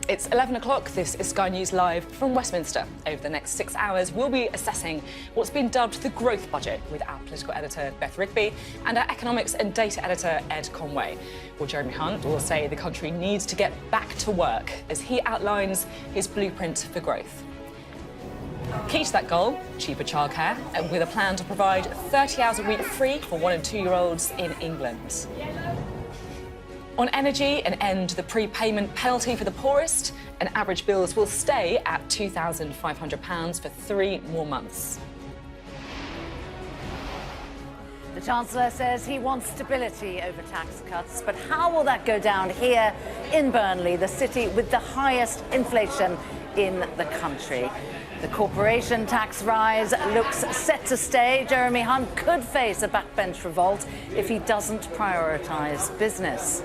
It's 11 o'clock. This is Sky News Live from Westminster. Over the next 6 hours, we'll be assessing what's been dubbed the growth budget with our political editor, Beth Rigby, and our economics and data editor, Ed Conway. Well, Jeremy Hunt will say the country needs to get back to work as he outlines his blueprint for growth. Key to that goal, cheaper childcare, and with a plan to provide 30 hours a week free for 1- and 2-year-olds in England. On energy, an end to the prepayment penalty for the poorest, and average bills will stay at £2,500 for 3 more months. The Chancellor says he wants stability over tax cuts, but how will that go down here in Burnley, the city with the highest inflation in the country? The corporation tax rise looks set to stay. Jeremy Hunt could face a backbench revolt if he doesn't prioritise business.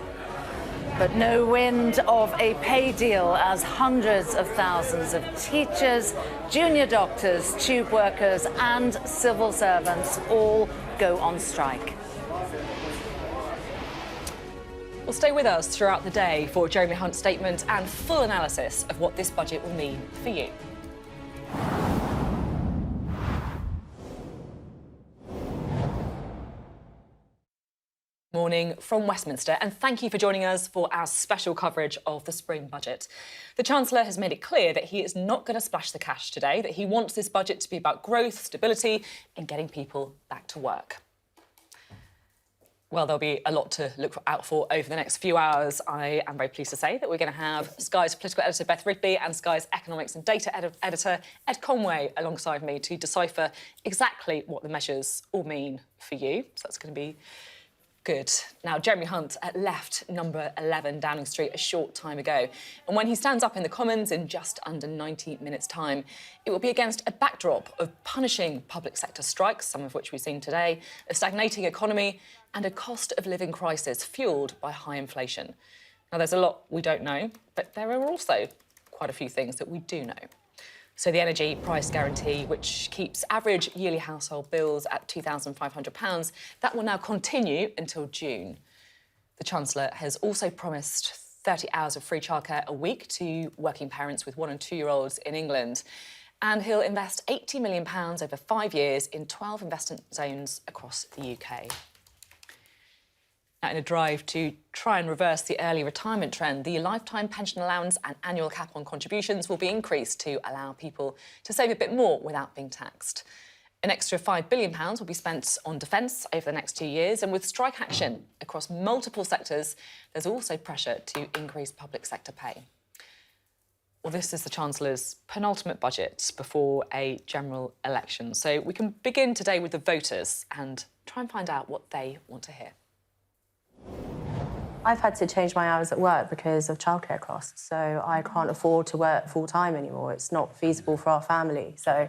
But no wind of a pay deal as hundreds of thousands of teachers, junior doctors, tube workers and civil servants all go on strike. Well, stay with us throughout the day for Jeremy Hunt's statement and full analysis of what this budget will mean for you. Morning from Westminster, and thank you for joining us for our special coverage of the spring budget. The Chancellor has made it clear that he is not going to splash the cash today, that he wants this budget to be about growth, stability and getting people back to work. Well, there'll be a lot to look out for over the next few hours. I am very pleased to say that we're going to have Sky's political editor, Beth Rigby, and Sky's economics and data editor, Ed Conway, alongside me to decipher exactly what the measures all mean for you. So that's going to be good. Now, Jeremy Hunt left number 11 Downing Street a short time ago. And when he stands up in the Commons in just under 90 minutes' time, it will be against a backdrop of punishing public sector strikes, some of which we've seen today, a stagnating economy and a cost of living crisis fuelled by high inflation. Now, there's a lot we don't know, but there are also quite a few things that we do know. So the energy price guarantee, which keeps average yearly household bills at £2,500, that will now continue until June. The Chancellor has also promised 30 hours of free childcare a week to working parents with 1- and 2-year-olds in England. And he'll invest £80 million over 5 years in 12 investment zones across the UK. Now, in a drive to try and reverse the early retirement trend, the lifetime pension allowance and annual cap on contributions will be increased to allow people to save a bit more without being taxed. An extra £5 billion will be spent on defence over the next 2 years, and with strike action across multiple sectors, there's also pressure to increase public sector pay. Well, this is the Chancellor's penultimate budget before a general election, so we can begin today with the voters and try and find out what they want to hear. I've had to change my hours at work because of childcare costs, so I can't afford to work full-time anymore. It's not feasible for our family, so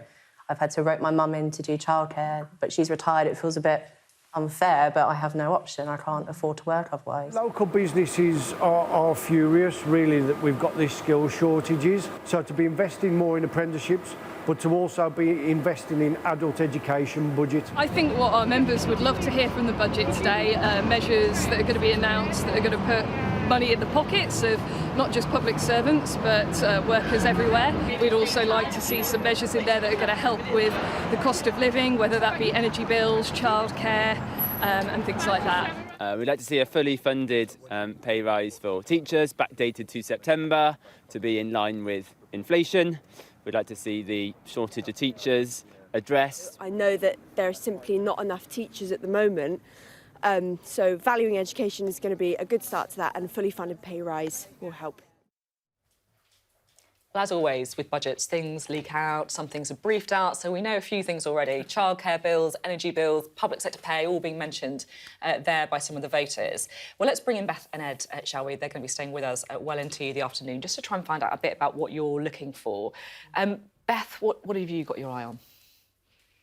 I've had to rope my mum in to do childcare, but she's retired. It feels a bit unfair, but I have no option. I can't afford to work otherwise. Local businesses are furious, really, that we've got these skill shortages. So to be investing more in apprenticeships, but to also be investing in adult education budget. I think what our members would love to hear from the budget today are measures that are going to be announced that are going to put money in the pockets of not just public servants but workers everywhere. We'd also like to see some measures in there that are going to help with the cost of living, whether that be energy bills, childcare and things like that. We'd like to see a fully funded pay rise for teachers, backdated to September, to be in line with inflation. We'd like to see the shortage of teachers addressed. I know that there are simply not enough teachers at the moment, so valuing education is going to be a good start to that, and a fully funded pay rise will help. Well, as always, with budgets, things leak out, some things are briefed out, so we know a few things already. Childcare bills, energy bills, public sector pay, all being mentioned there by some of the voters. Well, let's bring in Beth and Ed, shall we? They're going to be staying with us well into the afternoon, just to try and find out a bit about what you're looking for. Beth, what have you got your eye on?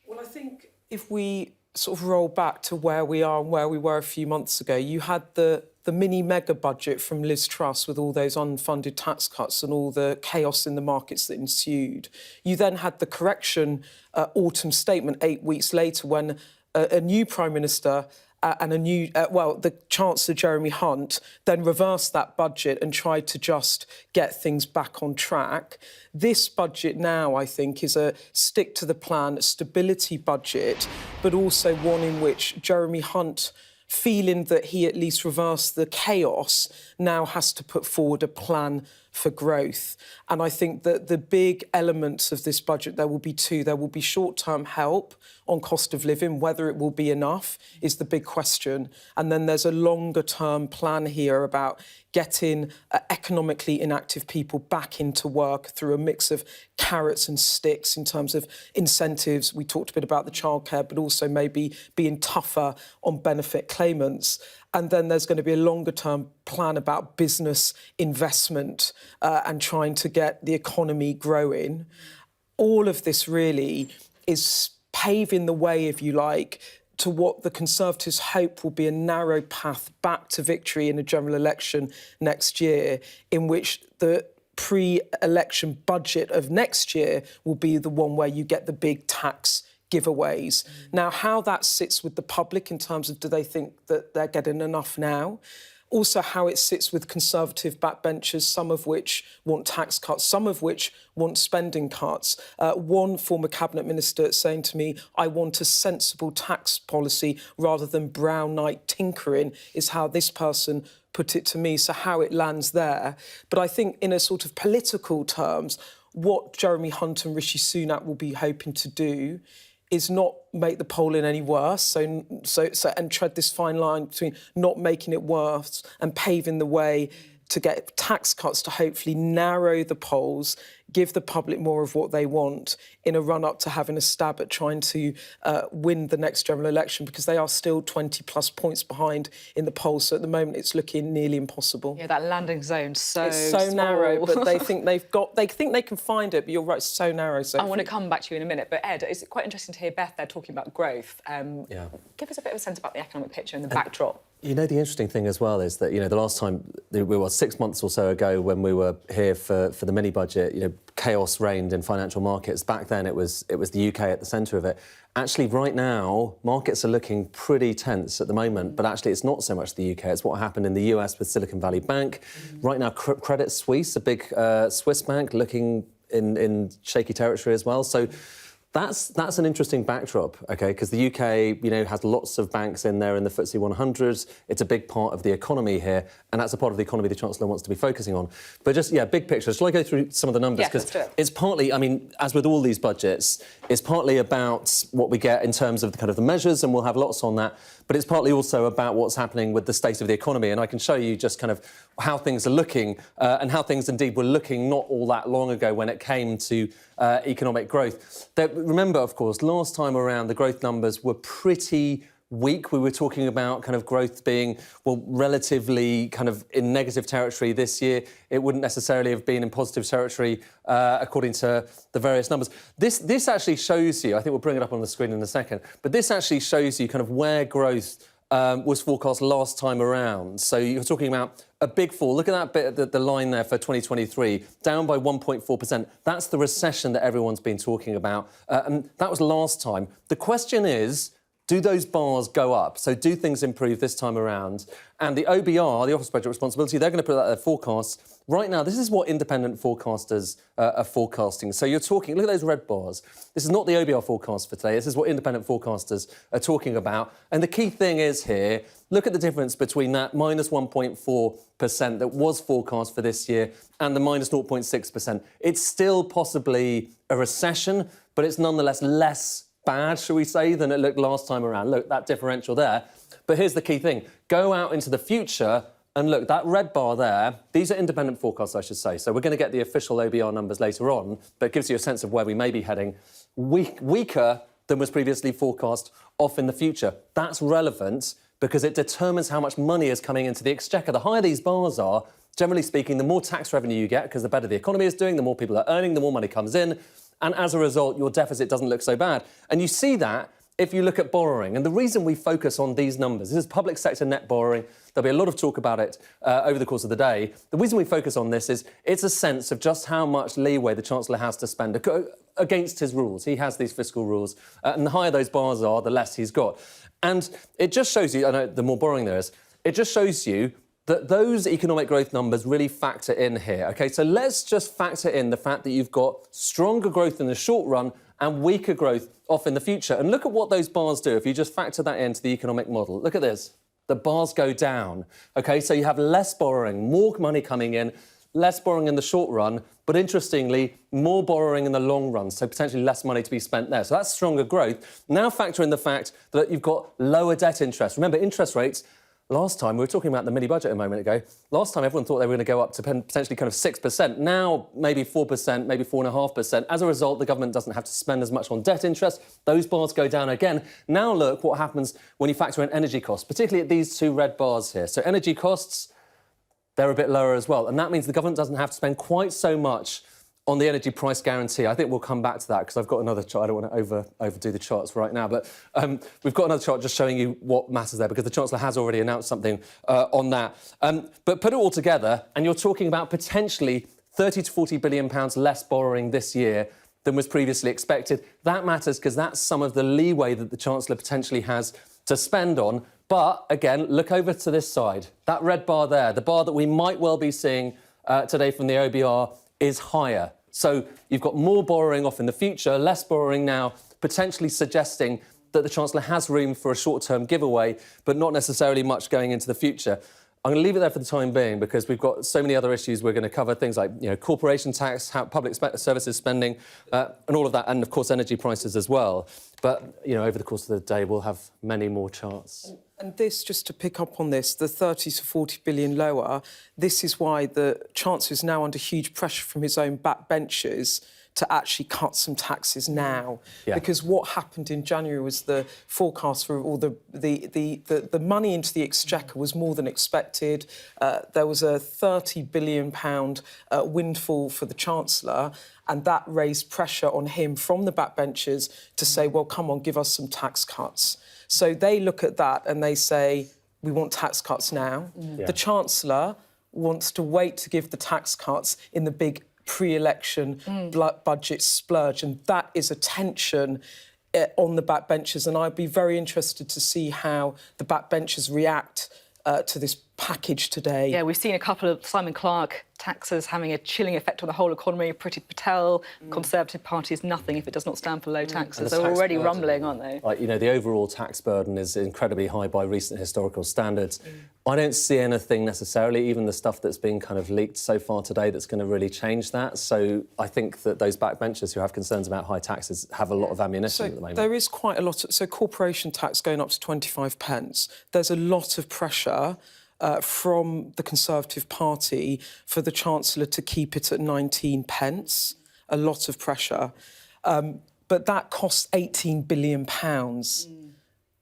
Well, I think if we sort of roll back to where we are and where we were a few months ago, you had the mini mega budget from Liz Truss with all those unfunded tax cuts and all the chaos in the markets that ensued. You then had the correction autumn statement 8 weeks later when a new Prime Minister and a new, the Chancellor Jeremy Hunt then reversed that budget and tried to just get things back on track. This budget now, I think, is a stick to the plan, stability budget, but also one in which Jeremy Hunt, feeling that he at least reversed the chaos, now has to put forward a plan for growth. And I think that the big elements of this budget, there will be two. There will be short-term help on cost of living. Whether it will be enough is the big question. And then there's a longer-term plan here about getting economically inactive people back into work through a mix of carrots and sticks in terms of incentives. We talked a bit about the childcare, but also maybe being tougher on benefit claimants. And then there's going to be a longer-term plan about business investment and trying to get the economy growing. All of this really is paving the way, if you like, to what the Conservatives hope will be a narrow path back to victory in a general election next year, in which the pre-election budget of next year will be the one where you get the big tax giveaways. Now, how that sits with the public in terms of do they think that they're getting enough now? Also, how it sits with Conservative backbenchers, some of which want tax cuts, some of which want spending cuts. One former cabinet minister saying to me, I want a sensible tax policy rather than brown night tinkering, is how this person put it to me, so how it lands there. But I think in a sort of political terms, what Jeremy Hunt and Rishi Sunak will be hoping to do is not make the polling any worse, and tread this fine line between not making it worse and paving the way to get tax cuts to hopefully narrow the polls, give the public more of what they want in a run-up to having a stab at trying to win the next general election, because they are still 20-plus points behind in the polls. So at the moment, it's looking nearly impossible. Yeah, that landing zone, it's so small. Narrow, but they think they think they can find it, but you're right, it's so narrow. So I want to come back to you in a minute, but Ed, it's quite interesting to hear Beth there talking about growth. Give us a bit of a sense about the economic picture and the backdrop. You know, the interesting thing as well is that, the last time, we were 6 months or so ago when we were here for the mini-budget, chaos reigned in financial markets. Back then, it was the UK at the centre of it. Actually, right now, markets are looking pretty tense at the moment, but actually it's not so much the UK. It's what happened in the US with Silicon Valley Bank. Right now, Credit Suisse, a big Swiss bank, looking in shaky territory as well. So that's an interesting backdrop, OK, because the UK, has lots of banks in there in the FTSE 100. It's a big part of the economy here, and that's a part of the economy the Chancellor wants to be focusing on. But just, big picture. Shall I go through some of the numbers? Because it's partly, as with all these budgets, it's partly about what we get in terms of the measures, and we'll have lots on that, but it's partly also about what's happening with the state of the economy. And I can show you just how things are looking and how things indeed were looking not all that long ago when it came to economic growth. Remember, of course, last time around, the growth numbers were pretty weak. We were talking about growth being, relatively in negative territory this year. It wouldn't necessarily have been in positive territory according to the various numbers. This actually shows you, I think we'll bring it up on the screen in a second, but this actually shows you where growth was forecast last time around. So you're talking about a big fall. Look at that bit, the line there for 2023, down by 1.4%. That's the recession that everyone's been talking about. And that was last time. The question is, do those bars go up? So do things improve this time around? And the OBR, the Office of Budget Responsibility, they're going to put out their forecasts. Right now, this is what independent forecasters are forecasting. So you're talking, look at those red bars. This is not the OBR forecast for today. This is what independent forecasters are talking about. And the key thing is here, look at the difference between that minus 1.4% that was forecast for this year and the minus 0.6%. It's still possibly a recession, but it's nonetheless less bad, shall we say, than it looked last time around. Look, that differential there. But here's the key thing. Go out into the future and look, that red bar there, these are independent forecasts, I should say. So we're going to get the official OBR numbers later on, but it gives you a sense of where we may be heading. Weaker than was previously forecast off in the future. That's relevant because it determines how much money is coming into the exchequer. The higher these bars are, generally speaking, the more tax revenue you get, because the better the economy is doing, the more people are earning, the more money comes in. And as a result, your deficit doesn't look so bad. And you see that if you look at borrowing. And the reason we focus on these numbers, this is public sector net borrowing. There'll be a lot of talk about it over the course of the day. The reason we focus on this is it's a sense of just how much leeway the Chancellor has to spend against his rules. He has these fiscal rules, and the higher those bars are, the less he's got. And it just shows you, I know the more borrowing there is, it just shows you that those economic growth numbers really factor in here, OK? So let's just factor in the fact that you've got stronger growth in the short run and weaker growth off in the future. And look at what those bars do if you just factor that into the economic model. Look at this. The bars go down, OK? So you have less borrowing, more money coming in, less borrowing in the short run, but interestingly, more borrowing in the long run, so potentially less money to be spent there. So that's stronger growth. Now factor in the fact that you've got lower debt interest. Remember, interest rates, last time, we were talking about the mini-budget a moment ago, last time everyone thought they were going to go up to potentially kind of 6%. Now, maybe 4%, maybe 4.5%. As a result, the government doesn't have to spend as much on debt interest. Those bars go down again. Now look what happens when you factor in energy costs, particularly at these two red bars here. So energy costs, they're a bit lower as well. And that means the government doesn't have to spend quite so much on the energy price guarantee. I think we'll come back to that because I've got another chart. I don't want to overdo the charts right now, but we've got another chart just showing you what matters there because the Chancellor has already announced something on that. But put it all together and you're talking about potentially £30 to £40 billion less borrowing this year than was previously expected. That matters because that's some of the leeway that the Chancellor potentially has to spend on. But, again, look over to this side. That red bar there, the bar that we might well be seeing today from the OBR is higher. So you've got more borrowing off in the future, less borrowing now, potentially suggesting that the Chancellor has room for a short-term giveaway, but not necessarily much going into the future. I'm going to leave it there for the time being because we've got so many other issues we're going to cover, things like corporation tax, public services spending, and all of that, and, of course, energy prices as well. But, over the course of the day, we'll have many more charts. And this, just to pick up on this, the 30 to 40 billion lower, this is why the Chancellor is now under huge pressure from his own backbenchers to actually cut some taxes now. Yeah. Because what happened in January was the forecast for all the money into the exchequer was more than expected. There was a £30 billion windfall for the Chancellor, and that raised pressure on him from the backbenchers to say, well, come on, give us some tax cuts. So they look at that and they say, we want tax cuts now. Yeah. The Chancellor wants to wait to give the tax cuts in the big pre-election budget splurge, and that is a tension on the backbenchers, and I'd be very interested to see how the backbenchers react to this package today. Yeah, we've seen a couple of Simon Clarke taxes having a chilling effect on the whole economy. Priti Patel, Conservative Party is nothing if it does not stand for low taxes. They're already rumbling, aren't they? Like, the overall tax burden is incredibly high by recent historical standards. I don't see anything necessarily, even the stuff that's been kind of leaked so far today, that's going to really change that. So I think that those backbenchers who have concerns about high taxes have a lot of ammunition at the moment. There is quite a lot of... So corporation tax going up to 25 pence. There's a lot of pressure from the Conservative Party for the Chancellor to keep it at 19 pence. A lot of pressure. But that costs £18 billion.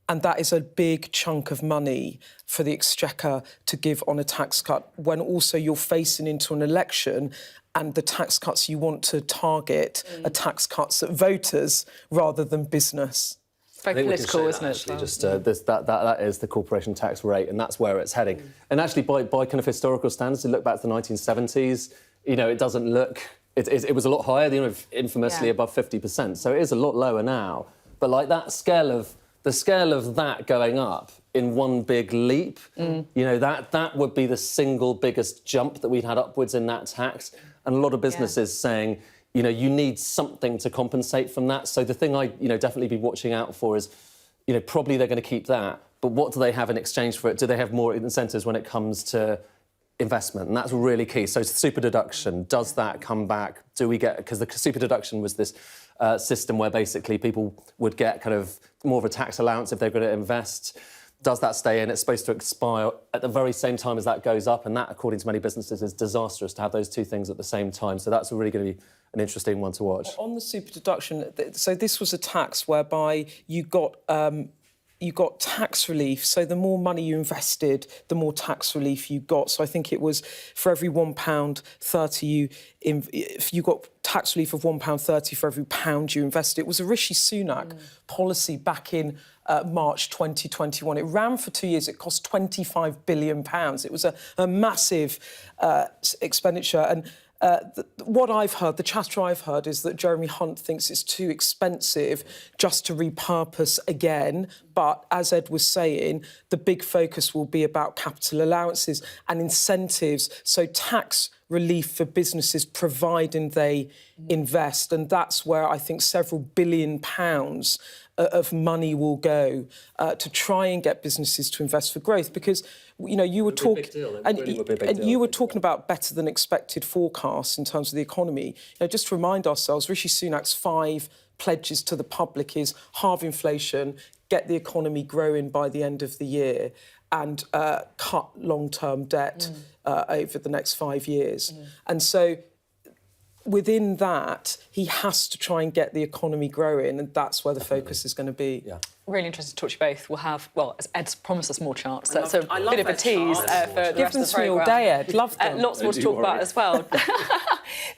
And that is a big chunk of money for the Exchequer to give on a tax cut when also you're facing into an election and the tax cuts you want to target are tax cuts at voters rather than business. Very political, isn't it? Actually, just that is the corporation tax rate, and that's where it's heading. And actually, by kind of historical standards, you look back to the 1970s, it doesn't look. It was a lot higher, infamously above 50%. So it is a lot lower now. But like the scale of that going up in one big leap, that would be the single biggest jump that we've had upwards in that tax. And a lot of businesses saying, you need something to compensate from that. So the thing I, definitely be watching out for is, probably they're going to keep that. But what do they have in exchange for it? Do they have more incentives when it comes to investment? And that's really key. So super deduction, does that come back? Do we get... Because the super deduction was this system where basically people would get kind of more of a tax allowance if they're going to invest. Does that stay in? It's supposed to expire at the very same time as that goes up, and that, according to many businesses, is disastrous to have those two things at the same time. So that's really going to be an interesting one to watch. On the super deduction, so this was a tax whereby you got tax relief. So the more money you invested, the more tax relief you got. So I think it was for every £1.30 if you got tax relief of £1.30 for every pound you invest. It was a Rishi Sunak policy back in March 2021. It ran for 2 years. It cost £25 billion. It was a massive expenditure. And what I've heard, the chatter I've heard, is that Jeremy Hunt thinks it's too expensive just to repurpose again. But as Ed was saying, the big focus will be about capital allowances and incentives, so tax relief for businesses providing they invest. And that's where I think several £billion of money will go to try and get businesses to invest for growth. Because, you know, you were talking, and you were talking about better than expected forecasts in terms of the economy. You know, just to remind ourselves, Rishi Sunak's 5 pledges to the public is halve inflation, get the economy growing by the end of the year, and cut long-term debt over the next 5 years. And so within that, he has to try and get the economy growing, and that's where the focus is going to be. Yeah. Really interested to talk to you both. We'll have, well, as Ed's promised us more charts, so a bit of a tease for the rest of the programme. Give them to me all day, Ed. Love them. Lots more to talk about as well.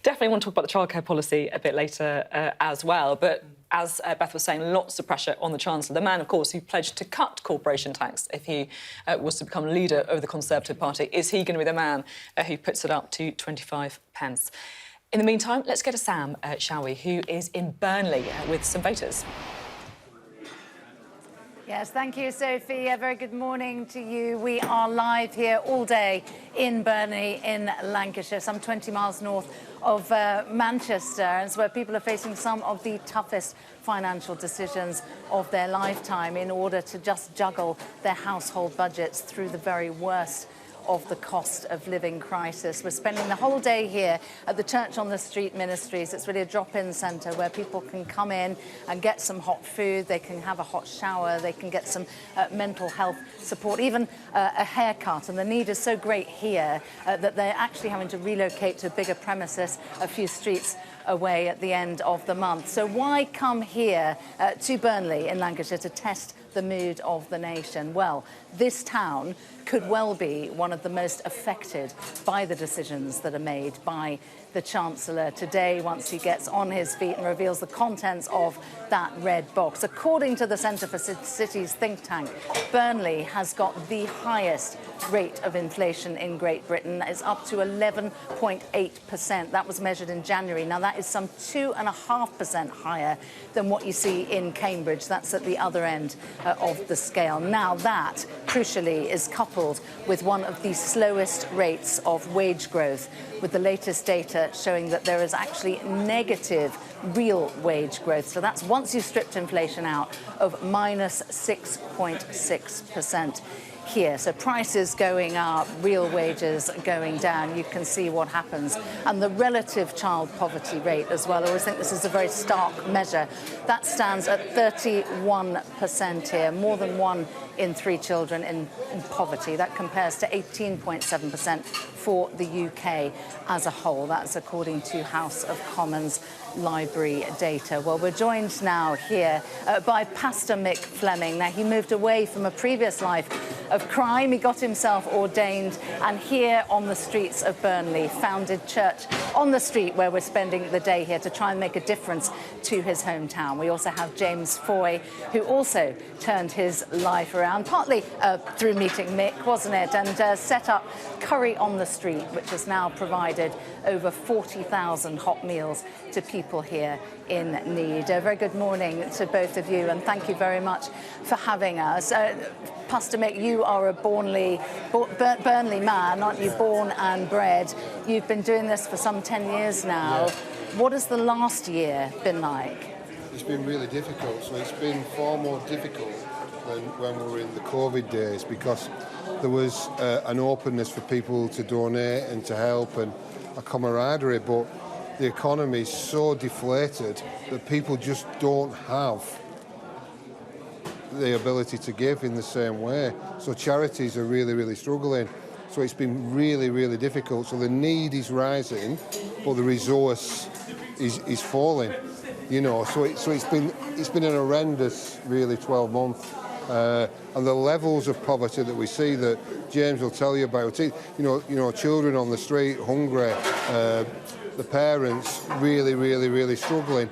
Definitely want to talk about the childcare policy a bit later as well. But as Beth was saying, lots of pressure on the Chancellor, the man, of course, who pledged to cut corporation tax if he was to become leader of the Conservative Party. Is he going to be the man who puts it up to 25 pence? In the meantime, let's go to Sam, shall we, who is in Burnley with some voters. Yes, thank you, Sophie. A very good morning to you. We are live here all day in Burnley in Lancashire, some 20 miles north of Manchester. And it's where people are facing some of the toughest financial decisions of their lifetime in order to just juggle their household budgets through the very worst of the cost of living crisis. We're spending the whole day here at the Church on the Street Ministries. It's really a drop-in centre where people can come in and get some hot food, they can have a hot shower, they can get some mental health support, even a haircut. And the need is so great here that they're actually having to relocate to a bigger premises a few streets away at the end of the month. So why come here to Burnley in Lancashire to test the mood of the nation? Well, this town could well be one of the most affected by the decisions that are made by the Chancellor today once he gets on his feet and reveals the contents of that red box. According to the Centre for Cities think tank, Burnley has got the highest rate of inflation in Great Britain. It's up to 11.8%. That was measured in January. Now, that is some 2.5% higher than what you see in Cambridge. That's at the other end of the scale. Now, that, crucially, is coupled with one of the slowest rates of wage growth, with the latest data showing that there is actually negative real wage growth. So that's, once you've stripped inflation out, of minus 6.6% here. So prices going up, real wages going down. You can see what happens. And the relative child poverty rate as well. I always think this is a very stark measure. That stands at 31% here, more than 1 in 3 children in poverty. That compares to 18.7% for the UK as a whole. That's according to House of Commons Library data. Well, we're joined now here by Pastor Mick Fleming. Now, he moved away from a previous life of crime. He got himself ordained, and here on the streets of Burnley founded Church on the Street, where we're spending the day here to try and make a difference to his hometown. We also have James Foy, who also turned his life around, partly through meeting Mick, wasn't it, and set up Curry on the Street, which has now provided over 40,000 hot meals to people here in need. A very good morning to both of you, and thank you very much for having us. Pastor Mick, you are a Burnley man, aren't you? Born and bred. You've been doing this for some 10 years now. Yeah. What has the last year been like? It's been really difficult. So it's been far more difficult than when we were in the COVID days, because there was an openness for people to donate and to help, and a camaraderie. But the economy is so deflated that people just don't have the ability to give in the same way. So charities are really, really struggling. So it's been really, really difficult. So the need is rising, but the resource is falling. You know, so it's been an horrendous, really, 12 months. And the levels of poverty that we see that James will tell you about. You know, children on the street, hungry, the parents really struggling,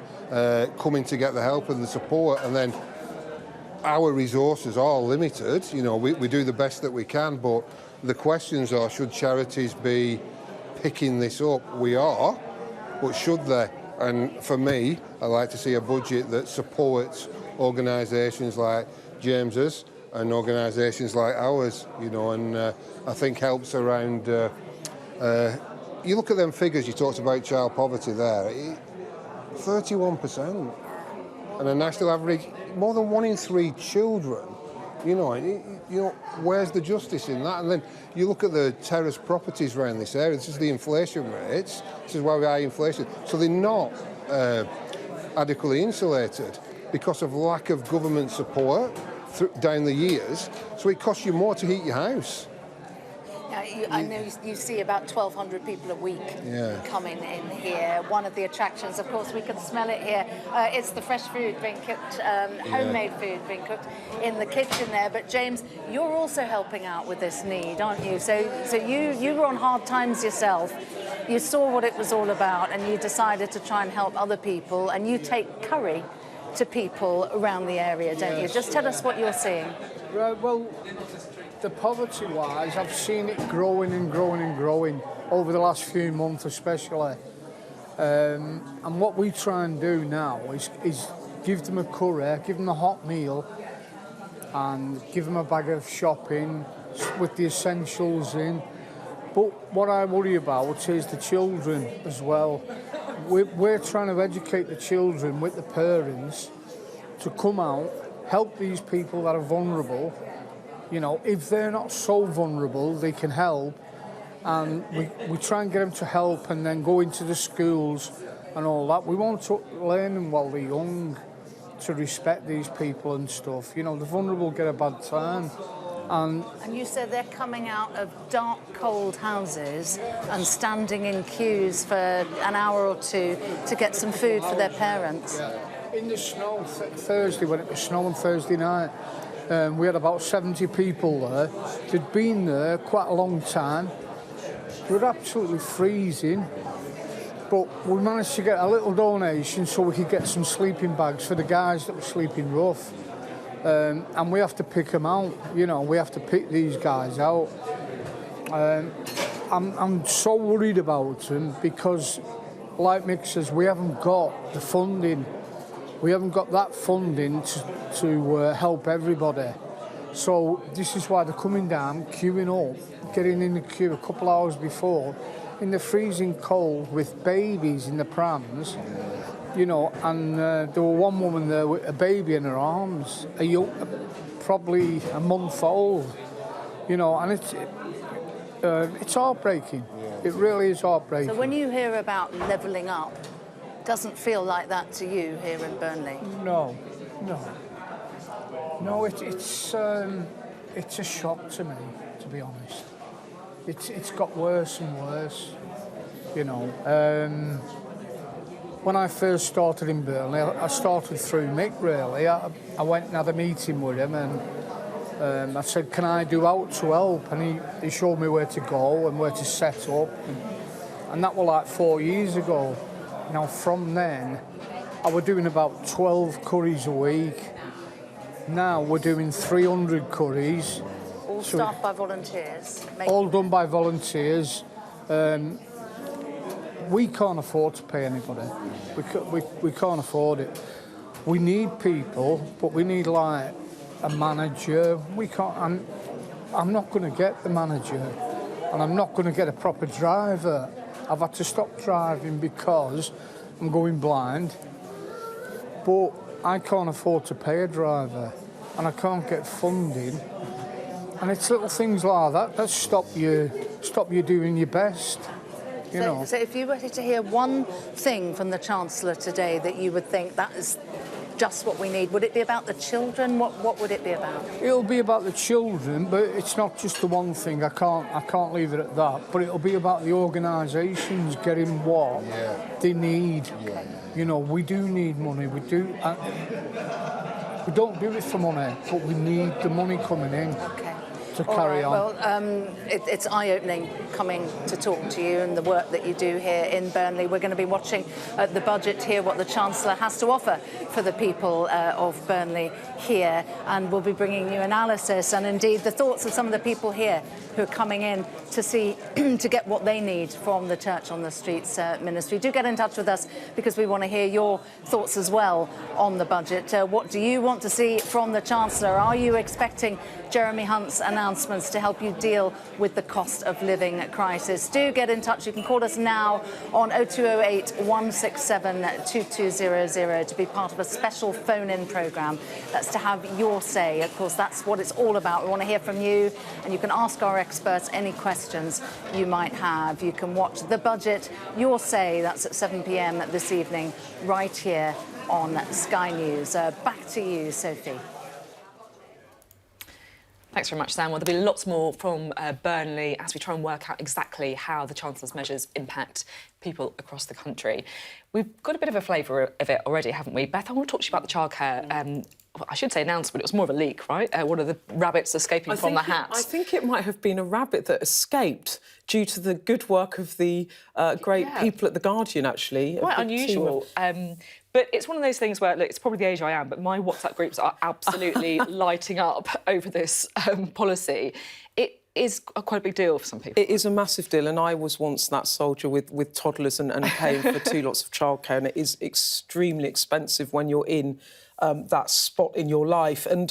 coming to get the help and the support, and then our resources are limited. You know, we do the best that we can, but the questions are, should charities be picking this up? We are, but should they? And for me, I like to see a budget that supports organisations like James's and organisations like ours, you know, and I think helps around... you look at them figures, you talked about child poverty there, 31%, and a national average, more than 1 in 3 children. You know, where's the justice in that? And then you look at the terrace properties around this area. This is the inflation rates. This is why we have inflation. So they're not adequately insulated because of lack of government support down the years. So it costs you more to heat your house. I know you see about 1,200 people a week coming in here. One of the attractions, of course, we can smell it here. It's the fresh food being cooked, homemade food being cooked in the kitchen there. But James, you're also helping out with this need, aren't you? So you were on hard times yourself. You saw what it was all about, and you decided to try and help other people. And you take curry to people around the area, don't you? Just tell us what you're seeing. Right, well, the poverty-wise, I've seen it growing and growing and growing over the last few months especially. And what we try and do now is give them a curry, give them a hot meal, and give them a bag of shopping with the essentials in. But what I worry about is the children as well. We're trying to educate the children with the parents to come out, help these people that are vulnerable. You know, if they're not so vulnerable, they can help. And we try and get them to help and then go into the schools and all that. We want to learn them while they're young to respect these people and stuff. You know, the vulnerable get a bad time. And you said they're coming out of dark, cold houses and standing in queues for an hour or two to get some food for their parents. In the snow, Thursday, when it was snowing Thursday night, we had about 70 people there. They'd been there quite a long time. They were absolutely freezing, but we managed to get a little donation so we could get some sleeping bags for the guys that were sleeping rough. And we have to pick them out, you know, we have to pick these guys out. I'm so worried about them because, like Mick says, we haven't got the funding. We haven't got that funding to help everybody. So this is why they're coming down, queuing up, getting in the queue a couple hours before, in the freezing cold with babies in the prams. You know, and there was one woman there with a baby in her arms, probably a month old. You know, and it's heartbreaking. It really is heartbreaking. So when you hear about levelling up, doesn't feel like that to you here in Burnley? No, it's a shock to me, to be honest. It's got worse and worse, you know. When I first started in Burnley, I started through Mick, really. I went and had a meeting with him and I said, can I do out to help? And he showed me where to go and where to set up. And that was like 4 years ago. Now, from then, I was doing about 12 curries a week. Now we're doing 300 curries. All staffed by volunteers? All done by volunteers. We can't afford to pay anybody. We can't afford it. We need people, but we need like a manager. We can't. I'm not going to get the manager, and I'm not going to get a proper driver. I've had to stop driving because I'm going blind. But I can't afford to pay a driver, and I can't get funding. And it's little things like that stop you doing your best. You know. So if you were to hear one thing from the Chancellor today that you would think that is just what we need, would it be about the children? What would it be about? It'll be about the children, but it's not just the one thing. I can't leave it at that. But it'll be about the organisations getting what they need. You know, we do need money. We do. We don't do it for money, but we need the money coming in. Okay. To carry on. Well, it's eye-opening coming to talk to you and the work that you do here in Burnley. We're going to be watching the budget here, what the Chancellor has to offer for the people of Burnley here, and we'll be bringing you analysis and indeed the thoughts of some of the people here who are coming in to see to get what they need from the Church on the Streets ministry. Do get in touch with us because we want to hear your thoughts as well on the budget. What do you want to see from the Chancellor? Are you expecting Jeremy Hunt's announcements to help you deal with the cost of living crisis? Do get in touch. You can call us now on 0208 167 2200 to be part of a special phone-in programme. That's to have your say. Of course, that's what it's all about. We want to hear from you, and you can ask our experts any questions you might have. You can watch The Budget, Your Say. That's at 7 p.m. this evening, right here on Sky News. Back to you, Sophie. Thanks very much, Sam. Well, there'll be lots more from Burnley as we try and work out exactly how the Chancellor's measures impact people across the country. We've got a bit of a flavour of it already, haven't we? Beth, I want to talk to you about the childcare, well, I should say announcement, it was more of a leak, right? One of the rabbits escaping from the hat. I think it might have been a rabbit that escaped due to the good work of the great people at The Guardian, actually. Quite unusual. But it's one of those things where, look, it's probably the age I am, but my WhatsApp groups are absolutely lighting up over this policy. It is quite a big deal for some people. It is a massive deal, and I was once that soldier with toddlers and paying for 2 lots of childcare, and it is extremely expensive when you're in that spot in your life. And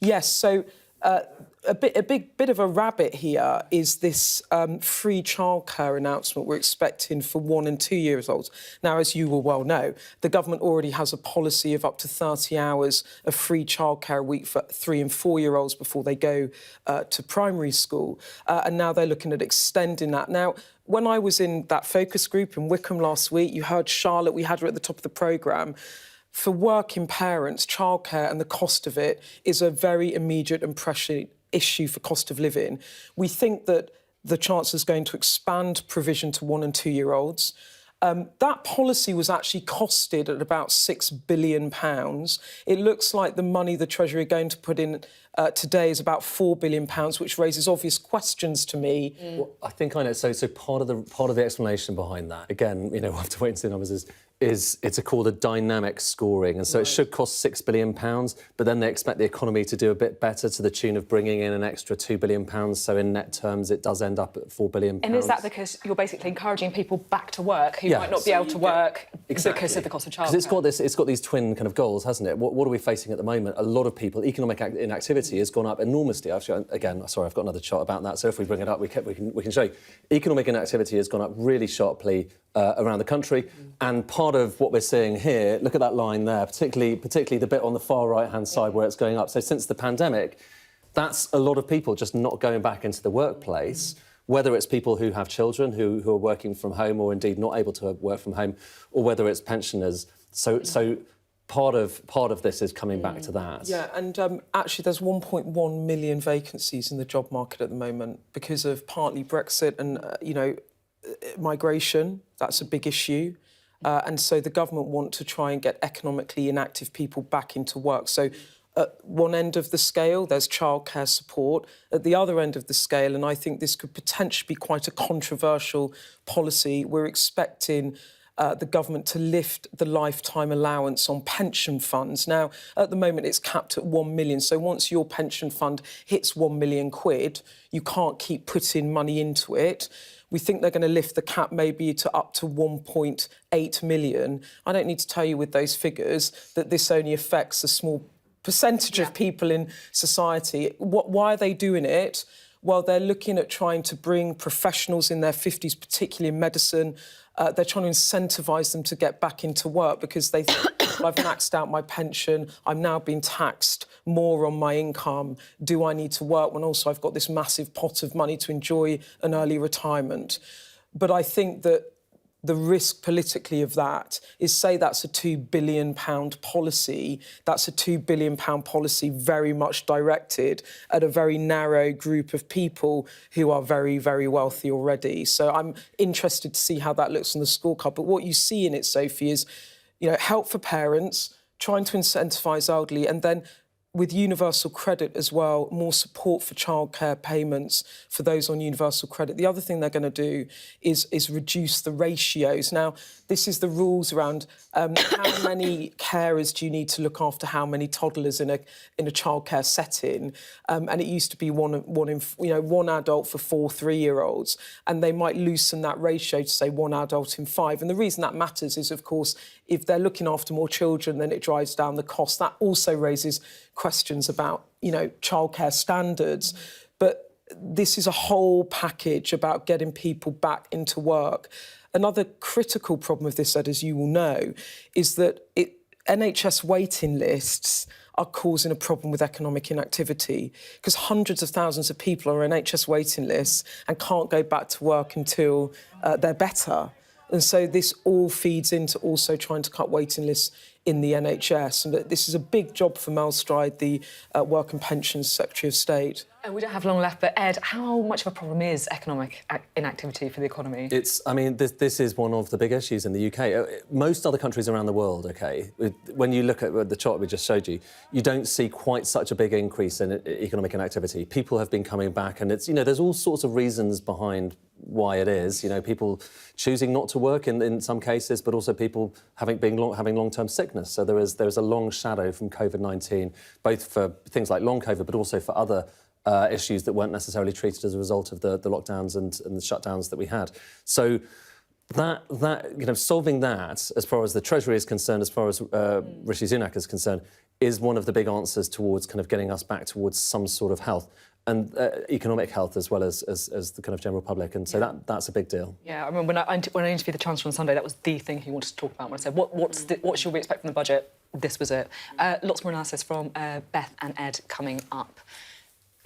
yes, so a big bit of a rabbit here is this free childcare announcement we're expecting for 1 and 2 years olds. Now, as you will well know, the government already has a policy of up to 30 hours of free childcare a week for 3 and 4 year olds before they go to primary school. And now they're looking at extending that. Now, when I was in that focus group in Wickham last week, you heard Charlotte, we had her at the top of the programme. For working parents, childcare and the cost of it is a very immediate and pressing issue for cost of living. We think that the Chancellor's going to expand provision to 1 and 2 year olds. That policy was actually costed at about £6 billion. It looks like the money the Treasury are going to put in today is about £4 billion, which raises obvious questions to me. Well, I think I know. So part of the explanation behind that, again, you know, we'll have to wait and see the numbers, is it's called a dynamic scoring, and so it should cost £6 billion, but then they expect the economy to do a bit better to the tune of bringing in an extra £2 billion, so in net terms it does end up at £4 billion. And is that because you're basically encouraging people back to work who might not be able to work because of the cost of childcare? Because it's got these twin kind of goals, hasn't it? What are we facing at the moment? A lot of people, economic inactivity has gone up enormously. Actually, again, sorry, I've got another chart about that, so if we bring it up, we can show you. Economic inactivity has gone up really sharply around the country, and part of what we're seeing here, look at that line there, particularly the bit on the far right-hand side where it's going up. So since the pandemic, that's a lot of people just not going back into the workplace, whether it's people who have children who are working from home or indeed not able to work from home, or whether it's pensioners. So part of this is coming back to that. Yeah, and actually there's 1.1 million vacancies in the job market at the moment because of partly Brexit and, migration. That's a big issue. And so the government want to try and get economically inactive people back into work. So at one end of the scale, there's childcare support. At the other end of the scale, and I think this could potentially be quite a controversial policy, we're expecting the government to lift the lifetime allowance on pension funds. Now, at the moment, it's capped at 1 million. So once your pension fund hits 1 million quid, you can't keep putting money into it. We think they're going to lift the cap maybe to up to 1.8 million. I don't need to tell you with those figures that this only affects a small percentage of people in society. Why are they doing it? Well, they're looking at trying to bring professionals in their 50s, particularly in medicine. They're trying to incentivise them to get back into work because they think, I've maxed out my pension, I'm now being taxed more on my income. Do I need to work when also I've got this massive pot of money to enjoy an early retirement? But I think that the risk politically of that is, say that's a £2 billion policy, that's a £2 billion policy very much directed at a very narrow group of people who are very, very wealthy already. So I'm interested to see how that looks on the scorecard. But what you see in it, Sophie, is help for parents, trying to incentivise elderly, and then with universal credit as well, more support for childcare payments for those on universal credit. The other thing they're going to do is reduce the ratios. Now, this is the rules around how many carers do you need to look after how many toddlers in a childcare setting, and it used to be one adult for 4 3-year-olds, and they might loosen that ratio to say 1 adult in 5. And the reason that matters is, of course, if they're looking after more children, then it drives down the cost. That also raises questions about, childcare standards. But this is a whole package about getting people back into work. Another critical problem of this, Ed, as you will know, is that NHS waiting lists are causing a problem with economic inactivity, because hundreds of thousands of people are on NHS waiting lists and can't go back to work until they're better. And so this all feeds into also trying to cut waiting lists in the NHS. And this is a big job for Mel Stride, the Work and Pensions Secretary of State. We don't have long left, but Ed, how much of a problem is economic inactivity for the economy? This is one of the big issues in the UK. Most other countries around the world, OK, when you look at the chart we just showed you, you don't see quite such a big increase in economic inactivity. People have been coming back, and there's all sorts of reasons behind why it is. People choosing not to work in some cases, but also people having long-term sickness. So there is a long shadow from COVID-19, both for things like long COVID, but also for other issues that weren't necessarily treated as a result of the lockdowns and the shutdowns that we had. So solving that, as far as the Treasury is concerned, as far as Rishi Sunak is concerned, is one of the big answers towards kind of getting us back towards some sort of health and economic health as well as the kind of general public. And so that's a big deal. Yeah, I remember when I interviewed the Chancellor on Sunday, that was the thing he wanted to talk about. When I said, what should we expect from the budget? This was it. Lots more analysis from Beth and Ed coming up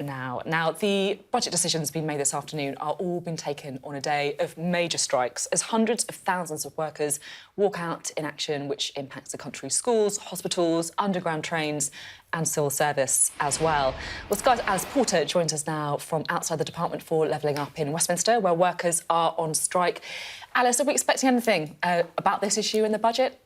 now. Now, the budget decisions being made this afternoon are all being taken on a day of major strikes as hundreds of thousands of workers walk out in action, which impacts the country's schools, hospitals, underground trains and civil service as well. Well, Sky's Alice Porter joins us now from outside the Department for Levelling Up in Westminster, where workers are on strike. Alice, are we expecting anything about this issue in the budget?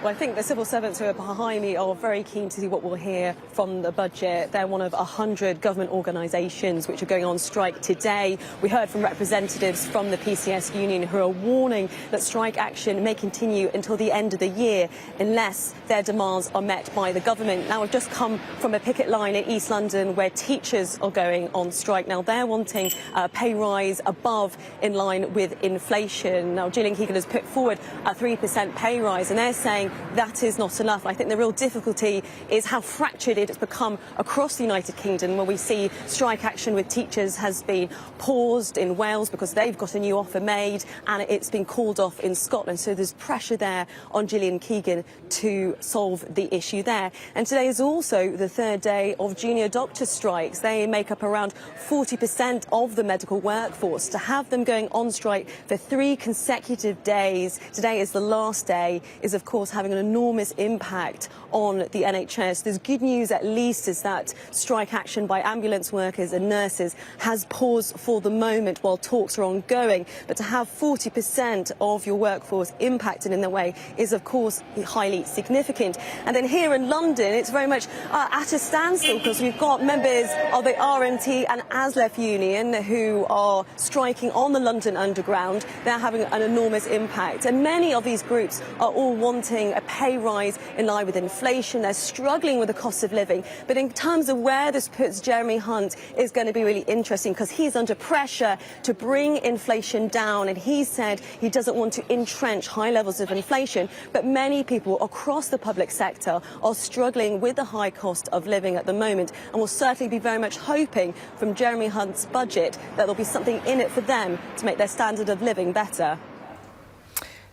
Well, I think the civil servants who are behind me are very keen to see what we'll hear from the budget. They're one of 100 government organisations which are going on strike today. We heard from representatives from the PCS union who are warning that strike action may continue until the end of the year unless their demands are met by the government. Now, I've just come from a picket line in East London where teachers are going on strike. Now, they're wanting a pay rise above in line with inflation. Now, Gillian Keegan has put forward a 3% pay rise, and they're saying that is not enough. I think the real difficulty is how fractured it has become across the United Kingdom, where we see strike action with teachers has been paused in Wales because they've got a new offer made, and it's been called off in Scotland. So there's pressure there on Gillian Keegan to solve the issue there. And today is also the third day of junior doctor strikes. They make up around 40% of the medical workforce. To have them going on strike for 3 consecutive days, today is the last day, is of course having an enormous impact on the NHS. There's good news at least is that strike action by ambulance workers and nurses has paused for the moment while talks are ongoing. But to have 40% of your workforce impacted in that way is of course highly significant. And then here in London it's very much at a standstill because we've got members of the RMT and ASLEF union who are striking on the London Underground. They're having an enormous impact, and many of these groups are all wanting a pay rise in line with inflation. They're struggling with the cost of living. But in terms of where this puts Jeremy Hunt is going to be really interesting because he's under pressure to bring inflation down, and he said he doesn't want to entrench high levels of inflation. But many people across the public sector are struggling with the high cost of living at the moment, and will certainly be very much hoping from Jeremy Hunt's budget that there'll be something in it for them to make their standard of living better.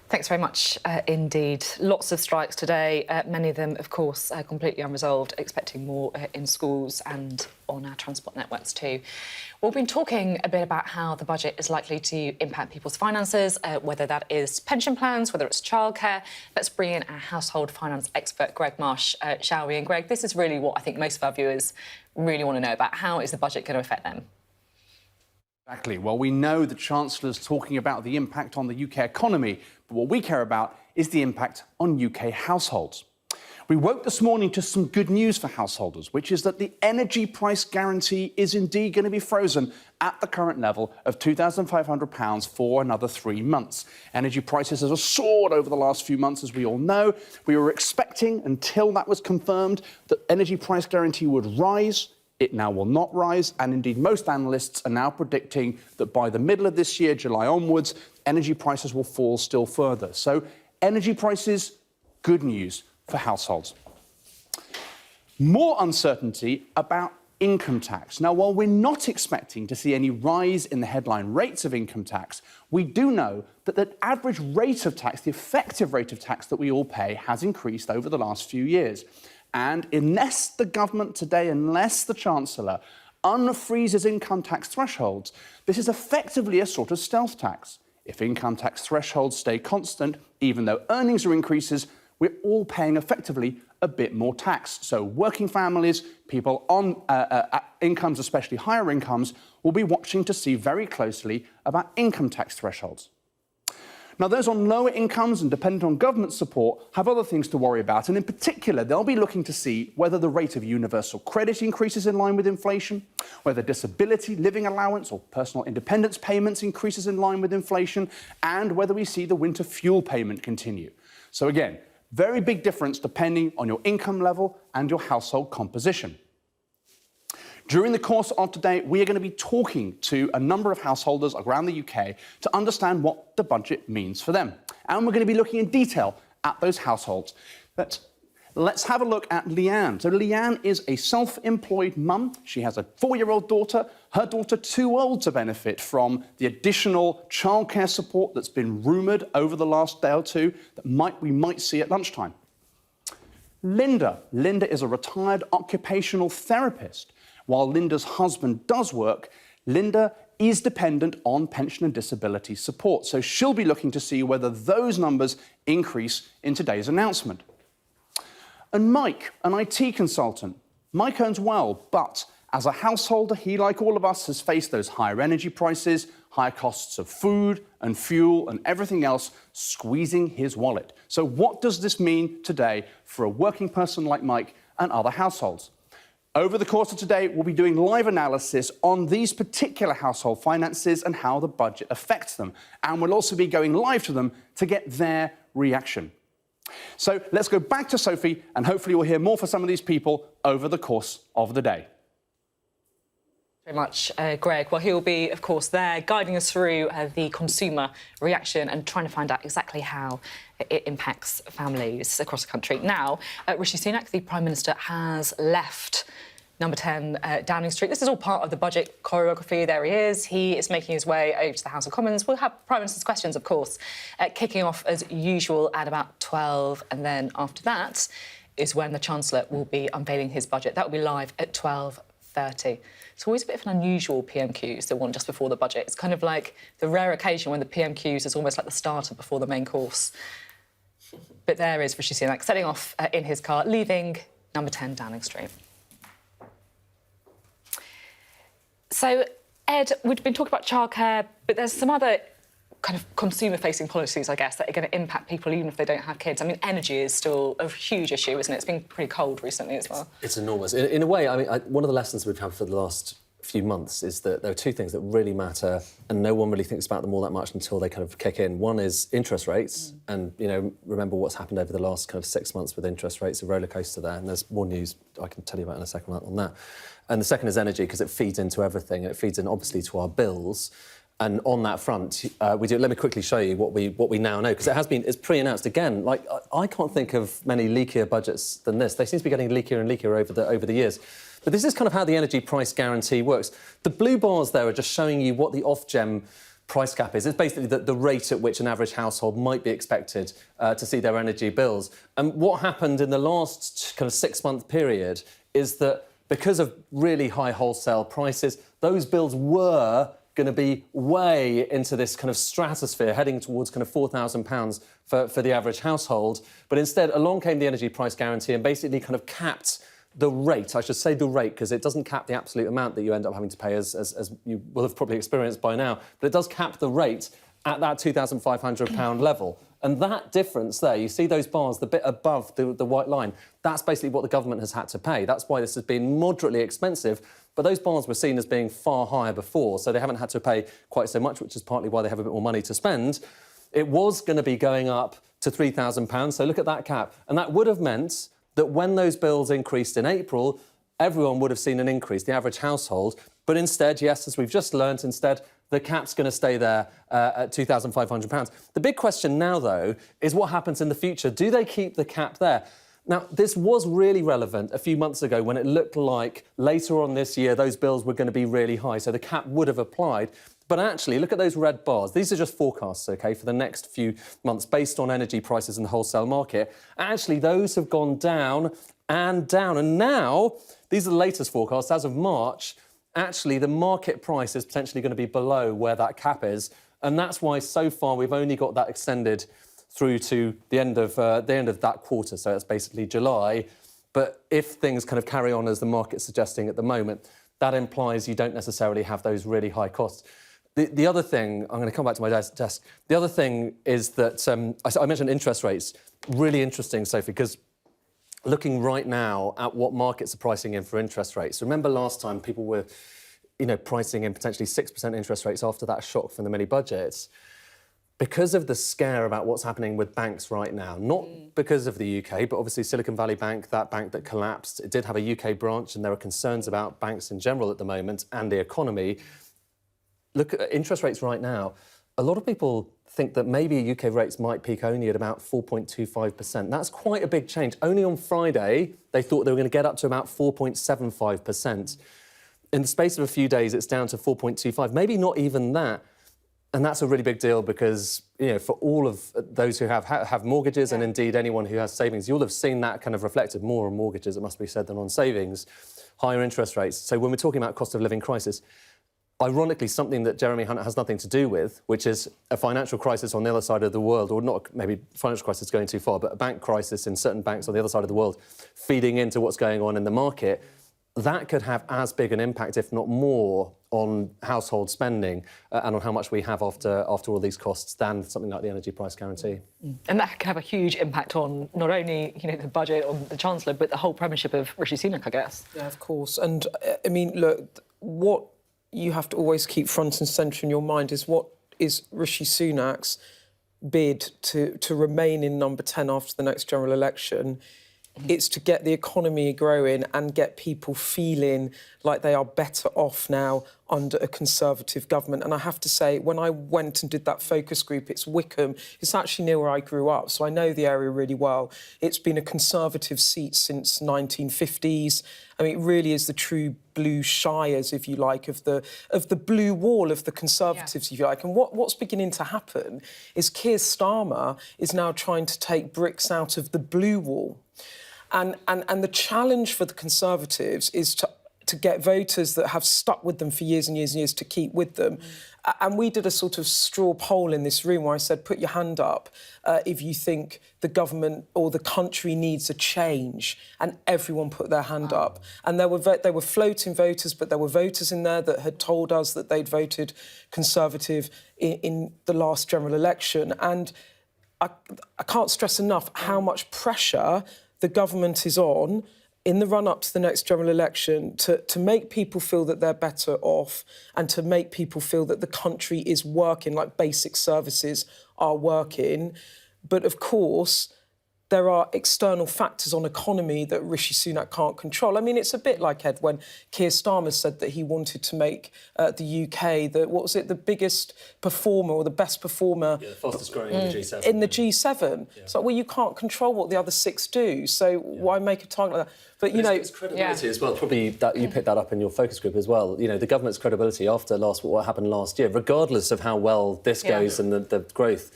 Thanks very much indeed. Lots of strikes today, many of them, of course, completely unresolved, expecting more in schools and on our transport networks too. We've been talking a bit about how the budget is likely to impact people's finances, whether that is pension plans, whether it's childcare. Let's bring in our household finance expert, Greg Marsh, shall we? And Greg, this is really what I think most of our viewers really want to know about. How is the budget going to affect them? Exactly. Well, we know the Chancellor's talking about the impact on the UK economy, but what we care about is the impact on UK households. We woke this morning to some good news for householders, which is that the energy price guarantee is indeed going to be frozen at the current level of £2,500 for another 3 months. Energy prices have soared over the last few months, as we all know. We were expecting, until that was confirmed, that energy price guarantee would rise. It now will not rise, and indeed most analysts are now predicting that by the middle of this year, July onwards, energy prices will fall still further. So energy prices, good news for households. More uncertainty about income tax. Now, while we're not expecting to see any rise in the headline rates of income tax, we do know that the average rate of tax, the effective rate of tax that we all pay, has increased over the last few years. And unless the government today, unless the Chancellor unfreezes income tax thresholds, this is effectively a sort of stealth tax. If income tax thresholds stay constant, even though earnings are increases, we're all paying effectively a bit more tax. So working families, people on incomes, especially higher incomes, will be watching to see very closely about income tax thresholds. Now, those on lower incomes and dependent on government support have other things to worry about, and in particular, they'll be looking to see whether the rate of universal credit increases in line with inflation, whether disability, living allowance or personal independence payments increases in line with inflation, and whether we see the winter fuel payment continue. So again, very big difference depending on your income level and your household composition. During the course of today, we are going to be talking to a number of householders around the UK to understand what the budget means for them. And we're going to be looking in detail at those households. But let's have a look at Leanne. So Leanne is a self-employed mum. She has a 4-year-old daughter. Her daughter too old to benefit from the additional childcare support that's been rumoured over the last day or two that we might see at lunchtime. Linda is a retired occupational therapist. While Linda's husband does work, Linda is dependent on pension and disability support. So she'll be looking to see whether those numbers increase in today's announcement. And Mike, an IT consultant. Mike earns well, but as a householder, he, like all of us, has faced those higher energy prices, higher costs of food and fuel and everything else squeezing his wallet. So what does this mean today for a working person like Mike and other households? Over the course of today, we'll be doing live analysis on these particular household finances and how the budget affects them. And we'll also be going live to them to get their reaction. So let's go back to Sophie, and hopefully we'll hear more from some of these people over the course of the day. Very much, Greg. Well, he'll be, of course, there guiding us through the consumer reaction and trying to find out exactly how it impacts families across the country. Now, Rishi Sunak, the Prime Minister, has left number 10 Downing Street. This is all part of the budget choreography. There he is. He is making his way over to the House of Commons. We'll have Prime Minister's questions, of course, kicking off as usual at about 12. And then after that is when the Chancellor will be unveiling his budget. That will be live at 12:30. It's always a bit of an unusual PMQs, the one just before the budget. It's kind of like the rare occasion when the PMQs is almost like the starter before the main course. But there is Rishi Sunak setting off in his car, leaving number 10 Downing Street. So, Ed, we've been talking about childcare, but there's some other kind of consumer-facing policies, I guess, that are going to impact people even if they don't have kids. I mean, energy is still a huge issue, isn't it? It's been pretty cold recently as well. It's enormous. In a way, I mean, one of the lessons we've had for the last few months is that there are two things that really matter and no one really thinks about them all that much until they kind of kick in. One is interest rates, and, you know, remember what's happened over the last kind of 6 months with interest rates, a rollercoaster there, and there's more news I can tell you about in a second on that. And the second is energy, because it feeds into everything. It feeds in, obviously, to our bills. And on that front, we do. Let me quickly show you what we now know, because it's pre-announced again. Like, I can't think of many leakier budgets than this. They seem to be getting leakier and leakier over the years. But this is kind of how the energy price guarantee works. The blue bars there are just showing you what the Ofgem price cap is. It's basically the rate at which an average household might be expected to see their energy bills. And what happened in the last kind of 6-month period is that because of really high wholesale prices, those bills were going to be way into this kind of stratosphere, heading towards kind of £4,000 for the average household. But instead, along came the energy price guarantee and basically kind of capped the rate, I should say the rate, because it doesn't cap the absolute amount that you end up having to pay, as you will have probably experienced by now, but it does cap the rate at that £2,500 level. And that difference there, you see those bars, the bit above the white line, that's basically what the government has had to pay. That's why this has been moderately expensive, but those bars were seen as being far higher before, so they haven't had to pay quite so much, which is partly why they have a bit more money to spend. It was going to be going up to £3,000, so look at that cap. And that would have meant that when those bills increased in April, everyone would have seen an increase, the average household. But instead, yes, as we've just learnt, instead, the cap's going to stay there at £2,500. The big question now, though, is what happens in the future? Do they keep the cap there? Now, this was really relevant a few months ago when it looked like later on this year those bills were going to be really high, so the cap would have applied. But actually, look at those red bars. These are just forecasts, OK, for the next few months based on energy prices in the wholesale market. Actually, those have gone down and down. And now, these are the latest forecasts. As of March, actually, the market price is potentially going to be below where that cap is. And that's why, so far, we've only got that extended through to the end of that quarter. So it's basically July. But if things kind of carry on as the market's suggesting at the moment, that implies you don't necessarily have those really high costs. The other thing, I'm going to come back to my desk. The other thing is that I mentioned interest rates. Really interesting, Sophie, because looking right now at what markets are pricing in for interest rates. Remember last time people were, pricing in potentially 6% interest rates after that shock from the mini budgets. Because of the scare about what's happening with banks right now, not because of the UK, but obviously Silicon Valley Bank, that bank that collapsed, it did have a UK branch, and there are concerns about banks in general at the moment and the economy. Look at interest rates right now. A lot of people think that maybe UK rates might peak only at about 4.25%. That's quite a big change. Only on Friday, they thought they were going to get up to about 4.75%. In the space of a few days, it's down to 4.25, maybe not even that. And that's a really big deal because, for all of those who have mortgages and indeed anyone who has savings, you'll have seen that kind of reflected more on mortgages, it must be said, than on savings, higher interest rates. So when we're talking about cost of living crisis, ironically, something that Jeremy Hunt has nothing to do with, which is a financial crisis on the other side of the world, or not maybe financial crisis going too far, but a bank crisis in certain banks on the other side of the world feeding into what's going on in the market, that could have as big an impact, if not more, on household spending and on how much we have after all these costs than something like the energy price guarantee. And that could have a huge impact on not only, the budget, on the Chancellor, but the whole premiership of Rishi Sunak, I guess. Yeah, of course. And, I mean, look, what you have to always keep front and centre in your mind is what is Rishi Sunak's bid to remain in number 10 after the next general election. It's to get the economy growing and get people feeling like they are better off now under a Conservative government. And I have to say, when I went and did that focus group, it's Wickham. It's actually near where I grew up, so I know the area really well. It's been a Conservative seat since 1950s. I mean, it really is the true blue shires, if you like, of the blue wall of the Conservatives, if you like. And what's beginning to happen is Keir Starmer is now trying to take bricks out of the blue wall. And the challenge for the Conservatives is to get voters that have stuck with them for years and years and years to keep with them. And we did a sort of straw poll in this room where I said, put your hand up if you think the government or the country needs a change. And everyone put their hand up. And there were floating voters, but there were voters in there that had told us that they'd voted Conservative in the last general election. And I can't stress enough how much pressure the government is on in the run-up to the next general election to make people feel that they're better off and to make people feel that the country is working, like basic services are working. But, of course, there are external factors on economy that Rishi Sunak can't control. I mean, it's a bit like, Ed, when Keir Starmer said that he wanted to make the UK the biggest performer or the best performer... Yeah, the fastest growing in the G7. In the G7. Yeah. It's like, well, you can't control what the other six do, so why make a target like that? But, it's credibility as well. Probably that you picked that up in your focus group as well. The government's credibility after what happened last year, regardless of how well this goes and the growth,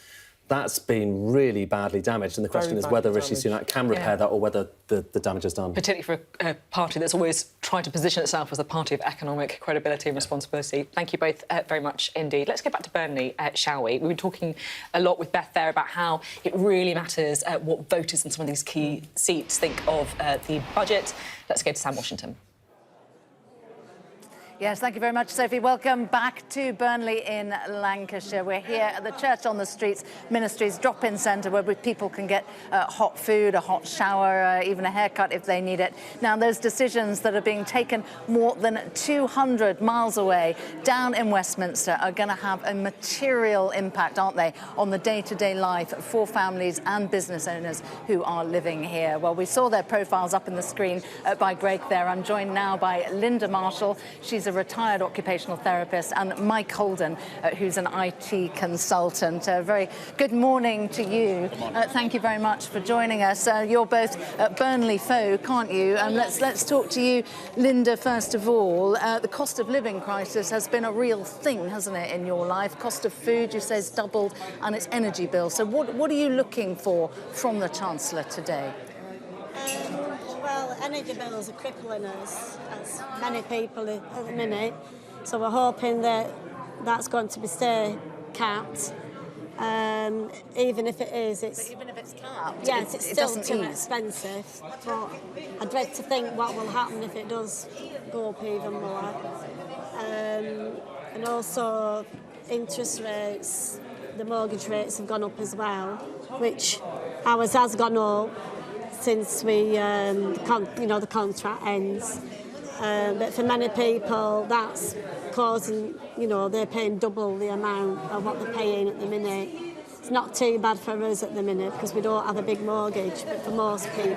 that's been really badly damaged, and the question is whether Rishi Sunak can repair that or whether the damage is done. Particularly for a party that's always tried to position itself as a party of economic credibility and responsibility. Thank you both very much indeed. Let's get back to Burnley, shall we? We were talking a lot with Beth there about how it really matters what voters in some of these key seats think of the budget. Let's go to Sam Washington. Yes, thank you very much, Sophie. Welcome back to Burnley in Lancashire. We're here at the Church on the Streets Ministries drop-in centre where people can get hot food, a hot shower, even a haircut if they need it. Now, those decisions that are being taken more than 200 miles away down in Westminster are going to have a material impact, aren't they, on the day-to-day life for families and business owners who are living here. Well, we saw their profiles up in the screen by Greg there. I'm joined now by Linda Marshall. She's a retired occupational therapist, and Mike Holden, who's an IT consultant. Very good morning to you. Thank you very much for joining us. You're both Burnley folk, aren't you? Let's talk to you, Linda, first of all. The cost of living crisis has been a real thing, hasn't it, in your life? Cost of food, you say, has doubled, and its energy bill. So what are you looking for from the Chancellor today? Well, energy bills are crippling us, as many people at the minute. So we're hoping that that's going to be stay capped. Even if it is, But even if it's capped, yes, it's still too ease. expensive. But I dread to think what will happen if it does go up even more. And also interest rates, the mortgage rates have gone up as well, which ours has gone up since we, the contract ends. But for many people, that's causing, they're paying double the amount of what they're paying at the minute. It's not too bad for us at the minute because we don't have a big mortgage, but for most people.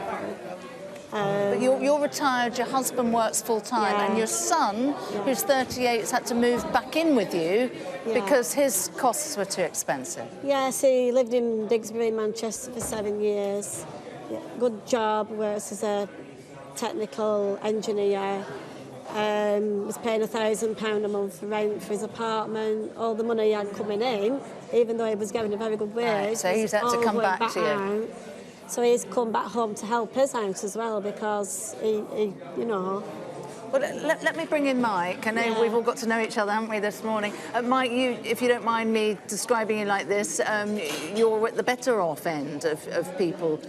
But you're retired, your husband works full-time, and your son, who's 38, has had to move back in with you because his costs were too expensive. Yes, he lived in Digsbury, Manchester for 7 years. Yeah, good job, works as a technical engineer. Was paying £1,000 a month for rent for his apartment. All the money he had coming in, even though he was getting a very good wage. Right, so he's had to come back to you. Out. So he's come back home to help us out as well because he. Well, let me bring in Mike. I know we've all got to know each other, haven't we, this morning? Mike, you, if you don't mind me describing you like this, you're at the better off end of people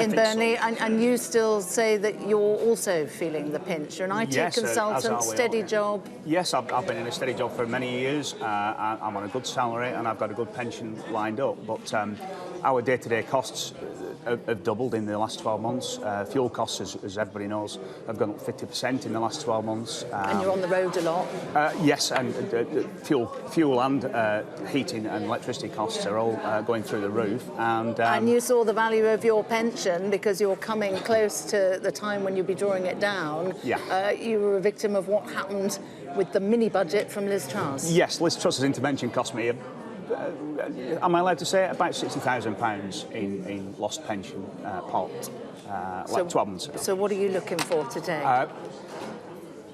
in Burnley, so. and you still say that you're also feeling the pinch. You're an IT consultant, steady job. Yes, I've been in a steady job for many years. I'm on a good salary and I've got a good pension lined up, but our day-to-day costs have doubled in the last 12 months. Fuel costs, as everybody knows, have gone up 50% in the last 12 months. And you're on the road a lot? Yes, and fuel and heating and electricity costs are all going through the roof. And you saw the value of your pension because you're coming close to the time when you'll be drawing it down. Yeah. You were a victim of what happened with the mini-budget from Liz Truss. Yes, Liz Truss's intervention cost me am I allowed to say it? About £60,000 in lost pension pot, like 12 months ago. So what are you looking for today?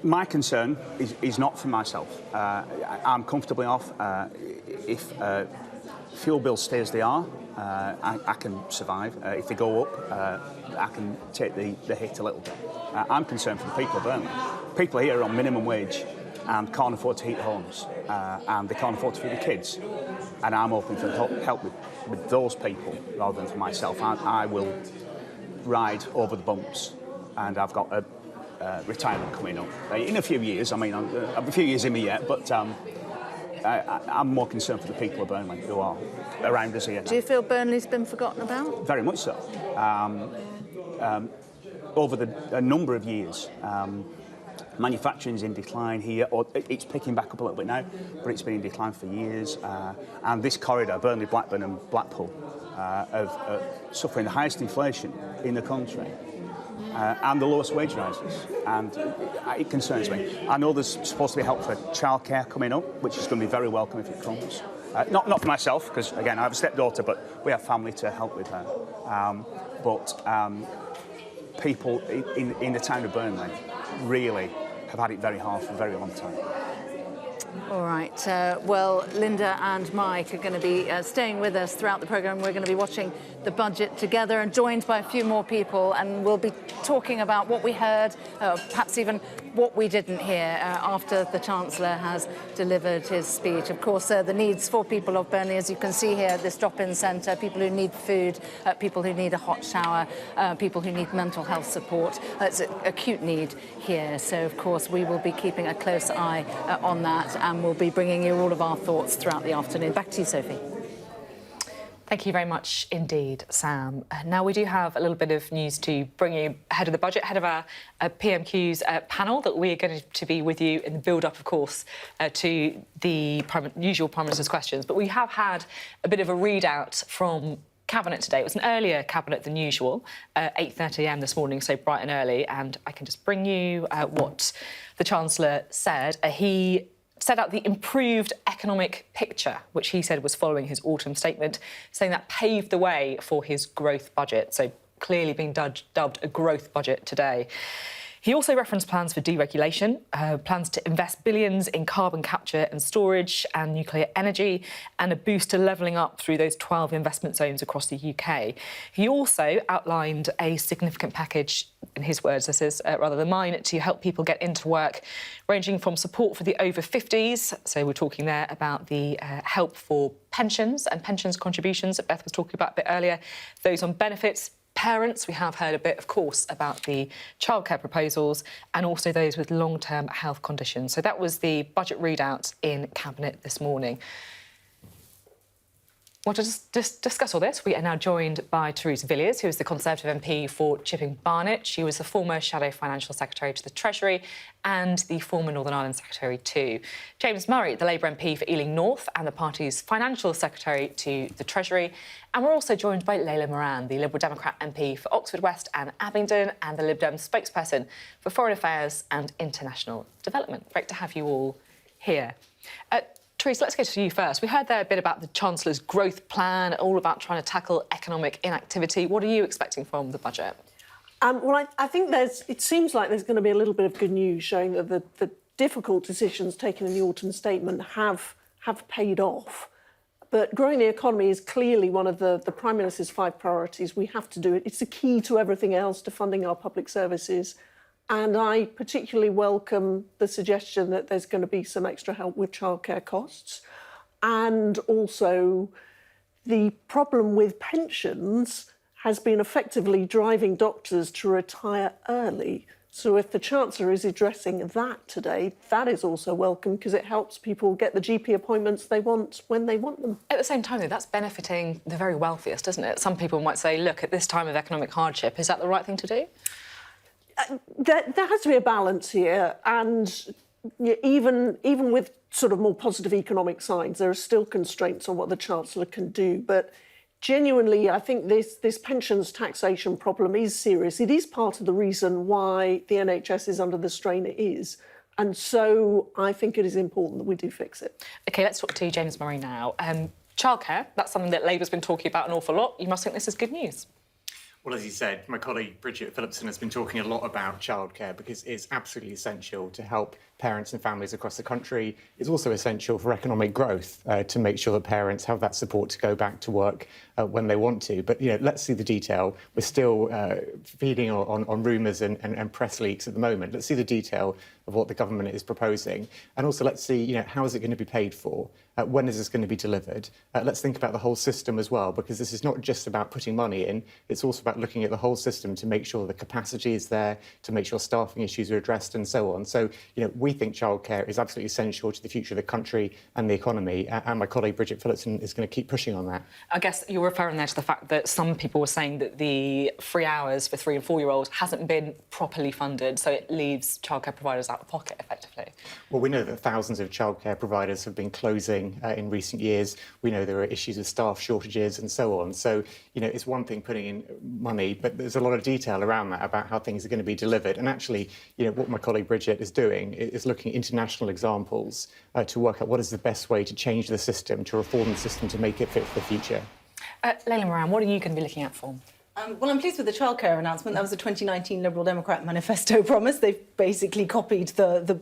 My concern is not for myself. I'm comfortably off. If fuel bills stay as they are, I can survive. If they go up, I can take the hit a little bit. I'm concerned for the people of Burnley. People here are on minimum wage and can't afford to heat homes, and they can't afford to feed the kids. And I'm hoping for help with those people rather than for myself. I will ride over the bumps, and I've got a retirement coming up in a few years. I mean, I'm a few years in me yet, but I'm more concerned for the people of Burnley who are around us here now. Do you feel Burnley's been forgotten about? Very much so. Over a number of years, manufacturing's in decline here, or it's picking back up a little bit now, but it's been in decline for years. And this corridor, Burnley, Blackburn and Blackpool, are suffering the highest inflation in the country. And the lowest wage rises, and it concerns me. I know there's supposed to be help for childcare coming up, which is going to be very welcome if it comes. Not for myself, because again I have a stepdaughter, but we have family to help with her. People in the town of Burnley really have had it very hard for a very long time. All right. Well, Linda and Mike are going to be staying with us throughout the programme. We're going to be watching the budget together and joined by a few more people, and we'll be talking about what we heard, perhaps even what we didn't hear after the Chancellor has delivered his speech. Of course, the needs for people of Burnley, as you can see here at this drop-in centre, people who need food, people who need a hot shower, people who need mental health support. It's an acute need here. So, of course, we will be keeping a close eye on that, and we'll be bringing you all of our thoughts throughout the afternoon. Back to you, Sophie. Thank you very much indeed, Sam. Now, we do have a little bit of news to bring you ahead of the budget, ahead of our PMQs panel that we're going to be with you in the build-up, of course, to the usual Prime Minister's questions. But we have had a bit of a readout from Cabinet today. It was an earlier Cabinet than usual, 8:30 a.m. this morning, so bright and early. And I can just bring you what the Chancellor said. He set out the improved economic picture, which he said was following his autumn statement, saying that paved the way for his growth budget. So clearly being dubbed a growth budget today. He also referenced plans for deregulation, plans to invest billions in carbon capture and storage and nuclear energy, and a boost to levelling up through those 12 investment zones across the UK. He also outlined a significant package, in his words, this is rather than mine, to help people get into work, ranging from support for the over 50s, so we're talking there about the help for pensions and pensions contributions that Beth was talking about a bit earlier, those on benefits, parents. We have heard a bit, of course, about the childcare proposals and also those with long-term health conditions. So that was the budget readout in Cabinet this morning. Well, to just discuss all this, we are now joined by Theresa Villiers, who is the Conservative MP for Chipping Barnet. She was the former Shadow Financial Secretary to the Treasury and the former Northern Ireland Secretary too. James Murray, the Labour MP for Ealing North and the party's Financial Secretary to the Treasury. And we're also joined by Layla Moran, the Liberal Democrat MP for Oxford West and Abingdon and the Lib Dem spokesperson for Foreign Affairs and International Development. Great to have you all here. Theresa, let's go to you first. We heard there a bit about the Chancellor's growth plan, all about trying to tackle economic inactivity. What are you expecting from the budget? Well, I think it seems like there's going to be a little bit of good news showing that the difficult decisions taken in the autumn statement have paid off. But growing the economy is clearly one of the Prime Minister's 5 priorities. We have to do it. It's the key to everything else, to funding our public services. And I particularly welcome the suggestion that there's going to be some extra help with childcare costs. And also the problem with pensions has been effectively driving doctors to retire early. So if the Chancellor is addressing that today, that is also welcome because it helps people get the GP appointments they want when they want them. At the same time, though, that's benefiting the very wealthiest, isn't it? Some people might say, look, at this time of economic hardship, is that the right thing to do? There has to be a balance here, and even with sort of more positive economic signs, there are still constraints on what the Chancellor can do. But genuinely, I think this pensions taxation problem is serious. It is part of the reason why the NHS is under the strain it is. And so I think it is important that we do fix it. OK, let's talk to James Murray now. Childcare, that's something that Labour's been talking about an awful lot. You must think this is good news. Well, as you said, my colleague Bridget Phillipson has been talking a lot about childcare because it's absolutely essential to help parents and families across the country. It's also essential for economic growth to make sure that parents have that support to go back to work when they want to. But, let's see the detail. We're still feeding on rumours and press leaks at the moment. Let's see the detail of what the government is proposing. And also, let's see, how is it going to be paid for? When is this going to be delivered? Let's think about the whole system as well, because this is not just about putting money in. It's also about looking at the whole system to make sure the capacity is there, to make sure staffing issues are addressed and so on. So, we think childcare is absolutely essential to the future of the country and the economy. And my colleague Bridget Phillipson is going to keep pushing on that. I guess you're referring there to the fact that some people were saying that the free hours for 3- and 4-year-olds hasn't been properly funded, so it leaves childcare providers out of pocket, effectively. Well, we know that thousands of childcare providers have been closing in recent years. We know there are issues with staff shortages and so on. So, it's one thing putting in money, but there's a lot of detail around that about how things are going to be delivered. And actually, what my colleague Bridget is doing is looking at international examples to work out what is the best way to change the system, to reform the system, to make it fit for the future. Layla Moran, what are you going to be looking out for? Well, I'm pleased with the childcare announcement. That was a 2019 Liberal Democrat manifesto promise. They've basically copied the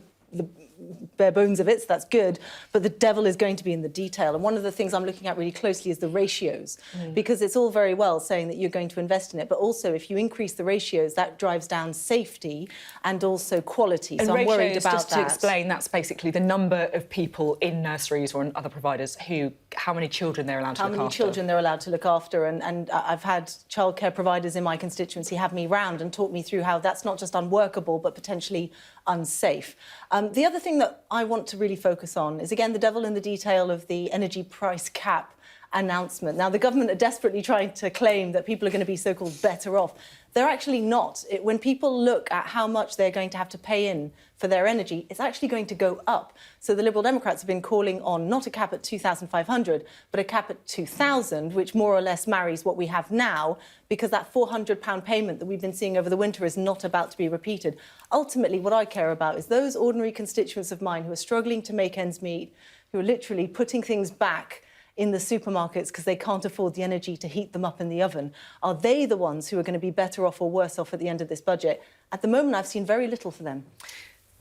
bare bones of it, so that's good. But the devil is going to be in the detail. And one of the things I'm looking at really closely is the ratios, because it's all very well saying that you're going to invest in it, but also if you increase the ratios, that drives down safety and also quality. And so I'm worried ratios, about just that. to explain, that's basically the number of people in nurseries or in other providers how many children they're allowed to look after. How many children they're allowed to look after. And I've had childcare providers in my constituency have me round and talk me through how that's not just unworkable, but potentially unsafe. The other thing that I want to really focus on is, again, the devil in the detail of the energy price cap announcement. Now, the government are desperately trying to claim that people are going to be so-called better off. They're actually not. When people look at how much they're going to have to pay in for their energy, it's actually going to go up. So the Liberal Democrats have been calling on not a cap at 2,500, but a cap at 2,000, which more or less marries what we have now, because that £400 payment that we've been seeing over the winter is not about to be repeated. Ultimately, what I care about is those ordinary constituents of mine who are struggling to make ends meet, who are literally putting things back in the supermarkets because they can't afford the energy to heat them up in the oven. Are they the ones who are going to be better off or worse off at the end of this budget? At the moment, I've seen very little for them.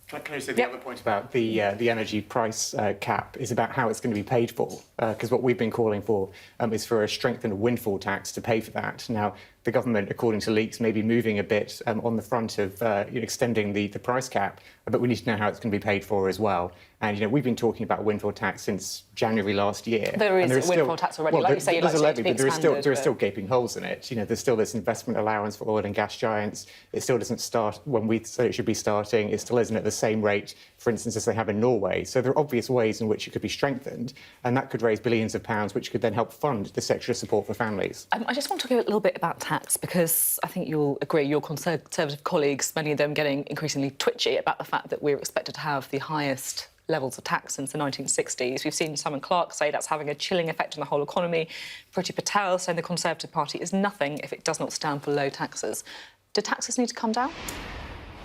Can I say the other point about the energy price cap is about how it's going to be paid for? Because what we've been calling for is for a strengthened windfall tax to pay for that. Now, the government, according to leaks, may be moving a bit on the front of extending the price cap, but we need to know how it's going to be paid for as well. And we've been talking about windfall tax since January last year. There is a windfall tax already. Like you say, you'd like to be expanded. There are still gaping holes in it. There's still this investment allowance for oil and gas giants. It still doesn't start when we said it should be starting. It still isn't at the same rate, for instance, as they have in Norway. So there are obvious ways in which it could be strengthened, and that could raise billions of pounds, which could then help fund this extra support for families. I just want to talk a little bit about tax, because I think you'll agree, your Conservative colleagues, many of them getting increasingly twitchy about the fact that we're expected to have the highest levels of tax since the 1960s. We've seen Simon Clarke say that's having a chilling effect on the whole economy. Priti Patel saying the Conservative Party is nothing if it does not stand for low taxes. Do taxes need to come down?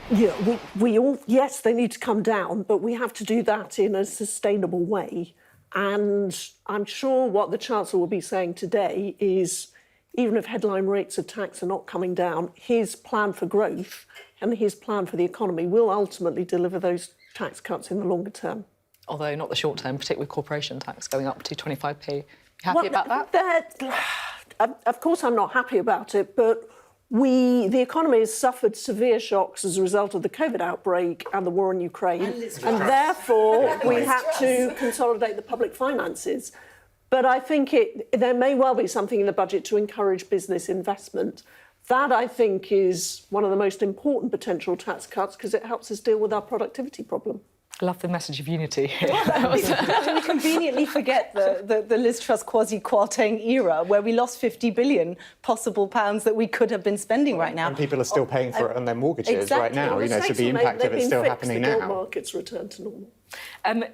Yeah, we all, yes, they need to come down, but we have to do that in a sustainable way. And I'm sure what the Chancellor will be saying today is, even if headline rates of tax are not coming down, his plan for growth and his plan for the economy will ultimately deliver those tax cuts in the longer term. Although not the short term, particularly with corporation tax going up to 25p. You happy about that? Of course I'm not happy about it, but the economy has suffered severe shocks as a result of the COVID outbreak and the war in Ukraine, and therefore we had to consolidate the public finances. But I think there may well be something in the budget to encourage business investment. That, I think, is one of the most important potential tax cuts because it helps us deal with our productivity problem. I love the message of unity here. We conveniently forget the Liz Truss quasi-Kwarteng era, where we lost 50 billion possible pounds that we could have been spending right now. And people are still paying for it on their mortgages right now. So the impact of it's still happening now. The markets return to normal.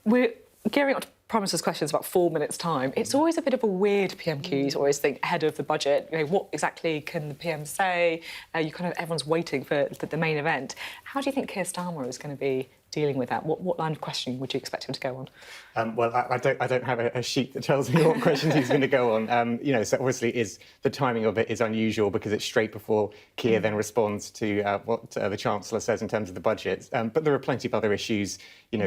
We're gearing up to Prime Minister's questions about 4 minutes' time. It's always a bit of a weird PMQs, always think ahead of the budget. What exactly can the PM say? Everyone's waiting for the main event. How do you think Keir Starmer is going to be dealing with that? What line of questioning would you expect him to go on? Well, I don't have a sheet that tells me what questions he's going to go on. So obviously the timing of it is unusual because it's straight before Keir then responds to what the Chancellor says in terms of the budget. But there are plenty of other issues,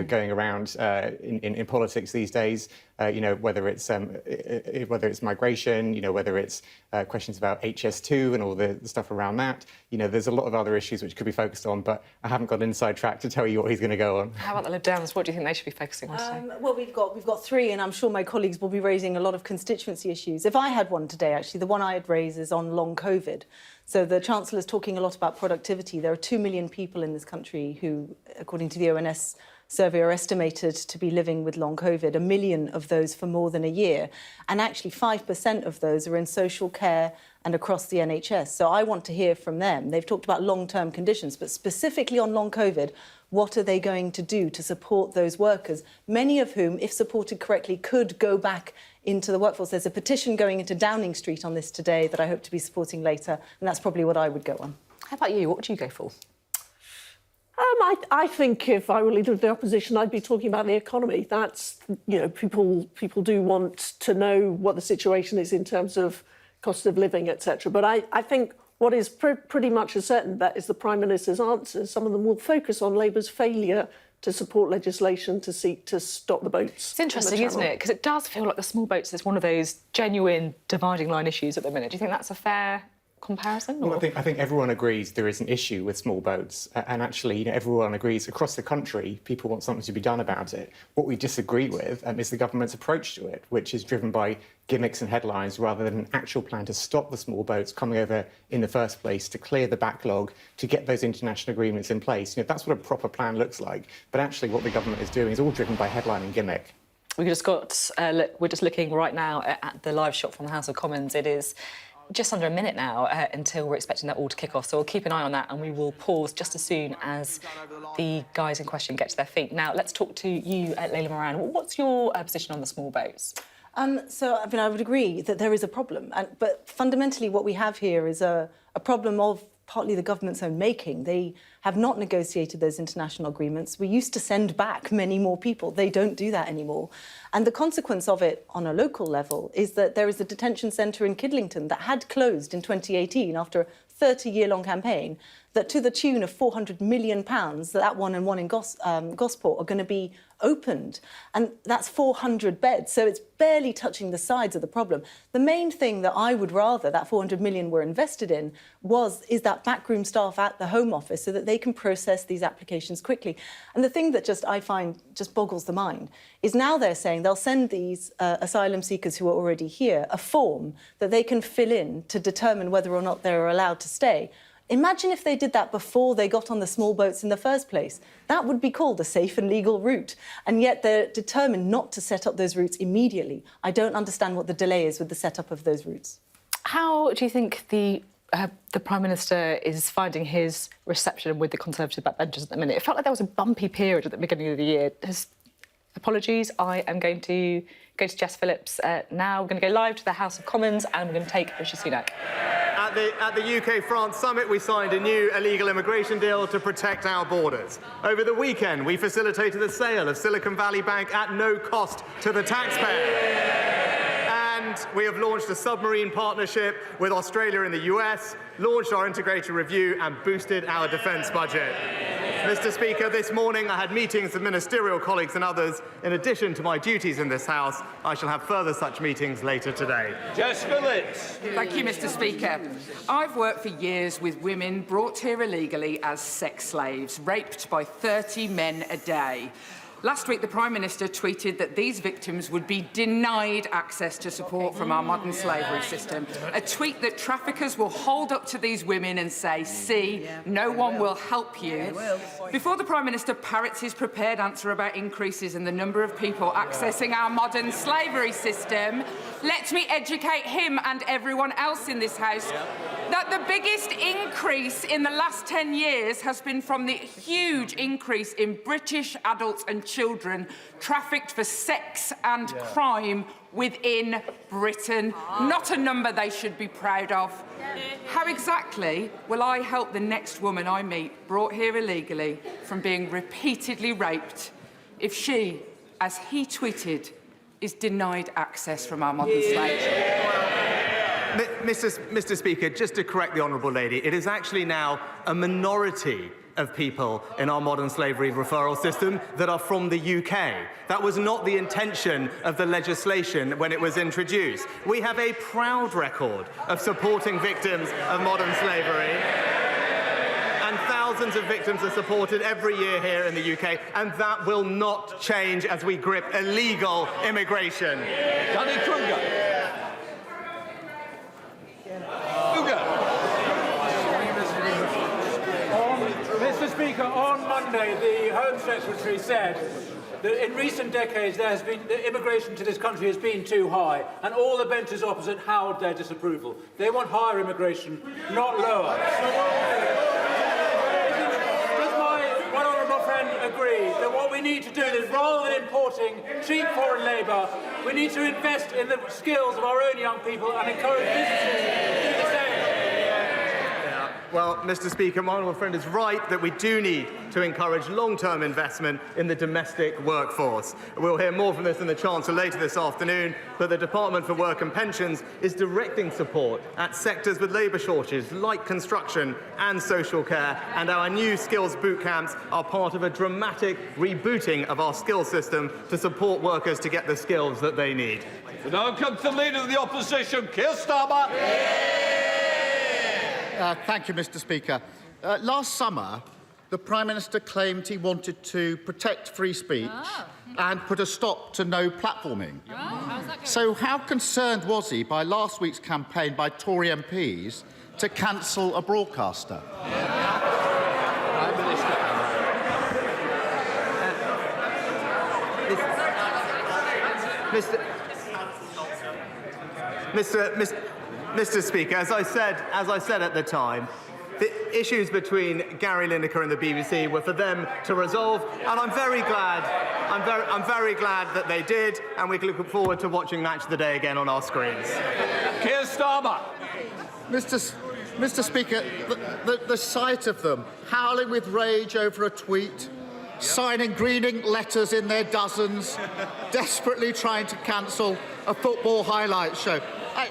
going around in politics these days. Whether it's migration, whether it's questions about HS2 and all the stuff around that. There's a lot of other issues which could be focused on, but I haven't got an inside track to tell you what he's going to go on. How about the Lib Dems? What do you think they should be focusing on today? Well, we've got three, and I'm sure my colleagues will be raising a lot of constituency issues. If I had one today, actually, the one I'd raise is on long COVID. So the Chancellor's talking a lot about productivity. There are 2 million people in this country who, according to the ONS survey, are estimated to be living with long COVID, 1 million of those for more than a year. And actually 5% of those are in social care and across the NHS. So I want to hear from them. They've talked about long-term conditions, but specifically on long COVID, what are they going to do to support those workers, many of whom, if supported correctly, could go back into the workforce? There's a petition going into Downing Street on this today that I hope to be supporting later, and that's probably what I would go on. How about you? What would you go for? I think if I were leader of the opposition, I'd be talking about the economy. That's, people do want to know what the situation is in terms of cost of living, etc. But I think what is pretty much a certain bet is the Prime Minister's answers. Some of them will focus on Labour's failure to support legislation to seek to stop the boats. It's interesting, isn't it? Because it does feel like the small boats is one of those genuine dividing line issues at the minute. Do you think that's a fair comparison? Well, I think everyone agrees there is an issue with small boats, and actually, everyone agrees across the country people want something to be done about it. What we disagree with is the government's approach to it, which is driven by gimmicks and headlines rather than an actual plan to stop the small boats coming over in the first place, to clear the backlog, to get those international agreements in place. That's what a proper plan looks like. But actually, what the government is doing is all driven by headline and gimmick. We're just looking right now at the live shot from the House of Commons. It is just under a minute now until we're expecting that all to kick off. So we'll keep an eye on that and we will pause just as soon as the guys in question get to their feet. Now, let's talk to you, Layla Moran. What's your position on the small boats? I would agree that there is a problem. But fundamentally, what we have here is a problem of partly the government's own making. They have not negotiated those international agreements. We used to send back many more people. They don't do that anymore. And the consequence of it on a local level is that there is a detention centre in Kidlington that had closed in 2018 after a 30-year-long campaign, that to the tune of £400 million, that one and one in Gosport are going to be opened. And that's 400 beds, so it's barely touching the sides of the problem. The main thing that I would rather that 400 million were invested in is that backroom staff at the Home Office so that they can process these applications quickly. And the thing that I find boggles the mind is now they're saying they'll send these asylum seekers who are already here a form that they can fill in to determine whether or not they're allowed to stay. Imagine if they did that before they got on the small boats in the first place. That would be called a safe and legal route. And yet they're determined not to set up those routes immediately. I don't understand what the delay is with the setup of those routes. How do you think the Prime Minister is finding his reception with the Conservative backbenchers at the minute? It felt like there was a bumpy period at the beginning of the year. Apologies, I am going to go to Jess Phillips now. We're going to go live to the House of Commons and we're going to take Rishi Sunak. At the UK-France summit, we signed a new illegal immigration deal to protect our borders. Over the weekend, we facilitated the sale of Silicon Valley Bank at no cost to the taxpayer. And we have launched a submarine partnership with Australia and the US, launched our integrated review and boosted our defence budget. Mr. Speaker, this morning I had meetings with ministerial colleagues and others. In addition to my duties in this House, I shall have further such meetings later today. Jess Phillips. Thank you, Mr. Speaker. I've worked for years with women brought here illegally as sex slaves, raped by 30 men a day. Last week, the Prime Minister tweeted that these victims would be denied access to support from our modern slavery system. A tweet that traffickers will hold up to these women and say, see, no one will help you. Before the Prime Minister parrots his prepared answer about increases in the number of people accessing our modern slavery system, let me educate him and everyone else in this House that the biggest increase in the last 10 years has been from the huge increase in British adults and children trafficked for sex and crime within Britain. Not a number they should be proud of. How exactly will I help the next woman I meet brought here illegally from being repeatedly raped if she, as he tweeted, is denied access from our modern slaves? Mr. Speaker, just to correct the Honourable Lady, it is actually now a minority of people in our modern slavery referral system that are from the UK. That was not the intention of the legislation when it was introduced. We have a proud record of supporting victims of modern slavery, and thousands of victims are supported every year here in the UK, and that will not change as we grip illegal immigration. Danny Kruger. Mr. Speaker, on Monday, the Home Secretary said that in recent decades the immigration to this country has been too high, and all the benches opposite howled their disapproval. They want higher immigration, not lower. Does my one honourable friend agree that what we need to do is, rather than importing cheap foreign labour, we need to invest in the skills of our own young people and encourage businesses to do the same? Well, Mr. Speaker, my honourable friend is right that we do need to encourage long-term investment in the domestic workforce. We'll hear more from this in the Chancellor later this afternoon, but the Department for Work and Pensions is directing support at sectors with labour shortages like construction and social care, and our new skills boot camps are part of a dramatic rebooting of our skills system to support workers to get the skills that they need. We now come to the Leader of the Opposition, Keir Starmer. Thank you, Mr. Speaker. Last summer, the Prime Minister claimed he wanted to protect free speech and put a stop to no platforming. So how concerned was he by last week's campaign by Tory MPs to cancel a broadcaster? Mr. Speaker, as I said at the time, the issues between Gary Lineker and the BBC were for them to resolve, and I'm very glad that they did, and we can look forward to watching Match of the Day again on our screens. Keir Starmer. Mr. Speaker, the sight of them howling with rage over a tweet, signing greening letters in their dozens, desperately trying to cancel a football highlight show.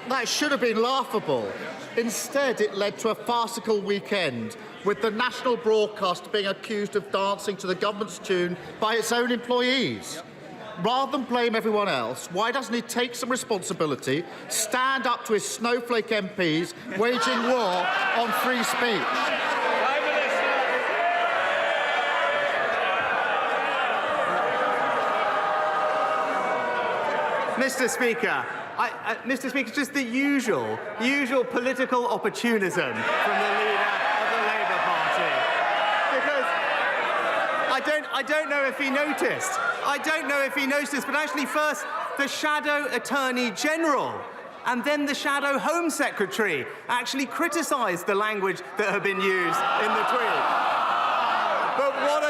That should have been laughable. Instead, it led to a farcical weekend, with the national broadcast being accused of dancing to the government's tune by its own employees. Rather than blame everyone else, why doesn't he take some responsibility, stand up to his snowflake MPs waging war on free speech? Mr. Speaker, Mr. Speaker, just the usual political opportunism from the leader of the Labour Party. Because I don't know if he noticed. But actually first the Shadow Attorney General and then the Shadow Home Secretary actually criticised the language that had been used in the tweet. But what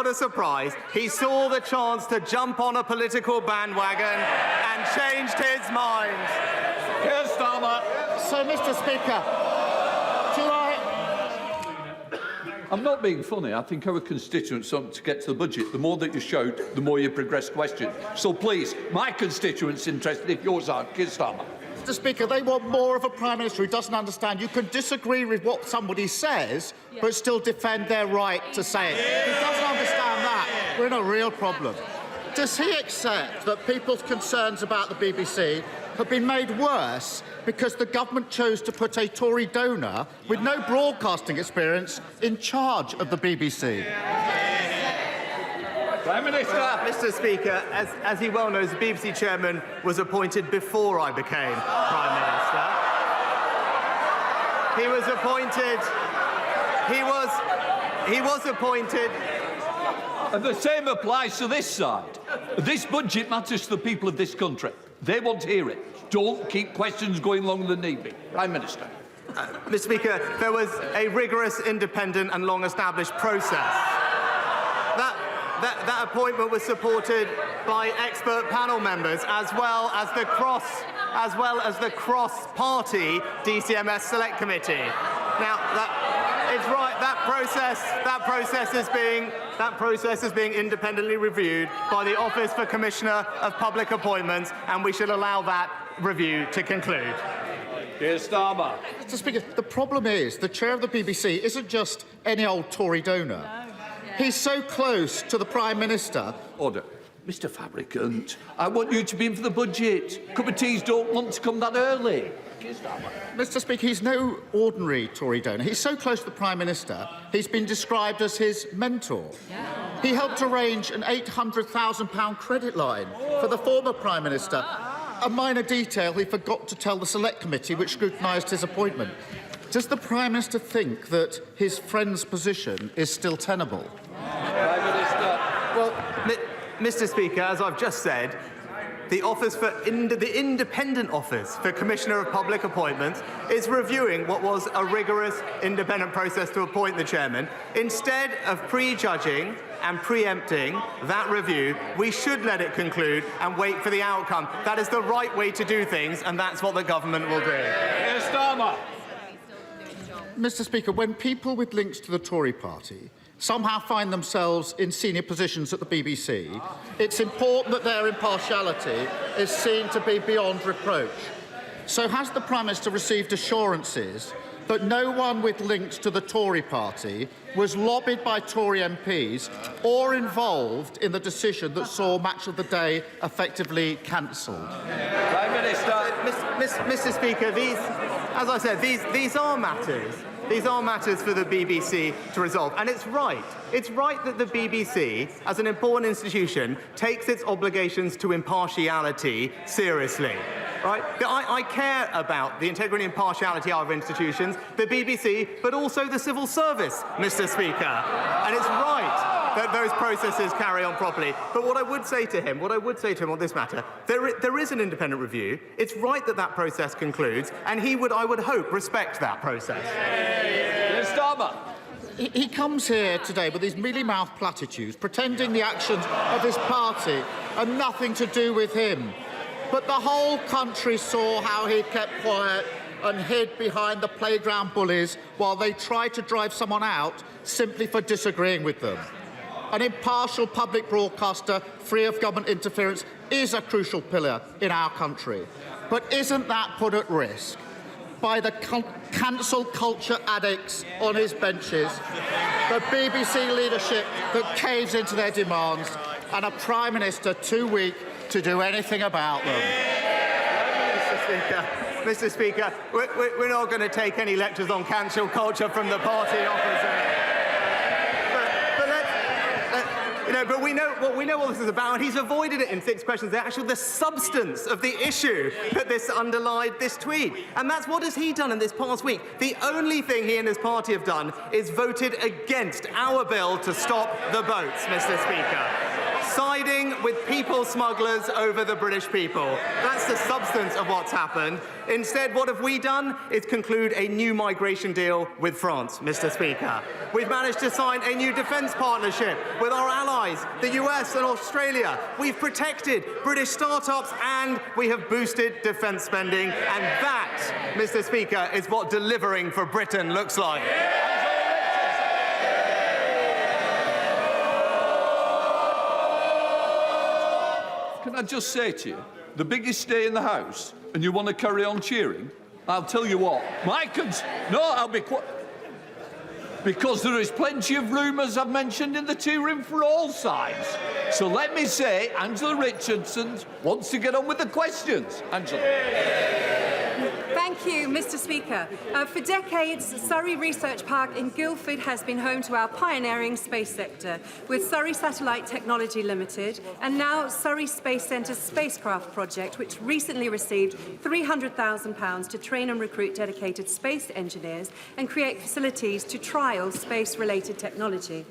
a surprise. He saw the chance to jump on a political bandwagon and changed his mind. Keir Starmer. So, Mr. Speaker, I'm not being funny. I think our constituents want to get to the budget. The more that you shout, the more you progress questions. So please, my constituents interested if yours aren't. Keir Starmer. Mr. Speaker, they want more of a Prime Minister who doesn't understand. You can disagree with what somebody says, but still defend their right to say it. If he doesn't understand that, we're in a real problem. Does he accept that people's concerns about the BBC have been made worse because the government chose to put a Tory donor with no broadcasting experience in charge of the BBC? Prime Minister. Mr. Speaker, as he well knows, the BBC chairman was appointed before I became Prime Minister. He was appointed. And the same applies to this side. This budget matters to the people of this country. They want to hear it. Don't keep questions going longer than need be. Prime Minister. Mr. Speaker, there was a rigorous, independent and long-established process. That appointment was supported by expert panel members, as well as the cross-party DCMS Select Committee. Now, it's right. That process is being independently reviewed by the Office for Commissioner of Public Appointments, and we should allow that review to conclude. Keir Starmer. Mr. Speaker, the problem is the chair of the BBC isn't just any old Tory donor. He's so close to the Prime Minister. Order. Mr. Fabricant, I want you to be in for the budget. Cup of teas don't want to come that early. Mr. Speaker, he's no ordinary Tory donor. He's so close to the Prime Minister, he's been described as his mentor. He helped arrange an £800,000 credit line for the former Prime Minister. A minor detail he forgot to tell the Select Committee, which scrutinised his appointment. Does the Prime Minister think that his friend's position is still tenable? Prime Minister. Well, Mr. Speaker, as I've just said, the independent office for Commissioner of Public Appointments is reviewing what was a rigorous independent process to appoint the chairman. Instead of prejudging and preempting that review, we should let it conclude and wait for the outcome. That is the right way to do things, and that's what the government will do. Mr. Speaker, when people with links to the Tory party somehow find themselves in senior positions at the BBC, it's important that their impartiality is seen to be beyond reproach. So has the Prime Minister received assurances that no one with links to the Tory party was lobbied by Tory MPs or involved in the decision that saw Match of the Day effectively cancelled? Prime Minister. Mr. Speaker, as I said, these are matters. These are matters for the BBC to resolve. And it's right. It's right that the BBC, as an important institution, takes its obligations to impartiality seriously. Right? I care about the integrity and impartiality of our institutions, the BBC, but also the civil service, Mr. Speaker. And it's right that those processes carry on properly. But what I would say to him on this matter, there is an independent review. It's right that that process concludes, and he would, I would hope, respect that process. He comes here today with these mealy-mouthed platitudes, pretending the actions of his party are nothing to do with him. But the whole country saw how he kept quiet and hid behind the playground bullies while they tried to drive someone out simply for disagreeing with them. An impartial public broadcaster, free of government interference, is a crucial pillar in our country. But isn't that put at risk by the cancel culture addicts on his benches, the BBC leadership that caves into their demands, and a Prime Minister too weak to do anything about them? Mr. Speaker, we're not going to take any lectures on cancel culture from the party opposite. But we know what this is about, and he's avoided it in 6 questions. They're actually the substance of the issue that this underlied this tweet. And that's what has he done in this past week. The only thing he and his party have done is voted against our bill to stop the boats, Mr. Speaker. Siding with people smugglers over the British people. That's the substance of what's happened. Instead, what have we done is conclude a new migration deal with France, Mr. Speaker. We've managed to sign a new defence partnership with our allies, the US and Australia. We've protected British startups and we have boosted defence spending. And that, Mr. Speaker, is what delivering for Britain looks like. Can I just say to you, the biggest day in the House, and you want to carry on cheering? I'll tell you what, I'll be quiet. Because there is plenty of rumours I've mentioned in the tea room for all sides. So let me say, Angela Richardson wants to get on with the questions. Angela. Thank you, Mr. Speaker. For decades, Surrey Research Park in Guildford has been home to our pioneering space sector, with Surrey Satellite Technology Limited and now Surrey Space Centre's spacecraft project, which recently received £300,000 to train and recruit dedicated space engineers and create facilities to trial space-related technology.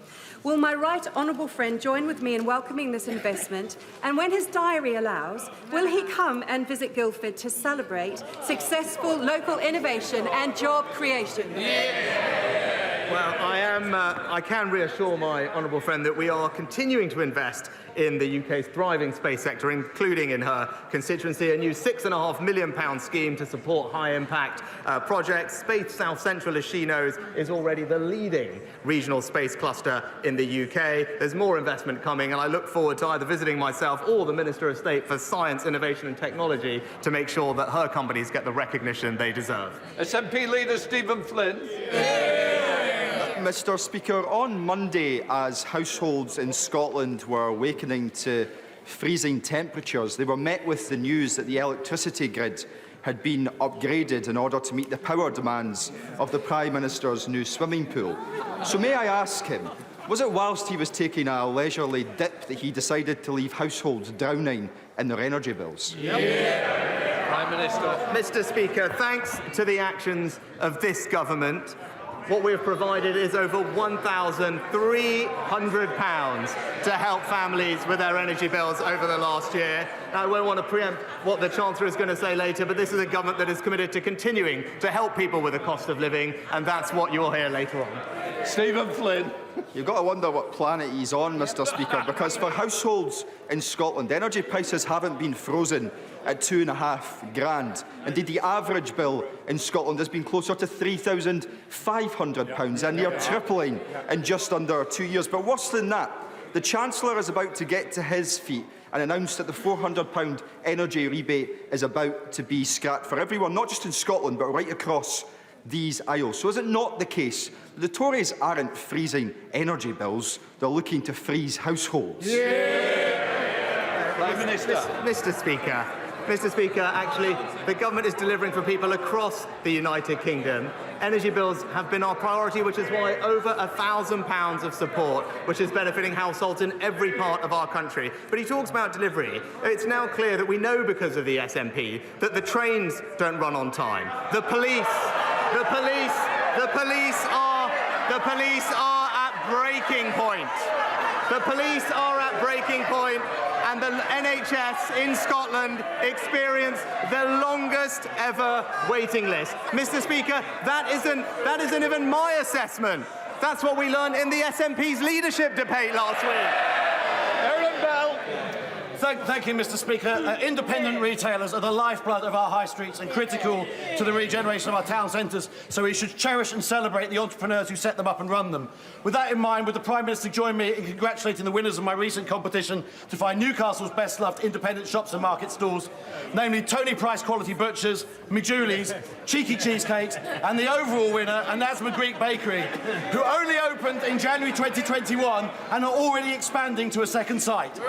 Will my right honourable friend join with me in welcoming this investment? And when his diary allows, will he come and visit Guildford to celebrate successful local innovation and job creation? Well, I can reassure my honourable friend that we are continuing to invest in the UK's thriving space sector, including in her constituency, a new £6.5 million scheme to support high-impact projects. Space South Central, as she knows, is already the leading regional space cluster in the UK. There's more investment coming, and I look forward to either visiting myself or the Minister of State for Science, Innovation and Technology to make sure that her companies get the recognition they deserve. SNP leader Stephen Flynn. Mr. Speaker, on Monday, as households in Scotland were awakening to freezing temperatures, they were met with the news that the electricity grid had been upgraded in order to meet the power demands of the Prime Minister's new swimming pool. So may I ask him, was it whilst he was taking a leisurely dip that he decided to leave households drowning in their energy bills? Prime Minister. Mr. Speaker, thanks to the actions of this government, what we've provided is over £1,300 to help families with their energy bills over the last year. Now, I won't want to preempt what the Chancellor is going to say later, but this is a government that is committed to continuing to help people with the cost of living, and that's what you'll hear later on. Stephen Flynn. You've got to wonder what planet he's on, Mr. Speaker, because for households in Scotland, energy prices haven't been frozen at £2,500. Indeed, the average bill in Scotland has been closer to £3,500, a near tripling in just under 2 years. But worse than that, the Chancellor is about to get to his feet and announced that the £400 energy rebate is about to be scrapped for everyone, not just in Scotland, but right across these aisles. So is it not the case that the Tories aren't freezing energy bills, they're looking to freeze households? Prime Minister. Mr. Speaker, actually, the government is delivering for people across the United Kingdom. Energy bills have been our priority, which is why over £1,000 of support, which is benefiting households in every part of our country. But he talks about delivery. It's now clear that we know because of the SNP that the trains don't run on time. The police are at breaking point. The police are at breaking point, and the NHS in Scotland experience the longest ever waiting list. Mr. Speaker, that isn't even my assessment. That's what we learned in the SNP's leadership debate last week. Aaron Bell. Thank you, Mr. Speaker. Independent retailers are the lifeblood of our high streets and critical to the regeneration of our town centres, so we should cherish and celebrate the entrepreneurs who set them up and run them. With that in mind, would the Prime Minister join me in congratulating the winners of my recent competition to find Newcastle's best-loved independent shops and market stalls, namely Tony Price Quality Butchers, McJulie's, Cheeky Cheesecakes, and the overall winner, Anasma Greek Bakery, who only opened in January 2021 and are already expanding to a second site.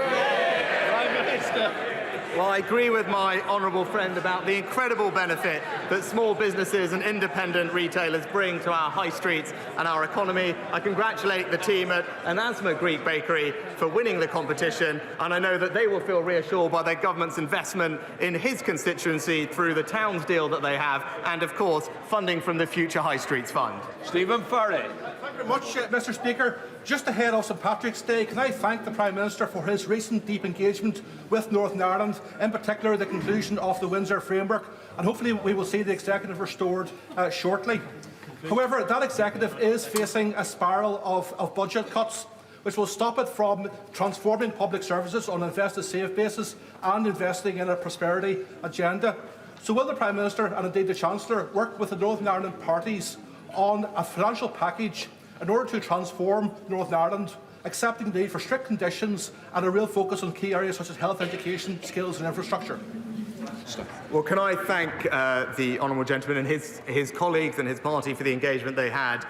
Well, I agree with my honourable friend about the incredible benefit that small businesses and independent retailers bring to our high streets and our economy. I congratulate the team at Anasma Greek Bakery for winning the competition, and I know that they will feel reassured by their government's investment in his constituency through the Towns deal that they have, and of course, funding from the Future High Streets Fund. Stephen Furry. Thank you very much, Mr. Speaker. Just ahead of St Patrick's Day, can I thank the Prime Minister for his recent deep engagement with Northern Ireland, in particular the conclusion of the Windsor Framework, and hopefully we will see the executive restored shortly. However, that executive is facing a spiral of budget cuts, which will stop it from transforming public services on an invest-to-save basis and investing in a prosperity agenda. So will the Prime Minister and indeed the Chancellor work with the Northern Ireland parties on a financial package in order to transform Northern Ireland, accepting the need for strict conditions and a real focus on key areas such as health, education, skills and infrastructure? Well, can I thank the honourable gentleman and his colleagues and his party for the engagement they had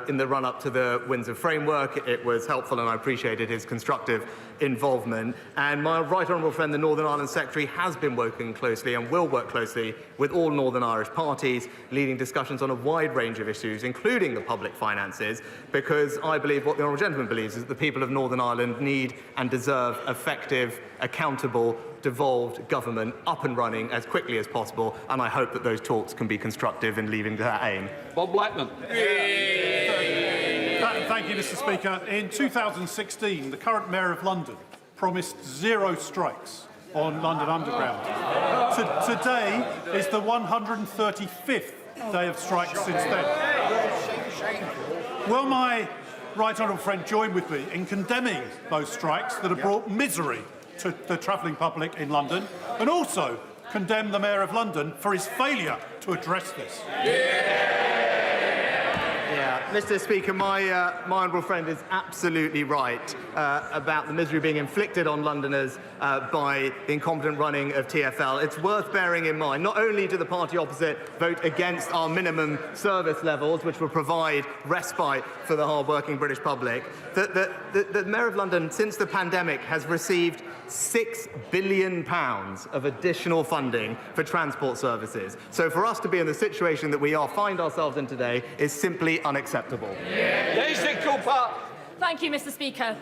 in the run-up to the Windsor Framework. It was helpful and I appreciated his constructive involvement. And my right honourable friend, the Northern Ireland Secretary, has been working closely and will work closely with all Northern Irish parties, leading discussions on a wide range of issues, including the public finances, because I believe what the honourable gentleman believes is that the people of Northern Ireland need and deserve effective, accountable, devolved government up and running as quickly as possible, and I hope that those talks can be constructive in leading to that aim. Bob Blackman. Thank you, Mr. Speaker. In 2016, the current Mayor of London promised 0 strikes on London Underground. Today is the 135th day of strikes since then. Will my right honourable friend join with me in condemning those strikes that have brought misery to the travelling public in London, and also condemn the Mayor of London for his failure to address this? Yeah, Mr. Speaker, my honourable friend is absolutely right about the misery being inflicted on Londoners by the incompetent running of TfL. It's worth bearing in mind, not only do the party opposite vote against our minimum service levels, which will provide respite for the hard-working British public, that the Mayor of London, since the pandemic, has received £6 billion of additional funding for transport services. So for us to be in the situation that we find ourselves in today is simply unacceptable. Daisy Cooper. Thank you, Mr. Speaker.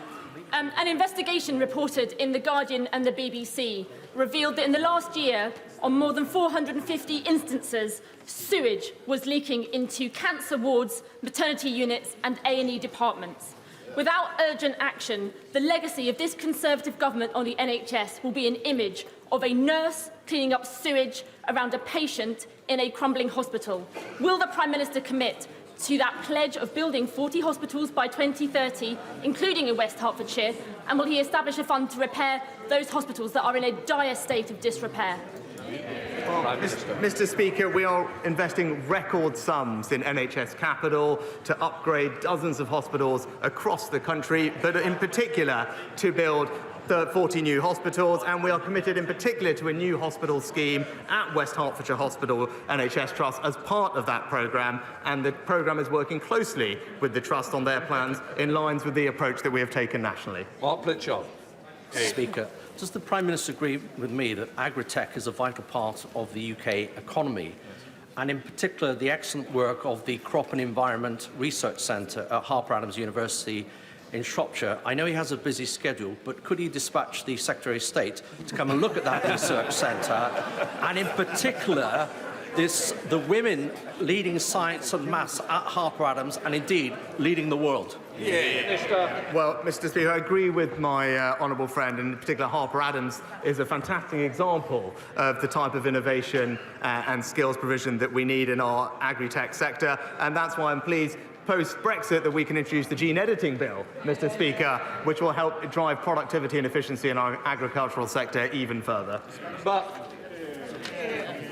An investigation reported in The Guardian and the BBC revealed that in the last year, on more than 450 instances, sewage was leaking into cancer wards, maternity units and A&E departments. Without urgent action, the legacy of this Conservative government on the NHS will be an image of a nurse cleaning up sewage around a patient in a crumbling hospital. Will the Prime Minister commit to that pledge of building 40 hospitals by 2030, including in West Hertfordshire, and will he establish a fund to repair those hospitals that are in a dire state of disrepair? Mr. Speaker, we are investing record sums in NHS capital to upgrade dozens of hospitals across the country, but in particular to build 40 new hospitals, and we are committed in particular to a new hospital scheme at West Hertfordshire Hospital NHS Trust as part of that programme, and the programme is working closely with the Trust on their plans in line with the approach that we have taken nationally. Mark Pritchard. Speaker, does the Prime Minister agree with me that agri-tech is a vital part of the UK economy, and in particular the excellent work of the Crop and Environment Research Centre at Harper Adams University in Shropshire? I know he has a busy schedule, but could he dispatch the Secretary of State to come and look at that research centre, and in particular the women leading science and maths at Harper Adams, and indeed leading the world? Well, Mr. Speaker, I agree with my honourable friend, and in particular Harper Adams is a fantastic example of the type of innovation and skills provision that we need in our agri-tech sector, and that's why I'm pleased post-Brexit that we can introduce the gene editing bill, Mr. Speaker, which will help drive productivity and efficiency in our agricultural sector even further.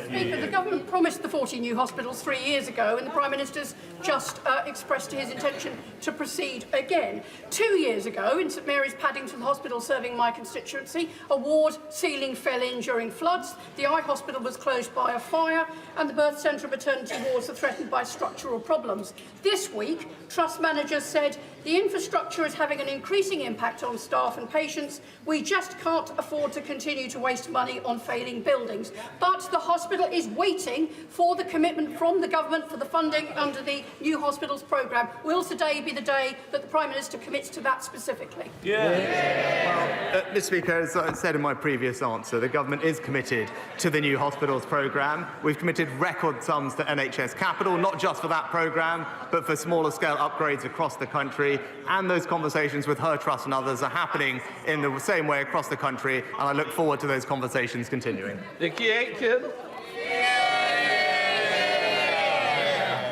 Speaker, the government promised the 40 new hospitals 3 years ago, and the Prime Minister's just expressed his intention to proceed again. 2 years ago, in St Mary's Paddington Hospital serving my constituency, a ward ceiling fell in during floods, the eye hospital was closed by a fire, and the birth centre and maternity wards are threatened by structural problems. This week, Trust managers said the infrastructure is having an increasing impact on staff and patients. We just can't afford to continue to waste money on failing buildings. But the hospital is waiting for the commitment from the government for the funding under the New Hospitals programme. Will today be the day that the Prime Minister commits to that specifically? Well, Mr. Speaker, as I said in my previous answer, the government is committed to the New Hospitals programme. We've committed record sums to NHS capital, not just for that programme, but for smaller scale upgrades across the country. And those conversations with her trust and others are happening in the same way across the country, and I look forward to those conversations continuing. Nicky Aitken.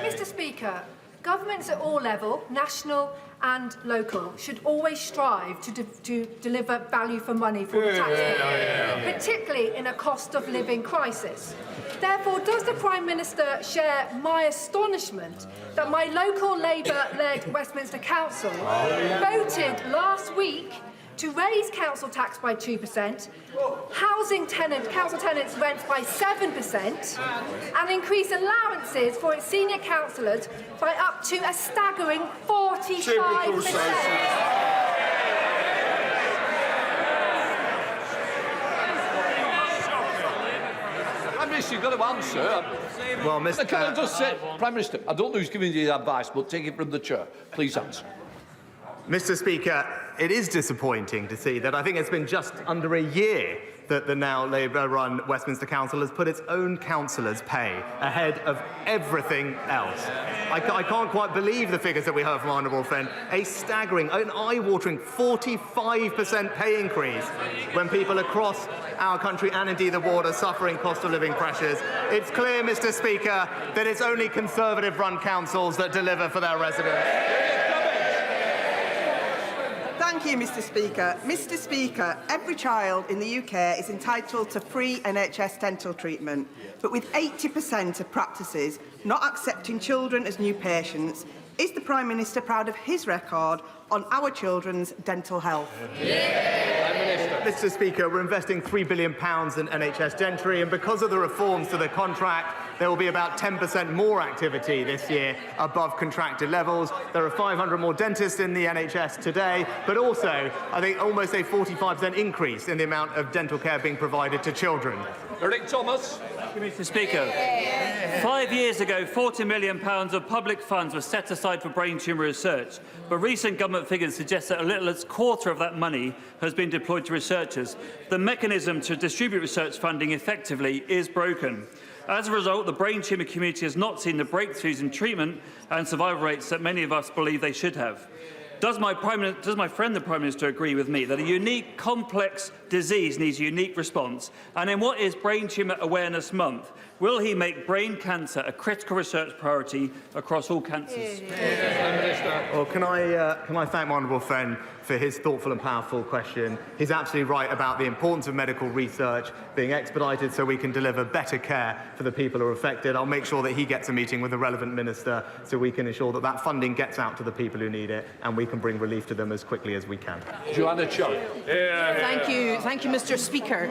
Mr. Speaker, governments at all levels, national and local, should always strive to deliver value for money for the taxpayer, particularly in a cost of living crisis. Therefore, does the Prime Minister share my astonishment that my local Labour-led Westminster Council voted last week to raise council tax by 2%, council tenants' rents by 7%, and increase allowances for its senior councillors by up to a staggering 45%. Prime Minister, you've got to answer. Well, Mr. Can I just say, Prime Minister, I don't know who's giving you the advice, but take it from the chair. Please answer. Mr. Speaker, it is disappointing to see that I think it's been just under a year that the now Labour-run Westminster Council has put its own councillors' pay ahead of everything else. I can't quite believe the figures that we heard from our honourable friend. A staggering, an eye-watering 45% pay increase when people across our country and indeed the ward are suffering cost of living pressures. It's clear, Mr. Speaker, that it's only Conservative-run councils that deliver for their residents. Thank you, Mr. Speaker. Mr. Speaker, every child in the UK is entitled to free NHS dental treatment, but with 80% of practices not accepting children as new patients, is the Prime Minister proud of his record on our children's dental health? Mr. Speaker, we're investing £3 billion in NHS dentistry, and because of the reforms to the contract, there will be about 10% more activity this year above contracted levels. There are 500 more dentists in the NHS today, but also, I think, almost a 45% increase in the amount of dental care being provided to children. Eric Thomas. you, Mr. Speaker. 5 years ago, £40 million of public funds were set aside for brain tumour research, but recent government figures suggest that a little as a quarter of that money has been deployed to researchers. The mechanism to distribute research funding effectively is broken. As a result, the brain tumour community has not seen the breakthroughs in treatment and survival rates that many of us believe they should have. Does my friend the Prime Minister agree with me that a unique, complex disease needs a unique response? And in what is Brain Tumour Awareness Month, will he make brain cancer a critical research priority across all cancers? Well, can I thank my honourable friend for his thoughtful and powerful question. He's absolutely right about the importance of medical research being expedited so we can deliver better care for the people who are affected. I'll make sure that he gets a meeting with the relevant minister so we can ensure that that funding gets out to the people who need it and we can bring relief to them as quickly as we can. Joanna Chung. Thank you, Mr. Speaker.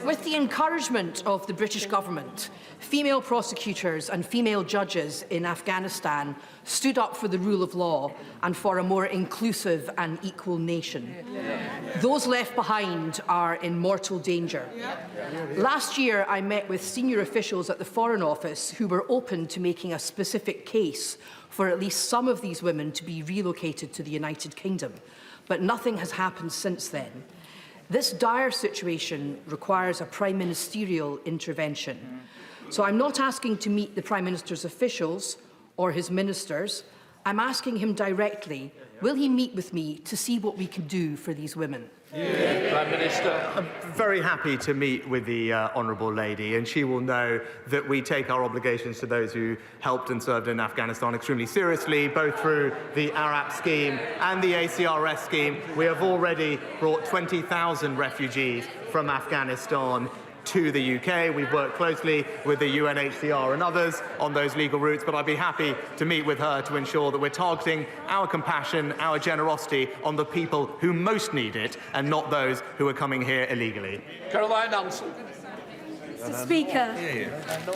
With the encouragement of the British government, female prosecutors and female judges in Afghanistan stood up for the rule of law and for a more inclusive and equal nation. Those left behind are in mortal danger. Last year, I met with senior officials at the Foreign Office who were open to making a specific case for at least some of these women to be relocated to the United Kingdom. But nothing has happened since then. This dire situation requires a Prime Ministerial intervention. So I'm not asking to meet the Prime Minister's officials or his ministers. I'm asking him directly, will he meet with me to see what we can do for these women? Prime Minister. I'm very happy to meet with the honourable lady, and she will know that we take our obligations to those who helped and served in Afghanistan extremely seriously, both through the ARAP scheme and the ACRS scheme. We have already brought 20,000 refugees from Afghanistan to the UK. We've worked closely with the UNHCR and others on those legal routes, but I'd be happy to meet with her to ensure that we're targeting our compassion, our generosity on the people who most need it and not those who are coming here illegally. Caroline Hanson. Mr. Speaker,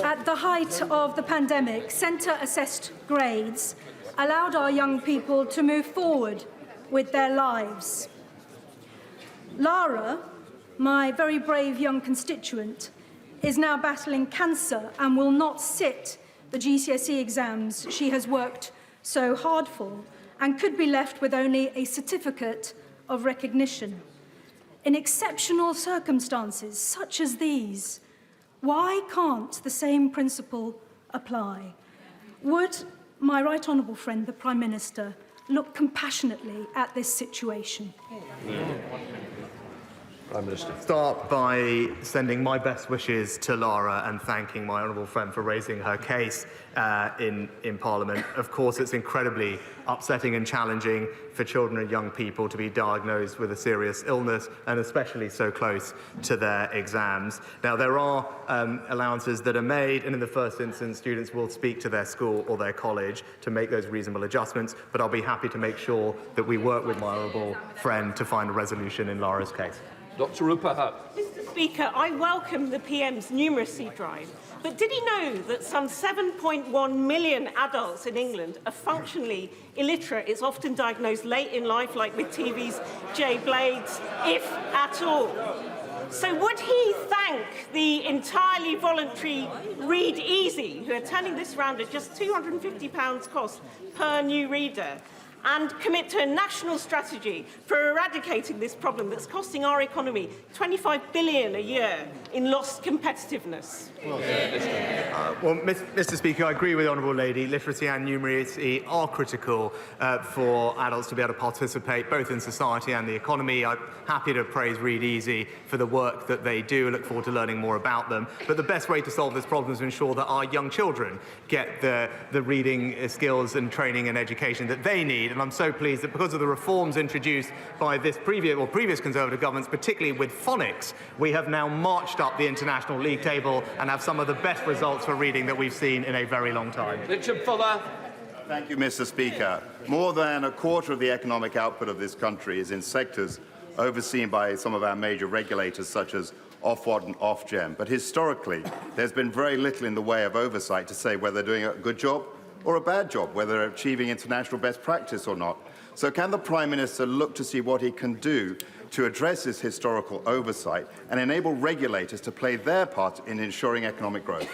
at the height of the pandemic, centre-assessed grades allowed our young people to move forward with their lives. Lara, my very brave young constituent, is now battling cancer and will not sit the GCSE exams she has worked so hard for and could be left with only a certificate of recognition. In exceptional circumstances such as these, why can't the same principle apply? Would my right honourable friend, the Prime Minister, look compassionately at this situation? Prime Minister. Start by sending my best wishes to Lara and thanking my honourable friend for raising her case in Parliament. Of course, it's incredibly upsetting and challenging for children and young people to be diagnosed with a serious illness, and especially so close to their exams. Now, there are allowances that are made, and in the first instance, students will speak to their school or their college to make those reasonable adjustments, but I'll be happy to make sure that we work with my honourable friend to find a resolution in Lara's case. Dr. Rupa Hutt. Mr. Speaker, I welcome the PM's numeracy drive, but did he know that some 7.1 million adults in England are functionally illiterate? It's often diagnosed late in life, like with TV's Jay Blades, if at all. So would he thank the entirely voluntary Read Easy, who are turning this round at just £250 cost per new reader, and commit to a national strategy for eradicating this problem that's costing our economy $25 billion a year in lost competitiveness? Mr. Speaker, I agree with the honourable lady. Literacy and numeracy are critical for adults to be able to participate both in society and the economy. I'm happy to praise Read Easy for the work that they do. I look forward to learning more about them. But the best way to solve this problem is to ensure that our young children get the reading skills and training and education that they need. And I'm so pleased that because of the reforms introduced by this previous Conservative governments, particularly with phonics, we have now marched up the international league table and have some of the best results for reading that we've seen in a very long time. Richard Fuller. Thank you, Mr. Speaker. More than a quarter of the economic output of this country is in sectors overseen by some of our major regulators, such as Ofwat and Ofgem. But historically, there's been very little in the way of oversight to say whether they're doing a good job or a bad job, whether they're achieving international best practice or not. So can the Prime Minister look to see what he can do to address this historical oversight and enable regulators to play their part in ensuring economic growth?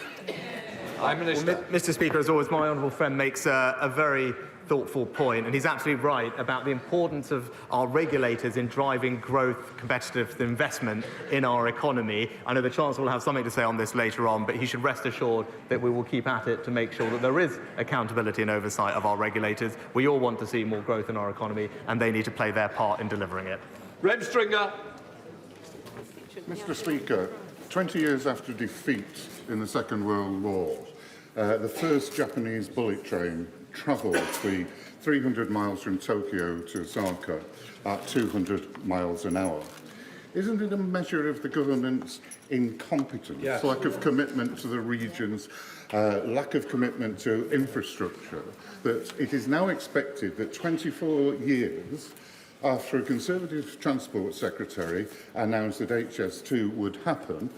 Well, Mr. Speaker, as always, my honourable friend makes a very thoughtful point, and he's absolutely right about the importance of our regulators in driving growth, competitiveness, investment in our economy. I know the Chancellor will have something to say on this later on, but he should rest assured that we will keep at it to make sure that there is accountability and oversight of our regulators. We all want to see more growth in our economy, and they need to play their part in delivering it. Reb Stringer. Mr. Speaker, 20 years after defeat in the Second World War, the first Japanese bullet train travelled the 300 miles from Tokyo to Osaka at 200 miles an hour. Isn't it a measure of the government's incompetence, lack of commitment to the regions, lack of commitment to infrastructure, that it is now expected that 24 years after a Conservative Transport Secretary announced that HS2 would happen,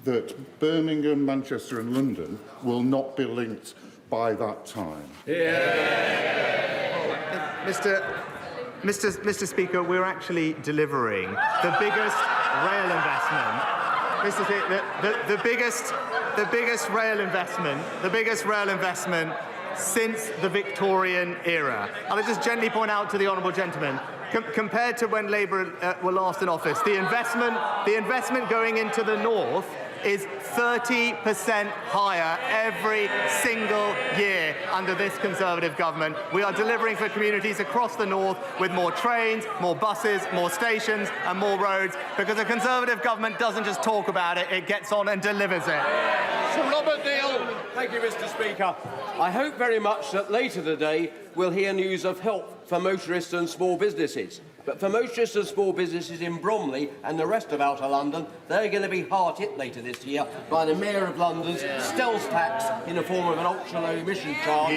that Birmingham, Manchester and London will not be linked by that time? Mr. Speaker, we're actually delivering the biggest rail investment. Mr. Speaker, the biggest rail investment since the Victorian era. And I just gently point out to the honourable gentleman, compared to when Labour were last in office, the investment going into the north is 30% higher every single year under this Conservative government. We are delivering for communities across the north with more trains, more buses, more stations and more roads, because a Conservative government doesn't just talk about it, it gets on and delivers it. Sir Robert Neal. Thank you, Mr. Speaker. I hope very much that later today we'll hear news of help for motorists and small businesses. But for motorists and small businesses in Bromley and the rest of Outer London, they're going to be hard hit later this year by the Mayor of London's stealth tax in the form of an ultra-low emission charge.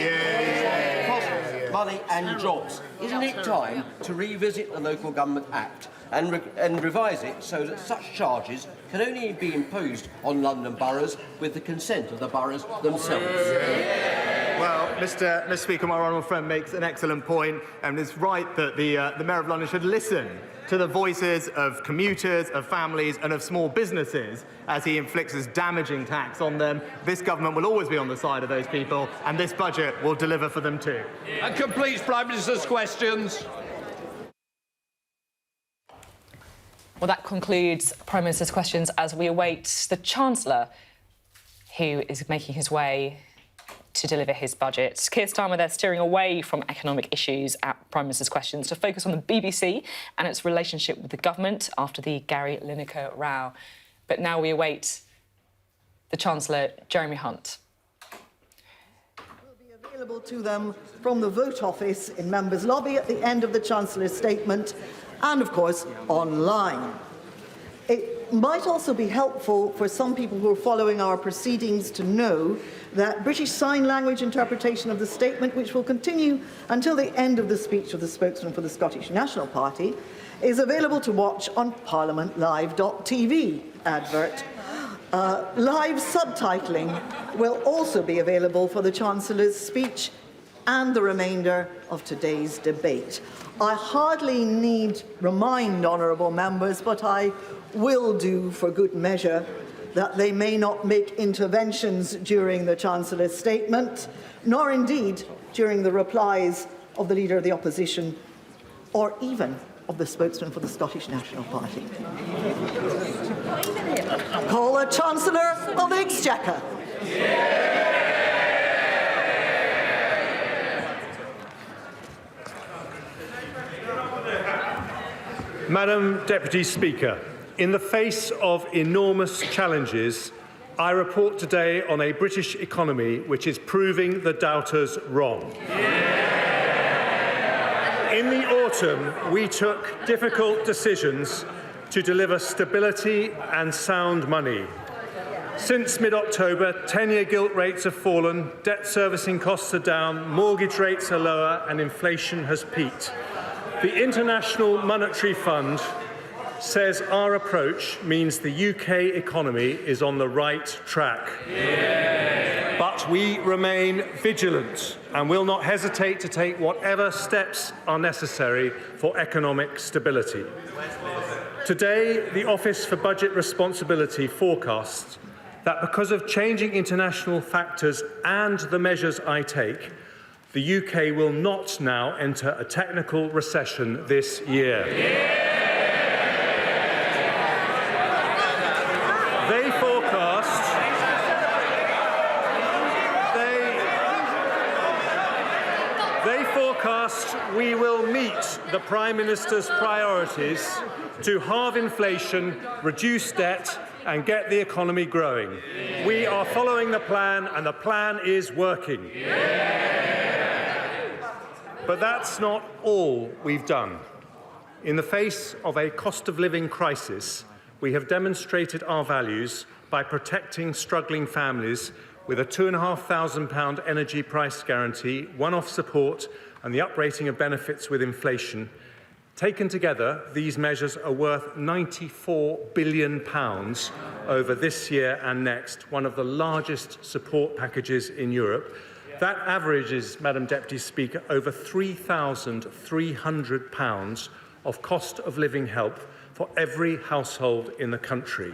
Cost money and jobs. Isn't it time to revisit the Local Government Act and revise it so that such charges can only be imposed on London boroughs with the consent of the boroughs themselves? Well, Mr. Speaker, my honourable friend makes an excellent point, and it's right that the Mayor of London should listen to the voices of commuters, of families and of small businesses as he inflicts his damaging tax on them. This government will always be on the side of those people, and this budget will deliver for them too. And completes Prime Minister's questions. Well, that concludes Prime Minister's questions as we await the Chancellor, who is making his way to deliver his budget. Keir Starmer, they're steering away from economic issues at Prime Minister's questions to focus on the BBC and its relationship with the government after the Gary Lineker row. But now we await the Chancellor, Jeremy Hunt. Will be available to them from the Vote Office in Members' Lobby at the end of the Chancellor's statement and, of course, online. It might also be helpful for some people who are following our proceedings to know that British Sign Language interpretation of the statement, which will continue until the end of the speech of the spokesman for the Scottish National Party, is available to watch on parliamentlive.tv advert. Live subtitling will also be available for the Chancellor's speech and the remainder of today's debate. I hardly need remind honourable members, but I will do for good measure, that they may not make interventions during the Chancellor's statement, nor indeed during the replies of the Leader of the Opposition, or even of the spokesman for the Scottish National Party. Call the Chancellor of the Exchequer. Madam Deputy Speaker, in the face of enormous challenges, I report today on a British economy which is proving the doubters wrong. In the autumn, we took difficult decisions to deliver stability and sound money. Since mid-October, 10-year gilt rates have fallen, debt servicing costs are down, mortgage rates are lower and inflation has peaked. The International Monetary Fund says our approach means the UK economy is on the right track. Yeah. But we remain vigilant and will not hesitate to take whatever steps are necessary for economic stability. Today, the Office for Budget Responsibility forecasts that because of changing international factors and the measures I take, the UK will not now enter a technical recession this year. Yeah. They forecast we will meet the Prime Minister's priorities to halve inflation, reduce debt and get the economy growing. We are following the plan and the plan is working. But that's not all we've done. In the face of a cost of living crisis, we have demonstrated our values by protecting struggling families with a £2,500 energy price guarantee, one-off support and the uprating of benefits with inflation. Taken together, these measures are worth £94 billion over this year and next, one of the largest support packages in Europe. That averages, Madam Deputy Speaker, over £3,300 of cost of living help for every household in the country.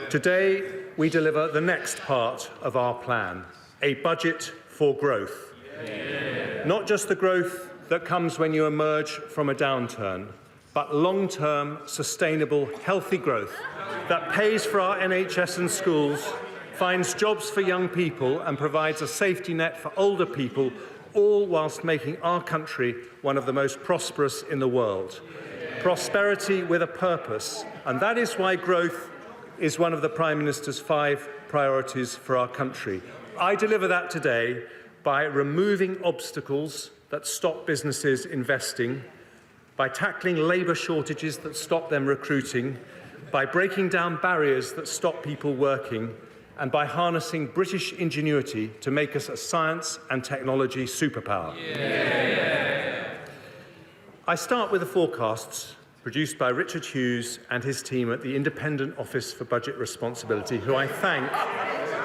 Today, we deliver the next part of our plan, a budget for growth. Not just the growth that comes when you emerge from a downturn, but long-term, sustainable, healthy growth that pays for our NHS and schools, finds jobs for young people and provides a safety net for older people, all whilst making our country one of the most prosperous in the world. Prosperity with a purpose, and that is why growth is one of the Prime Minister's 5 priorities for our country. I deliver that today by removing obstacles that stop businesses investing, by tackling labour shortages that stop them recruiting, by breaking down barriers that stop people working, and by harnessing British ingenuity to make us a science and technology superpower. Yeah. I start with the forecasts produced by Richard Hughes and his team at the Independent Office for Budget Responsibility, who I thank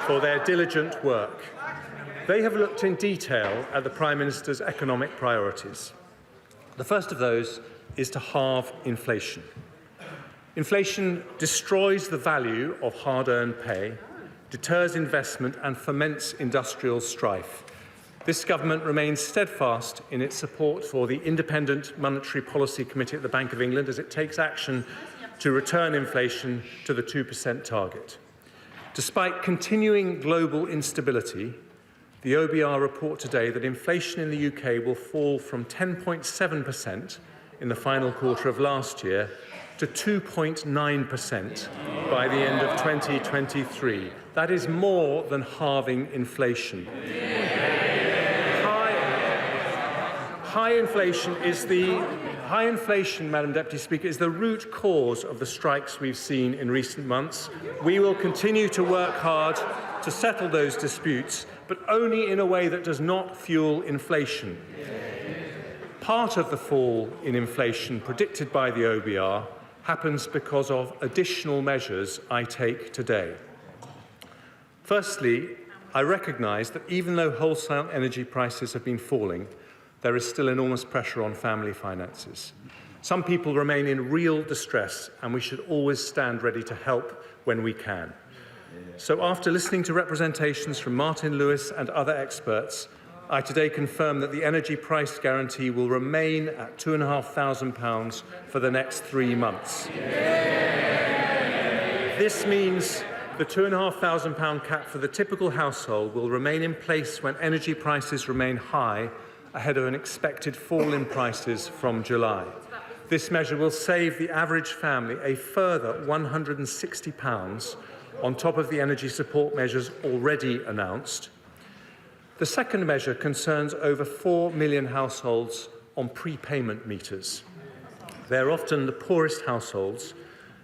for their diligent work. They have looked in detail at the Prime Minister's economic priorities. The first of those is to halve inflation. Inflation destroys the value of hard-earned pay, deters investment and foments industrial strife. This government remains steadfast in its support for the Independent Monetary Policy Committee at the Bank of England as it takes action to return inflation to the 2% target. Despite continuing global instability, the OBR report today that inflation in the UK will fall from 10.7% in the final quarter of last year to 2.9% by the end of 2023. That is more than halving inflation. High inflation, Madam Deputy Speaker, is the root cause of the strikes we've seen in recent months. We will continue to work hard to settle those disputes, but only in a way that does not fuel inflation. Part of the fall in inflation predicted by the OBR happens because of additional measures I take today. Firstly, I recognise that even though wholesale energy prices have been falling, there is still enormous pressure on family finances. Some people remain in real distress, and we should always stand ready to help when we can. So after listening to representations from Martin Lewis and other experts, I today confirm that the energy price guarantee will remain at £2,500 for the next 3 months. This means the £2,500 cap for the typical household will remain in place when energy prices remain high ahead of an expected fall in prices from July. This measure will save the average family a further £160 on top of the energy support measures already announced. The second measure concerns over 4 million households on prepayment meters. They're often the poorest households,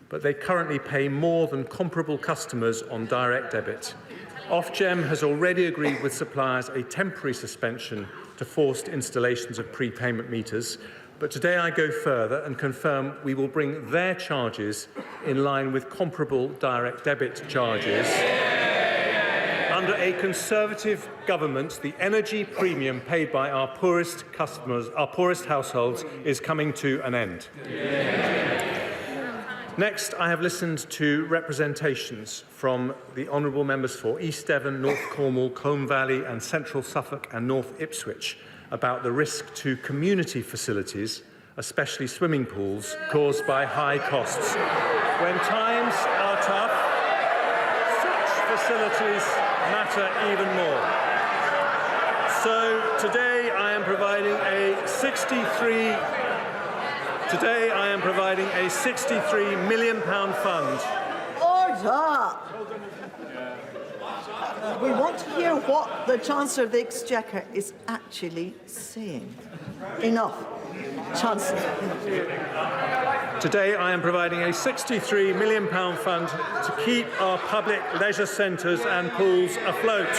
but they currently pay more than comparable customers on direct debit. Ofgem has already agreed with suppliers a temporary suspension to forced installations of prepayment meters. But today I go further and confirm we will bring their charges in line with comparable direct debit charges. Under a Conservative government, the energy premium paid by our poorest customers, our poorest households, is coming to an end. Next, I have listened to representations from the honourable members for East Devon, North Cornwall, Colne Valley and Central Suffolk and North Ipswich about the risk to community facilities, especially swimming pools, caused by high costs. When times are tough, such facilities matter even more. So today I am providing a £63 million fund. Order! We want to hear what the Chancellor of the Exchequer is actually saying. Enough. Chancellor. Today I am providing a £63 million fund to keep our public leisure centres and pools afloat.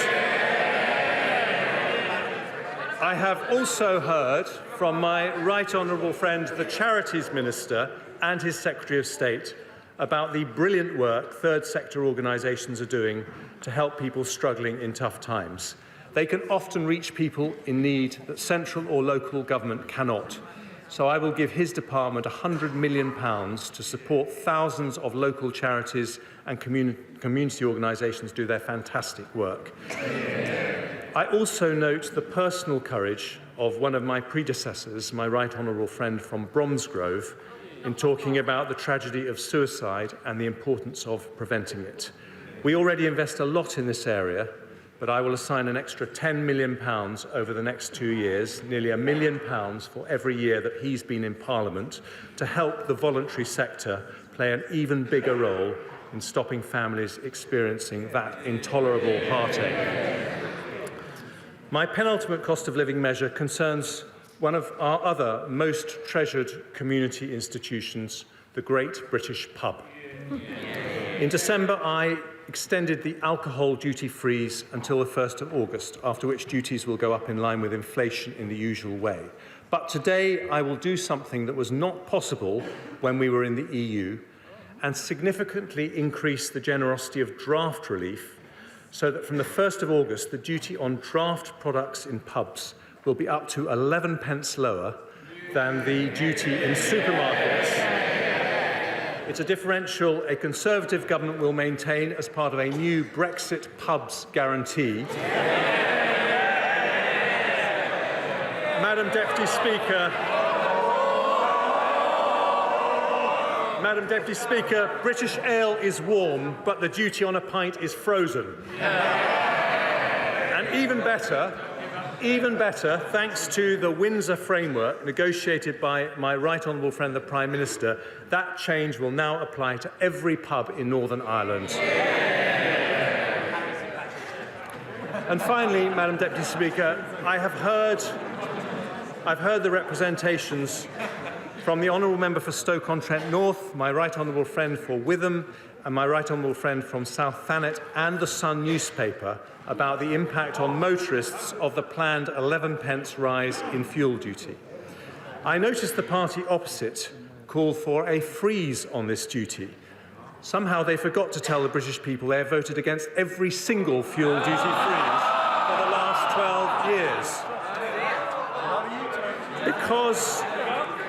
I have also heard from my right honourable friend, the Charities Minister, and his Secretary of State about the brilliant work third sector organisations are doing to help people struggling in tough times. They can often reach people in need that central or local government cannot. So I will give his department £100 million to support thousands of local charities and community organisations do their fantastic work. I also note the personal courage of one of my predecessors, my right honourable friend from Bromsgrove, in talking about the tragedy of suicide and the importance of preventing it. We already invest a lot in this area, but I will assign an extra £10 million over the next 2 years, nearly £1 million for every year that he's been in Parliament, to help the voluntary sector play an even bigger role in stopping families experiencing that intolerable heartache. My penultimate cost of living measure concerns one of our other most treasured community institutions, the Great British Pub. In December, I extended the alcohol duty freeze until the 1st of August, after which duties will go up in line with inflation in the usual way. But today I will do something that was not possible when we were in the EU and significantly increase the generosity of draft relief so that from the 1st of August, the duty on draft products in pubs will be up to 11 pence lower than the duty in supermarkets. It's a differential a Conservative government will maintain as part of a new Brexit pubs guarantee. Madam Deputy Speaker, British ale is warm, but the duty on a pint is frozen. And even better, thanks to the Windsor framework negotiated by my right honourable friend, the Prime Minister, that change will now apply to every pub in Northern Ireland. And finally, Madam Deputy Speaker, I've heard the representations from the honourable member for Stoke-on-Trent North, my right honourable friend for Witham, and my right honourable friend from South Thanet and the Sun newspaper about the impact on motorists of the planned 11 pence rise in fuel duty. I noticed the party opposite call for a freeze on this duty. Somehow they forgot to tell the British people they have voted against every single fuel duty freeze for the last 12 years.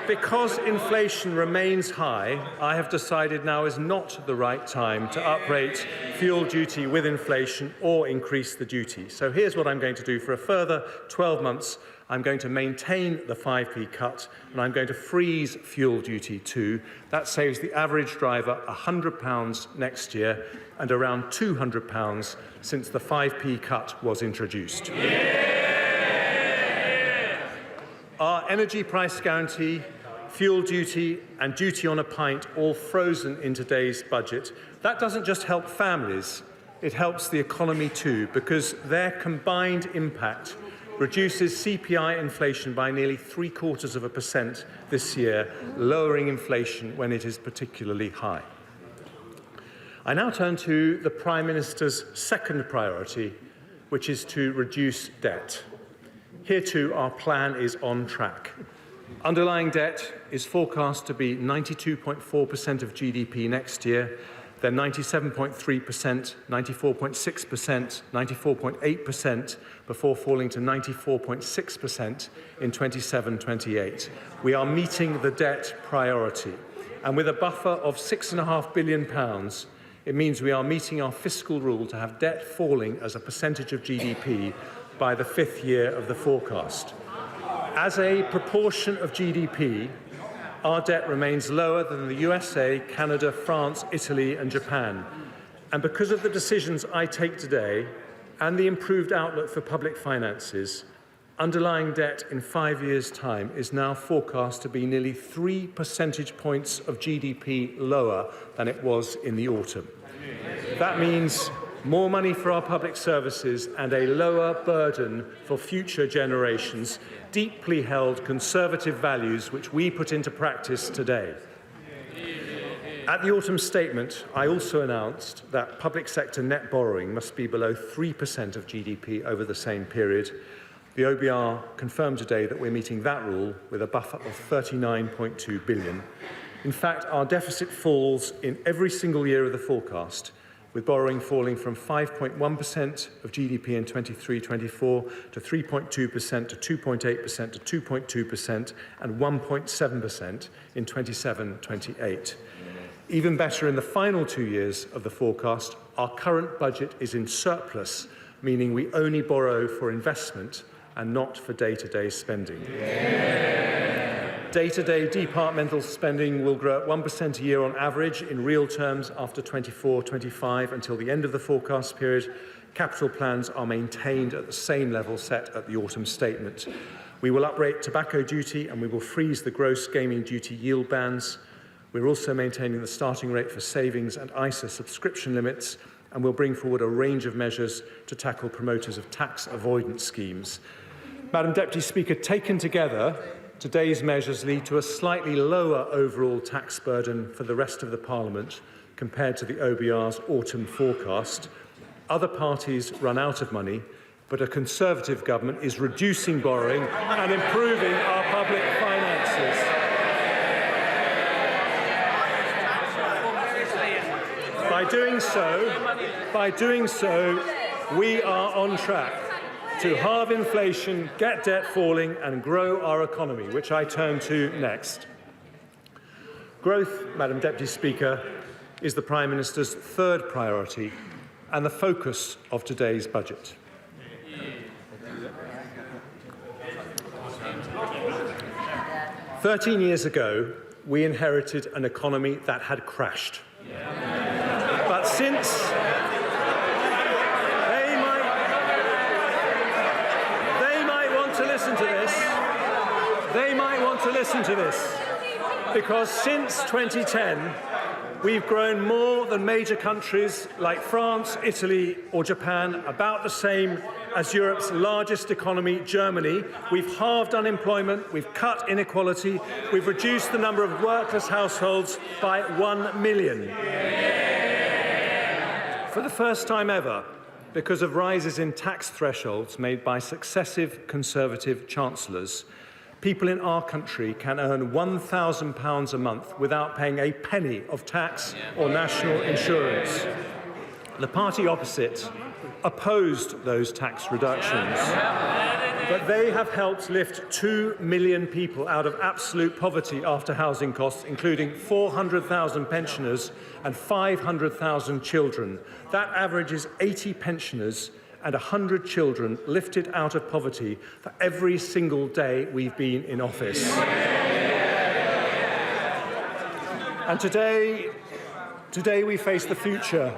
Because inflation remains high, I have decided now is not the right time to uprate fuel duty with inflation or increase the duty. So here's what I'm going to do. For a further 12 months, I'm going to maintain the 5p cut and I'm going to freeze fuel duty too. That saves the average driver £100 next year and around £200 since the 5p cut was introduced. Our energy price guarantee, fuel duty and duty on a pint all frozen in today's budget. That doesn't just help families, it helps the economy too, because their combined impact reduces CPI inflation by nearly 0.75% this year, lowering inflation when it is particularly high. I now turn to the Prime Minister's second priority, which is to reduce debt. Here too, our plan is on track. Underlying debt is forecast to be 92.4% of GDP next year, then 97.3%, 94.6%, 94.8% before falling to 94.6% in 27-28. We are meeting the debt priority. And with a buffer of £6.5 billion, it means we are meeting our fiscal rule to have debt falling as a percentage of GDP by the 5th year of the forecast. As a proportion of GDP, our debt remains lower than the USA, Canada, France, Italy and Japan. And because of the decisions I take today and the improved outlook for public finances, underlying debt in 5 years' time is now forecast to be nearly 3 percentage points of GDP lower than it was in the autumn. That means more money for our public services and a lower burden for future generations, deeply held conservative values which we put into practice today. At the autumn statement, I also announced that public sector net borrowing must be below 3% of GDP over the same period. The OBR confirmed today that we're meeting that rule with a buffer of £39.2 billion. In fact, our deficit falls in every single year of the forecast, with borrowing falling from 5.1% of GDP in 23-24 to 3.2% to 2.8% to 2.2% and 1.7% in 27-28. Even better, in the final 2 years of the forecast, our current budget is in surplus, meaning we only borrow for investment and not for day-to-day spending. Day-to-day departmental spending will grow at 1% a year on average in real terms after 24-25 until the end of the forecast period. Capital plans are maintained at the same level set at the autumn statement. We will uprate tobacco duty and we will freeze the gross gaming duty yield bands. We're also maintaining the starting rate for savings and ISA subscription limits, and we'll bring forward a range of measures to tackle promoters of tax avoidance schemes. Madam Deputy Speaker, taken together, today's measures lead to a slightly lower overall tax burden for the rest of the Parliament compared to the OBR's autumn forecast. Other parties run out of money, but a Conservative government is reducing borrowing and improving our public finances. By doing so, we are on track to halve inflation, get debt falling and grow our economy, which I turn to next. Growth, Madam Deputy Speaker, is the Prime Minister's third priority and the focus of today's budget. "13 years ago, we inherited an economy that had crashed. But since They might want to listen to this, because since 2010, we've grown more than major countries like France, Italy or Japan, about the same as Europe's largest economy, Germany. We've halved unemployment, we've cut inequality, we've reduced the number of workless households by 1 million. For the first time ever, because of rises in tax thresholds made by successive Conservative chancellors, people in our country can earn £1,000 a month without paying a penny of tax or national insurance. The party opposite opposed those tax reductions, but they have helped lift 2 million people out of absolute poverty after housing costs, including 400,000 pensioners and 500,000 children. That averages 80 pensioners and 100 children lifted out of poverty for every single day we've been in office. And today we face the future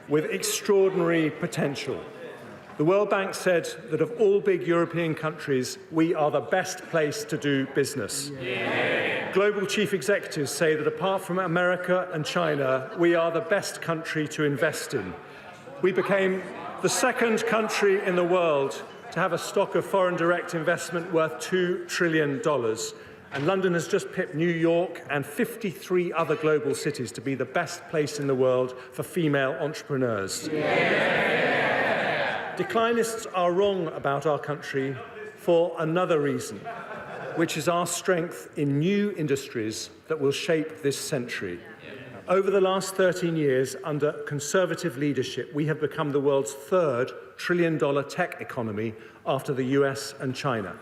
with extraordinary potential. The World Bank said that of all big European countries, we are the best place to do business. Global chief executives say that apart from America and China, we are the best country to invest in. We became the second country in the world to have a stock of foreign direct investment worth $2 trillion. And London has just pipped New York and 53 other global cities to be the best place in the world for female entrepreneurs. Declinists are wrong about our country for another reason. which is our strength in new industries that will shape this century. Over the last 13 years, under Conservative leadership, we have become the world's third trillion-dollar tech economy after the US and China.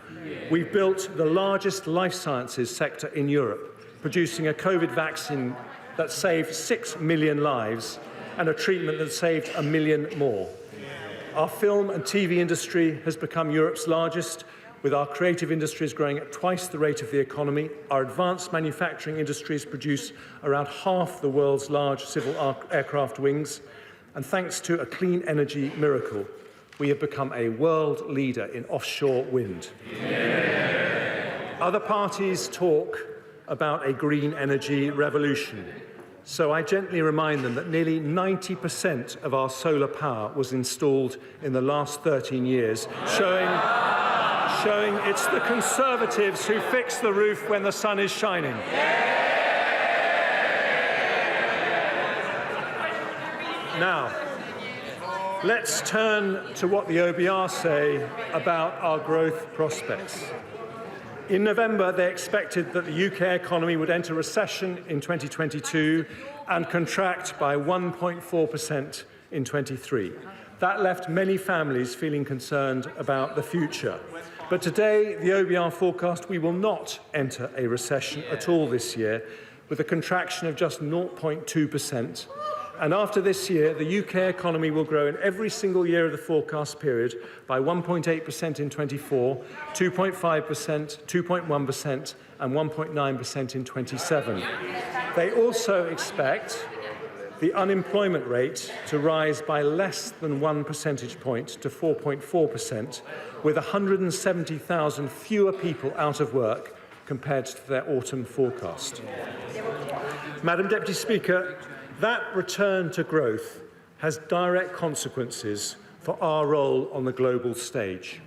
We've built the largest life sciences sector in Europe, producing a COVID vaccine that saved 6 million lives and a treatment that saved 1 million more. Our film and TV industry has become Europe's largest, with our creative industries growing at twice the rate of the economy. Our advanced manufacturing industries produce around half the world's large civil aircraft wings. And thanks to a clean energy miracle, we have become a world leader in offshore wind. Yeah. Other parties talk about a green energy revolution. So I gently remind them that nearly 90% of our solar power was installed in the last 13 years, showing it's the Conservatives who fix the roof when the sun is shining. Now, let's turn to what the OBR say about our growth prospects. In November, they expected that the UK economy would enter recession in 2022 and contract by 1.4% in 23. That left many families feeling concerned about the future. But today, the OBR forecast we will not enter a recession at all this year, with a contraction of just 0.2%. And after this year, the UK economy will grow in every single year of the forecast period by 1.8% in 24, 2.5%, 2.1%, and 1.9% in 27. They also expect the unemployment rate to rise by less than 1 percentage point to 4.4%, with 170,000 fewer people out of work compared to their autumn forecast. Madam Deputy Speaker, that return to growth has direct consequences for our role on the global stage.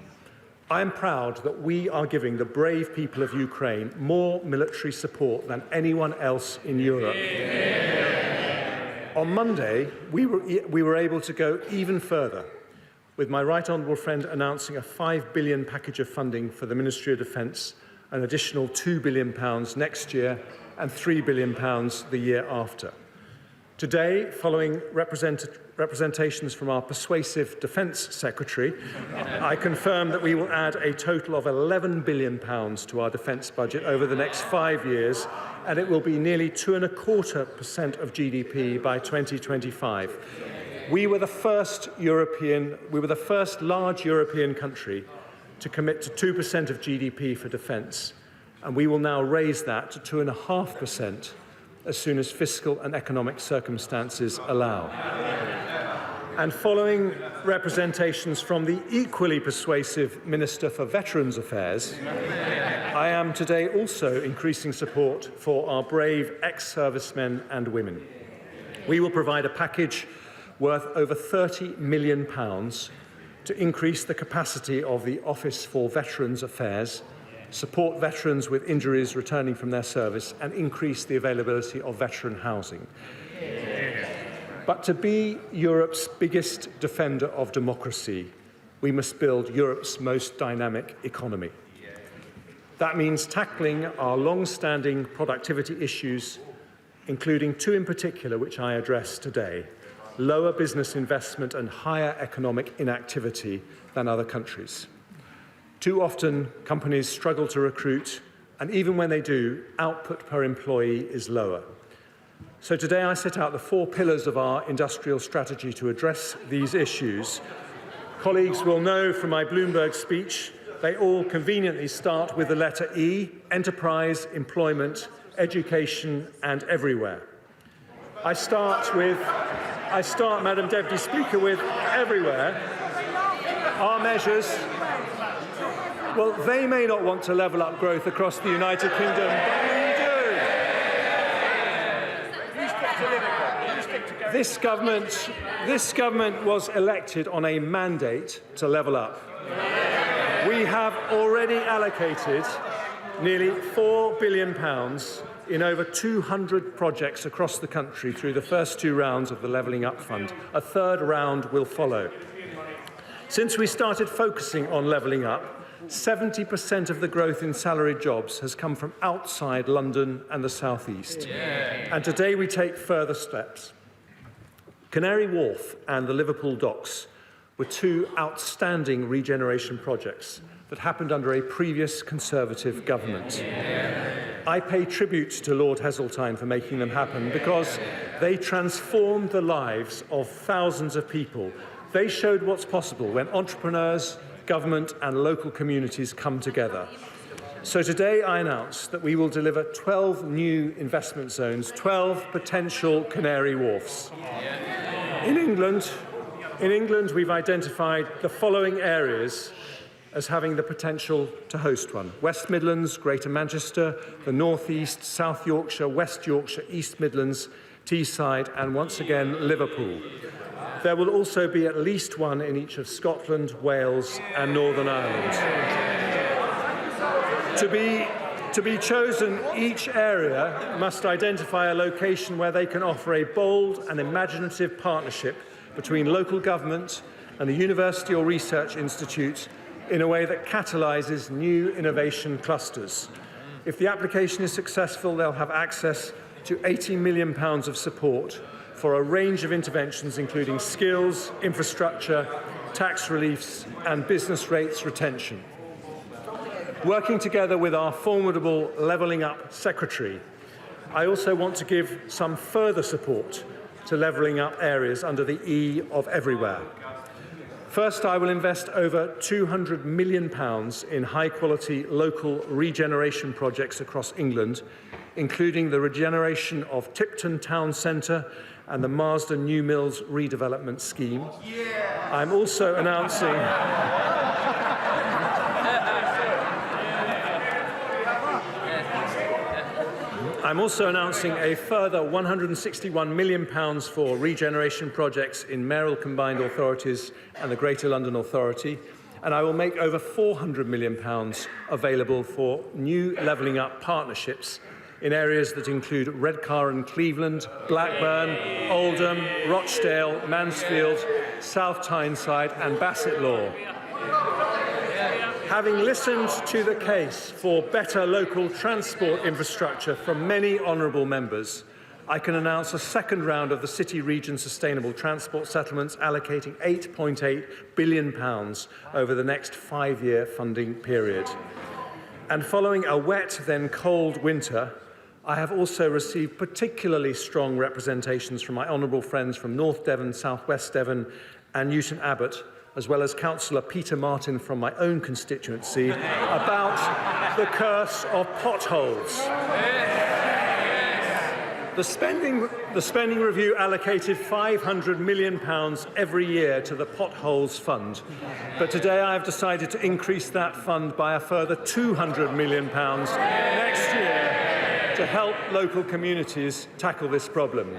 I am proud that we are giving the brave people of Ukraine more military support than anyone else in Europe. On Monday, we were able to go even further, with my right honourable friend announcing a £5 billion package of funding for the Ministry of Defence, an additional £2 billion next year and £3 billion the year after. Today, following representations from our persuasive Defence Secretary, I confirm that we will add a total of £11 billion to our defence budget over the next 5 years, and it will be nearly 2.25% of GDP by 2025. We were the first large European country to commit to 2% of GDP for defence, and we will now raise that to 2.5% as soon as fiscal and economic circumstances allow. And following representations from the equally persuasive Minister for Veterans Affairs, I am today also increasing support for our brave ex-servicemen and women. We will provide a package worth over £30 million to increase the capacity of the Office for Veterans Affairs, support veterans with injuries returning from their service, and increase the availability of veteran housing. But to be Europe's biggest defender of democracy, we must build Europe's most dynamic economy. That means tackling our long-standing productivity issues, including two in particular which I address today: lower business investment and higher economic inactivity than other countries. Too often, companies struggle to recruit, and even when they do, output per employee is lower. So today I set out the 4 pillars of our industrial strategy to address these issues. Colleagues will know from my Bloomberg speech, they all conveniently start with the letter E: enterprise, employment, education, and everywhere. I start, Madam Deputy Speaker, with everywhere. Our measures, well, they may not want to level up growth across the United Kingdom, but we do. This government was elected on a mandate to level up. We have already allocated nearly £4 billion in over 200 projects across the country through the first 2 rounds of the Levelling Up Fund. A third round will follow. Since we started focusing on levelling up, 70% of the growth in salaried jobs has come from outside London and the South East. And today we take further steps. Canary Wharf and the Liverpool Docks were two outstanding regeneration projects that happened under a previous Conservative government. I pay tribute to Lord Heseltine for making them happen because they transformed the lives of thousands of people. They showed what's possible when entrepreneurs, government and local communities come together. So today I announce that we will deliver 12 new investment zones, 12 potential Canary Wharfs. In England, we've identified the following areas as having the potential to host one: West Midlands, Greater Manchester, the North East, South Yorkshire, West Yorkshire, East Midlands, Teesside and once again Liverpool. There will also be at least one in each of Scotland, Wales and Northern Ireland. To be chosen, each area must identify a location where they can offer a bold and imaginative partnership between local government and a university or research institute in a way that catalyses new innovation clusters. If the application is successful, they'll have access to £80 million of support for a range of interventions, including skills, infrastructure, tax reliefs and business rates retention. Working together with our formidable Levelling Up Secretary, I also want to give some further support to levelling up areas under the E of everywhere. First, I will invest over £200 million in high-quality local regeneration projects across England, including the regeneration of Tipton Town Centre and the Marsden New Mills redevelopment scheme. I'm also announcing a further £161 million for regeneration projects in mayoral combined authorities and the Greater London Authority, and I will make over £400 million available for new levelling up partnerships in areas that include Redcar and Cleveland, Blackburn, Oldham, Rochdale, Mansfield, South Tyneside and Basset Law. Having listened to the case for better local transport infrastructure from many honourable members, I can announce a second round of the City Region Sustainable Transport Settlements allocating £8.8 billion over the next 5-year funding period. And following a wet, then cold winter, I have also received particularly strong representations from my honourable friends from North Devon, South West Devon and Newton Abbot, as well as Councillor Peter Martin from my own constituency, about the curse of potholes. The spending review allocated £500 million every year to the Potholes Fund, but today I have decided to increase that fund by a further £200 million next year to help local communities tackle this problem.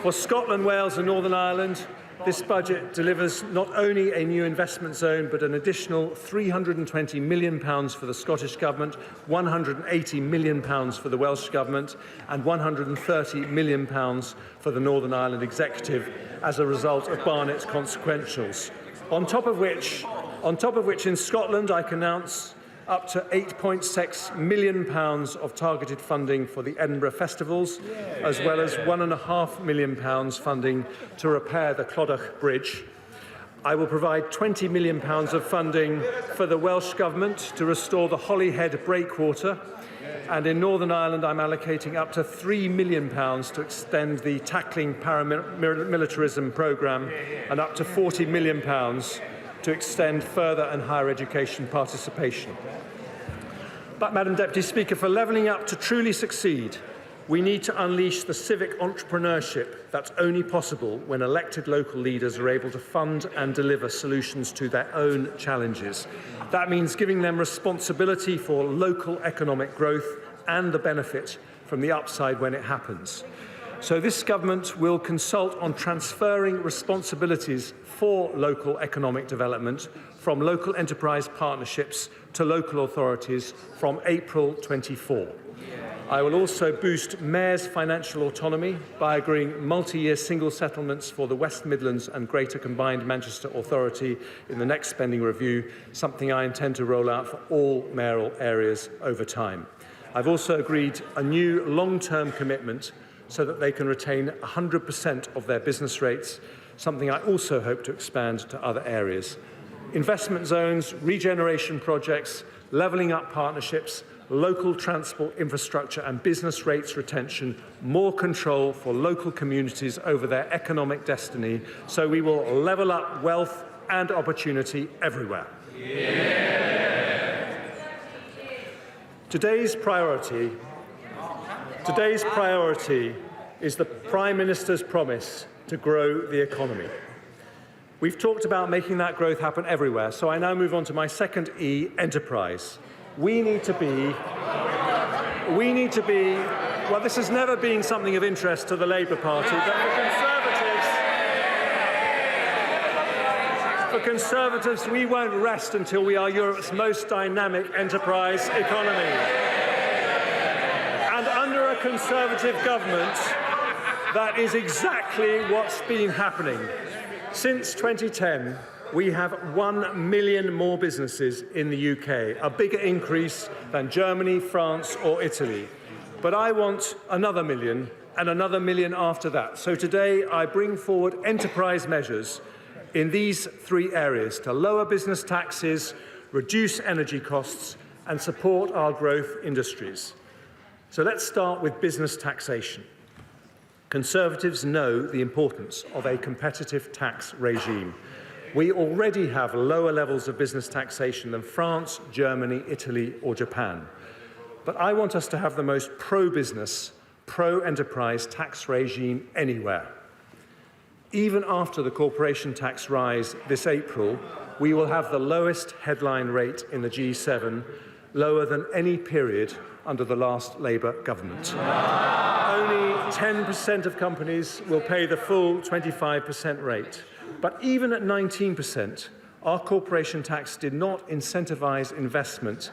For Scotland, Wales and Northern Ireland, this budget delivers not only a new investment zone, but an additional £320 million for the Scottish Government, £180 million for the Welsh Government, and £130 million for the Northern Ireland Executive as a result of Barnett's consequentials. On top of which in Scotland, I can announce up to £8.6 million of targeted funding for the Edinburgh Festivals, as well as £1.5 million funding to repair the Clodagh Bridge. I will provide £20 million of funding for the Welsh Government to restore the Holyhead breakwater, and in Northern Ireland I'm allocating up to £3 million to extend the Tackling Paramilitarism programme and up to £40 million to extend further and higher education participation. But, Madam Deputy Speaker, for levelling up to truly succeed, we need to unleash the civic entrepreneurship that's only possible when elected local leaders are able to fund and deliver solutions to their own challenges. That means giving them responsibility for local economic growth and the benefit from the upside when it happens. So this government will consult on transferring responsibilities for local economic development from local enterprise partnerships to local authorities from April 24. I will also boost mayors' financial autonomy by agreeing multi-year single settlements for the West Midlands and Greater Combined Manchester Authority in the next spending review, something I intend to roll out for all mayoral areas over time. I've also agreed a new long-term commitment so that they can retain 100% of their business rates, something I also hope to expand to other areas. Investment zones, regeneration projects, levelling up partnerships, local transport infrastructure and business rates retention, more control for local communities over their economic destiny, so we will level up wealth and opportunity everywhere. Yeah. Today's priority is the Prime Minister's promise to grow the economy. We've talked about making that growth happen everywhere, so I now move on to my second E, enterprise. We need to be, well, this has never been something of interest to the Labour Party, but for Conservatives, we won't rest until we are Europe's most dynamic enterprise economy. And under a Conservative government, that is exactly what's been happening. Since 2010, we have 1 million more businesses in the UK, a bigger increase than Germany, France or Italy. But I want another million and another million after that. So today I bring forward enterprise measures in these three areas to lower business taxes, reduce energy costs and support our growth industries. So let's start with business taxation. Conservatives know the importance of a competitive tax regime. We already have lower levels of business taxation than France, Germany, Italy or Japan. But I want us to have the most pro-business, pro-enterprise tax regime anywhere. Even after the corporation tax rise this April, we will have the lowest headline rate in the G7, lower than any period under the last Labour government. Only 10% of companies will pay the full 25% rate. But even at 19%, our corporation tax did not incentivise investment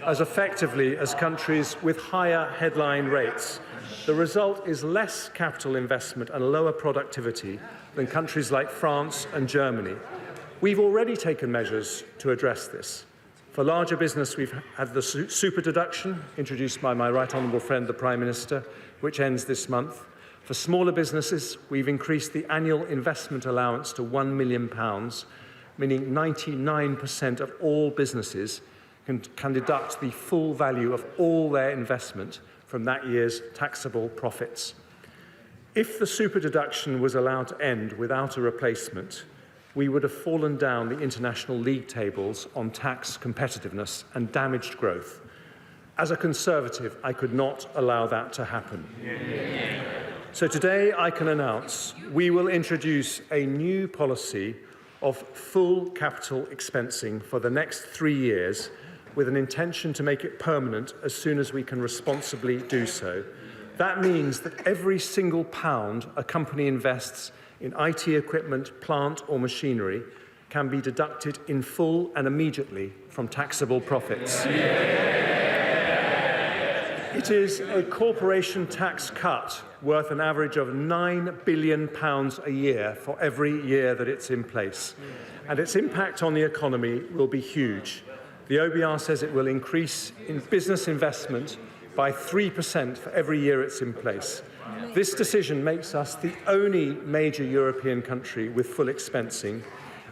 as effectively as countries with higher headline rates. The result is less capital investment and lower productivity than countries like France and Germany. We've already taken measures to address this. For larger business, we've had the super deduction, introduced by my right honourable friend, the Prime Minister, which ends this month. For smaller businesses, we've increased the annual investment allowance to £1 million, meaning 99% of all businesses can deduct the full value of all their investment from that year's taxable profits. If the super deduction was allowed to end without a replacement, we would have fallen down the international league tables on tax competitiveness and damaged growth. As a Conservative, I could not allow that to happen. So today I can announce we will introduce a new policy of full capital expensing for the next 3 years with an intention to make it permanent as soon as we can responsibly do so. That means that every single pound a company invests in IT equipment, plant or machinery can be deducted in full and immediately from taxable profits. It is a corporation tax cut worth an average of £9 billion a year for every year that it's in place. And its impact on the economy will be huge. The OBR says it will increase in business investment by 3% for every year it's in place. This decision makes us the only major European country with full expensing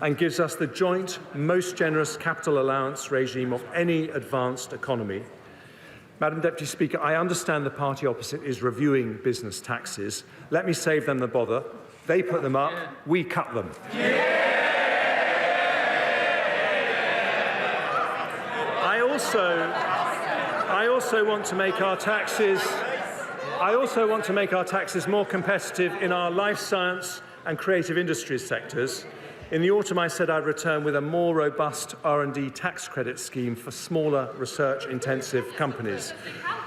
and gives us the joint most generous capital allowance regime of any advanced economy. Madam Deputy Speaker, I understand the party opposite is reviewing business taxes. Let me save them the bother. They put them up, we cut them. I also want to make our taxes more competitive in our life science and creative industries sectors. In the autumn, I said I'd return with a more robust R&D tax credit scheme for smaller research-intensive companies.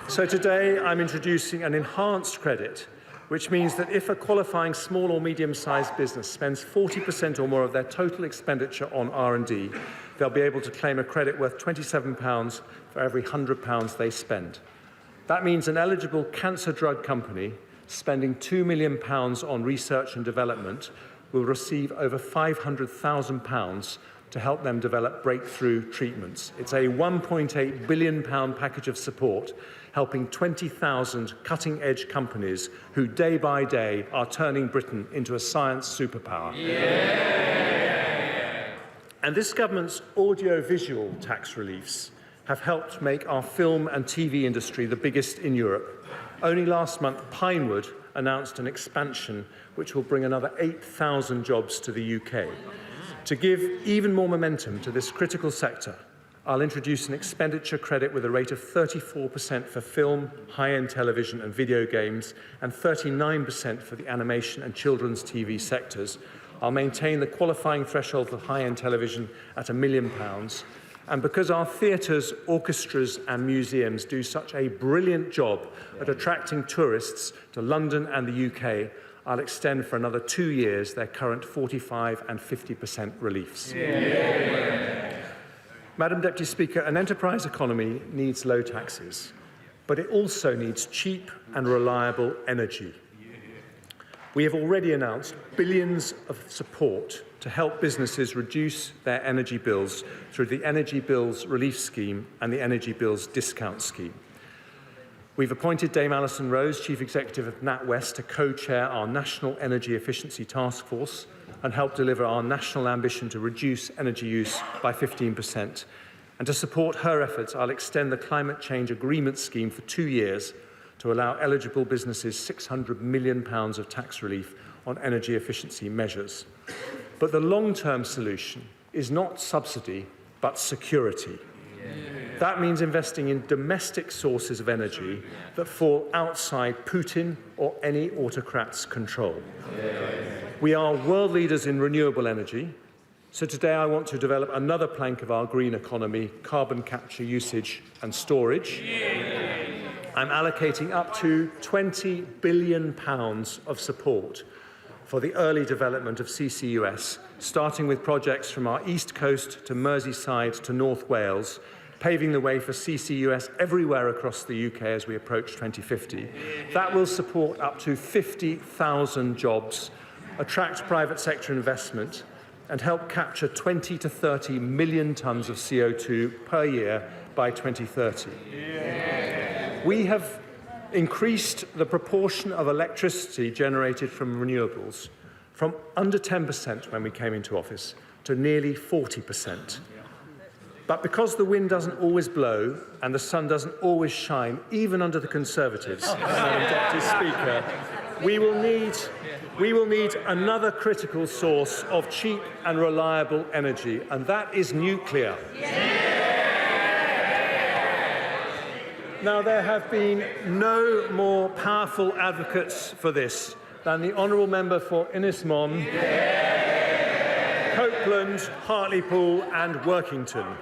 So today, I'm introducing an enhanced credit, which means that if a qualifying small or medium-sized business spends 40% or more of their total expenditure on R&D, they'll be able to claim a credit worth £27 for every £100 they spend. That means an eligible cancer drug company spending £2 million on research and development will receive over £500,000 to help them develop breakthrough treatments. It's a £1.8 billion package of support, helping 20,000 cutting-edge companies who day by day are turning Britain into a science superpower. Yeah. And this government's audio-visual tax reliefs have helped make our film and TV industry the biggest in Europe. Only last month, Pinewood announced an expansion which will bring another 8,000 jobs to the UK. To give even more momentum to this critical sector, I'll introduce an expenditure credit with a rate of 34% for film, high-end television and video games, and 39% for the animation and children's TV sectors. I'll maintain the qualifying threshold for high-end television at £1 million. And because our theatres, orchestras and museums do such a brilliant job at attracting tourists to London and the UK, I'll extend for another 2 years their current 45% and 50% reliefs. Yeah. Madam Deputy Speaker, an enterprise economy needs low taxes, but it also needs cheap and reliable energy. We have already announced billions of support to help businesses reduce their energy bills through the Energy Bills Relief Scheme and the Energy Bills Discount Scheme. We've appointed Dame Alison Rose, Chief Executive of NatWest, to co-chair our National Energy Efficiency Task Force and help deliver our national ambition to reduce energy use by 15%. And to support her efforts, I'll extend the Climate Change Agreement Scheme for 2 years to allow eligible businesses £600 million of tax relief on energy efficiency measures. But the long-term solution is not subsidy, but security. That means investing in domestic sources of energy that fall outside Putin or any autocrat's control. We are world leaders in renewable energy, so today I want to develop another plank of our green economy, carbon capture, usage and storage. I'm allocating up to £20 billion of support for the early development of CCUS, starting with projects from our East Coast to Merseyside to North Wales, paving the way for CCUS everywhere across the UK as we approach 2050. That will support up to 50,000 jobs, attract private sector investment, and help capture 20 to 30 million tonnes of CO2 per year by 2030. We have increased the proportion of electricity generated from renewables from under 10% when we came into office to nearly 40%. But because the wind doesn't always blow and the sun doesn't always shine, even under the Conservatives, Madam Deputy Speaker, we will need another critical source of cheap and reliable energy, and that is nuclear. Now, there have been no more powerful advocates for this than the Honourable Member for Innismon, Copeland, Hartlepool and Workington.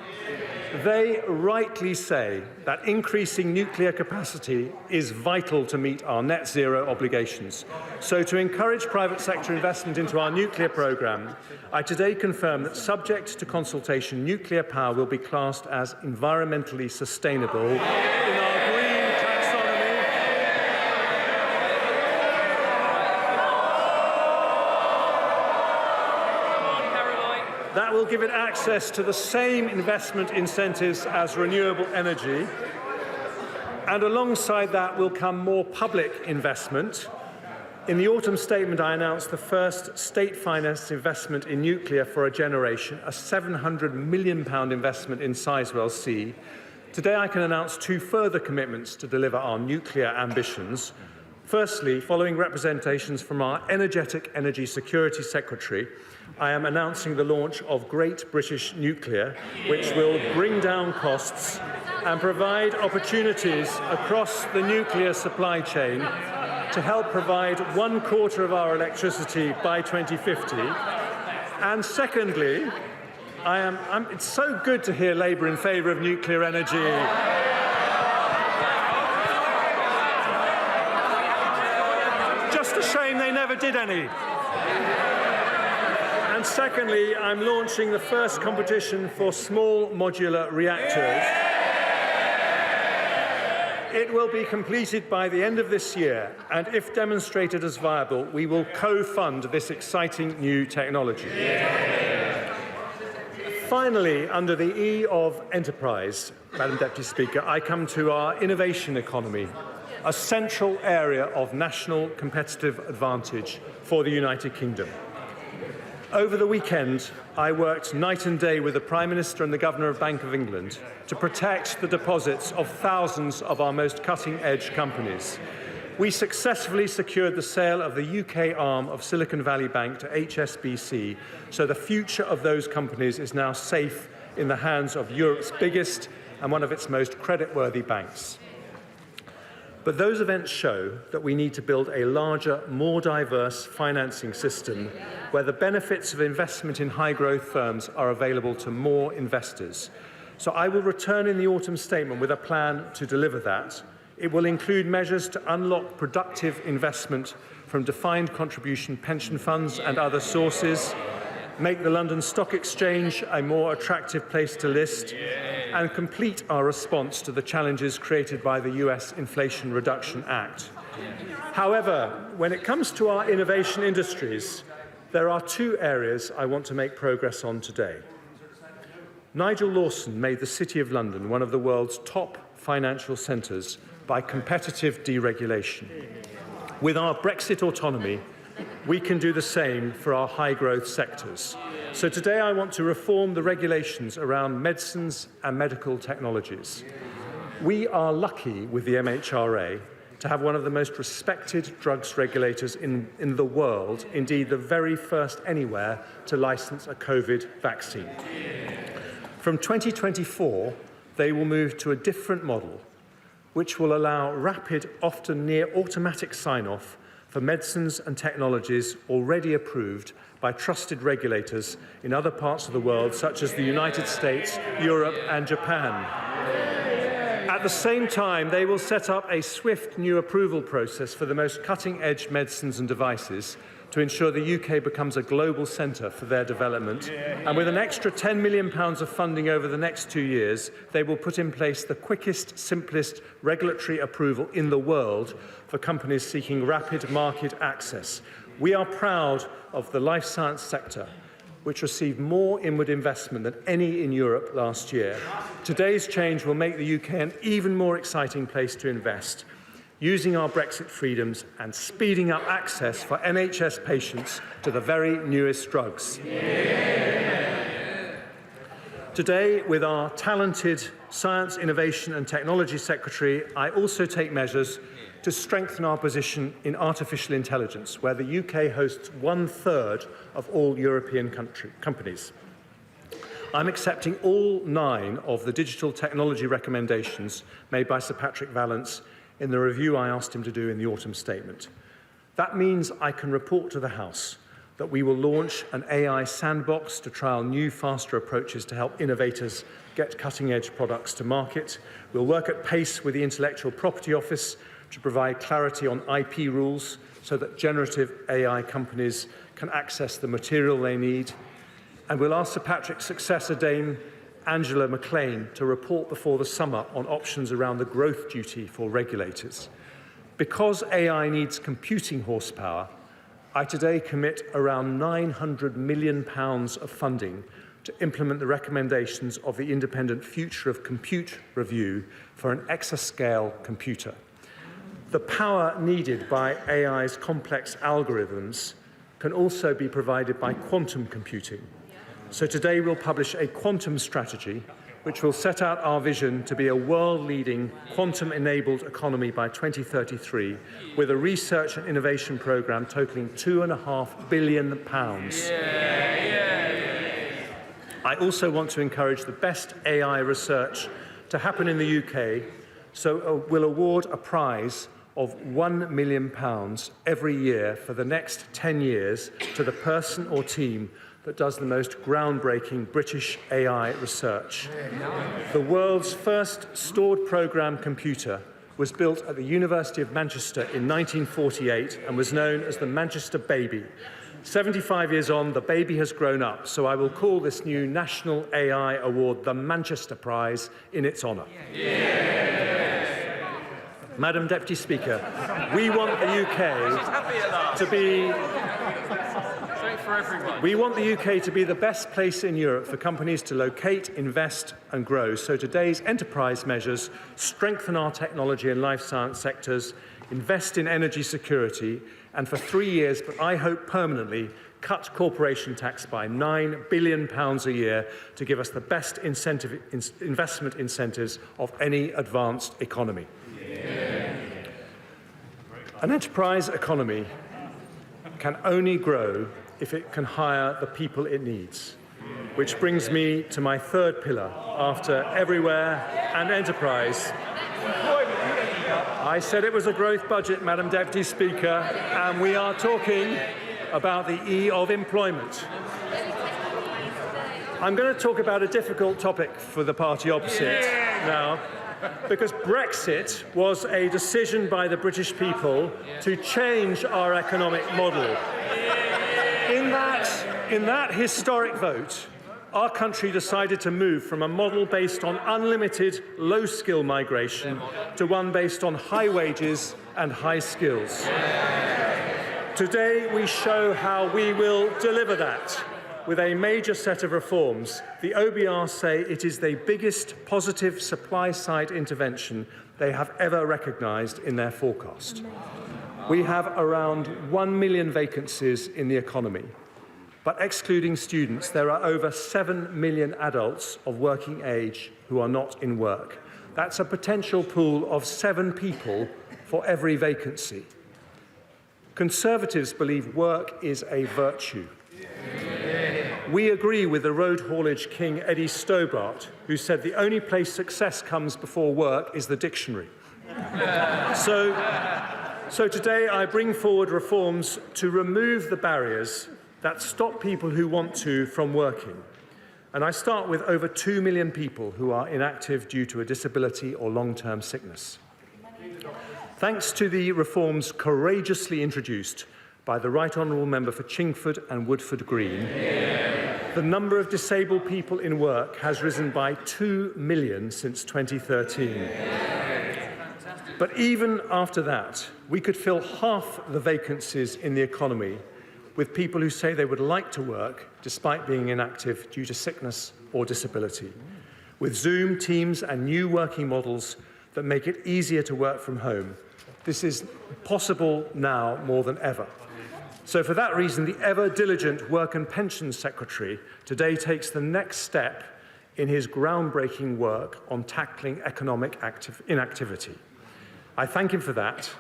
They rightly say that increasing nuclear capacity is vital to meet our net zero obligations. So to encourage private sector investment into our nuclear programme, I today confirm that, subject to consultation, nuclear power will be classed as environmentally sustainable in our green taxonomy. That will give it access to the same investment incentives as renewable energy. And alongside that will come more public investment. In the autumn statement, I announced the first state-financed investment in nuclear for a generation, a £700 million investment in Sizewell C. Today, I can announce 2 further commitments to deliver our nuclear ambitions. Firstly, following representations from our energetic Energy Security Secretary, I am announcing the launch of Great British Nuclear, which will bring down costs and provide opportunities across the nuclear supply chain to help provide 1/4 of our electricity by 2050. And secondly, it's so good to hear Labour in favour of nuclear energy. Just a shame they never did any. And secondly, I'm launching the first competition for small modular reactors. It will be completed by the end of this year, and if demonstrated as viable, we will co-fund this exciting new technology. Finally, under the E of enterprise, Madam Deputy Speaker, I come to our innovation economy, a central area of national competitive advantage for the United Kingdom. Over the weekend, I worked night and day with the Prime Minister and the Governor of Bank of England to protect the deposits of thousands of our most cutting-edge companies. We successfully secured the sale of the UK arm of Silicon Valley Bank to HSBC, so the future of those companies is now safe in the hands of Europe's biggest and one of its most creditworthy banks. But those events show that we need to build a larger, more diverse financing system where the benefits of investment in high-growth firms are available to more investors. So I will return in the autumn statement with a plan to deliver that. It will include measures to unlock productive investment from defined contribution pension funds and other sources, make the London Stock Exchange a more attractive place to list, and complete our response to the challenges created by the US Inflation Reduction Act. However, when it comes to our innovation industries, there are two areas I want to make progress on today. Nigel Lawson made the City of London one of the world's top financial centres by competitive deregulation. With our Brexit autonomy, we can do the same for our high-growth sectors. So today I want to reform the regulations around medicines and medical technologies. We are lucky with the MHRA to have one of the most respected drugs regulators in the world, indeed the very first anywhere to license a COVID vaccine. From 2024, they will move to a different model, which will allow rapid, often near automatic sign-off for medicines and technologies already approved by trusted regulators in other parts of the world, such as the United States, Europe and Japan. At the same time, they will set up a swift new approval process for the most cutting-edge medicines and devices to ensure the UK becomes a global centre for their development. And with an extra £10 million of funding over the next 2 years, they will put in place the quickest, simplest regulatory approval in the world for companies seeking rapid market access. We are proud of the life science sector, which received more inward investment than any in Europe last year. Today's change will make the UK an even more exciting place to invest, using our Brexit freedoms and speeding up access for NHS patients to the very newest drugs. Today, with our talented Science, Innovation and Technology Secretary, I also take measures to strengthen our position in artificial intelligence, where the UK hosts 1/3 of all European companies. I'm accepting all 9 of the digital technology recommendations made by Sir Patrick Vallance in the review I asked him to do in the autumn statement. That means I can report to the House that we will launch an AI sandbox to trial new, faster approaches to help innovators get cutting-edge products to market. We'll work at pace with the Intellectual Property Office to provide clarity on IP rules so that generative AI companies can access the material they need. And we'll ask Sir Patrick's successor, Dame Angela McLean, to report before the summer on options around the growth duty for regulators. Because AI needs computing horsepower, I today commit around £900 million of funding to implement the recommendations of the Independent Future of Compute review for an exascale computer. The power needed by AI's complex algorithms can also be provided by quantum computing. So today we'll publish a quantum strategy which will set out our vision to be a world-leading quantum-enabled economy by 2033 with a research and innovation programme totalling £2.5 billion. I also want to encourage the best AI research to happen in the UK, so we'll award a prize of £1 million every year for the next 10 years to the person or team that does the most groundbreaking British AI research. The world's first stored programme computer was built at the University of Manchester in 1948 and was known as the Manchester Baby. 75 years on, the baby has grown up, so I will call this new National AI Award the Manchester Prize in its honour. Madam Deputy Speaker, we want the UK to be the best place in Europe for companies to locate, invest and grow. So today's enterprise measures strengthen our technology and life science sectors, invest in energy security and for 3 years, but I hope permanently, cut corporation tax by £9 billion a year to give us the best investment incentives of any advanced economy. An enterprise economy can only grow if it can hire the people it needs, which brings me to my third pillar after everywhere and enterprise. I said it was a growth budget, Madam Deputy Speaker, and we are talking about the E of employment. I'm going to talk about a difficult topic for the party opposite now, because Brexit was a decision by the British people to change our economic model. In that historic vote, our country decided to move from a model based on unlimited low-skill migration to one based on high wages and high skills. Today, we show how we will deliver that with a major set of reforms. The OBR say it is the biggest positive supply-side intervention they have ever recognised in their forecast. We have around 1 million vacancies in the economy, but excluding students, there are over 7 million adults of working age who are not in work. That's a potential pool of 7 people for every vacancy. Conservatives believe work is a virtue. We agree with the road haulage king Eddie Stobart, who said the only place success comes before work is the dictionary. So today I bring forward reforms to remove the barriers that stop people who want to from working. And I start with over 2 million people who are inactive due to a disability or long-term sickness. Thanks to the reforms courageously introduced by the Right Honourable Member for Chingford and Woodford Green, the number of disabled people in work has risen by 2 million since 2013. But even after that, we could fill half the vacancies in the economy with people who say they would like to work despite being inactive due to sickness or disability. With Zoom, Teams and new working models that make it easier to work from home, this is possible now more than ever. So for that reason, the ever-diligent Work and Pensions Secretary today takes the next step in his groundbreaking work on tackling economic inactivity. I thank him for that,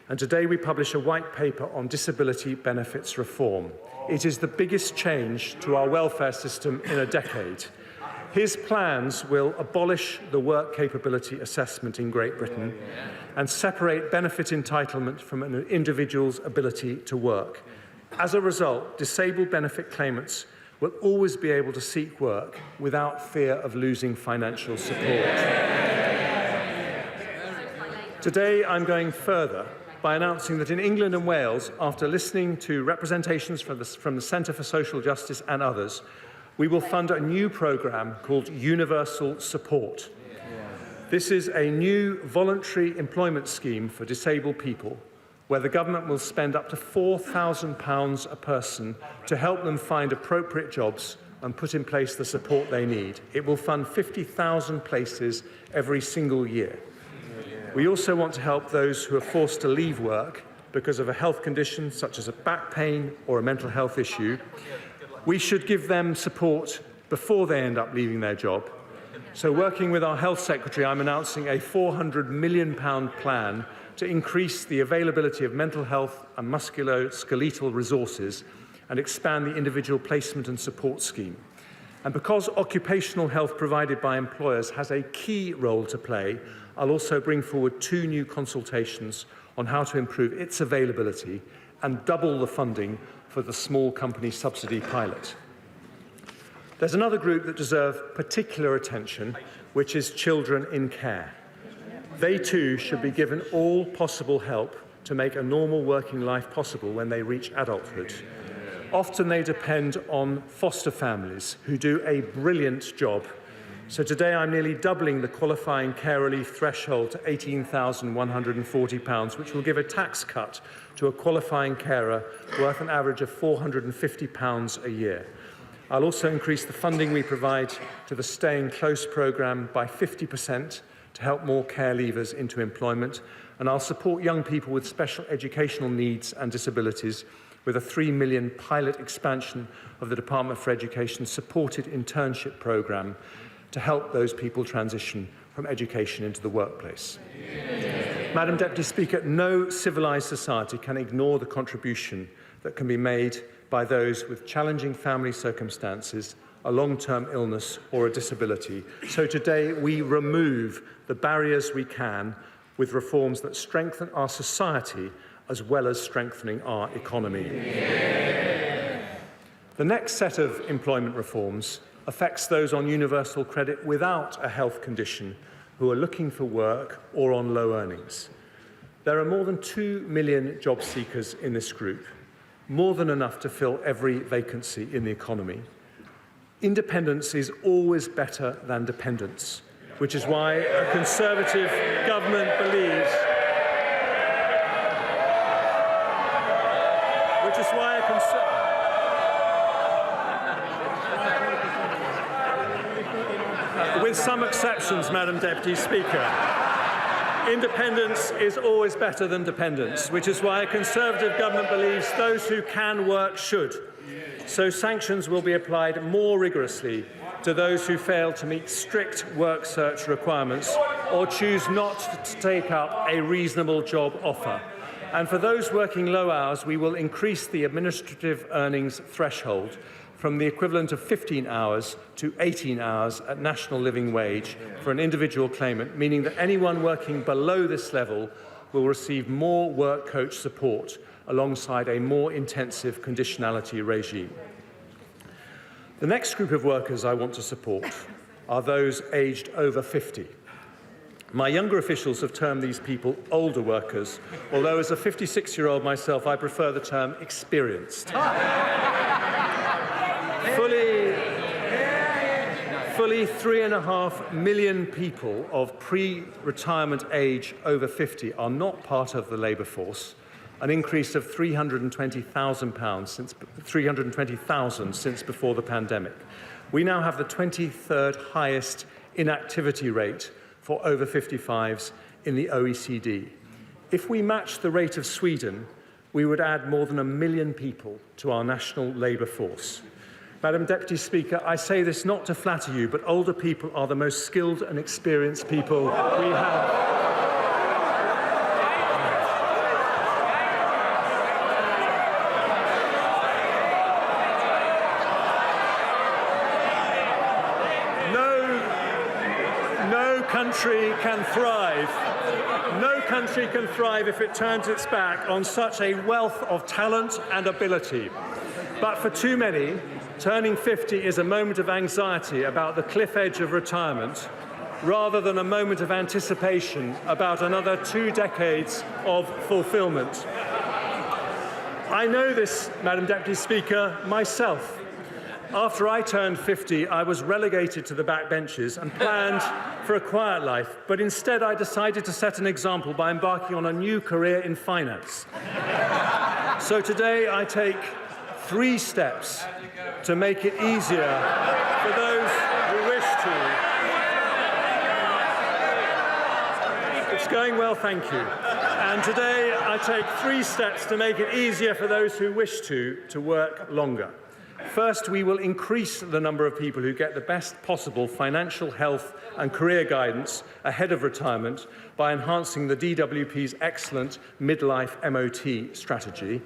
and today we publish a white paper on disability benefits reform. It is the biggest change to our welfare system in a decade. His plans will abolish the work capability assessment in Great Britain and separate benefit entitlement from an individual's ability to work. As a result, disabled benefit claimants will always be able to seek work without fear of losing financial support. Today, I'm going further by announcing that in England and Wales, after listening to representations from the Centre for Social Justice and others, we will fund a new programme called Universal Support. This is a new voluntary employment scheme for disabled people where the government will spend up to £4,000 a person to help them find appropriate jobs and put in place the support they need. It will fund 50,000 places every single year. We also want to help those who are forced to leave work because of a health condition such as a back pain or a mental health issue. We should give them support before they end up leaving their job. So working with our Health Secretary, I'm announcing a £400 million plan to increase the availability of mental health and musculoskeletal resources and expand the individual placement and support scheme. And because occupational health provided by employers has a key role to play, I'll also bring forward 2 new consultations on how to improve its availability and double the funding for the small company subsidy pilot. There's another group that deserve particular attention, which is children in care. They too should be given all possible help to make a normal working life possible when they reach adulthood. Often they depend on foster families who do a brilliant job So today I'm nearly doubling the qualifying care relief threshold to £18,140, which will give a tax cut to a qualifying carer worth an average of £450 a year. I'll also increase the funding we provide to the Staying Close programme by 50% to help more care leavers into employment, and I'll support young people with special educational needs and disabilities with a £3 million pilot expansion of the Department for Education's supported internship programme to help those people transition from education into the workplace. Madam Deputy Speaker, no civilised society can ignore the contribution that can be made by those with challenging family circumstances, a long-term illness or a disability. So today we remove the barriers we can with reforms that strengthen our society as well as strengthening our economy. The next set of employment reforms affects those on universal credit without a health condition who are looking for work or on low earnings. There are more than 2 million job seekers in this group, more than enough to fill every vacancy in the economy. Independence is always better than dependence, which is why a Conservative government believes with some exceptions, Madam Deputy Speaker. Independence is always better than dependence, which is why a Conservative government believes those who can work should. So sanctions will be applied more rigorously to those who fail to meet strict work search requirements or choose not to take up a reasonable job offer. And for those working low hours, we will increase the administrative earnings threshold from the equivalent of 15 hours to 18 hours at national living wage for an individual claimant, meaning that anyone working below this level will receive more work coach support alongside a more intensive conditionality regime. The next group of workers I want to support are those aged over 50. My younger officials have termed these people older workers, although as a 56-year-old myself, I prefer the term experienced. Fully 3.5 million people of pre-retirement age over 50 are not part of the labour force, an increase of 320,000 since before the pandemic. We now have the 23rd highest inactivity rate for over 55s in the OECD. If we match the rate of Sweden, we would add more than 1 million people to our national labour force. Madam Deputy Speaker, I say this not to flatter you, but older people are the most skilled and experienced people we have. No country can thrive if it turns its back on such a wealth of talent and ability. But for too many, turning 50 is a moment of anxiety about the cliff edge of retirement, rather than a moment of anticipation about another 2 decades of fulfilment. I know this, Madam Deputy Speaker, myself. After I turned 50, I was relegated to the backbenches and planned for a quiet life, but instead I decided to set an example by embarking on a new career in finance. So today I take 3 steps to make it easier for those who wish to. It's going well, thank you. And today I take 3 steps to make it easier for those who wish to work longer. First, we will increase the number of people who get the best possible financial, health and career guidance ahead of retirement by enhancing the DWP's excellent midlife MOT strategy.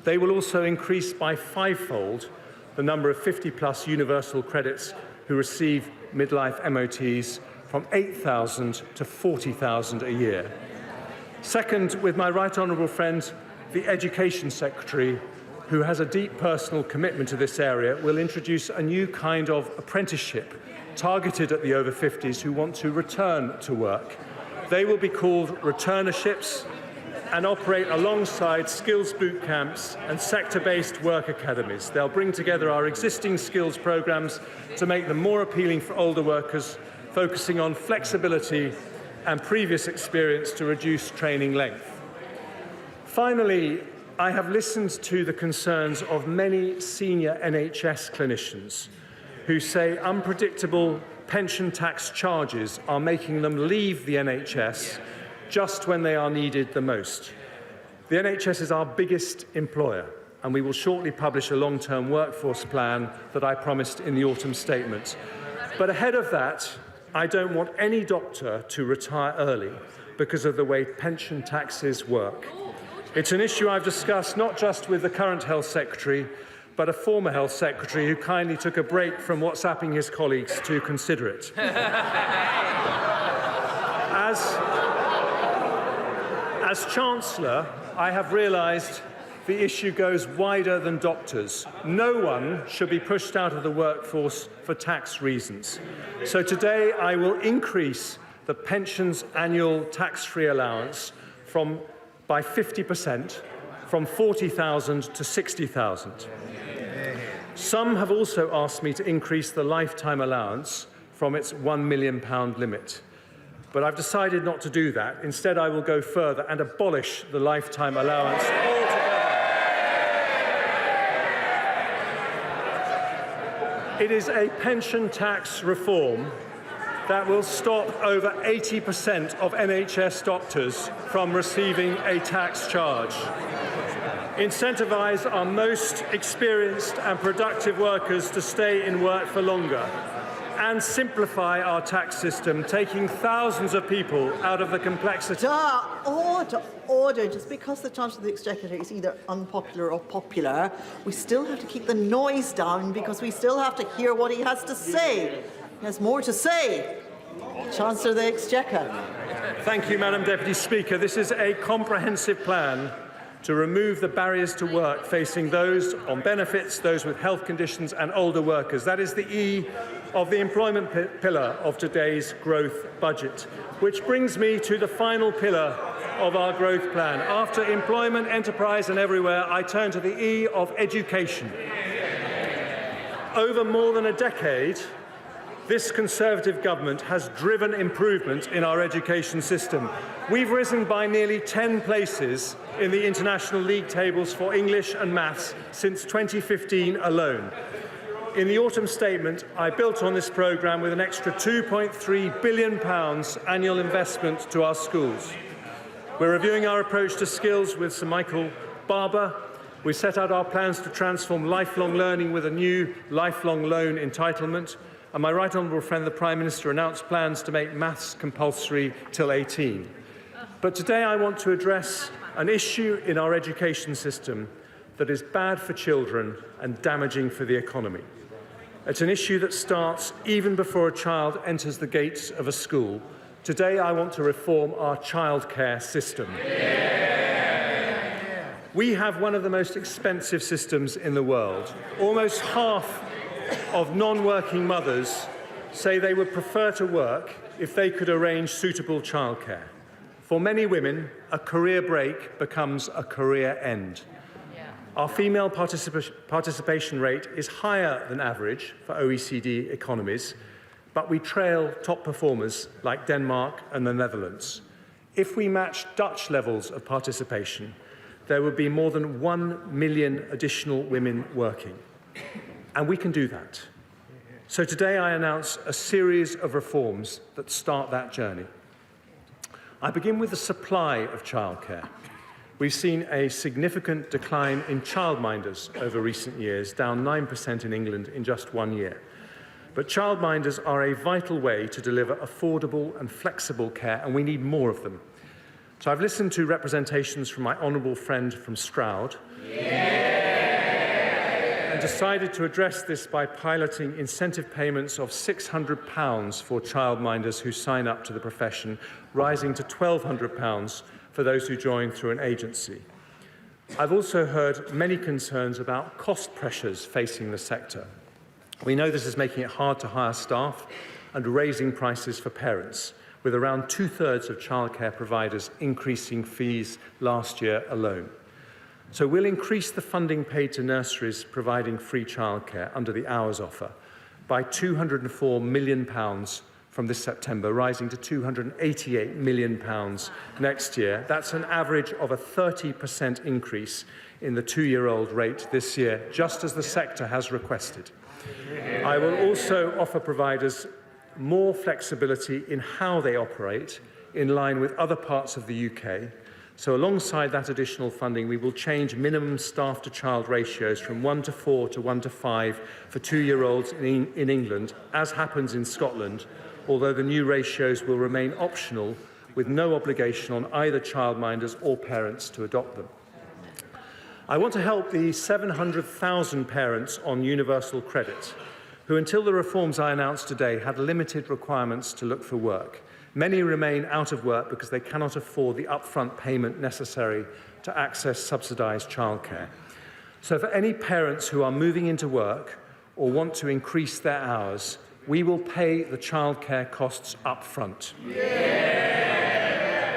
They will also increase by 5-fold the number of 50-plus universal credits who receive midlife MOTs from 8,000 to 40,000 a year. Second, with my right honourable friend, the Education Secretary, who has a deep personal commitment to this area, will introduce a new kind of apprenticeship targeted at the over 50s who want to return to work. They will be called returnerships, and operate alongside skills boot camps and sector-based work academies. They'll bring together our existing skills programmes to make them more appealing for older workers, focusing on flexibility and previous experience to reduce training length. Finally, I have listened to the concerns of many senior NHS clinicians who say unpredictable pension tax charges are making them leave the NHS just when they are needed the most. The NHS is our biggest employer, and we will shortly publish a long-term workforce plan that I promised in the autumn statement. But ahead of that, I don't want any doctor to retire early because of the way pension taxes work. It's an issue I've discussed not just with the current Health Secretary, but a former Health Secretary who kindly took a break from WhatsApping his colleagues to consider it. As Chancellor, I have realised the issue goes wider than doctors. No one should be pushed out of the workforce for tax reasons. So today I will increase the pension's annual tax-free allowance by 50%, from 40,000 to 60,000. Some have also asked me to increase the lifetime allowance from its £1 million limit. But I've decided not to do that. Instead, I will go further and abolish the lifetime allowance altogether. It is a pension tax reform that will stop over 80% of NHS doctors from receiving a tax charge, incentivise our most experienced and productive workers to stay in work for longer, and simplify our tax system, taking thousands of people out of the complexity. Order. Just because the Chancellor of the Exchequer is either unpopular or popular, we still have to keep the noise down because we still have to hear what he has to say. He has more to say. Chancellor of the Exchequer. Thank you, Madam Deputy Speaker. This is a comprehensive plan to remove the barriers to work facing those on benefits, those with health conditions and older workers. That is the E of the employment pillar of today's growth budget, which brings me to the final pillar of our growth plan. After employment, enterprise and everywhere, I turn to the E of education. Over more than a decade, this Conservative government has driven improvement in our education system. We've risen by nearly 10 places in the international league tables for English and maths since 2015 alone. In the autumn statement, I built on this programme with an extra £2.3 billion annual investment to our schools. We're reviewing our approach to skills with Sir Michael Barber. We set out our plans to transform lifelong learning with a new lifelong loan entitlement. And my right honourable friend, the Prime Minister, announced plans to make maths compulsory till 18. But today I want to address an issue in our education system that is bad for children and damaging for the economy. It's an issue that starts even before a child enters the gates of a school. Today I want to reform our childcare system. We have one of the most expensive systems in the world. Almost half of non-working mothers say they would prefer to work if they could arrange suitable childcare. For many women, a career break becomes a career end. Our female participation rate is higher than average for OECD economies, but we trail top performers like Denmark and the Netherlands. If we match Dutch levels of participation, there would be more than 1 million additional women working. And we can do that. So today I announce a series of reforms that start that journey. I begin with the supply of childcare. We've seen a significant decline in childminders over recent years, down 9% in England in just 1 year. But childminders are a vital way to deliver affordable and flexible care, and we need more of them. So I've listened to representations from my honourable friend from Stroud. And decided to address this by piloting incentive payments of £600 for childminders who sign up to the profession, rising to £1,200 for those who join through an agency. I've also heard many concerns about cost pressures facing the sector. We know this is making it hard to hire staff and raising prices for parents. with around 2/3 of childcare providers increasing fees last year alone. So we'll increase the funding paid to nurseries providing free childcare under the hours offer by £204 million from this September, rising to £288 million next year. That's an average of a 30% increase in the 2-year-old rate this year, just as the sector has requested. I will also offer providers more flexibility in how they operate in line with other parts of the UK. So alongside that additional funding, we will change minimum staff-to-child ratios from 1:4 to 1:5 for 2-year-olds in England, as happens in Scotland, although the new ratios will remain optional with no obligation on either childminders or parents to adopt them. I want to help the 700,000 parents on universal credit who, until the reforms I announced today, had limited requirements to look for work. Many remain out of work because they cannot afford the upfront payment necessary to access subsidised childcare. So for any parents who are moving into work or want to increase their hours, we will pay the childcare costs up front.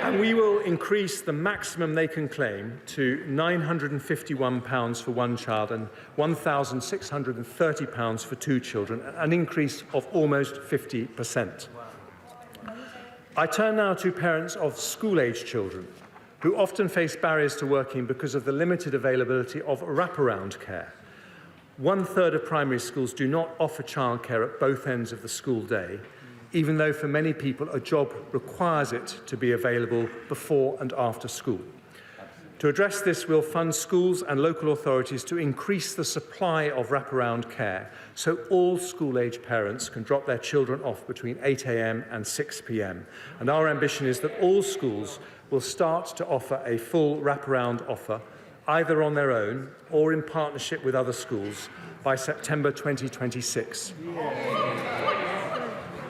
And we will increase the maximum they can claim to £951 for one child and £1,630 for 2 children, an increase of almost 50%. I turn now to parents of school-age children who often face barriers to working because of the limited availability of wraparound care. 1/3 of primary schools do not offer childcare at both ends of the school day, even though for many people a job requires it to be available before and after school. To address this, we'll fund schools and local authorities to increase the supply of wraparound care so all school-age parents can drop their children off between 8 a.m. and 6 p.m. And our ambition is that all schools will start to offer a full wraparound offer, either on their own or in partnership with other schools, by September 2026.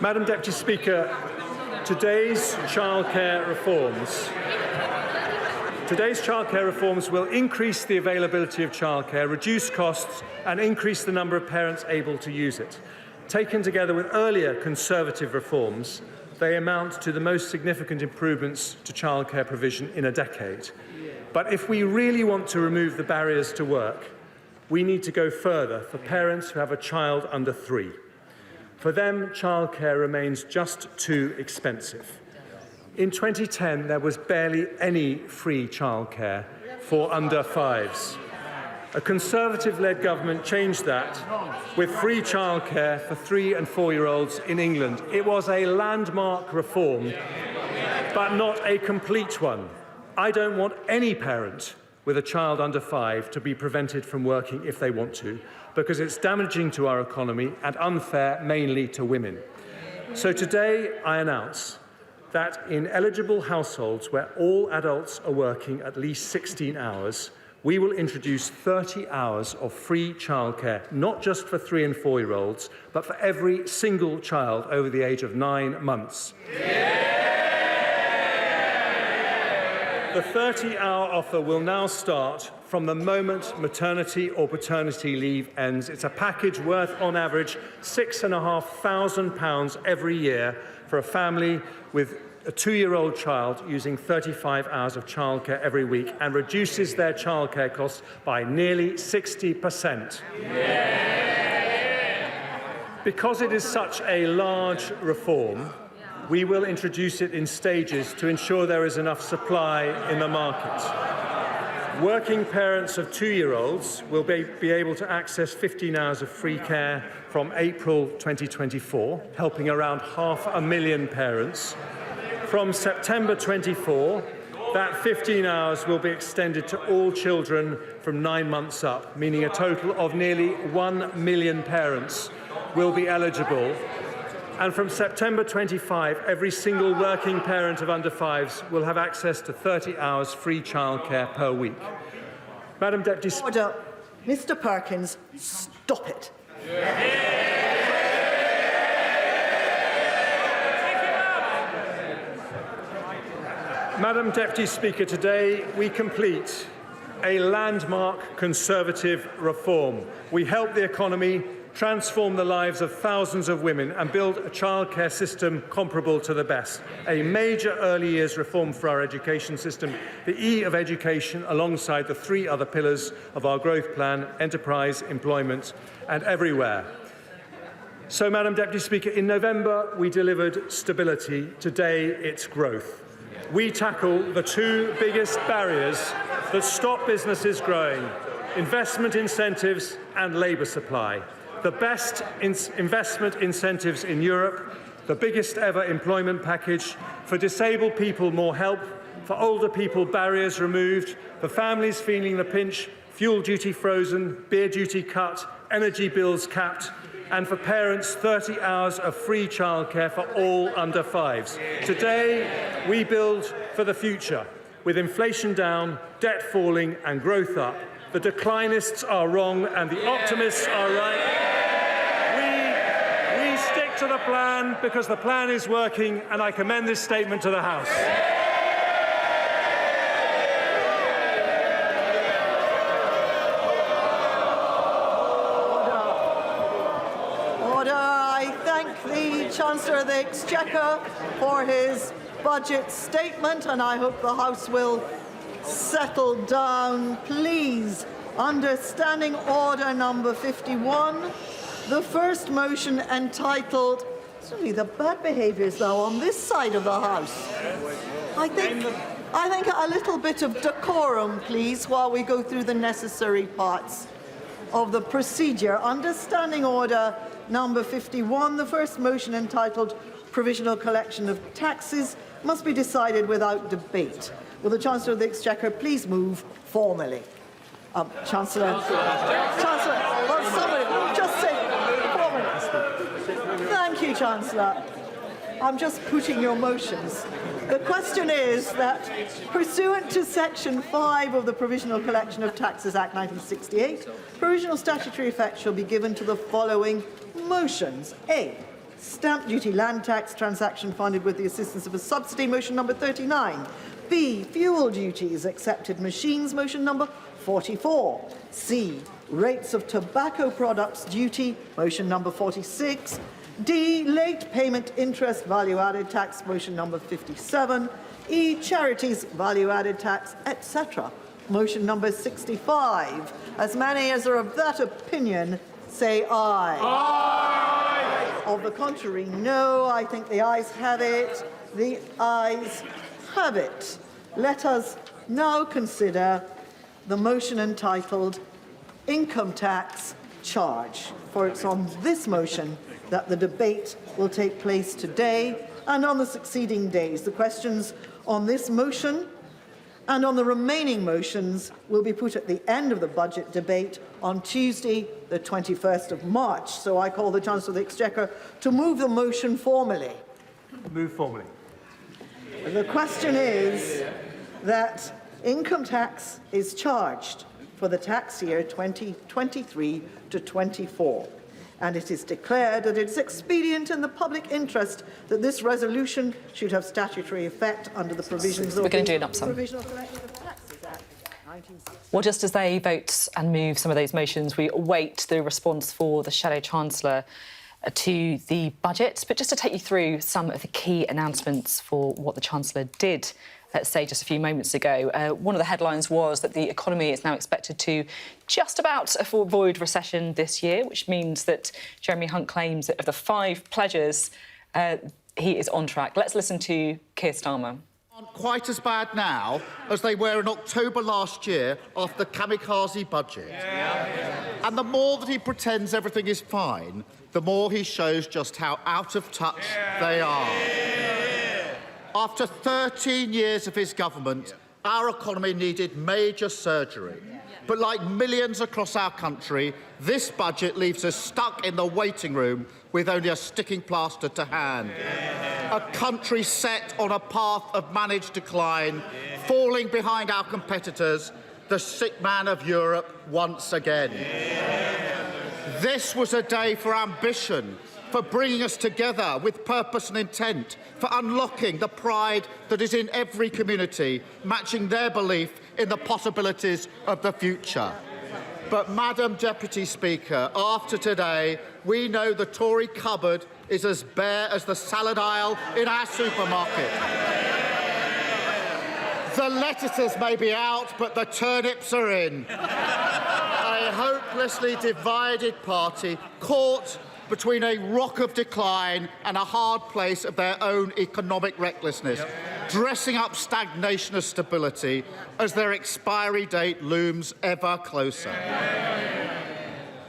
Madam Deputy Speaker, today's childcare reforms will increase the availability of childcare, reduce costs and increase the number of parents able to use it. Taken together with earlier Conservative reforms, they amount to the most significant improvements to childcare provision in a decade. But if we really want to remove the barriers to work, we need to go further for parents who have a child under 3. For them, childcare remains just too expensive. In 2010, there was barely any free childcare for under 5s. A Conservative-led government changed that with free childcare for 3- and 4-year-olds in England. It was a landmark reform, but not a complete one. I don't want any parent with a child under 5 to be prevented from working if they want to, because it's damaging to our economy and unfair mainly to women. So today I announce that in eligible households where all adults are working at least 16 hours, we will introduce 30 hours of free childcare, not just for 3- and 4-year-olds, but for every single child over the age of 9 months. The 30-hour offer will now start from the moment maternity or paternity leave ends. It's a package worth, on average, £6,500 every year for a family with a 2-year-old child using 35 hours of childcare every week and reduces their childcare costs by nearly 60%. Because it is such a large reform, we will introduce it in stages to ensure there is enough supply in the market. Working parents of 2-year-olds will be able to access 15 hours of free care from April 2024, helping around 500,000 parents. From September 24, that 15 hours will be extended to all children from 9 months up, meaning a total of nearly 1 million parents will be eligible. And from September 25, every single working parent of under 5s will have access to 30 hours free childcare per week. Madam Deputy Speaker. Mr Perkins, stop it. Madam Deputy Speaker, today we complete a landmark Conservative reform. We help the economy, transform the lives of thousands of women and build a childcare system comparable to the best. A major early years reform for our education system, the E of education, alongside the 3 other pillars of our growth plan: enterprise, employment and everywhere. So, Madam Deputy Speaker, in November we delivered stability. Today it's growth. We tackle the 2 biggest barriers that stop businesses growing: investment incentives and labour supply. The best investment incentives in Europe, the biggest ever employment package, for disabled people more help, for older people barriers removed, for families feeling the pinch, fuel duty frozen, beer duty cut, energy bills capped, and for parents 30 hours of free childcare for all under 5s. Today we build for the future, with inflation down, debt falling and growth up. The declinists are wrong and the optimists are right. We stick to the plan because the plan is working, and I commend this statement to the House. Order. I thank the Chancellor of the Exchequer for his budget statement, and I hope the House will settle down, please. Under Standing Order number 51, the first motion entitled, certainly the bad behaviours though on this side of the House. I think a little bit of decorum, please, while we go through the necessary parts of the procedure. Under Standing Order number 51, the first motion entitled Provisional Collection of Taxes must be decided without debate. Will the Chancellor of the Exchequer please move formally? Chancellor, well, somebody just say formally. Thank you, Chancellor. I'm just putting your motions. The question is that, pursuant to Section 5 of the Provisional Collection of Taxes Act 1968, provisional statutory effect shall be given to the following motions. A. Stamp duty land tax transaction funded with the assistance of a subsidy, motion number 39. B. Fuel duties accepted machines, motion number 44. C. Rates of tobacco products duty, motion number 46. D. Late payment interest value-added tax, motion number 57. E. Charities value-added tax, etc. Motion number 65. As many as are of that opinion, say aye. Aye. Of the contrary, no. I think the ayes have it. The ayes have it. Let us now consider the motion entitled Income Tax Charge, for it's on this motion that the debate will take place today and on the succeeding days. The questions on this motion and on the remaining motions will be put at the end of the budget debate on Tuesday, the 21st of March. So I call the Chancellor of the Exchequer to move the motion formally. Move formally. The question is that income tax is charged for the tax year 2023 to 24. And it is declared that it is expedient in the public interest that this resolution should have statutory effect under the provisions of the Provisional Collection of Taxes Act 1960. Well, just as they vote and move some of those motions, we await the response for the Shadow Chancellor to the budget. But just to take you through some of the key announcements for what the Chancellor did, let's say, just a few moments ago. One of the headlines was that the economy is now expected to just about avoid recession this year, which means that Jeremy Hunt claims that of the 5 pledges, he is on track. Let's listen to Keir Starmer. Aren't quite as bad now as they were in October last year after the kamikaze budget. And the more that he pretends everything is fine, the more he shows just how out of touch they are. After 13 years of his government, our economy needed major surgery. But like millions across our country, this budget leaves us stuck in the waiting room with only a sticking plaster to hand. A country set on a path of managed decline, falling behind our competitors, the sick man of Europe once again. This was a day for ambition, for bringing us together with purpose and intent, for unlocking the pride that is in every community, matching their belief in the possibilities of the future. But, Madam Deputy Speaker, after today, we know the Tory cupboard is as bare as the salad aisle in our supermarket. The lettuces may be out, but the turnips are in. A hopelessly divided party caught between a rock of decline and a hard place of their own economic recklessness, dressing up stagnation as stability as their expiry date looms ever closer.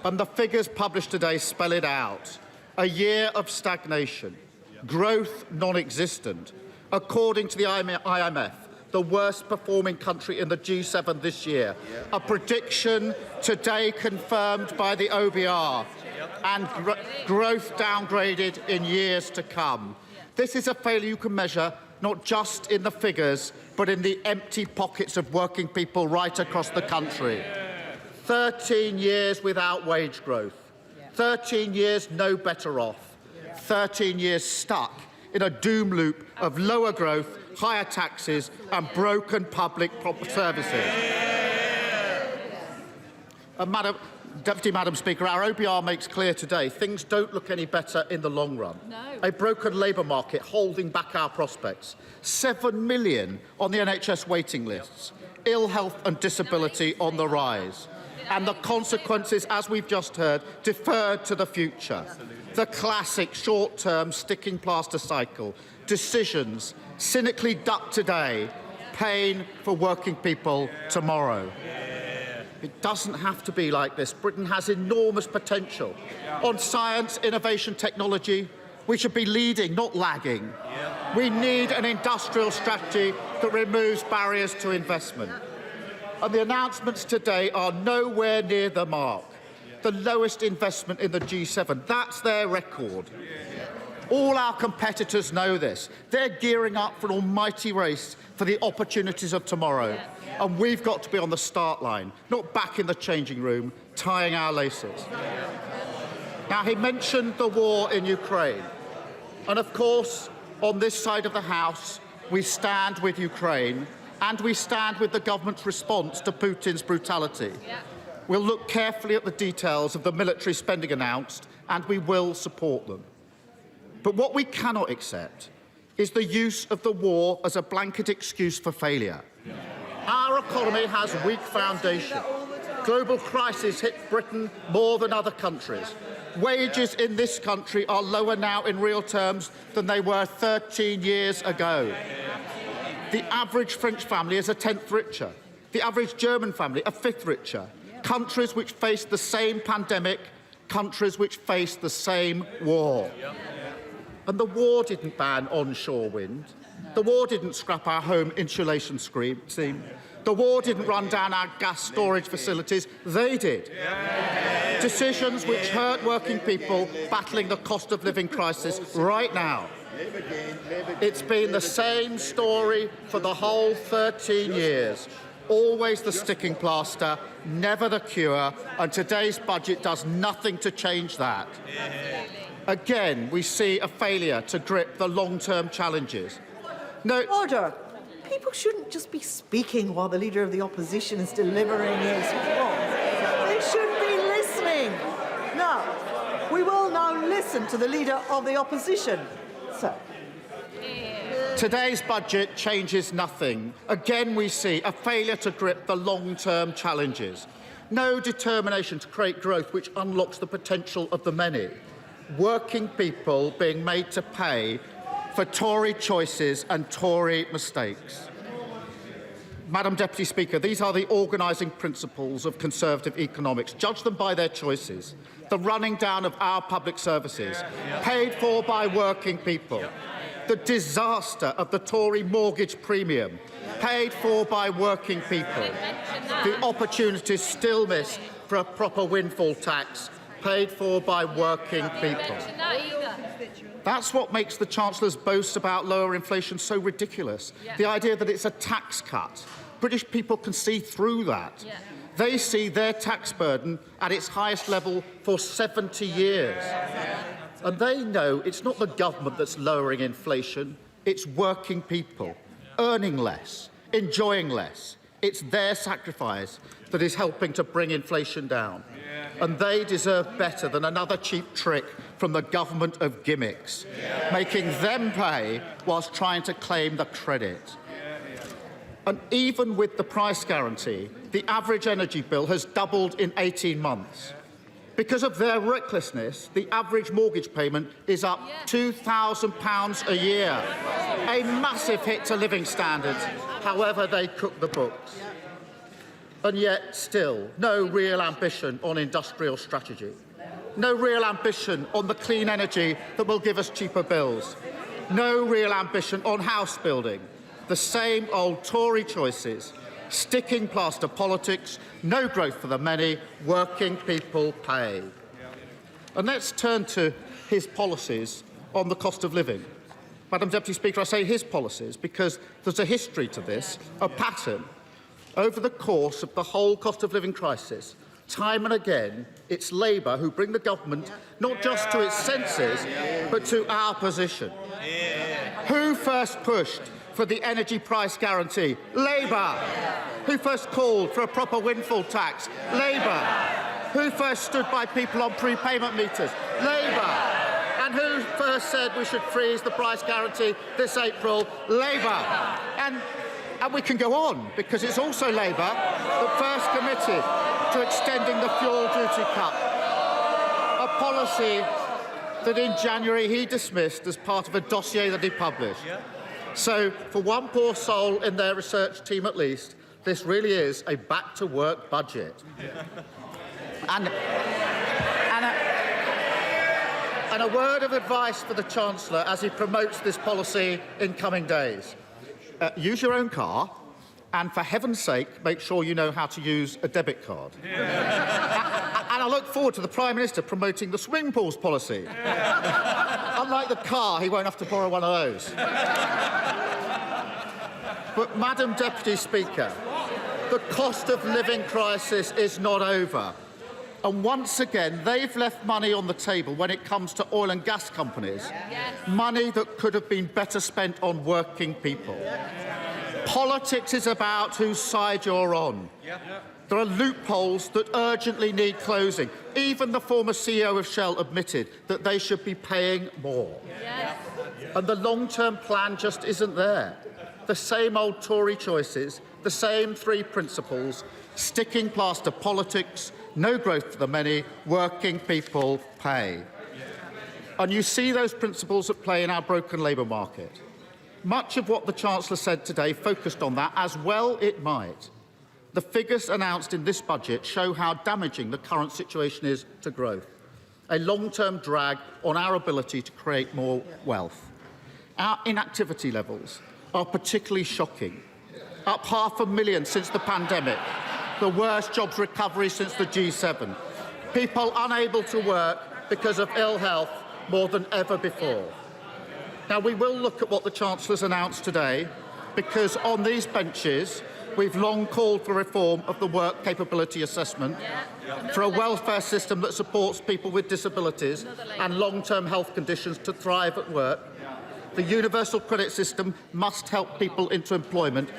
And the figures published today spell it out. A year of stagnation, growth non-existent. According to the IMF, the worst performing country in the G7 this year. A prediction today confirmed by the OBR, and growth downgraded in years to come. This is a failure you can measure not just in the figures, but in the empty pockets of working people right across the country. 13 years without wage growth. 13 years no better off. 13 years stuck in a doom loop of lower growth, higher taxes and broken public services. Madam Speaker, our OBR makes clear today things don't look any better in the long run. No. A broken labour market holding back our prospects. 7 million on the NHS waiting lists. Ill health and disability on the rise. And the consequences, as we've just heard, deferred to the future. The classic short-term sticking plaster cycle. Decisions cynically ducked today, pain for working people tomorrow. It doesn't have to be like this. Britain has enormous potential. On science, innovation, technology, we should be leading, not lagging. We need an industrial strategy that removes barriers to investment. And the announcements today are nowhere near the mark. The lowest investment in the G7. That's their record. All our competitors know this. They're gearing up for an almighty race for the opportunities of tomorrow. And we've got to be on the start line, not back in the changing room, tying our laces. Now, he mentioned the war in Ukraine. And of course, on this side of the House, we stand with Ukraine and we stand with the government's response to Putin's brutality. We'll look carefully at the details of the military spending announced, and we will support them. But what we cannot accept is the use of the war as a blanket excuse for failure. Our economy has weak foundation. Global crisis hit Britain more than other countries. Wages in this country are lower now in real terms than they were 13 years ago. The average French family is a tenth richer. The average German family a fifth richer. Countries which faced the same pandemic, countries which faced the same war. And the war didn't ban onshore wind. The war didn't scrap our home insulation scheme. The war didn't run down our gas storage facilities. They did. Decisions which hurt working people battling the cost of living crisis right now. It's been the same story for the whole 13 years. Always the sticking plaster, never the cure, and today's budget does nothing to change that. Again, we see a failure to grip the long-term challenges. Order. People shouldn't just be speaking while the Leader of the Opposition is delivering his report. They should be listening. Now, we will now listen to the Leader of the Opposition. Sir. Today's budget changes nothing. Again, we see a failure to grip the long-term challenges. No determination to create growth which unlocks the potential of the many. Working people being made to pay for Tory choices and Tory mistakes. Madam Deputy Speaker, these are the organising principles of Conservative economics. Judge them by their choices. The running down of our public services, paid for by working people. The disaster of the Tory mortgage premium, paid for by working people. The opportunities still missed for a proper windfall tax, paid for by working people. That's what makes the Chancellor's boast about lower inflation so ridiculous. The idea that it's a tax cut. British people can see through that. They see their tax burden at its highest level for 70 years. And they know it's not the government that's lowering inflation, it's working people, earning less, enjoying less, It's their sacrifice that is helping to bring inflation down. And they deserve better than another cheap trick from the government of gimmicks, making them pay whilst trying to claim the credit. And even with the price guarantee, the average energy bill has doubled in 18 months. Because of their recklessness, the average mortgage payment is up £2,000 a year. A massive hit to living standards, however they cook the books. And yet, still, no real ambition on industrial strategy. No real ambition on the clean energy that will give us cheaper bills. No real ambition on house building. The same old Tory choices. Sticking plaster politics, no growth for the many, working people pay. And let's turn to his policies on the cost of living. Madam Deputy Speaker, I say his policies because there's a history to this, a pattern. Over the course of the whole cost of living crisis, time and again, it's Labour who bring the government not just to its senses, but to our position. Who first pushed for the energy price guarantee? Labour. Who first called for a proper windfall tax? Labour. Who first stood by people on prepayment meters? Labour. And who first said we should freeze the price guarantee this April? Labour. And we can go on, because it's also Labour that first committed to extending the fuel duty cut, a policy that in January he dismissed as part of a dossier that he published. So, for one poor soul in their research team at least, this really is a back-to-work budget. And a word of advice for the Chancellor as he promotes this policy in coming days. Use your own car, and for heaven's sake, make sure you know how to use a debit card. And I look forward to the Prime Minister promoting the swimming pools policy. Unlike the car, he won't have to borrow one of those. But, Madam Deputy Speaker, the cost of living crisis is not over. And once again, they've left money on the table when it comes to oil and gas companies. Money that could have been better spent on working people. Politics is about whose side you're on. There are loopholes that urgently need closing. Even the former CEO of Shell admitted that they should be paying more. And the long-term plan just isn't there. The same old Tory choices, the same three principles, sticking plaster politics, no growth for the many, working people pay. And you see those principles at play in our broken labour market. Much of what the Chancellor said today focused on that, as well it might. The figures announced in this budget show how damaging the current situation is to growth, a long-term drag on our ability to create more wealth. Our inactivity levels are particularly shocking, up 500,000 since the pandemic, the worst jobs recovery since the G7, people unable to work because of ill health more than ever before. Now, we will look at what the Chancellor's announced today, because on these benches, we've long called for reform of the work capability assessment, for a welfare system that supports people with disabilities and long-term health conditions to thrive at work. The universal credit system must help people into employment,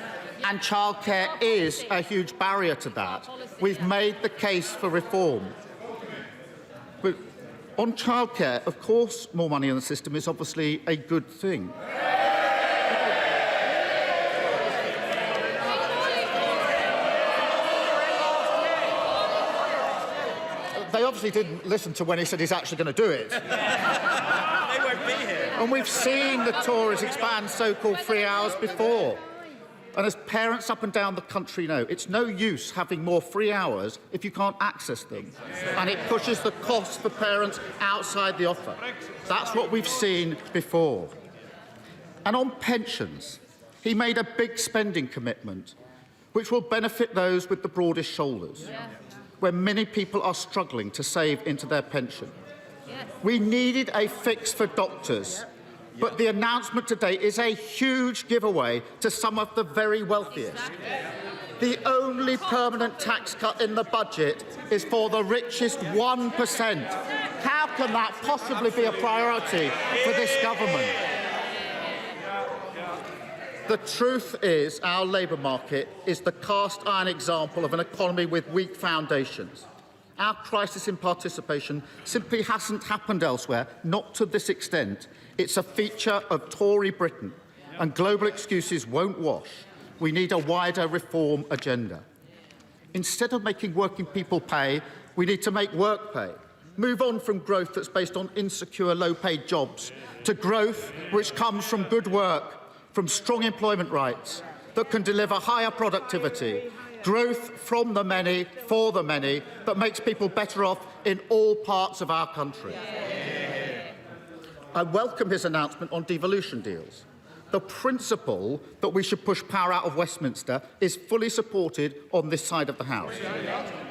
and childcare is a huge barrier to that. We've made the case for reform. But on childcare, of course, more money in the system is obviously a good thing. They obviously didn't listen to when he said he's actually going to do it. They won't be here. And we've seen the Tories expand so-called free hours before. And as parents up and down the country know, it's no use having more free hours if you can't access them. And it pushes the cost for parents outside the offer. That's what we've seen before. And on pensions, he made a big spending commitment, which will benefit those with the broadest shoulders, where many people are struggling to save into their pension. We needed a fix for doctors, but the announcement today is a huge giveaway to some of the very wealthiest. The only permanent tax cut in the budget is for the richest 1%. How can that possibly be a priority for this government? The truth is our labour market is the cast iron example of an economy with weak foundations. Our crisis in participation simply hasn't happened elsewhere, not to this extent. It's a feature of Tory Britain, and global excuses won't wash. We need a wider reform agenda. Instead of making working people pay, we need to make work pay. Move on from growth that's based on insecure, low-paid jobs to growth which comes from good work, from strong employment rights that can deliver higher productivity, growth from the many, for the many, that makes people better off in all parts of our country. I welcome his announcement on devolution deals. The principle that we should push power out of Westminster is fully supported on this side of the House.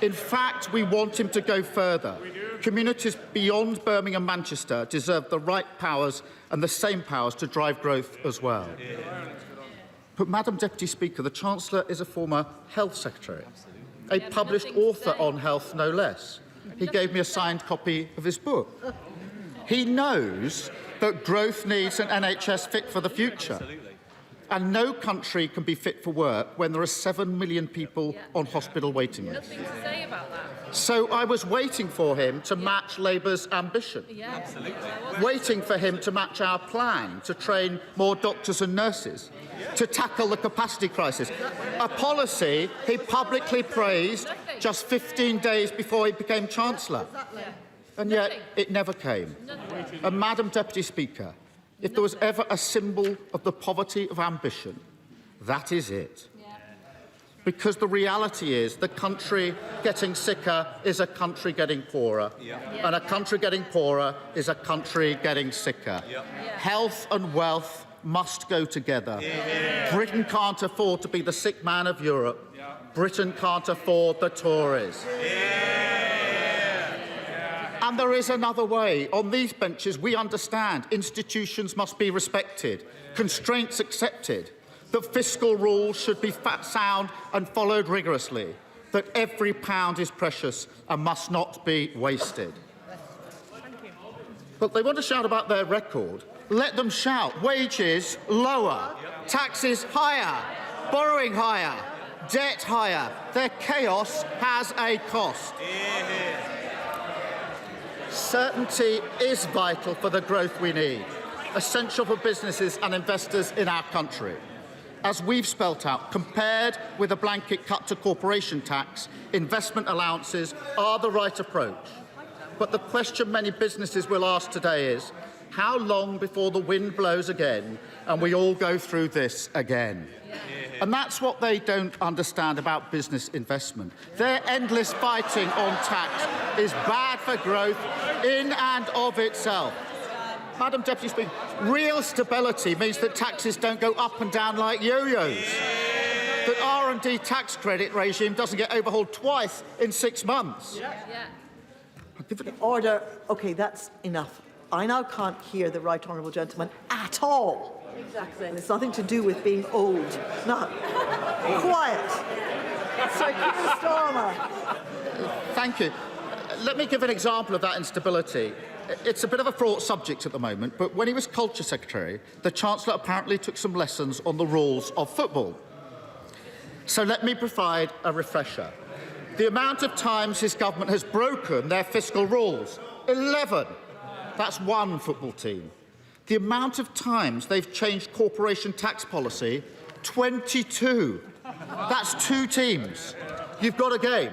In fact, we want him to go further. Communities beyond Birmingham and Manchester deserve the right powers and the same powers to drive growth as well. But, Madam Deputy Speaker, the Chancellor is a former Health Secretary, a published author on health, no less. He gave me a signed copy of his book. He knows that growth needs an NHS fit for the future. And no country can be fit for work when there are 7 million people on hospital waiting lists. Nothing to say about that. So I was waiting for him to match Labour's ambition. Waiting for him to match our plan to train more doctors and nurses, to tackle the capacity crisis. A policy he publicly praised just 15 days before he became Chancellor. And yet it never came. And Madam Deputy Speaker, if there was ever a symbol of the poverty of ambition, that is it. Because the reality is the country getting sicker is a country getting poorer. And a country getting poorer is a country getting sicker. Health and wealth must go together. Britain can't afford to be the sick man of Europe. Britain can't afford the Tories. And there is another way. On these benches, we understand institutions must be respected, constraints accepted, that fiscal rules should be sound and followed rigorously, that every pound is precious and must not be wasted. But they want to shout about their record. Let them shout. Wages lower, taxes higher, borrowing higher, debt higher. Their chaos has a cost. Certainty is vital for the growth we need, essential for businesses and investors in our country. As we've spelt out, compared with a blanket cut to corporation tax, investment allowances are the right approach. But the question many businesses will ask today is, how long before the wind blows again and we all go through this again? And that's what they don't understand about business investment. Their endless fighting on tax is bad for growth in and of itself. Madam Deputy Speaker, real stability means that taxes don't go up and down like yo-yos. That R&D tax credit regime doesn't get overhauled twice in 6 months. Order. OK, that's enough. I now can't hear the right honourable gentleman at all. Exactly. And it's nothing to do with being old. No. Quiet. Sir Keir Starmer. Thank you. Let me give an example of that instability. It's a bit of a fraught subject at the moment, but when he was Culture Secretary, the Chancellor apparently took some lessons on the rules of football. So let me provide a refresher. The amount of times his government has broken their fiscal rules, 11. That's one football team. The amount of times they've changed corporation tax policy, 22. That's 2 teams. You've got a game.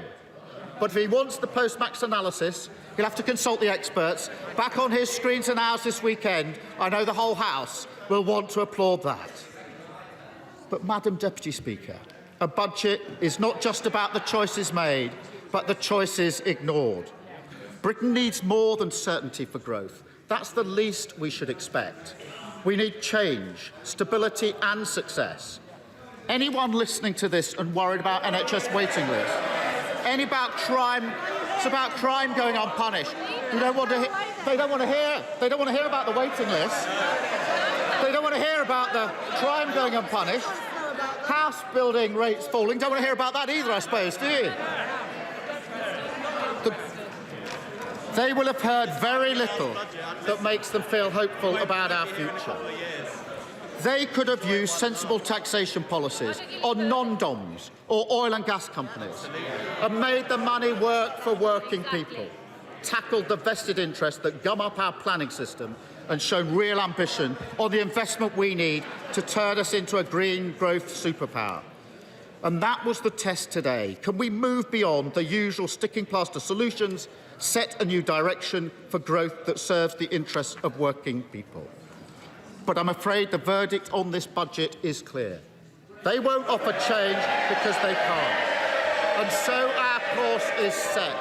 But if he wants the post-max analysis, he'll have to consult the experts. Back on his screens and ours this weekend, I know the whole House will want to applaud that. But, Madam Deputy Speaker, a budget is not just about the choices made, but the choices ignored. Britain needs more than certainty for growth. That's the least we should expect. We need change, stability and success. Anyone listening to this and worried about NHS waiting lists, it's about crime going unpunished. They don't want to hear about the waiting list. They don't want to hear about the crime going unpunished. House building rates falling. Don't want to hear about that either, I suppose, do you? They will have heard very little that makes them feel hopeful about our future. They could have used sensible taxation policies on non-DOMs or oil and gas companies and made the money work for working people, tackled the vested interests that gum up our planning system and shown real ambition on the investment we need to turn us into a green growth superpower. And that was the test today. Can we move beyond the usual sticking plaster solutions, set a new direction for growth that serves the interests of working people? But I'm afraid the verdict on this budget is clear. They won't offer change because they can't. And so our course is set.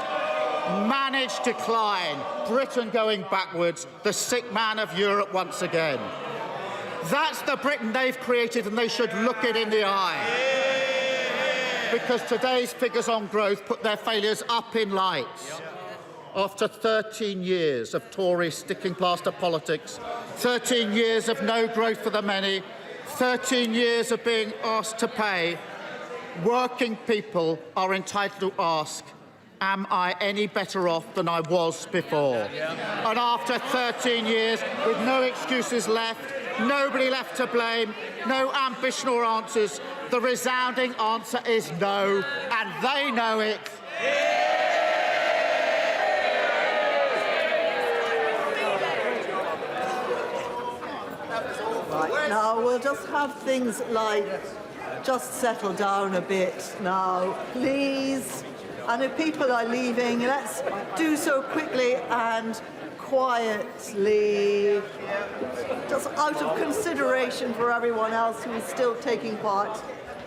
Managed decline, Britain going backwards, the sick man of Europe once again. That's the Britain they've created, and they should look it in the eye. Because today's figures on growth put their failures up in lights. After 13 years of Tory sticking plaster politics, 13 years of no growth for the many, 13 years of being asked to pay, working people are entitled to ask, am I any better off than I was before? And after 13 years, with no excuses left, nobody left to blame, no ambition or answers, the resounding answer is no, and they know it. Right, now we'll just have things like just settle down a bit now, please. And if people are leaving, let's do so quickly and quietly, just out of consideration for everyone else who is still taking part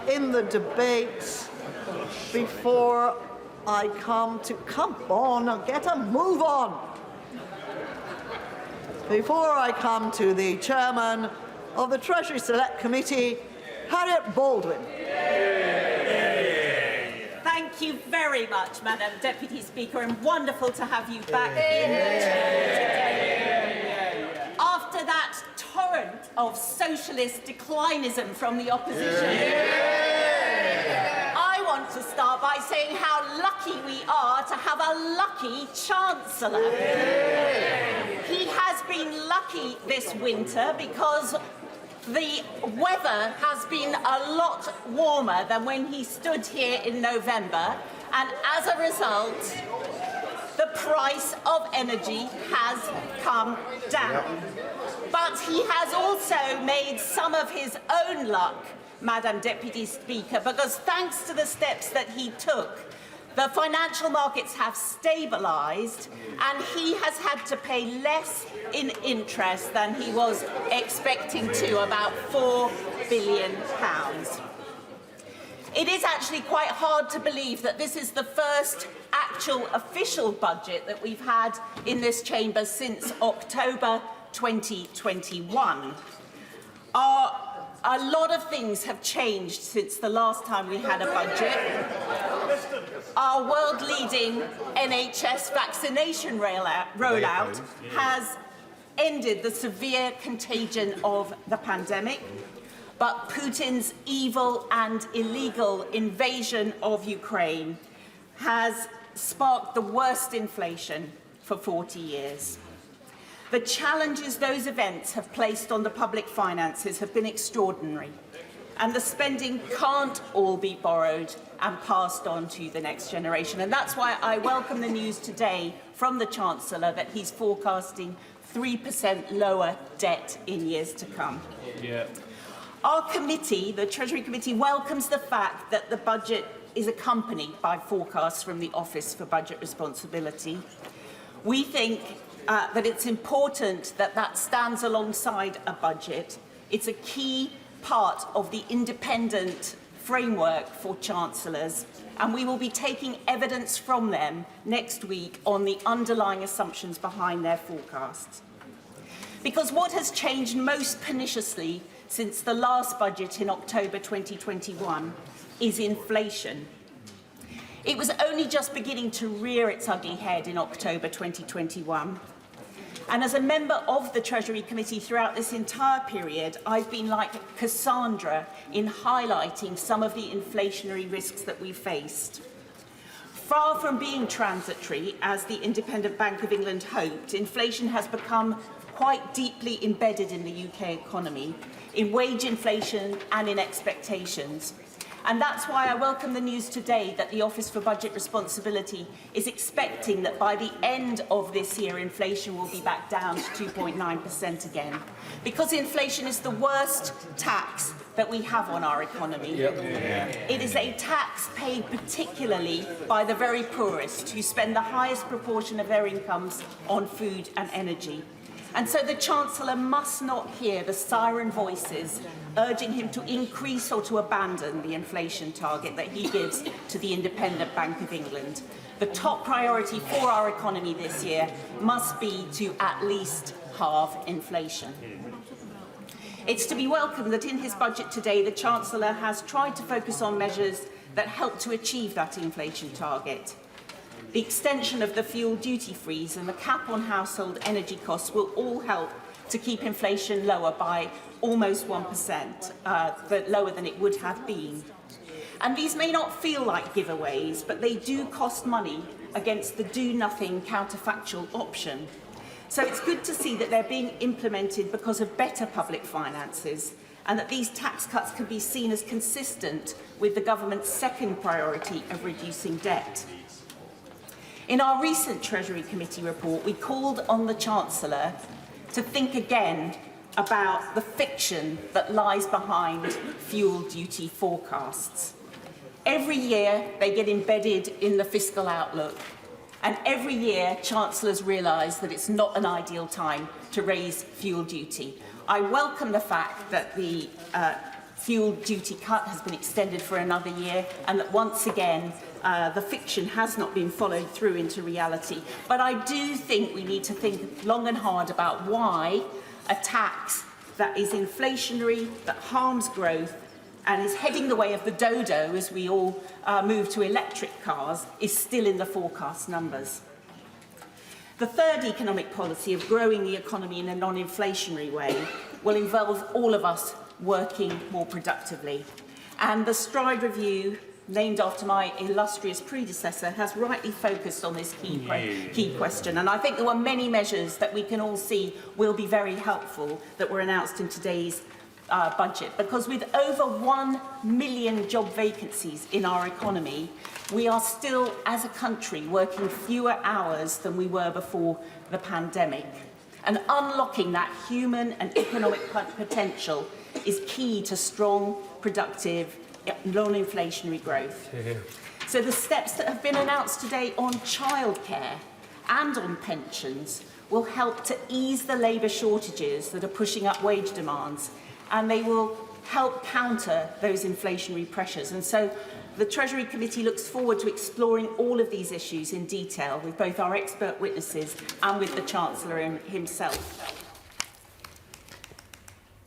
in the debate. Before I come on, get a move on. Before I come to the chairman of the Treasury Select Committee, Harriet Baldwin. Thank you very much, Madam Deputy Speaker, and wonderful to have you back in the chamber today. After that torrent of socialist declinism from the opposition, I want to start by saying how lucky we are to have a lucky Chancellor. He has been lucky this winter because the weather has been a lot warmer than when he stood here in November, and as a result, the price of energy has come down. But he has also made some of his own luck, Madam Deputy Speaker, because thanks to the steps that he took, the financial markets have stabilised and he has had to pay less in interest than he was expecting to, about £4 billion. It is actually quite hard to believe that this is the first actual official budget that we've had in this chamber since October 2021. A lot of things have changed since the last time we had a budget. Our world-leading NHS vaccination rollout has ended the severe contagion of the pandemic, but Putin's evil and illegal invasion of Ukraine has sparked the worst inflation for 40 years. The challenges those events have placed on the public finances have been extraordinary, and the spending can't all be borrowed and passed on to the next generation. And that's why I welcome the news today from the Chancellor that he's forecasting 3% lower debt in years to come. Yeah. Our committee, the Treasury Committee, welcomes the fact that the budget is accompanied by forecasts from the Office for Budget Responsibility. We think that it's important that that stands alongside a budget. It's a key part of the independent framework for chancellors, and we will be taking evidence from them next week on the underlying assumptions behind their forecasts. Because what has changed most perniciously since the last budget in October 2021 is inflation. It was only just beginning to rear its ugly head in October 2021. And as a member of the Treasury Committee throughout this entire period, I've been like Cassandra in highlighting some of the inflationary risks that we faced. Far from being transitory, as the Independent Bank of England hoped, inflation has become quite deeply embedded in the UK economy, in wage inflation and in expectations. And that's why I welcome the news today that the Office for Budget Responsibility is expecting that by the end of this year, inflation will be back down to 2.9% again. Because inflation is the worst tax that we have on our economy. It is a tax paid particularly by the very poorest, who spend the highest proportion of their incomes on food and energy. And so the Chancellor must not hear the siren voices urging him to increase or to abandon the inflation target that he gives to the Independent Bank of England. The top priority for our economy this year must be to at least halve inflation. It's to be welcomed that in his budget today, the Chancellor has tried to focus on measures that help to achieve that inflation target. The extension of the fuel duty freeze and the cap on household energy costs will all help to keep inflation lower by almost 1%, lower than it would have been. And these may not feel like giveaways, but they do cost money against the do-nothing counterfactual option. So it's good to see that they're being implemented because of better public finances, and that these tax cuts can be seen as consistent with the government's second priority of reducing debt. In our recent Treasury Committee report, we called on the Chancellor to think again about the fiction that lies behind fuel duty forecasts. Every year, they get embedded in the fiscal outlook, and every year, Chancellors realise that it's not an ideal time to raise fuel duty. I welcome the fact that the fuel duty cut has been extended for another year, and that once again, the fiction has not been followed through into reality. But I do think we need to think long and hard about why a tax that is inflationary, that harms growth, and is heading the way of the dodo as we all move to electric cars, is still in the forecast numbers. The third economic policy of growing the economy in a non-inflationary way will involve all of us working more productively. And the Stride Review, named after my illustrious predecessor, has rightly focused on this key question. And I think there were many measures that we can all see will be very helpful that were announced in today's budget. Because with over 1 million job vacancies in our economy, we are still, as a country, working fewer hours than we were before the pandemic. And unlocking that human and economic potential is key to strong, productive, non-inflationary growth. So the steps that have been announced today on childcare and on pensions will help to ease the labour shortages that are pushing up wage demands, and they will help counter those inflationary pressures. And so the Treasury Committee looks forward to exploring all of these issues in detail with both our expert witnesses and with the Chancellor himself.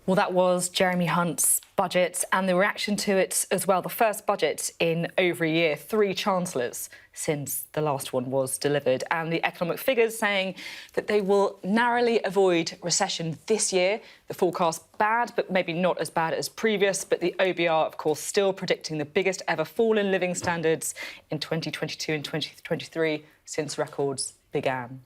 Well, that was Jeremy Hunt's budget and the reaction to it as well. The first budget in over a year, 3 chancellors since the last one was delivered. And the economic figures saying that they will narrowly avoid recession this year. The forecast bad, but maybe not as bad as previous. But the OBR, of course, still predicting the biggest ever fall in living standards in 2022 and 2023 since records began.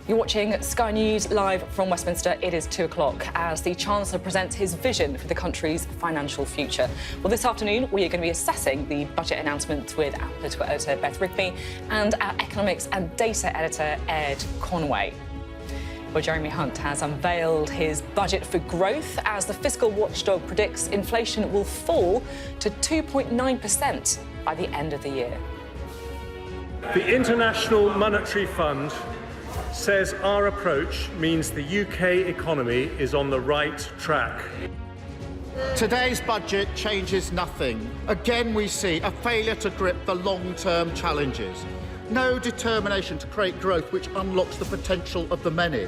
You're watching Sky News live from Westminster. It is 2 o'clock as the Chancellor presents his vision for the country's financial future. Well, this afternoon, we are going to be assessing the budget announcement with our political editor, Beth Rigby, and our economics and data editor, Ed Conway. Well, Jeremy Hunt has unveiled his budget for growth as the fiscal watchdog predicts inflation will fall to 2.9% by the end of the year. The International Monetary Fund says our approach means the UK economy is on the right track. Today's budget changes nothing. Again, we see a failure to grip the long-term challenges. No determination to create growth which unlocks the potential of the many.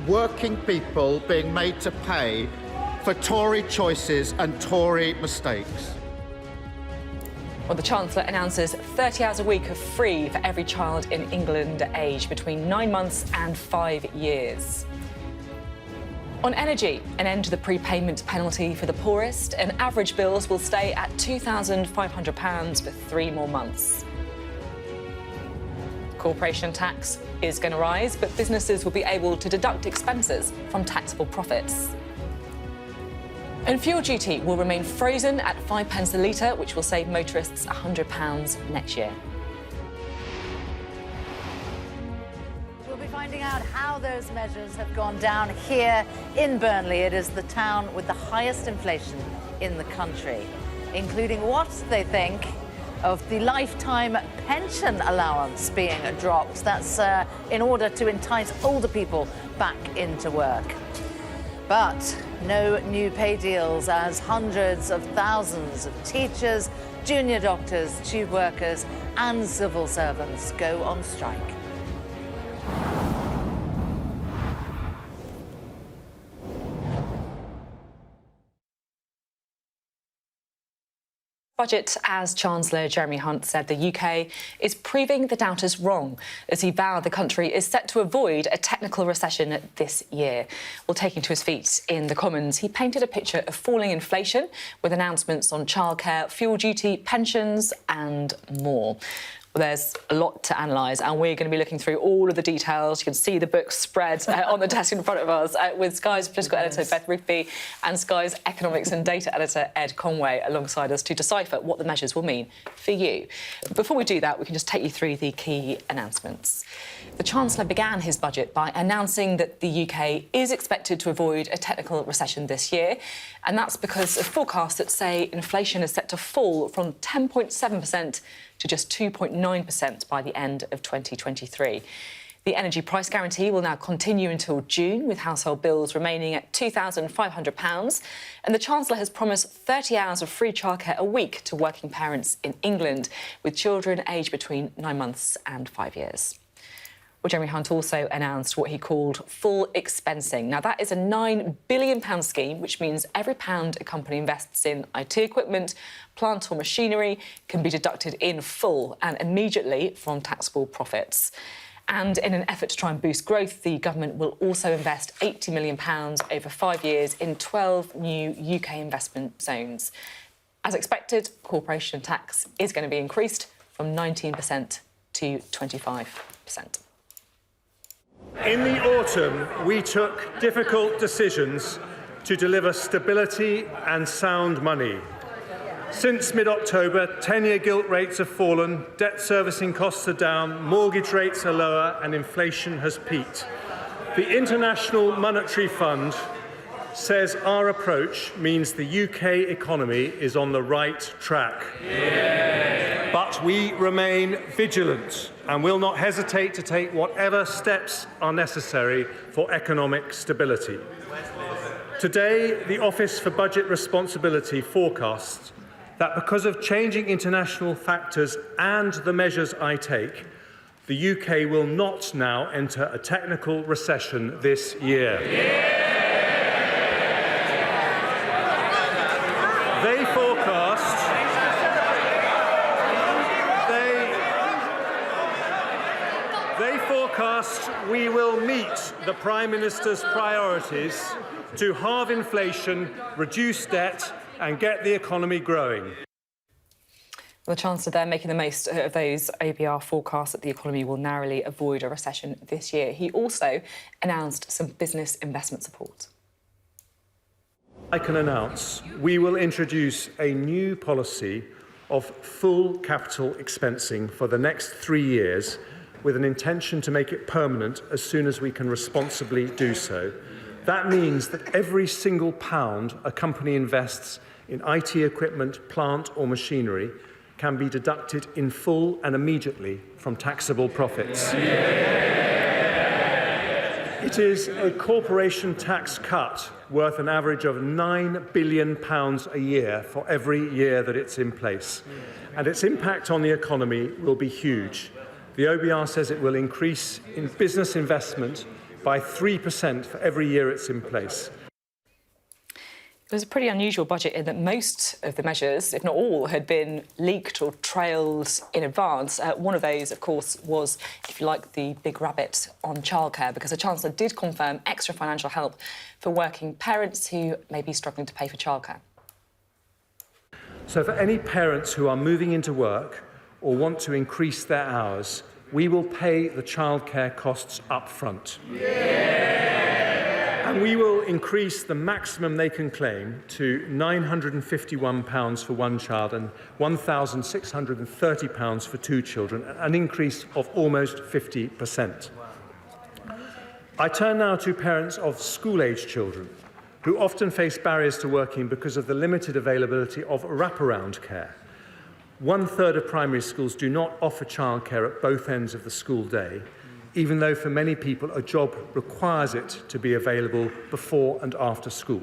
Working people being made to pay for Tory choices and Tory mistakes. Well, the Chancellor announces 30 hours a week of free for every child in England aged between 9 months and 5 years. On energy, an end to the prepayment penalty for the poorest, and average bills will stay at £2,500 for 3 more months. Corporation tax is going to rise, but businesses will be able to deduct expenses from taxable profits. And fuel duty will remain frozen at 5p a litre, which will save motorists £100 next year. We'll be finding out how those measures have gone down here in Burnley. It is the town with the highest inflation in the country, including what they think of the lifetime pension allowance being dropped. That's in order to entice older people back into work. But no new pay deals as hundreds of thousands of teachers, junior doctors, tube workers and civil servants go on strike. Budget, as Chancellor Jeremy Hunt said, the UK is proving the doubters wrong, as he vowed the country is set to avoid a technical recession this year. Well, taking to his feet in the Commons, he painted a picture of falling inflation with announcements on childcare, fuel duty, pensions and more. Well, there's a lot to analyse, and we're going to be looking through all of the details. You can see the books spread on the desk in front of us with Sky's political editor, Beth Rigby, and Sky's economics and data editor, Ed Conway, alongside us to decipher what the measures will mean for you. Before we do that, we can just take you through the key announcements. The Chancellor began his budget by announcing that the UK is expected to avoid a technical recession this year, and that's because of forecasts that say inflation is set to fall from 10.7% to just 2.9% by the end of 2023. The energy price guarantee will now continue until June, with household bills remaining at £2,500. And the Chancellor has promised 30 hours of free childcare a week to working parents in England, with children aged between 9 months and 5 years. Well, Jeremy Hunt also announced what he called full expensing. Now, that is a £9 billion scheme, which means every pound a company invests in IT equipment, plant or machinery can be deducted in full and immediately from taxable profits. And in an effort to try and boost growth, the government will also invest £80 million over 5 years in 12 new UK investment zones. As expected, corporation tax is going to be increased from 19% to 25%. In the autumn, we took difficult decisions to deliver stability and sound money. Since mid-October, 10-year gilt rates have fallen, debt servicing costs are down, mortgage rates are lower and inflation has peaked. The International Monetary Fund says our approach means the UK economy is on the right track. Yeah. But we remain vigilant and will not hesitate to take whatever steps are necessary for economic stability. Today, the Office for Budget Responsibility forecasts that because of changing international factors and the measures I take, the UK will not now enter a technical recession this year. Yeah. They forecast we will meet the Prime Minister's priorities to halve inflation, reduce debt and get the economy growing. The Chancellor there making the most of those ABR forecasts that the economy will narrowly avoid a recession this year. He also announced some business investment support. I can announce we will introduce a new policy of full capital expensing for the next 3 years, with an intention to make it permanent as soon as we can responsibly do so. That means that every single pound a company invests in IT equipment, plant or machinery can be deducted in full and immediately from taxable profits. It is a corporation tax cut worth an average of £9 billion a year for every year that it's in place. And its impact on the economy will be huge. The OBR says it will increase in business investment by 3% for every year it's in place. It was a pretty unusual budget in that most of the measures, if not all, had been leaked or trailed in advance. One of those, of course, was, if you like, the big rabbit on childcare, because the Chancellor did confirm extra financial help for working parents who may be struggling to pay for childcare. So for any parents who are moving into work or want to increase their hours, we will pay the childcare costs up front. And we will increase the maximum they can claim to £951 for one child and £1,630 for two children, an increase of almost 50%. I turn now to parents of school-age children who often face barriers to working because of the limited availability of wraparound care. 1/3 of primary schools do not offer childcare at both ends of the school day, even though for many people a job requires it to be available before and after school.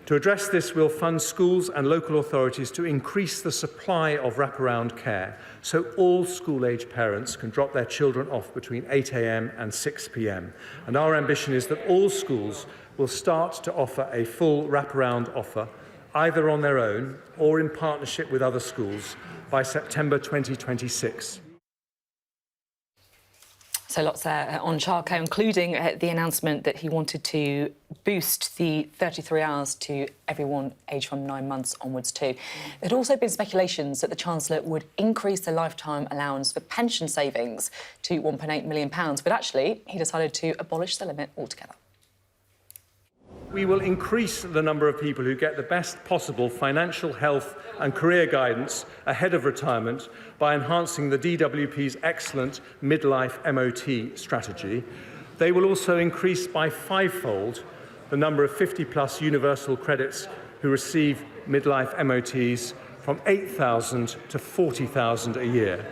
To address this, we'll fund schools and local authorities to increase the supply of wraparound care so all school-age parents can drop their children off between 8 a.m. and 6 p.m. And our ambition is that all schools will start to offer a full wraparound offer, either on their own or in partnership with other schools, by September 2026. So lots there on childcare, including the announcement that he wanted to boost the 33 hours to everyone aged from 9 months onwards too. There'd also been speculations that the Chancellor would increase the lifetime allowance for pension savings to £1.8 million, but actually he decided to abolish the limit altogether. We will increase the number of people who get the best possible financial, health and career guidance ahead of retirement by enhancing the DWP's excellent midlife MOT strategy. They will also increase by fivefold the number of 50-plus universal credits who receive midlife MOTs from 8,000 to 40,000 a year.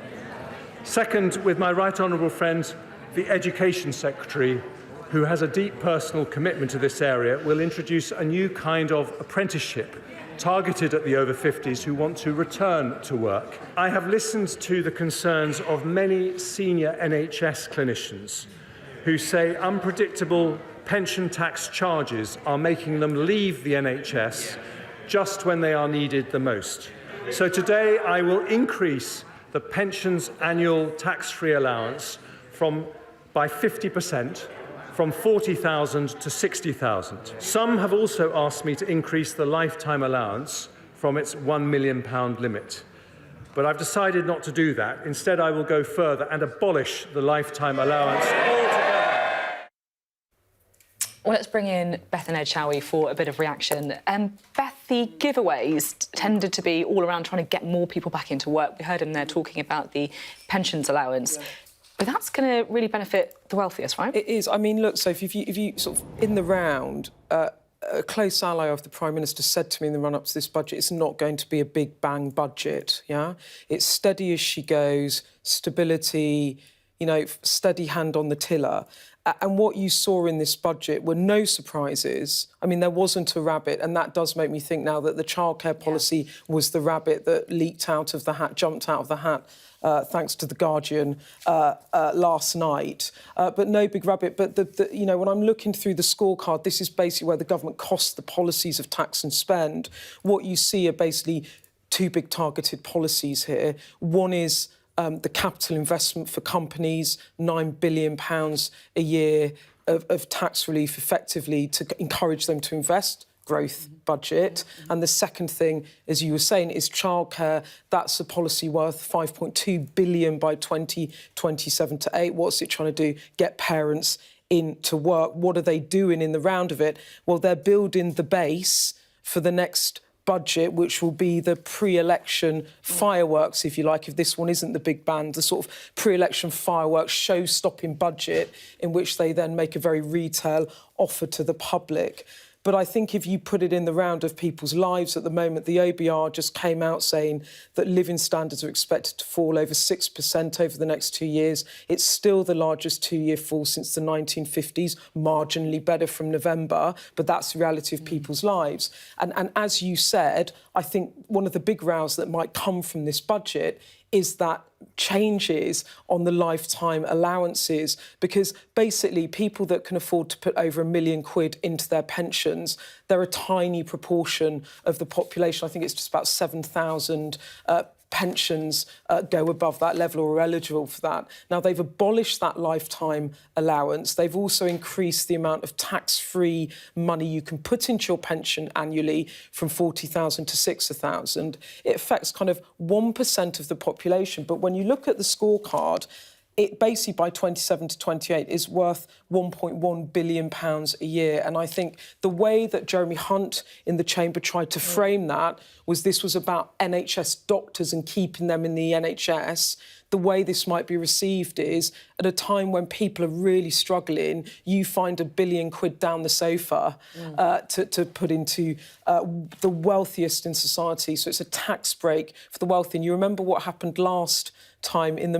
Second, with my right honourable friend, the Education Secretary, who has a deep personal commitment to this area, will introduce a new kind of apprenticeship targeted at the over 50s who want to return to work. I have listened to the concerns of many senior NHS clinicians who say unpredictable pension tax charges are making them leave the NHS just when they are needed the most. So today I will increase the pension's annual tax-free allowance by 50%, from 40,000 to 60,000. Some have also asked me to increase the lifetime allowance from its £1 million limit. But I've decided not to do that. Instead, I will go further and abolish the lifetime allowance altogether. Well, let's bring in Beth and Ed, shall we, for a bit of reaction. Beth, the giveaways tended to be all around trying to get more people back into work. We heard him there talking about the pensions allowance. Yeah. But that's going to really benefit the wealthiest, right? It is. I mean, look, so if you sort of, in the round, a close ally of the Prime Minister said to me in the run-up to this budget, it's not going to be a big bang budget, yeah? It's steady as she goes, stability, you know, steady hand on the tiller. And what you saw in this budget were no surprises. I mean, there wasn't a rabbit, and that does make me think now that the childcare policy was the rabbit that leaked out of the hat, jumped out of the hat, thanks to The Guardian last night. But no big rabbit. But, you know, when I'm looking through the scorecard, this is basically where the government costs the policies of tax and spend. What you see are basically two big targeted policies here. One is the capital investment for companies, £9 billion a year of tax relief effectively to encourage them to invest, growth budget. And the second thing, as you were saying, is childcare. That's a policy worth £5.2 billion by 2027 to 8. What's it trying to do? Get parents into work. What are they doing in the round of it? Well, they're building the base for the next budget, which will be the pre-election fireworks, if you like, if this one isn't the big band, the sort of pre-election fireworks show-stopping budget in which they then make a very retail offer to the public. But I think if you put it in the round of people's lives at the moment, the OBR just came out saying that living standards are expected to fall over 6% over the next 2 years. It's still the largest two-year fall since the 1950s, marginally better from November, but that's the reality of people's lives. And as you said, I think one of the big rows that might come from this budget is that changes on the lifetime allowances, because basically people that can afford to put over £1 million into their pensions, they're a tiny proportion of the population. I think it's just about 7,000 pensions go above that level or are eligible for that. Now, they've abolished that lifetime allowance. They've also increased the amount of tax-free money you can put into your pension annually from 40,000 to 60,000. It affects kind of 1% of the population. But when you look at the scorecard, it basically by 27 to 28 is worth £1.1 billion a year. And I think the way that Jeremy Hunt in the Chamber tried to frame that was this was about NHS doctors and keeping them in the NHS. The way this might be received is, at a time when people are really struggling, you find £1 billion down the sofa to put into the wealthiest in society. So it's a tax break for the wealthy. And you remember what happened last time in the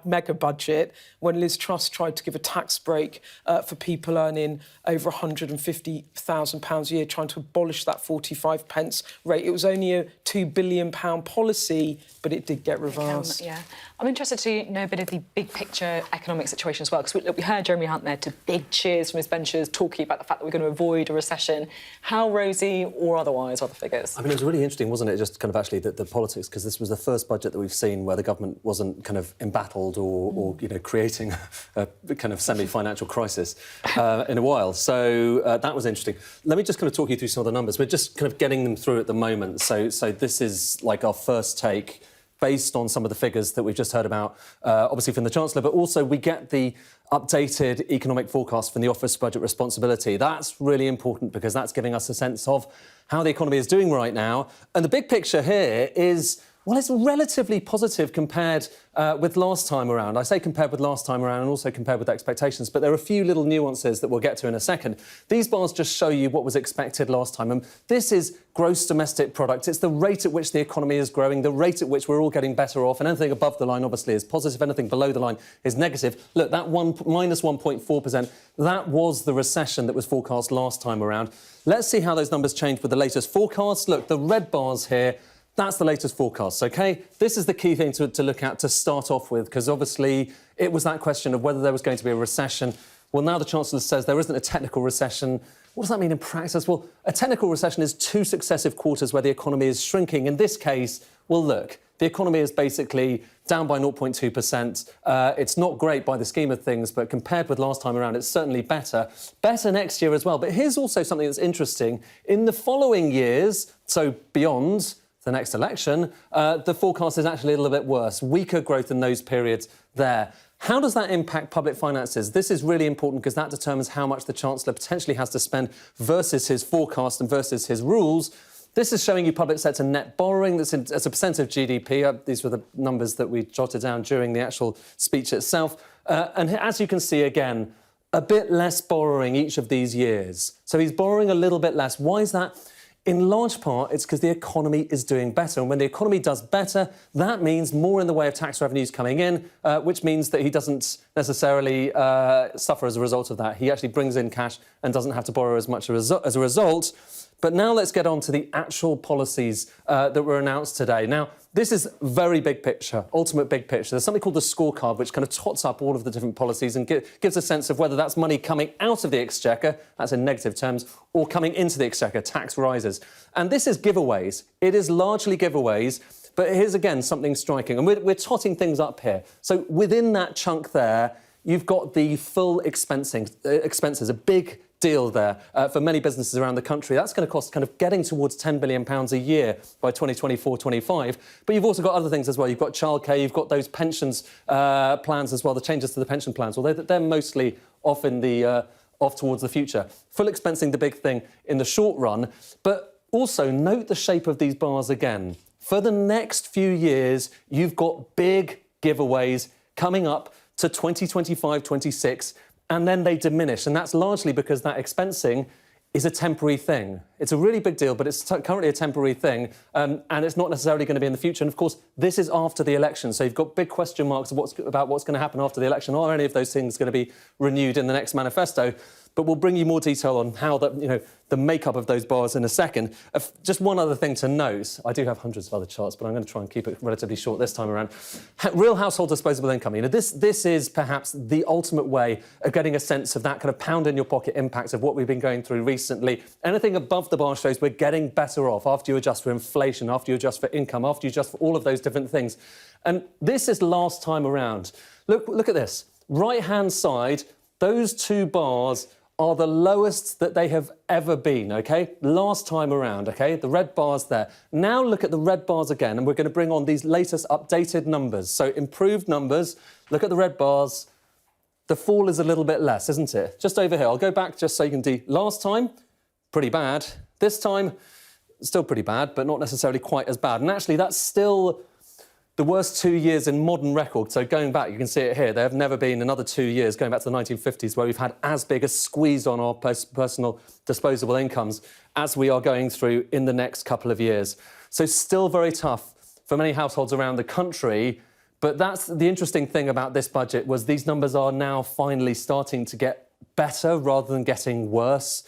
mega budget when Liz Truss tried to give a tax break for people earning over £150,000 a year, trying to abolish that 45 pence rate. It was only a £2 billion policy, but it did get reversed. Yeah. I'm interested to know a bit of the big picture economic situation as well, because we heard Jeremy Hunt there to big cheers from his benchers talking about the fact that we're going to avoid a recession. How rosy or otherwise are the figures? I mean, it was really interesting, wasn't it, just kind of actually the politics, because this was the first budget that we've seen where the government wasn't kind of embattled or you know, creating a kind of semi-financial crisis in a while. So that was interesting. Let me just kind of talk you through some of the numbers. We're just kind of getting them through at the moment. So this is like our first take based on some of the figures that we've just heard about, obviously from the Chancellor, but also we get the updated economic forecast from the Office for Budget Responsibility. That's really important because that's giving us a sense of how the economy is doing right now. And the big picture here is, well, it's relatively positive compared with last time around. I say compared with last time around and also compared with expectations, but there are a few little nuances that we'll get to in a second. These bars just show you what was expected last time. And this is gross domestic product. It's the rate at which the economy is growing, the rate at which we're all getting better off, and anything above the line, obviously, is positive. Anything below the line is negative. Look, that minus 1.4%, that was the recession that was forecast last time around. Let's see how those numbers change with the latest forecast. Look, the red bars here, that's the latest forecast, OK? This is the key thing to look at to start off with, because obviously it was that question of whether there was going to be a recession. Well, now the Chancellor says there isn't a technical recession. What does that mean in practice? Well, a technical recession is 2 successive quarters where the economy is shrinking. In this case, well, look, the economy is basically down by 0.2%. It's not great by the scheme of things, but compared with last time around, it's certainly better. Better next year as well. But here's also something that's interesting. In the following years, so beyond the next election, the forecast is actually a little bit worse. Weaker growth in those periods there. How does that impact public finances? This is really important because that determines how much the Chancellor potentially has to spend versus his forecast and versus his rules. This is showing you public sector net borrowing as a percent of GDP. These were the numbers that we jotted down during the actual speech itself. And as you can see, again, a bit less borrowing each of these years. So he's borrowing a little bit less. Why is that? In large part, it's because the economy is doing better. And when the economy does better, that means more in the way of tax revenues coming in, which means that he doesn't necessarily suffer as a result of that. He actually brings in cash and doesn't have to borrow as much as a result. But now let's get on to the actual policies that were announced today. Now, this is very big picture, ultimate big picture. There's something called the scorecard, which kind of tots up all of the different policies and gives a sense of whether that's money coming out of the exchequer, that's in negative terms, or coming into the exchequer, tax rises. And this is giveaways. It is largely giveaways. But here's, again, something striking. And we're totting things up here. So within that chunk there, you've got the full expenses, a big deal there for many businesses around the country. That's going to cost kind of getting towards £10 billion a year by 2024-25. But you've also got other things as well. You've got childcare, you've got those pensions plans as well, the changes to the pension plans, although they're mostly off towards the future. Full expensing, the big thing in the short run. But also note the shape of these bars again. For the next few years, you've got big giveaways coming up to 2025-26, and then they diminish. And that's largely because that expensing is a temporary thing. It's a really big deal, but it's currently a temporary thing, and it's not necessarily going to be in the future. And, of course, this is after the election, so you've got big question marks about what's going to happen after the election. Are any of those things going to be renewed in the next manifesto? But we'll bring you more detail on how the makeup of those bars in a second. Just one other thing to note. I do have hundreds of other charts, but I'm going to try and keep it relatively short this time around. Real household disposable income. This is perhaps the ultimate way of getting a sense of that kind of pound-in-your-pocket impact of what we've been going through recently. Anything above the bar shows we're getting better off after you adjust for inflation, after you adjust for income, after you adjust for all of those different things. And this is last time around. Look at this. Right-hand side, those two bars are the lowest that they have ever been, OK? Last time around, OK? The red bars there. Now look at the red bars again, and we're going to bring on these latest updated numbers. So improved numbers. Look at the red bars. The fall is a little bit less, isn't it? Just over here. I'll go back just so you can see. Last time, pretty bad. This time, still pretty bad, but not necessarily quite as bad. And actually, that's still the worst 2 years in modern record. So going back, you can see it here. There have never been another 2 years, going back to the 1950s, where we've had as big a squeeze on our personal disposable incomes as we are going through in the next couple of years. So still very tough for many households around the country. But that's the interesting thing about this budget, was these numbers are now finally starting to get better rather than getting worse.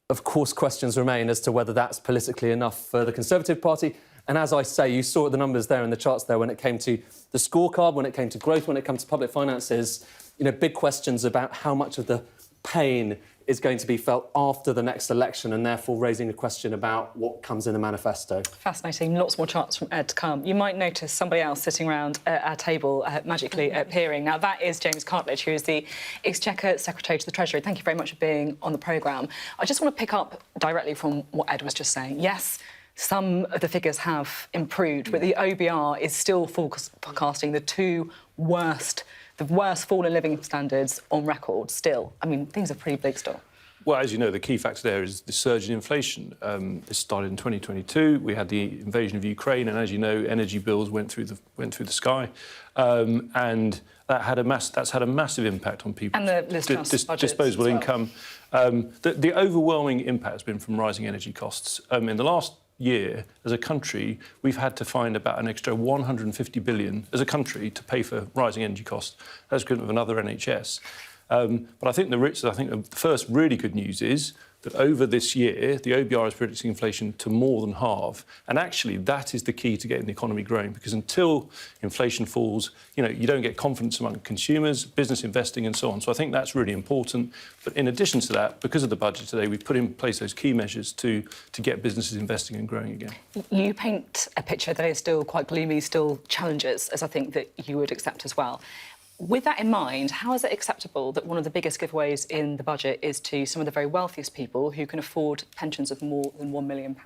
Of course, questions remain as to whether that's politically enough for the Conservative Party. And as I say, you saw the numbers there in the charts there when it came to the scorecard, when it came to growth, when it comes to public finances, you know, big questions about how much of the pain is going to be felt after the next election, and therefore raising a question about what comes in the manifesto. Fascinating. Lots more charts from Ed to come. You might notice somebody else sitting around our table magically appearing. Now, that is James Cartledge, who is the Exchequer Secretary to the Treasury. Thank you very much for being on the programme. I just want to pick up directly from what Ed was just saying. Yes, some of the figures have improved, but the OBR is still forecasting the worst fall in living standards on record still. I mean, things are pretty big still. Well, as you know, the key factor there is the surge in inflation. This started in 2022. We had the invasion of Ukraine, and as you know, energy bills went through the sky, and that's had a massive impact on people's disposable income. The overwhelming impact has been from rising energy costs. In the last year, as a country, we've had to find about an extra 150 billion as a country to pay for rising energy costs. That's equivalent of another NHS. But I think the first really good news is that over this year, the OBR is predicting inflation to more than halve. And actually, that is the key to getting the economy growing, because until inflation falls, you don't get confidence among consumers, business investing and so on. So I think that's really important. But in addition to that, because of the budget today, we've put in place those key measures to get businesses investing and growing again. You paint a picture that is still quite gloomy, still challenges, as I think that you would accept as well. With that in mind, how is it acceptable that one of the biggest giveaways in the budget is to some of the very wealthiest people who can afford pensions of more than £1 million?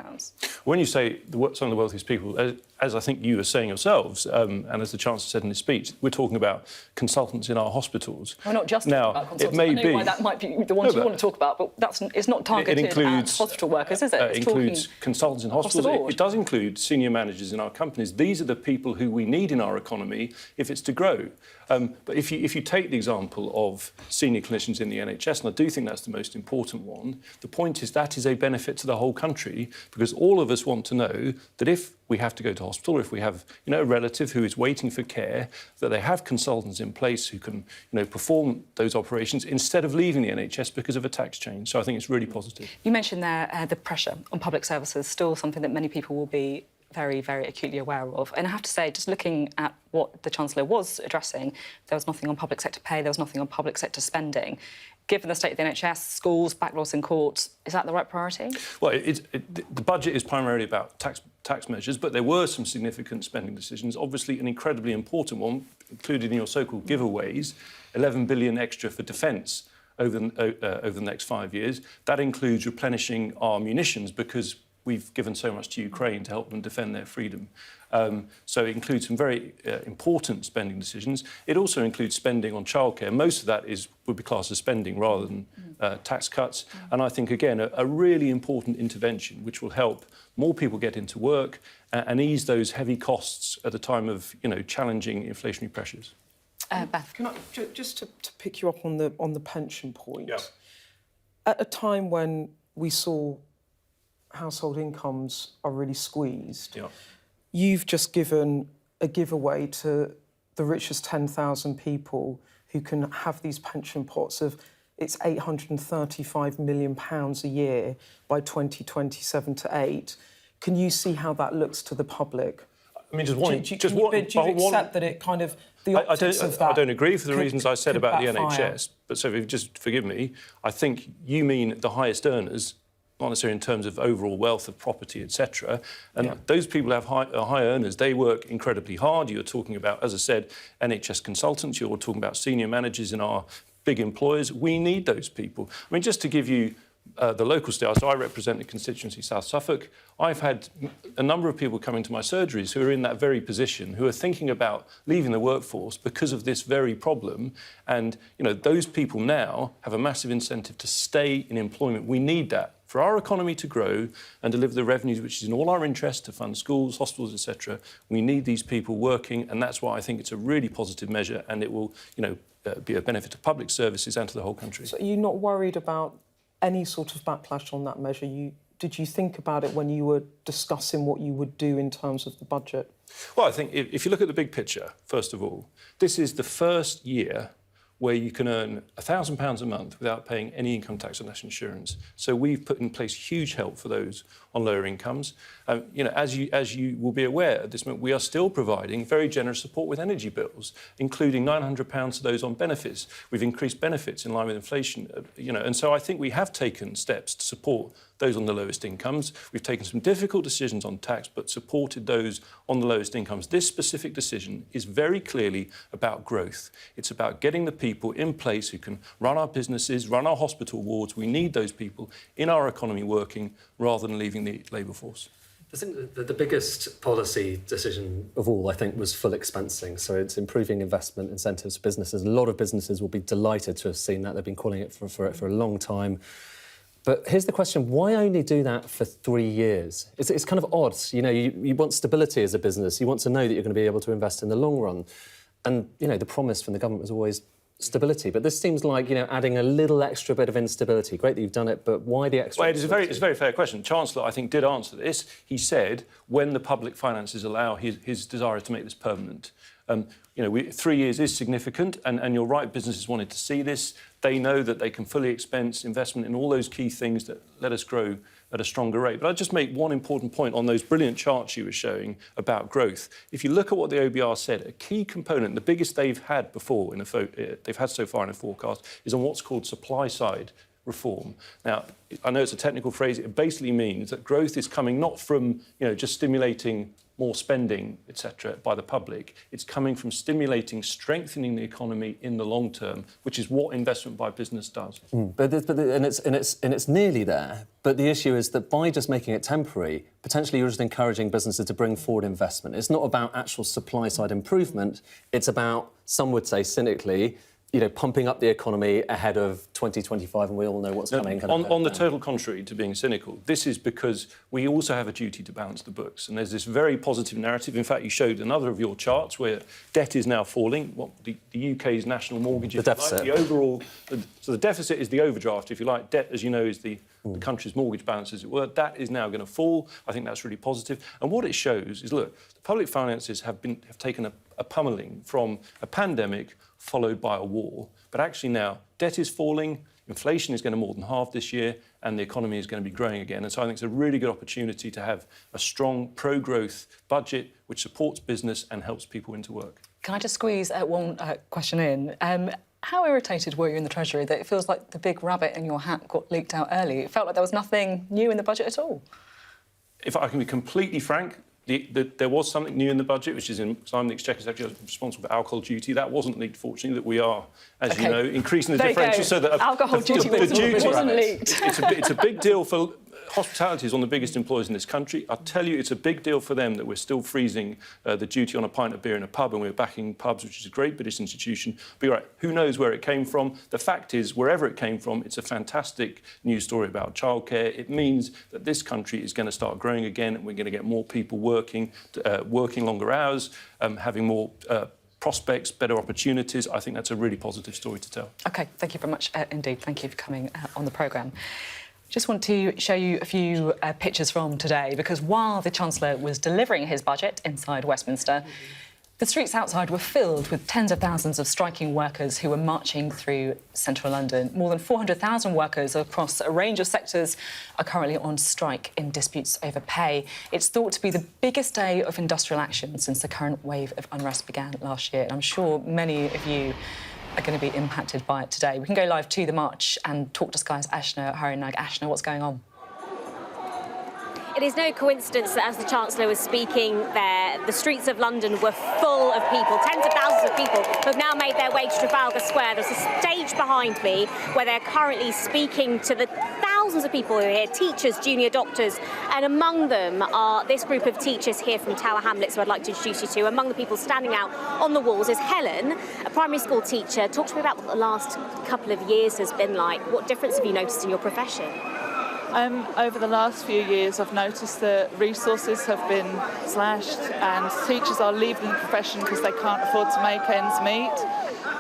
When you say some of the wealthiest people, as I think you were saying yourselves, and as the Chancellor said in his speech, we're talking about consultants in our hospitals. We're not just now, talking about consultants. It may I know why that might be the ones you want to talk about, but it's not targeted at hospital workers, is it? It includes consultants in hospitals. It does include senior managers in our companies. These are the people who we need in our economy if it's to grow. But if you take the example of senior clinicians in the NHS, and I do think that's the most important one, the point is that is a benefit to the whole country, because all of us want to know that if we have to go to hospital, or if we have a relative who is waiting for care, that they have consultants in place who can perform those operations instead of leaving the NHS because of a tax change. So I think it's really positive. You mentioned there the pressure on public services, still something that many people will be very, very acutely aware of. And I have to say, just looking at what the Chancellor was addressing, there was nothing on public sector pay, there was nothing on public sector spending. Given the state of the NHS, schools, backlogs in courts, is that the right priority? Well, the budget is primarily about tax measures, but there were some significant spending decisions. Obviously, an incredibly important one, included in your so-called giveaways, 11 billion extra for defence over the next 5 years. That includes replenishing our munitions, because we've given so much to Ukraine to help them defend their freedom. So it includes some very important spending decisions. It also includes spending on childcare. Most of that would be classed as spending rather than tax cuts. And I think, again, a really important intervention which will help more people get into work and ease those heavy costs at the time of challenging inflationary pressures. Beth, can I just to pick you up on the pension point? Yeah. At a time when we saw household incomes are really squeezed, yeah, you've just given a giveaway to the richest 10,000 people who can have these pension pots of it's £835 million a year by 2027 to 8. Can you see how that looks to the public? I mean, do you accept that it kind of the optics of that? I don't agree for the reasons I said about the NHS. But so, if you just forgive me, I think you mean the highest earners, not necessarily in terms of overall wealth of property, etc. And those people have high earners. They work incredibly hard. You're talking about, as I said, NHS consultants. You're talking about senior managers in our big employers. We need those people. I mean, just to give you the local scale, so I represent the constituency South Suffolk. I've had a number of people come into my surgeries who are in that very position, who are thinking about leaving the workforce because of this very problem. And, you know, those people now have a massive incentive to stay in employment. We need that for our economy to grow and deliver the revenues which is in all our interest to fund schools, hospitals, etc. We need these people working, and that's why I think it's a really positive measure, and it will, you know, be a benefit to public services and to the whole country. So are you not worried about any sort of backlash on that measure? Did you think about it when you were discussing what you would do in terms of the budget? Well, I think if you look at the big picture, first of all, this is the first year where you can earn £1,000 a month without paying any income tax or national insurance. So we've put in place huge help for those on lower incomes. You know, as you will be aware at this moment, we are still providing very generous support with energy bills, including £900 to those on benefits. We've increased benefits in line with inflation, you know, and so I think we have taken steps to support those on the lowest incomes. We've taken some difficult decisions on tax, but supported those on the lowest incomes. This specific decision is very clearly about growth. It's about getting the people in place who can run our businesses, run our hospital wards. We need those people in our economy working rather than leaving the labour force. I think the biggest policy decision of all, I think, was full expensing. So it's improving investment incentives for businesses. A lot of businesses will be delighted to have seen that. They've been calling it for a long time. But here's the question, why only do that for 3 years? It's kind of odd. You know, you want stability as a business. You want to know that you're going to be able to invest in the long run. And, you know, the promise from the government was always stability. But this seems like, you know, adding a little extra bit of instability. Great that you've done it, but why the extra? Well, it's a very fair question. Chancellor, I think, did answer this. He said, when the public finances allow, his desire to make this permanent. You know, 3 years is significant, and you're right, businesses wanted to see this. They know that they can fully expense investment in all those key things that let us grow at a stronger rate. But I'd just make one important point on those brilliant charts you were showing about growth. If you look at what the OBR said, a key component, the biggest they've had before, they've had so far in a forecast, is on what's called supply-side reform. Now, I know it's a technical phrase. It basically means that growth is coming not from, you know, just stimulating more spending, etc., by the public. It's coming from stimulating, strengthening the economy in the long term, which is what investment by business does. It's nearly there. But the issue is that by just making it temporary, potentially you're just encouraging businesses to bring forward investment. It's not about actual supply-side improvement. It's about, some would say cynically, you know, pumping up the economy ahead of 2025, and we all know what's coming. On the total contrary to being cynical, this is because we also have a duty to balance the books. And there's this very positive narrative. In fact, you showed another of your charts where debt is now falling. Well, the UK's national mortgage, the deficit. The overall, so the deficit is the overdraft, if you like. Debt, as you know, is the country's mortgage balance, as it were. That is now going to fall. I think that's really positive. And what it shows is, look, the public finances have taken a pummeling from a pandemic followed by a war. But actually now, debt is falling, inflation is going to more than halve this year, and the economy is going to be growing again. And so I think it's a really good opportunity to have a strong pro-growth budget which supports business and helps people into work. Can I just squeeze one question in? How irritated were you in the Treasury that it feels like the big rabbit in your hat got leaked out early? It felt like there was nothing new in the budget at all. If I can be completely frank, there was something new in the budget, which is I'm the Exchequer Secretary responsible for alcohol duty. That wasn't leaked, fortunately, that we are, as you know, increasing the differential so that alcohol duty wasn't leaked. It's a big deal for hospitality is one of the biggest employers in this country. I'll tell you, it's a big deal for them that we're still freezing the duty on a pint of beer in a pub, and we're backing pubs, which is a great British institution. But you're right, who knows where it came from? The fact is, wherever it came from, it's a fantastic news story about childcare. It means that this country is going to start growing again, and we're going to get more people working longer hours, having more prospects, better opportunities. I think that's a really positive story to tell. OK, thank you very much indeed. Thank you for coming on the programme. Just want to show you a few pictures from today, because while the Chancellor was delivering his budget inside Westminster, the streets outside were filled with tens of thousands of striking workers who were marching through central London. More than 400,000 workers across a range of sectors are currently on strike in disputes over pay. It's thought to be the biggest day of industrial action since the current wave of unrest began last year. And I'm sure many of you are going to be impacted by it today. We can go live to the march and talk to Sky's Ashna Harinag. Ashna, what's going on? It is no coincidence that as the Chancellor was speaking there, the streets of London were full of people, tens of thousands of people who have now made their way to Trafalgar Square. There's a stage behind me, where they're currently speaking to the thousands of people who are here, teachers, junior doctors, and among them are this group of teachers here from Tower Hamlets who I'd like to introduce you to. Among the people standing out on the walls is Helen, a primary school teacher. Talk to me about what the last couple of years has been like. What difference have you noticed in your profession? Over the last few years, I've noticed that resources have been slashed and teachers are leaving the profession because they can't afford to make ends meet.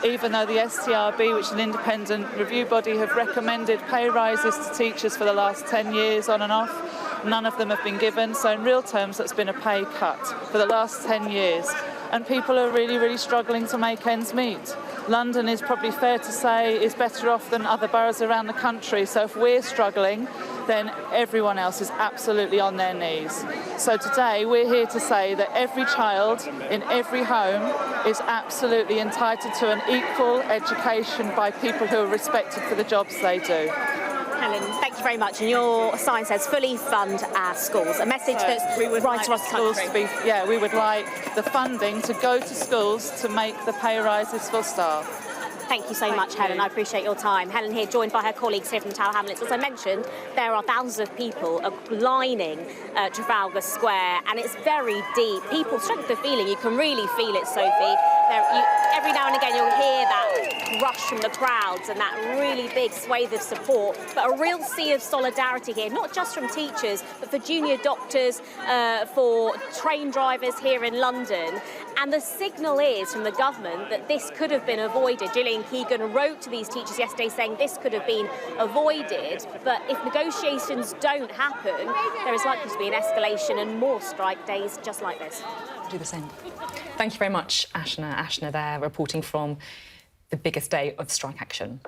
Even though the STRB, which is an independent review body, have recommended pay rises to teachers for the last 10 years on and off, none of them have been given. So in real terms, that's been a pay cut for the last 10 years. And people are really, really struggling to make ends meet. London is probably fair to say is better off than other boroughs around the country. So if we're struggling, then everyone else is absolutely on their knees. So today we're here to say that every child in every home is absolutely entitled to an equal education by people who are respected for the jobs they do. Helen, thank you very much. And your sign says fully fund our schools, a message that's right across the schools country. to be, we would like the funding to go to schools to make the pay rises for staff. Thank you so much, Helen. I appreciate your time. Helen here, joined by her colleagues here from Tower Hamlets. As I mentioned, there are thousands of people lining Trafalgar Square, and it's very deep. People struggle with the feeling. You can really feel it, Sophie. Every now and again, you'll hear that rush from the crowds and that really big swathe of support, but a real sea of solidarity here, not just from teachers, but for junior doctors, for train drivers here in London. And the signal is from the government that this could have been avoided. Gillian Keegan wrote to these teachers yesterday saying this could have been avoided, but if negotiations don't happen, there is likely to be an escalation and more strike days just like this. Do the same. Thank you very much, Ashna. Ashna there, reporting from the biggest day of strike action.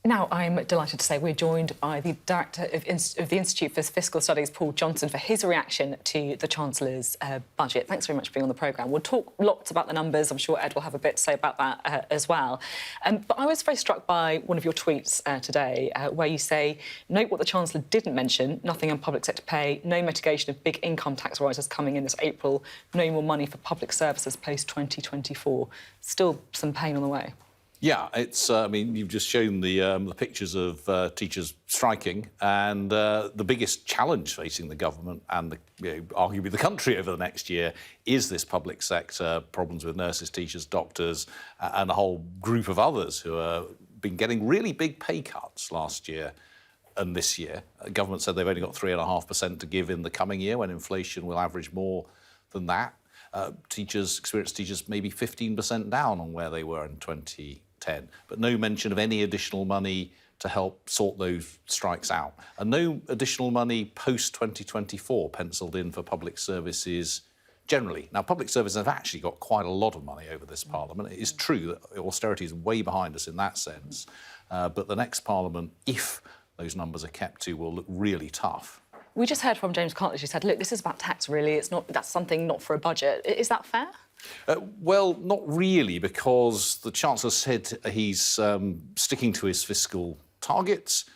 Now, I'm delighted to say we're joined by the Director of the Institute for Fiscal Studies, Paul Johnson, for his reaction to the Chancellor's budget. Thanks very much for being on the programme. We'll talk lots about the numbers. I'm sure Ed will have a bit to say about that as well. But I was very struck by one of your tweets today where you say, note what the Chancellor didn't mention, nothing on public sector pay, no mitigation of big income tax rises coming in this April, no more money for public services post-2024. Still some pain on the way. Yeah, it's. I mean, you've just shown the pictures of teachers striking, and the biggest challenge facing the government and arguably the country over the next year is this public sector problems with nurses, teachers, doctors, and a whole group of others who have been getting really big pay cuts last year and this year. The government said they've only got 3.5% to give in the coming year, when inflation will average more than that. Experienced teachers, maybe 15% down on where they were in 2010, but no mention of any additional money to help sort those strikes out. And no additional money post-2024 penciled in for public services generally. Now, public services have actually got quite a lot of money over this Parliament. It is true that austerity is way behind us in that sense, but the next Parliament, if those numbers are kept to, will look really tough. We just heard from James Cartledge, who said, look, this is about tax, really. That's something not for a budget. Is that fair? Well, not really, because the Chancellor said he's sticking to his fiscal targets.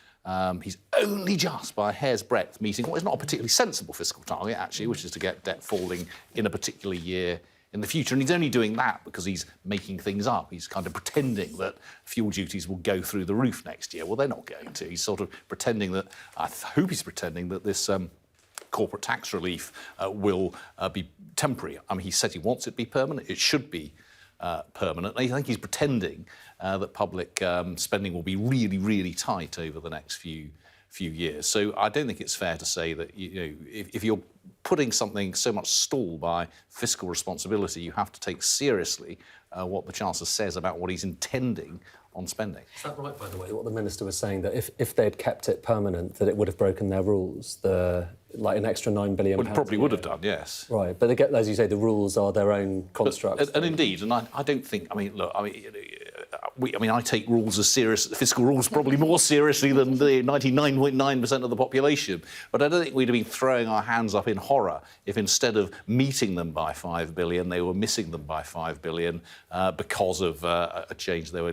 He's only just by a hair's breadth meeting what is not a particularly sensible fiscal target, actually, which is to get debt falling in a particular year in the future. And he's only doing that because he's making things up. He's kind of pretending that fuel duties will go through the roof next year. Well, they're not going to. He's sort of pretending that, I hope he's pretending that this corporate tax relief will be temporary. I mean, he said he wants it to be permanent. It should be permanent. I think he's pretending that public spending will be really, really tight over the next few years. So I don't think it's fair to say that, if you're putting something so much stall by fiscal responsibility, you have to take seriously what the Chancellor says about what he's intending on spending. Is that right, by the way, what the Minister was saying, that if they'd kept it permanent, that it would have broken their rules, like an extra £9 billion? Well, it probably would have done, yes. Right, but as you say, the rules are their own constructs. And indeed, and I don't think, I take rules as serious, fiscal rules probably more seriously than the 99.9% of the population, but I don't think we'd have been throwing our hands up in horror if instead of meeting them by £5 billion, they were missing them by £5 billion because of a change, a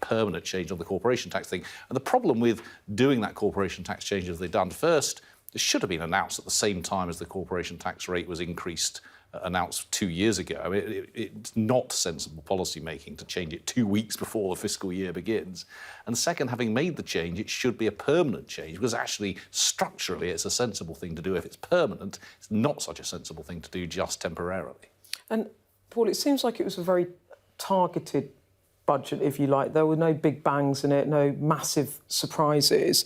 permanent change on the corporation tax thing. And the problem with doing that corporation tax change as they've done first, it should have been announced at the same time as the corporation tax rate was increased announced 2 years ago. I mean, it's not sensible policy making to change it 2 weeks before the fiscal year begins. And second, having made the change, it should be a permanent change, because actually, structurally, it's a sensible thing to do if it's permanent. It's not such a sensible thing to do just temporarily. And, Paul, it seems like it was a very targeted budget, if you like. There were no big bangs in it, no massive surprises.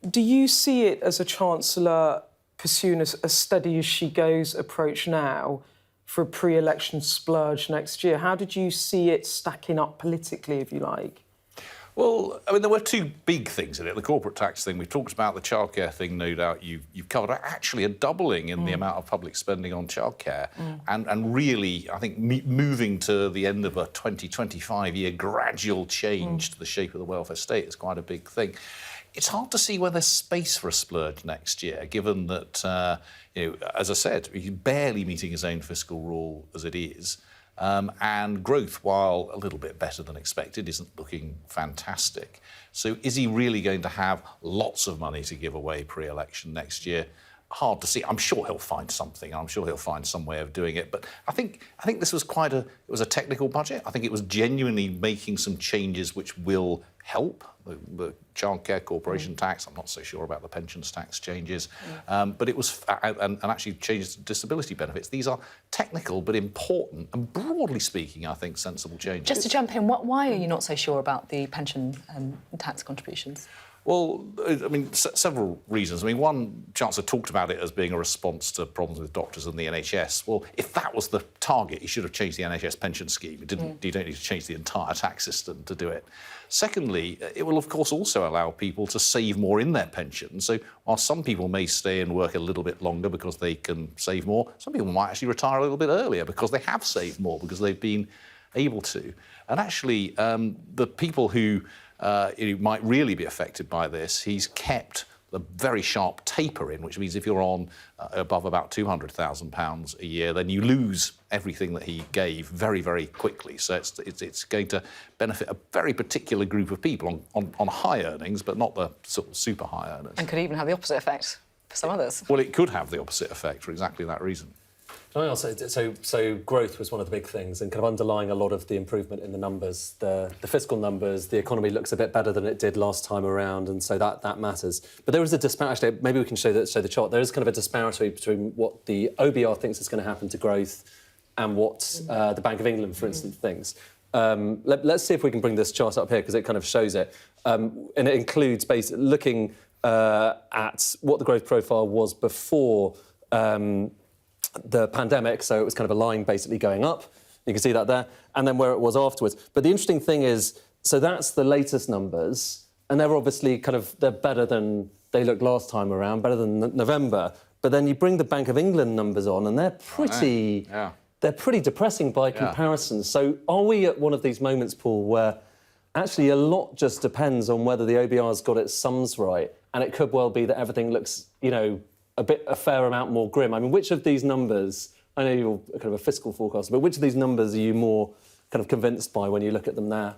Do you see it as a Chancellor pursuing a steady-as-she-goes approach now for a pre-election splurge next year? How did you see it stacking up politically, if you like? Well, I mean, there were two big things in it. The corporate tax thing, we've talked about. The childcare thing, no doubt you've covered. Actually, a doubling in the amount of public spending on childcare. And really, I think, moving to the end of a 20-25-year gradual change to the shape of the welfare state is quite a big thing. It's hard to see where there's space for a splurge next year, given that, as I said, he's barely meeting his own fiscal rule as it is. And growth, while a little bit better than expected, isn't looking fantastic. So is he really going to have lots of money to give away pre-election next year? Hard to see. I'm sure he'll find something. I'm sure he'll find some way of doing it. But I think this was it was a technical budget. I think it was genuinely making some changes which will help. The childcare corporation tax, I'm not so sure about the pensions tax changes, but it was, and actually changes to disability benefits. These are technical but important and, broadly speaking, I think, sensible changes. Just to jump in, why are you not so sure about the pension tax contributions? Well, I mean, several reasons. I mean, one, Chancellor talked about it as being a response to problems with doctors and the NHS. Well, if that was the target, he should have changed the NHS pension scheme. You don't need to change the entire tax system to do it. Secondly, it will, of course, also allow people to save more in their pension. So while some people may stay and work a little bit longer because they can save more, some people might actually retire a little bit earlier because they have saved more, because they've been able to. And actually, the people who might really be affected by this, he's kept the very sharp taper in, which means if you're on above about £200,000 a year, then you lose everything that he gave very, very quickly. So it's going to benefit a very particular group of people on high earnings, but not the sort of super high earners. And could even have the opposite effect for some others. Well, it could have the opposite effect for exactly that reason. Can I also, so growth was one of the big things, and kind of underlying a lot of the improvement in the numbers, the fiscal numbers, the economy looks a bit better than it did last time around, and so that matters. But there is a disparity. Actually, maybe we can show the chart. There is kind of a disparity between what the OBR thinks is going to happen to growth and what the Bank of England, for instance, thinks. Let's see if we can bring this chart up here, because it kind of shows it, and it includes basically looking at what the growth profile was before the pandemic, so it was kind of a line basically going up. You can see that there, and then where it was afterwards. But the interesting thing is, so that's the latest numbers, and they're obviously they're better than they looked last time around, better than November. But then you bring the Bank of England numbers on, and they're pretty depressing by comparison. So are we at one of these moments, Paul, where actually a lot just depends on whether the OBR's got its sums right, and it could well be that everything looks, a fair amount more grim? I mean, which of these numbers, I know you're kind of a fiscal forecaster, but which of these numbers are you more kind of convinced by when you look at them there?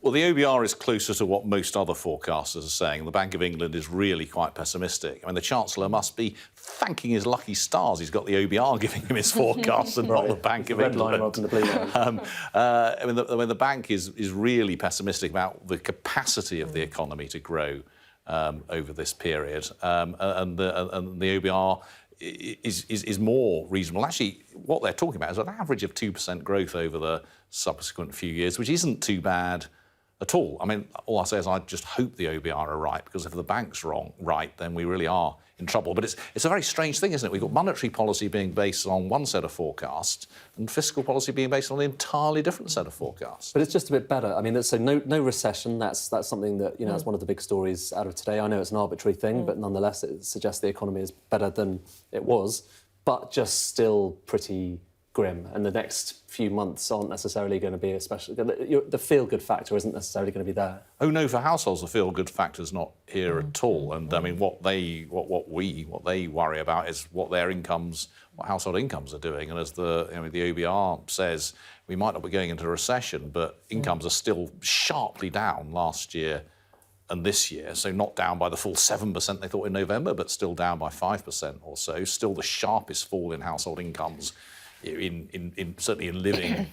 Well, the OBR is closer to what most other forecasters are saying. The Bank of England is really quite pessimistic. I mean, the Chancellor must be thanking his lucky stars he's got the OBR giving him his forecasts and not the Bank of England. Red line rather than the blue line. I mean, the bank is really pessimistic about the capacity of the economy to grow over this period, and the OBR is more reasonable. Actually, what they're talking about is an average of 2% growth over the subsequent few years, which isn't too bad at all. I mean, all I say is I just hope the OBR are right, because if the bank's right, then we really are in trouble. But it's a very strange thing, isn't it? We've got monetary policy being based on one set of forecasts and fiscal policy being based on an entirely different set of forecasts. But it's just a bit better. I mean, so no recession. That's something that, that's one of the big stories out of today. I know it's an arbitrary thing, but nonetheless it suggests the economy is better than it was, but just still pretty grim, and the next few months aren't necessarily going to be especially... The feel-good factor isn't necessarily going to be there. Oh no, for households the feel-good factor's not here at all. And I mean, what they worry about is what household incomes are doing. And as the OBR says, we might not be going into a recession, but incomes are still sharply down last year and this year, so not down by the full 7% they thought in November, but still down by 5% or so. Still the sharpest fall in household incomes, certainly in living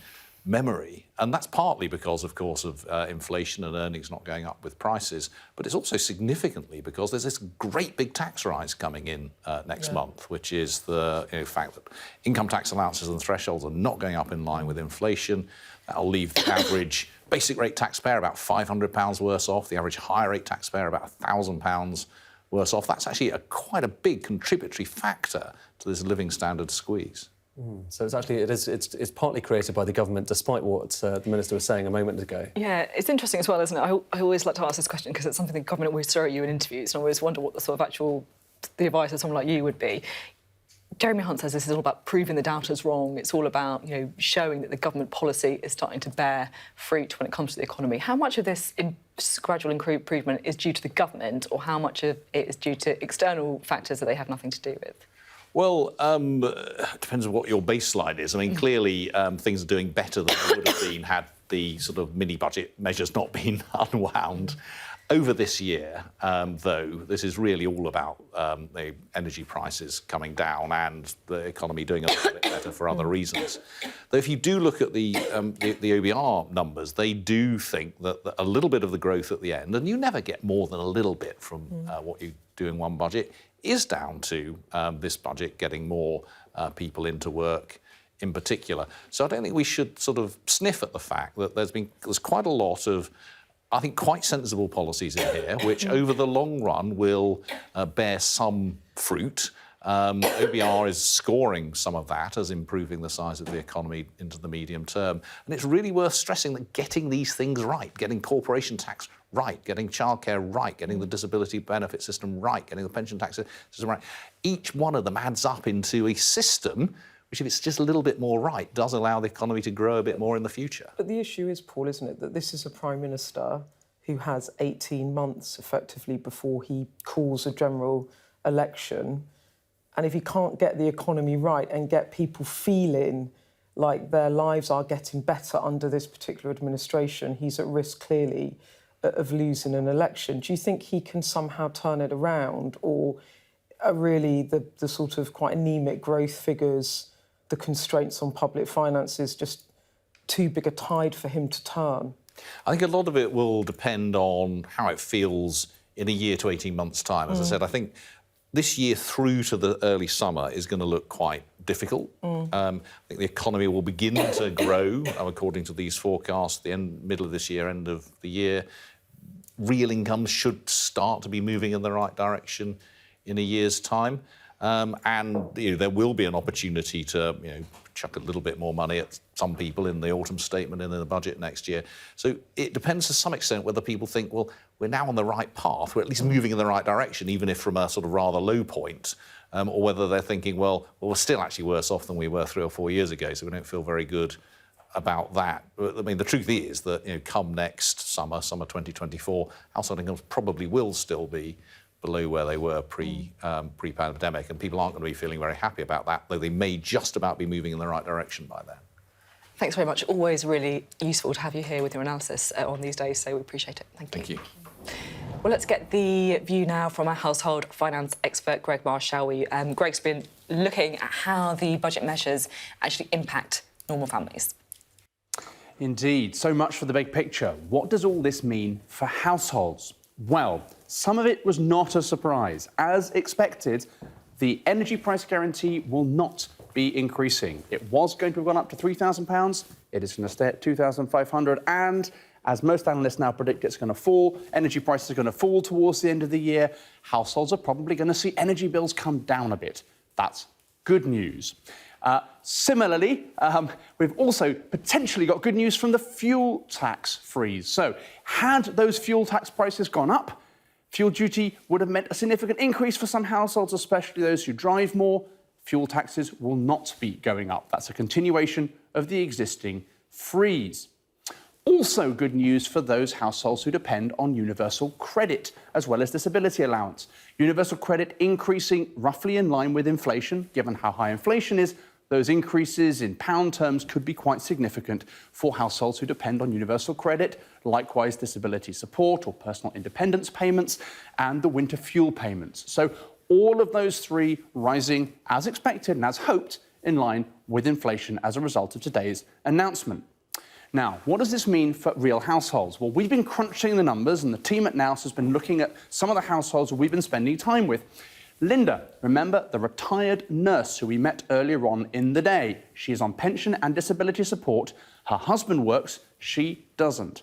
memory. And that's partly because, of course, of inflation and earnings not going up with prices, but it's also significantly because there's this great big tax rise coming in next month, which is the fact that income tax allowances and thresholds are not going up in line with inflation. That'll leave the average basic rate taxpayer about £500 worse off, the average higher rate taxpayer about £1,000 worse off. That's actually quite a big contributory factor to this living standard squeeze. So it's partly created by the government, despite what the Minister was saying a moment ago. Yeah, it's interesting as well, isn't it? I always like to ask this question because it's something the government always throw at you in interviews, and I always wonder what the sort of the advice of someone like you would be. Jeremy Hunt says this is all about proving the doubters wrong. It's all about, showing that the government policy is starting to bear fruit when it comes to the economy. How much of this gradual improvement is due to the government, or how much of it is due to external factors that they have nothing to do with? Well, it depends on what your baseline is. I mean, clearly things are doing better than they would have been had the sort of mini-budget measures not been unwound. Over this year, though, this is really all about the energy prices coming down and the economy doing a little bit better for other reasons. Though if you do look at the OBR numbers, they do think that a little bit of the growth at the end, and you never get more than a little bit from what you do in one budget, is down to this budget getting more people into work in particular. So I don't think we should sort of sniff at the fact that there's quite a lot of, I think, quite sensible policies in here, which over the long run will bear some fruit. OBR is scoring some of that as improving the size of the economy into the medium term. And it's really worth stressing that getting these things right, getting corporation tax right, getting childcare right, getting the disability benefit system right, getting the pension tax system right, each one of them adds up into a system which, if it's just a little bit more right, does allow the economy to grow a bit more in the future. But the issue is, Paul, isn't it, that this is a Prime Minister who has 18 months, effectively, before he calls a general election. And if he can't get the economy right and get people feeling like their lives are getting better under this particular administration, he's at risk, clearly, of losing an election. Do you think he can somehow turn it around, or are really the sort of quite anaemic growth figures, the constraints on public finances, just too big a tide for him to turn? I think a lot of it will depend on how it feels in a year to 18 months' time. As I said, I think this year through to the early summer is going to look quite difficult. I think the economy will begin to grow, according to these forecasts, middle of this year, end of the year. Real incomes should start to be moving in the right direction in a year's time. And there will be an opportunity to chuck a little bit more money at some people in the autumn statement and in the budget next year. So it depends to some extent whether people think, well, we're now on the right path, we're at least moving in the right direction, even if from a sort of rather low point, or whether they're thinking, well, we're still actually worse off than we were 3 or 4 years ago, so we don't feel very good about that. I mean, the truth is that come next summer 2024, household incomes probably will still be below where they were pre-pandemic, and people aren't going to be feeling very happy about that, though they may just about be moving in the right direction by then. Thanks very much. Always really useful to have you here with your analysis on these days, so we appreciate it. Thank you. Well, let's get the view now from our household finance expert, Greg Marsh, shall we? Greg's been looking at how the budget measures actually impact normal families. Indeed. So much for the big picture. What does all this mean for households? Well, some of it was not a surprise. As expected, the energy price guarantee will not be increasing. It was going to have gone up to £3,000. It is going to stay at £2,500. And as most analysts now predict, it's going to fall. Energy prices are going to fall towards the end of the year. Households are probably going to see energy bills come down a bit. That's good news. Similarly, we've also potentially got good news from the fuel tax freeze. So, had those fuel tax prices gone up, fuel duty would have meant a significant increase for some households, especially those who drive more. Fuel taxes will not be going up. That's a continuation of the existing freeze. Also good news for those households who depend on universal credit, as well as disability allowance. Universal credit increasing roughly in line with inflation. Given how high inflation is, Those increases in pound terms could be quite significant for households who depend on universal credit, likewise disability support or personal independence payments, and the winter fuel payments. So all of those three rising as expected and as hoped in line with inflation as a result of today's announcement. Now, what does this mean for real households? Well, we've been crunching the numbers, and the team at Nous has been looking at some of the households we've been spending time with. Linda, remember the retired nurse who we met earlier on in the day. She is on pension and disability support. Her husband works, she doesn't.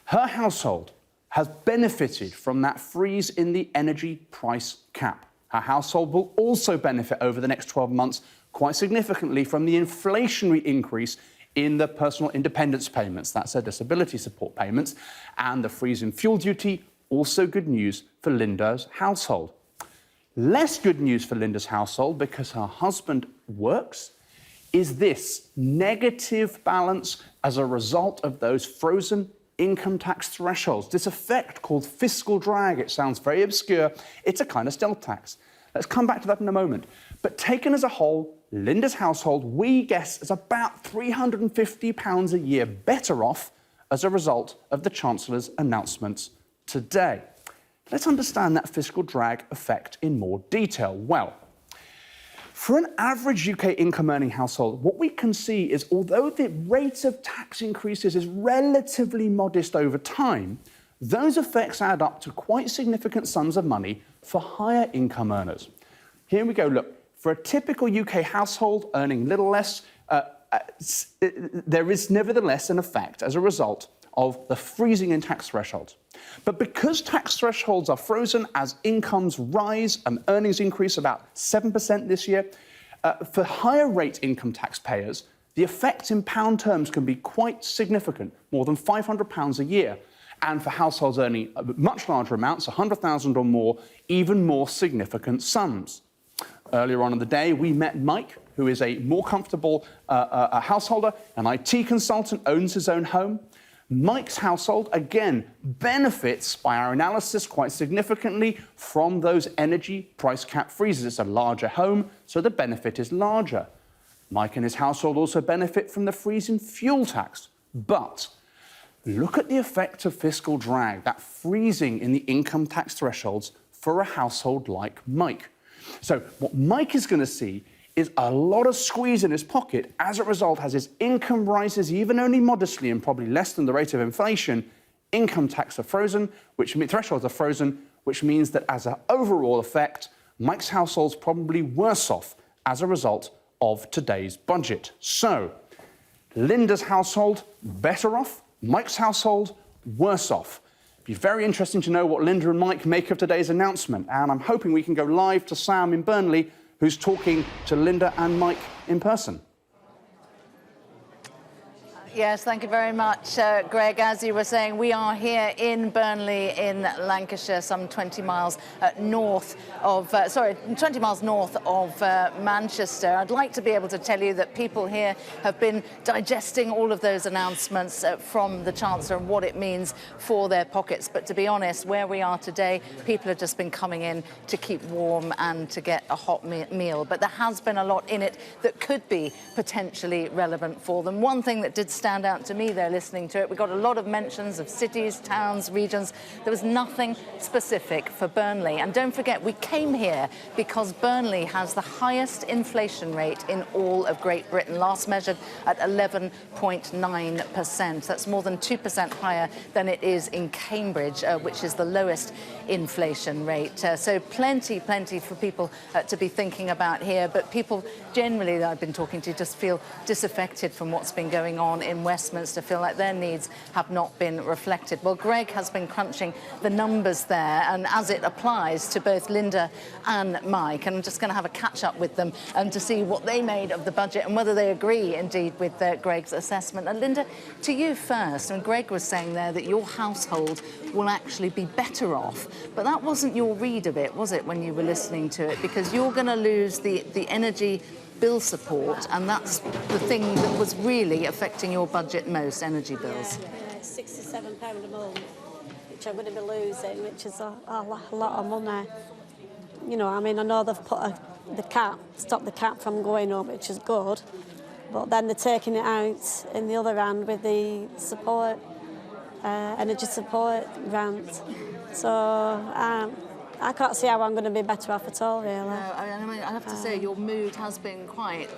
Her household has benefited from that freeze in the energy price cap. Her household will also benefit over the next 12 months quite significantly from the inflationary increase in the personal independence payments. That's her disability support payments. And the freeze in fuel duty, also good news for Linda's household. Less good news for Linda's household, because her husband works, is this negative balance as a result of those frozen income tax thresholds. This effect called fiscal drag. It sounds very obscure. It's a kind of stealth tax. Let's come back to that in a moment. But taken as a whole, Linda's household, we guess, is about £350 a year better off as a result of the Chancellor's announcements today. Let's understand that fiscal drag effect in more detail. Well, for an average UK income-earning household, what we can see is although the rate of tax increases is relatively modest over time, those effects add up to quite significant sums of money for higher income earners. Here we go. Look, for a typical UK household earning little less, there is nevertheless an effect as a result of the freezing in tax thresholds. But because tax thresholds are frozen as incomes rise and earnings increase about 7% this year, for higher rate income taxpayers, the effect in pound terms can be quite significant, more than £500 a year. And for households earning much larger amounts, 100,000 or more, even more significant sums. Earlier on in the day, we met Mike, who is a more comfortable householder, an IT consultant, owns his own home. Mike's household, again, benefits by our analysis quite significantly from those energy price cap freezes. It's a larger home, so the benefit is larger. Mike and his household also benefit from the freeze in fuel tax. But look at the effect of fiscal drag, that freezing in the income tax thresholds for a household like Mike. So what Mike is going to see is a lot of squeeze in his pocket as a result, as his income rises even only modestly and probably less than the rate of inflation. Income tax are frozen, thresholds are frozen, which means that as an overall effect, Mike's household's probably worse off as a result of today's budget. So Linda's household better off, Mike's household worse off. It'd be very interesting to know what Linda and Mike make of today's announcement, and I'm hoping we can go live to Sam in Burnley, who's talking to Linda and Mike in person. Yes, thank you very much, Greg. As you were saying, we are here in Burnley in Lancashire, some 20 miles north of Manchester. I'd like to be able to tell you that people here have been digesting all of those announcements from the Chancellor and what it means for their pockets. But to be honest, where we are today, people have just been coming in to keep warm and to get a hot meal. But there has been a lot in it that could be potentially relevant for them. One thing that did stand out to me there listening to it, we got a lot of mentions of cities, towns, regions. There was nothing specific for Burnley. And don't forget, we came here because Burnley has the highest inflation rate in all of Great Britain, last measured at 11.9%. That's more than 2% higher than it is in Cambridge, which is the lowest inflation rate. So plenty for people to be thinking about here. But people generally that I've been talking to just feel disaffected from what's been going on in Westminster, feel like their needs have not been reflected. Well, Greg has been crunching the numbers there, and as it applies to both Linda and Mike, and I'm just going to have a catch-up with them to see what they made of the budget and whether they agree, indeed, with Greg's assessment. And Linda, to you first. And Greg was saying there that your household will actually be better off, but that wasn't your read of it, was it, when you were listening to it? Because you're going to lose the energy bill support, and that's the thing that was really affecting your budget most, energy bills. Yeah, it's £67 a month, which I'm going to be losing, which is a lot of money. you know, I mean, I know they've put stopped the cap from going up, which is good, but then they're taking it out in the other hand with the support, energy support grant. So I can't see how I'm going to be better off at all, really. No, I mean, I have to say, your mood has been quite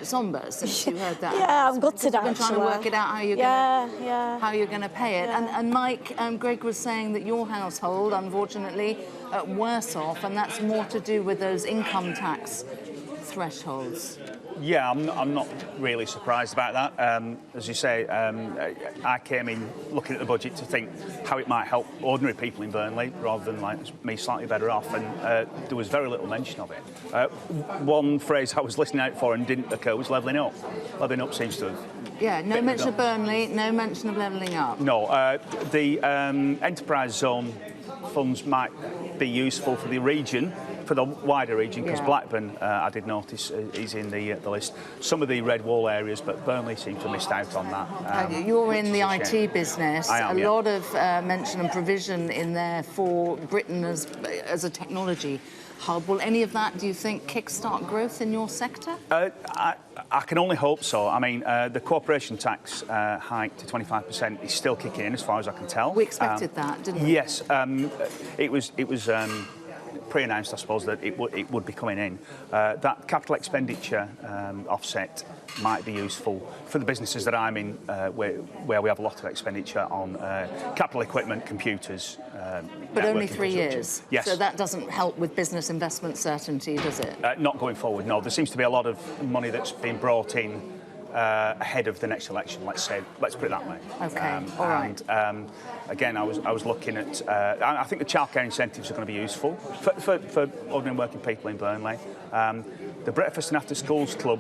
sombre since you heard that. Yeah, I'm gutted, You've been trying to work it out how you're going to pay it. Yeah. And Mike, Greg was saying that your household, unfortunately, worse off, and that's more to do with those income tax thresholds. Yeah, I'm not really surprised about that. As you say, I came in looking at the budget to think how it might help ordinary people in Burnley rather than like me slightly better off, and there was very little mention of it. One phrase I was listening out for and didn't occur was levelling up. Levelling up seems to have... Yeah, no mention of Burnley, no mention of levelling up. No, the enterprise zone funds might be useful for the region, for the wider region, because Blackburn, I did notice, is in the list. Some of the red wall areas, but Burnley seems to have missed out on that. You're in the IT business. I am, a lot of mention and provision in there for Britain as a technology hub. Will any of that, do you think, kickstart growth in your sector? I can only hope so. I mean, the corporation tax hike to 25% is still kicking in, as far as I can tell. We expected that, didn't we? Yes, it was pre-announced, I suppose, that it would be coming in. That capital expenditure offset might be useful for the businesses that I'm in, where we have a lot of expenditure on capital equipment, computers. But only 3 years. Yes. So that doesn't help with business investment certainty, does it? Not going forward, no. There seems to be a lot of money that's been brought in ahead of the next election, let's put it that way. Okay, all right. And, again, I was looking at... I think the childcare incentives are going to be useful for ordinary working people in Burnley. The breakfast and after schools club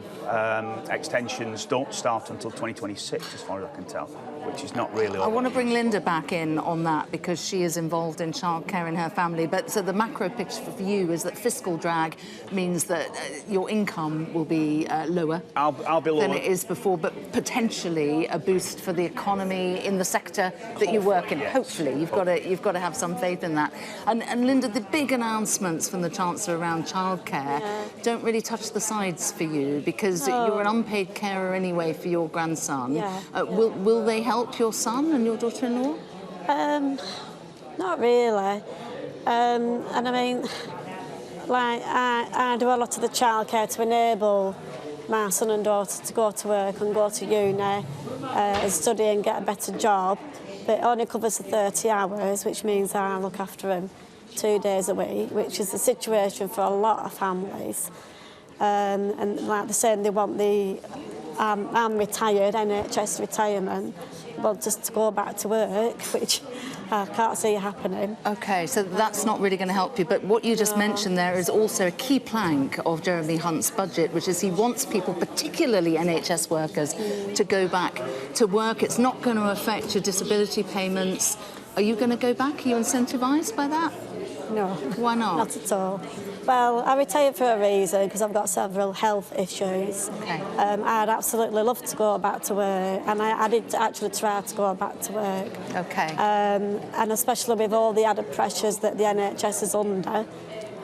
extensions don't start until 2026, as far as I can tell, which is not really... I want to bring Linda back in on that because she is involved in childcare in her family. But so the macro picture for you is that fiscal drag means that your income will be lower I'll be lower than it is before, but potentially a boost for the economy in the sector that you work in. Yes. Hopefully, you've got to have some faith in that. And Linda, the big announcements from the Chancellor around childcare don't really touch the sides for you because you're an unpaid carer anyway for your grandson. Will they help your son and your daughter-in-law? Not really. And I mean, like I do a lot of the childcare to enable my son and daughter to go to work and go to uni and study and get a better job. But it only covers the 30 hours, which means I look after him 2 days a week, which is the situation for a lot of families. And like they're saying, they want the... I'm retired, NHS retirement, want us to go back to work, which I can't see happening. OK, so that's not really going to help you. But what you just mentioned there is also a key plank of Jeremy Hunt's budget, which is he wants people, particularly NHS workers, to go back to work. It's not going to affect your disability payments. Are you going to go back? Are you incentivised by that? No. Why not? Not at all. Well, I retired for a reason, because I've got several health issues. Okay. I'd absolutely love to go back to work, and I did actually try to go back to work. Okay. And especially with all the added pressures that the NHS is under,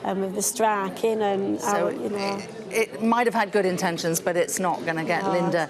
and with the striking and, so you know... It might have had good intentions, but it's not going to get Linda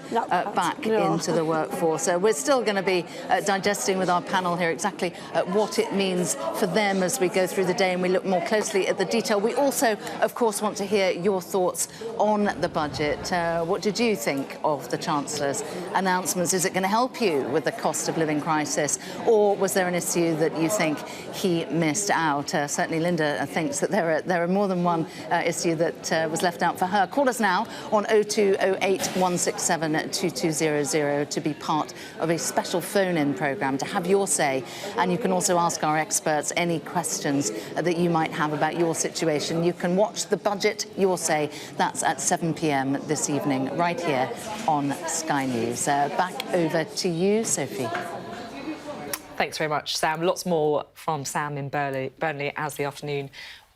back into the workforce. So we're still going to be digesting with our panel here exactly what it means for them as we go through the day and we look more closely at the detail. We also, of course, want to hear your thoughts on the budget. What did you think of the Chancellor's announcements? Is it going to help you with the cost of living crisis, or was there an issue that you think he missed out? Certainly Linda thinks that there are more than one issue that was left out for her. Call us now on 0208 167 2200 to be part of a special phone-in programme to have your say, and you can also ask our experts any questions that you might have about your situation. You can watch the budget, your say. That's at 7 p.m. this evening, right here on Sky News. Back over to you, Sophie. Thanks very much, Sam. Lots more from Sam in Burnley as the afternoon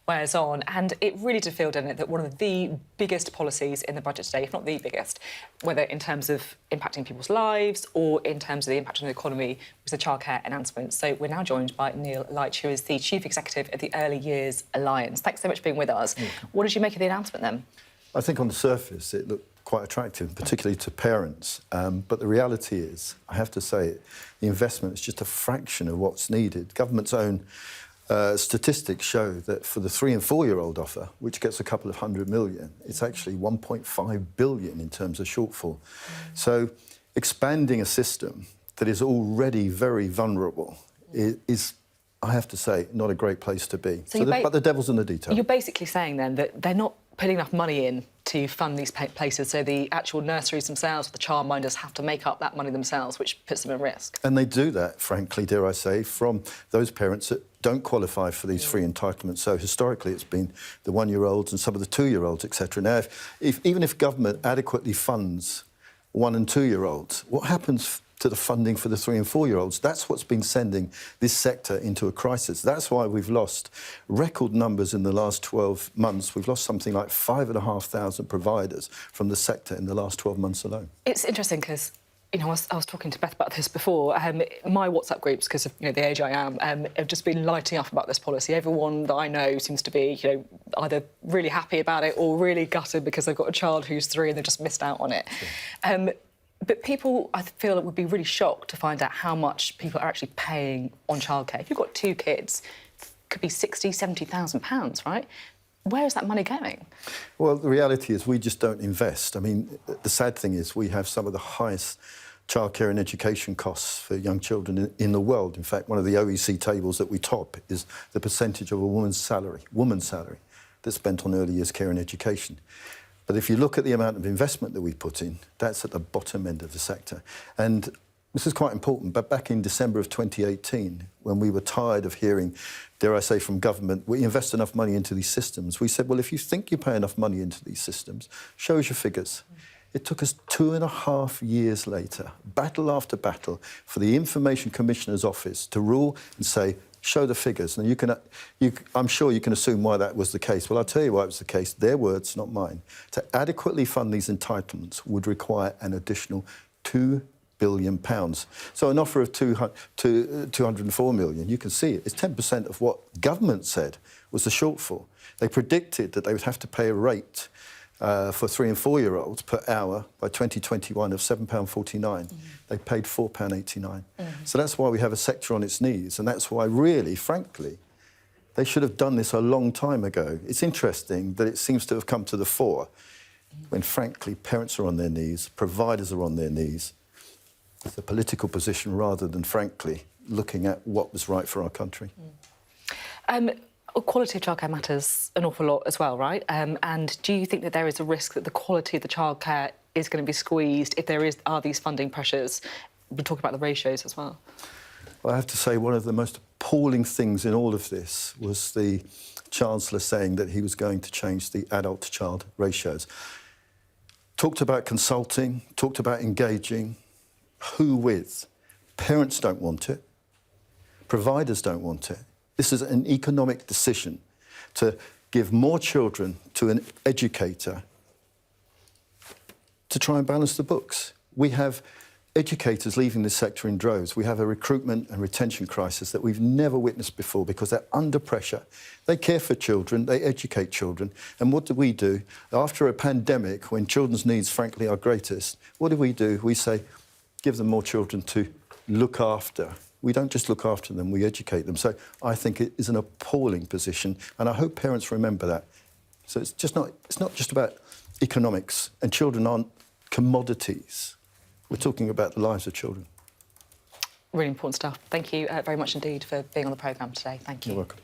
wears on. And it really did feel, didn't it, that one of the biggest policies in the budget today, if not the biggest, whether in terms of impacting people's lives or in terms of the impact on the economy, was the childcare announcement. So we're now joined by Neil Leitch, who is the Chief Executive of the Early Years Alliance. Thanks so much for being with us. What did you make of the announcement then? I think on the surface it looked quite attractive, particularly to parents. But the reality is, I have to say, the investment is just a fraction of what's needed. Government's own statistics show that for the 3- and 4-year-old offer, which gets a couple of $100 million, it's actually 1.5 billion in terms of shortfall. So expanding a system that is already very vulnerable is, I have to say, not a great place to be. But the devil's in the detail. You're basically saying then that they're not putting enough money in to fund these places, so the actual nurseries themselves, the childminders, have to make up that money themselves, which puts them at risk. And they do that, frankly, dare I say, from those parents that don't qualify for these free entitlements. So historically it's been the 1-year-olds and some of the 2-year-olds, etc. Now, even if government adequately funds 1- and 2-year-olds, what happens to the funding for the 3- and 4-year-olds? That's what's been sending this sector into a crisis. That's why we've lost record numbers in the last 12 months. We've lost something like 5,500 providers from the sector in the last 12 months alone. It's interesting because, you know, I was talking to Beth about this before. My WhatsApp groups, because of the age I am, have just been lighting up about this policy. Everyone that I know seems to be, either really happy about it or really gutted because they've got a child who's 3 and they've just missed out on it. Sure. But people, I feel, would be really shocked to find out how much people are actually paying on childcare. If you've got 2 kids, it could be £60,000, £70,000, right? Where is that money going? Well, the reality is we just don't invest. I mean, the sad thing is we have some of the highest childcare and education costs for young children in the world. In fact, one of the OECD tables that we top is the percentage of a woman's salary that's spent on early years care and education. But if you look at the amount of investment that we put in, that's at the bottom end of the sector. And this is quite important, but back in December of 2018, when we were tired of hearing, dare I say, from government, we invest enough money into these systems, we said, well, if you think you pay enough money into these systems, show us your figures. It took us 2.5 years later, battle after battle, for the Information Commissioner's Office to rule and say, show the figures. And I'm sure you can assume why that was the case. Well, I'll tell you why it was the case. Their words, not mine. To adequately fund these entitlements would require an additional £2 billion. So an offer of 204 million, you can see it. It's 10% of what government said was the shortfall. They predicted that they would have to pay a rate for 3- and 4-year-olds per hour by 2021 of £7.49. They paid £4.89. So that's why we have a sector on its knees, and that's why, really, frankly, they should have done this a long time ago. It's interesting that it seems to have come to the fore when, frankly, parents are on their knees, providers are on their knees. It's a political position rather than, frankly, looking at what was right for our country. Quality of childcare matters an awful lot as well, right? And do you think that there is a risk that the quality of the childcare is going to be squeezed if there are these funding pressures? We're talking about the ratios as well. Well, I have to say one of the most appalling things in all of this was the Chancellor saying that he was going to change the adult-to-child ratios. Talked about consulting, talked about engaging. Who with? Parents don't want it. Providers don't want it. This is an economic decision to give more children to an educator to try and balance the books. We have educators leaving this sector in droves. We have a recruitment and retention crisis that we've never witnessed before because they're under pressure. They care for children, they educate children. And what do? After a pandemic, when children's needs, frankly, are greatest, what do? We say, give them more children to look after. We don't just look after them, we educate them. So I think it is an appalling position, and I hope parents remember that. So it's not just about economics, and children aren't commodities. We're talking about the lives of children. Really important stuff. Thank you very much indeed for being on the programme today. Thank you. You're welcome.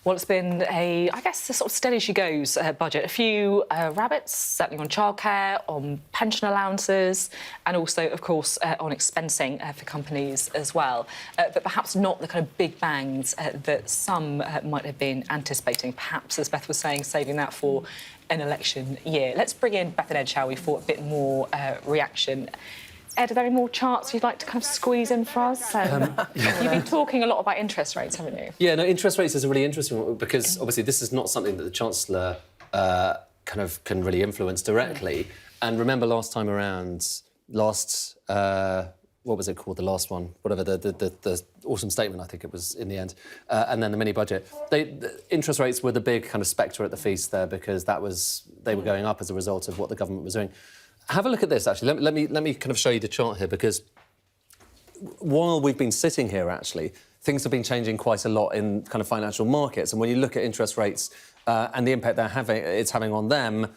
Well, it's been a sort of steady-as-she-goes budget. A few rabbits, certainly on childcare, on pension allowances, and also, of course, on expensing for companies as well. But perhaps not the kind of big bangs that some might have been anticipating. Perhaps, as Beth was saying, saving that for an election year. Let's bring in Beth and Ed, shall we, for a bit more reaction. Ed, are there any more charts you'd like to kind of squeeze in for us? You've been talking a lot about interest rates, haven't you? Yeah, no, interest rates is a really interesting one because obviously this is not something that the Chancellor kind of can really influence directly. And remember last time around, what was it called, the last one? Whatever, the autumn statement, I think it was in the end, and then the mini-budget. The interest rates were the big kind of spectre at the feast there because they were going up as a result of what the government was doing. Have a look at this, actually. Let me kind of show you the chart here because while we've been sitting here, actually, things have been changing quite a lot in kind of financial markets. And when you look at interest rates and the impact it's having on them,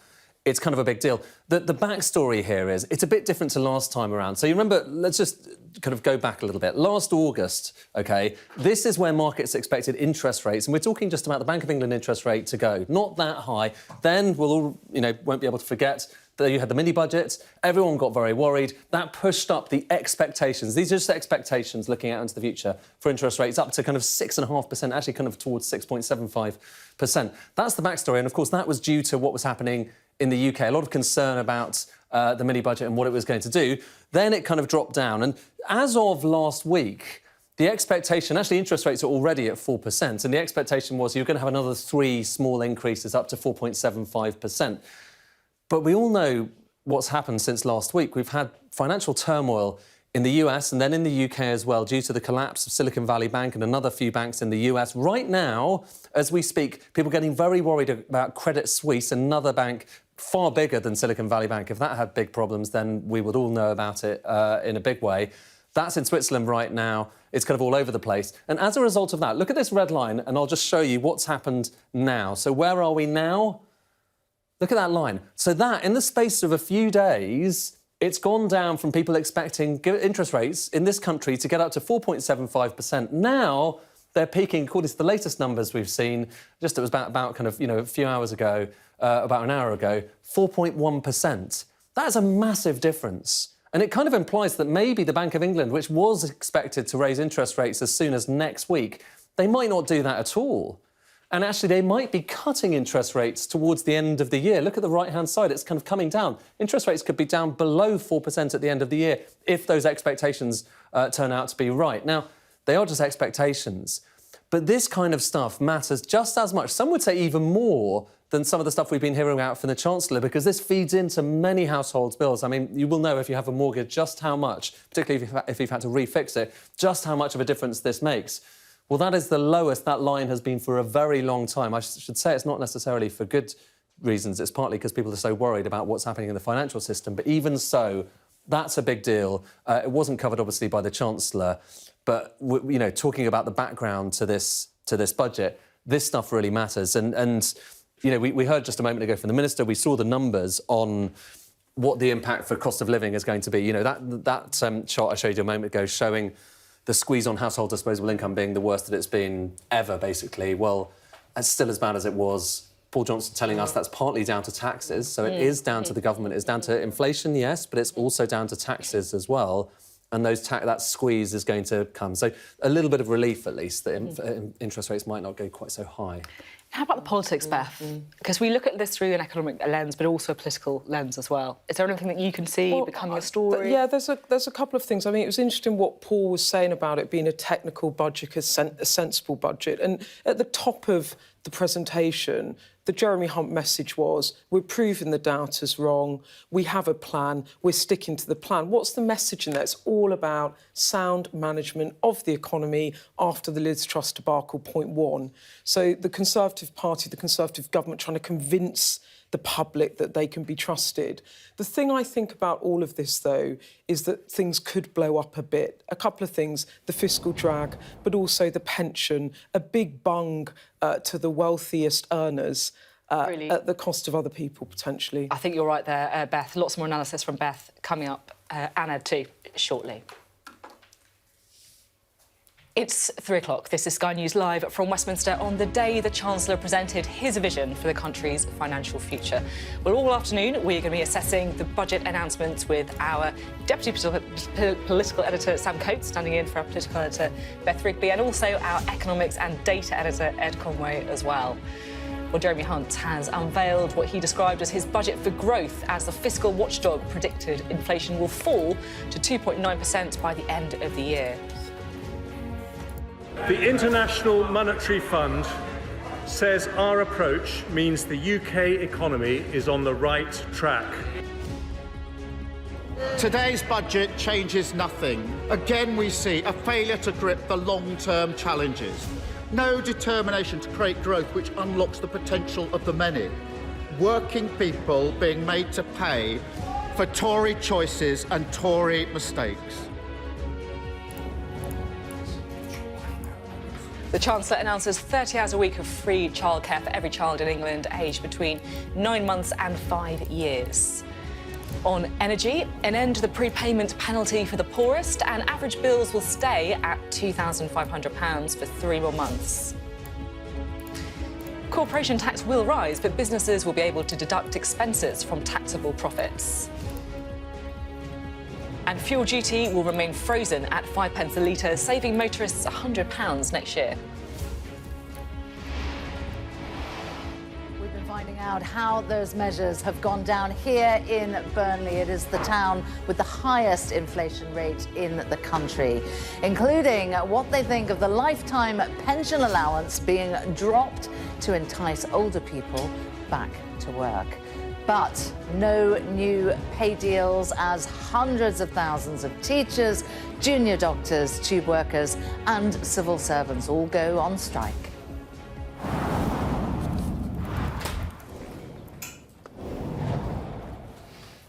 it's kind of a big deal. The backstory here is it's a bit different to last time around. So you remember, let's just kind of go back a little bit. Last August, OK, this is where markets expected interest rates, and we're talking just about the Bank of England interest rate to go. Not that high. Then we'll all, won't be able to forget that you had the mini-budget. Everyone got very worried. That pushed up the expectations. These are just expectations looking out into the future for interest rates up to kind of 6.5%, actually kind of towards 6.75%. That's the backstory. And, of course, that was due to what was happening in the UK. A lot of concern about the mini-budget and what it was going to do. Then it kind of dropped down. And as of last week, the expectation, actually interest rates are already at 4%, and the expectation was you're going to have another 3 small increases up to 4.75%. But we all know what's happened since last week. We've had financial turmoil in the US and then in the UK as well due to the collapse of Silicon Valley Bank and another few banks in the US. Right now, as we speak, people are getting very worried about Credit Suisse, another bank far bigger than Silicon Valley Bank. If that had big problems, then we would all know about it in a big way. That's in Switzerland right now. It's kind of all over the place. And as a result of that, look at this red line, and I'll just show you what's happened now. So where are we now? Look at that line. So that, in the space of a few days, it's gone down from people expecting interest rates in this country to get up to 4.75%. Now, they're peaking, according to the latest numbers we've seen, it was about kind of, a few hours ago, about an hour ago, 4.1%. That's a massive difference. And it kind of implies that maybe the Bank of England, which was expected to raise interest rates as soon as next week, they might not do that at all. And actually, they might be cutting interest rates towards the end of the year. Look at the right-hand side. It's kind of coming down. Interest rates could be down below 4% at the end of the year if those expectations turn out to be right. Now, they are just expectations. But this kind of stuff matters just as much, some would say even more, than some of the stuff we've been hearing about from the Chancellor, because this feeds into many households' bills. I mean, you will know if you have a mortgage just how much, particularly if you've had to refix it, just how much of a difference this makes. Well, that is the lowest that line has been for a very long time. I should say it's not necessarily for good reasons. It's partly because people are so worried about what's happening in the financial system. But even so, that's a big deal. It wasn't covered, obviously, by the Chancellor. But, talking about the background to this budget, this stuff really matters. And we heard just a moment ago from the Minister, we saw the numbers on what the impact for cost of living is going to be. That chart I showed you a moment ago showing the squeeze on household disposable income being the worst that it's been ever, basically. Well, it's still as bad as it was. Paul Johnson telling us that's partly down to taxes, so it is down to the government. It's down to inflation, yes, but it's also down to taxes as well. And that squeeze is going to come. So a little bit of relief, at least, that interest rates might not go quite so high. How about the politics, Beth? Because we look at this through an economic lens, but also a political lens as well. Is there anything that you can see becoming a story? Yeah, there's a couple of things. I mean, it was interesting what Paul was saying about it being a technical budget, a sensible budget. And at the top of the presentation, the Jeremy Hunt message was, we're proving the doubters wrong, we have a plan, we're sticking to the plan. What's the message in there? It's all about sound management of the economy after the Liz Truss debacle, point one. So the Conservative Party, the Conservative government trying to convince the public that they can be trusted. The thing I think about all of this, though, is that things could blow up a bit. A couple of things, the fiscal drag, but also the pension, a big bung to the wealthiest earners at the cost of other people, potentially. I think you're right there, Beth. Lots more analysis from Beth coming up, and Ed too, shortly. It's 3 o'clock. This is Sky News Live from Westminster on the day the Chancellor presented his vision for the country's financial future. Well, all afternoon, we're going to be assessing the budget announcements with our Deputy Political Editor, Sam Coates, standing in for our Political Editor, Beth Rigby, and also our Economics and Data Editor, Ed Conway, as well. Well, Jeremy Hunt has unveiled what he described as his budget for growth, as the fiscal watchdog predicted inflation will fall to 2.9% by the end of the year. The International Monetary Fund says our approach means the UK economy is on the right track. Today's budget changes nothing. Again, we see a failure to grip the long-term challenges. No determination to create growth which unlocks the potential of the many. Working people being made to pay for Tory choices and Tory mistakes. The Chancellor announces 30 hours a week of free childcare for every child in England aged between 9 months and 5 years. On energy, an end to the prepayment penalty for the poorest, and average bills will stay at £2,500 for 3 more months. Corporation tax will rise, but businesses will be able to deduct expenses from taxable profits. And fuel duty will remain frozen at 5p a litre, saving motorists £100 next year. We've been finding out how those measures have gone down here in Burnley. It is the town with the highest inflation rate in the country, including what they think of the lifetime pension allowance being dropped to entice older people back to work. But no new pay deals, as hundreds of thousands of teachers, junior doctors, tube workers and civil servants all go on strike.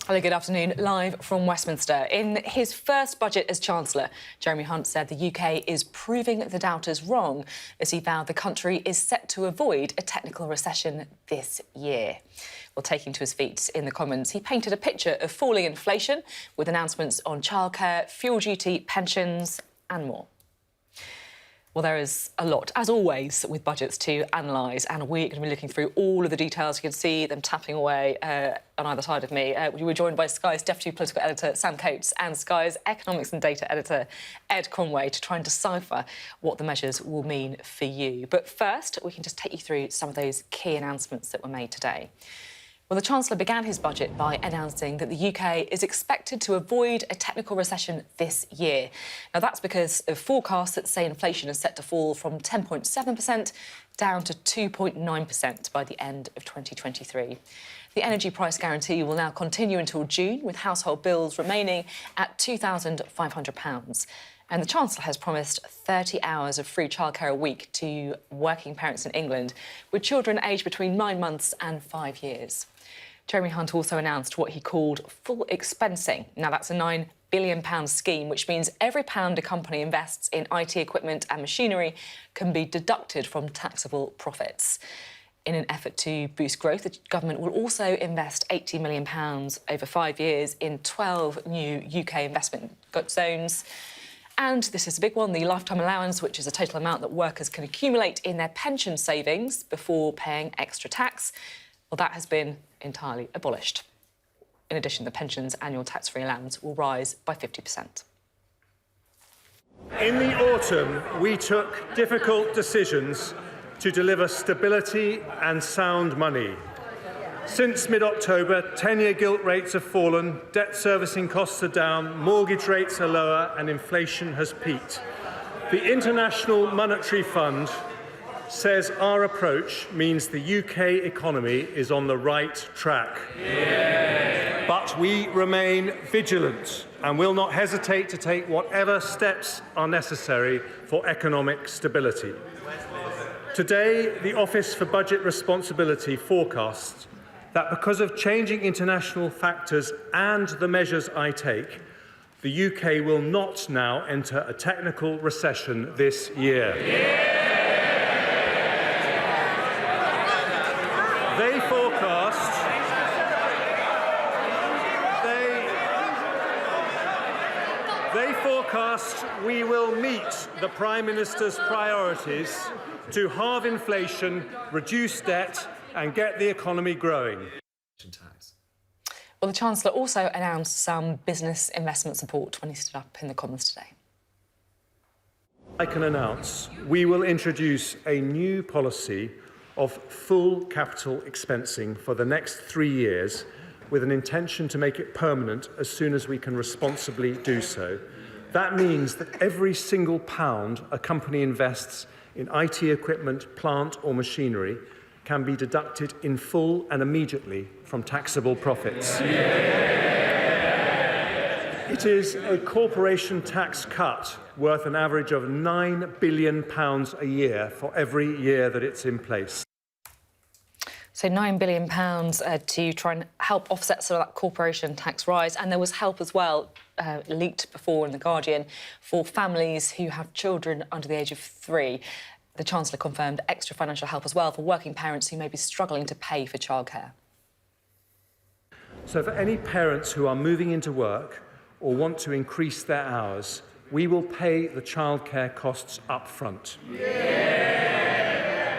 Hello, good afternoon. Live from Westminster. In his first budget as Chancellor, Jeremy Hunt said the UK is proving the doubters wrong, as he vowed the country is set to avoid a technical recession this year. Well, taking to his feet in the Commons, he painted a picture of falling inflation with announcements on childcare, fuel duty, pensions and more. Well, there is a lot, as always, with budgets to analyse, and we're going to be looking through all of the details. You can see them tapping away on either side of me. We were joined by Sky's Deputy Political Editor, Sam Coates, and Sky's Economics and Data Editor, Ed Conway, to try and decipher what the measures will mean for you. But first, we can just take you through some of those key announcements that were made today. Well, the Chancellor began his budget by announcing that the UK is expected to avoid a technical recession this year. Now, that's because of forecasts that say inflation is set to fall from 10.7% down to 2.9% by the end of 2023. The energy price guarantee will now continue until June, with household bills remaining at £2,500. And the Chancellor has promised 30 hours of free childcare a week to working parents in England with children aged between 9 months and 5 years. Jeremy Hunt also announced what he called full expensing. Now, that's a £9 billion scheme, which means every pound a company invests in IT equipment and machinery can be deducted from taxable profits. In an effort to boost growth, the government will also invest £80 million over 5 years in 12 new UK investment zones. And this is a big one, the lifetime allowance, which is a total amount that workers can accumulate in their pension savings before paying extra tax. Well, that has been entirely abolished. In addition, the pension's annual tax-free allowance will rise by 50%. In the autumn, we took difficult decisions to deliver stability and sound money. Since mid-October, 10-year gilt rates have fallen, debt servicing costs are down, mortgage rates are lower and inflation has peaked. The International Monetary Fund says our approach means the UK economy is on the right track. Yeah. But we remain vigilant and will not hesitate to take whatever steps are necessary for economic stability. Today, the Office for Budget Responsibility forecasts that because of changing international factors and the measures I take, the UK will not now enter a technical recession this year. Yeah. They forecast we will meet the Prime Minister's priorities to halve inflation, reduce debt and get the economy growing. Well, the Chancellor also announced some business investment support when he stood up in the Commons today. I can announce we will introduce a new policy of full capital expensing for the next 3 years, with an intention to make it permanent as soon as we can responsibly do so. That means that every single pound a company invests in IT equipment, plant or machinery can be deducted in full and immediately from taxable profits. It is a corporation tax cut worth an average of £9 billion a year for every year that it's in place. So £9 billion to try and help offset some of that corporation tax rise. And there was help as well, leaked before in The Guardian, for families who have children under the age of 3. The Chancellor confirmed extra financial help as well for working parents who may be struggling to pay for childcare. So for any parents who are moving into work or want to increase their hours, we will pay the childcare costs up front.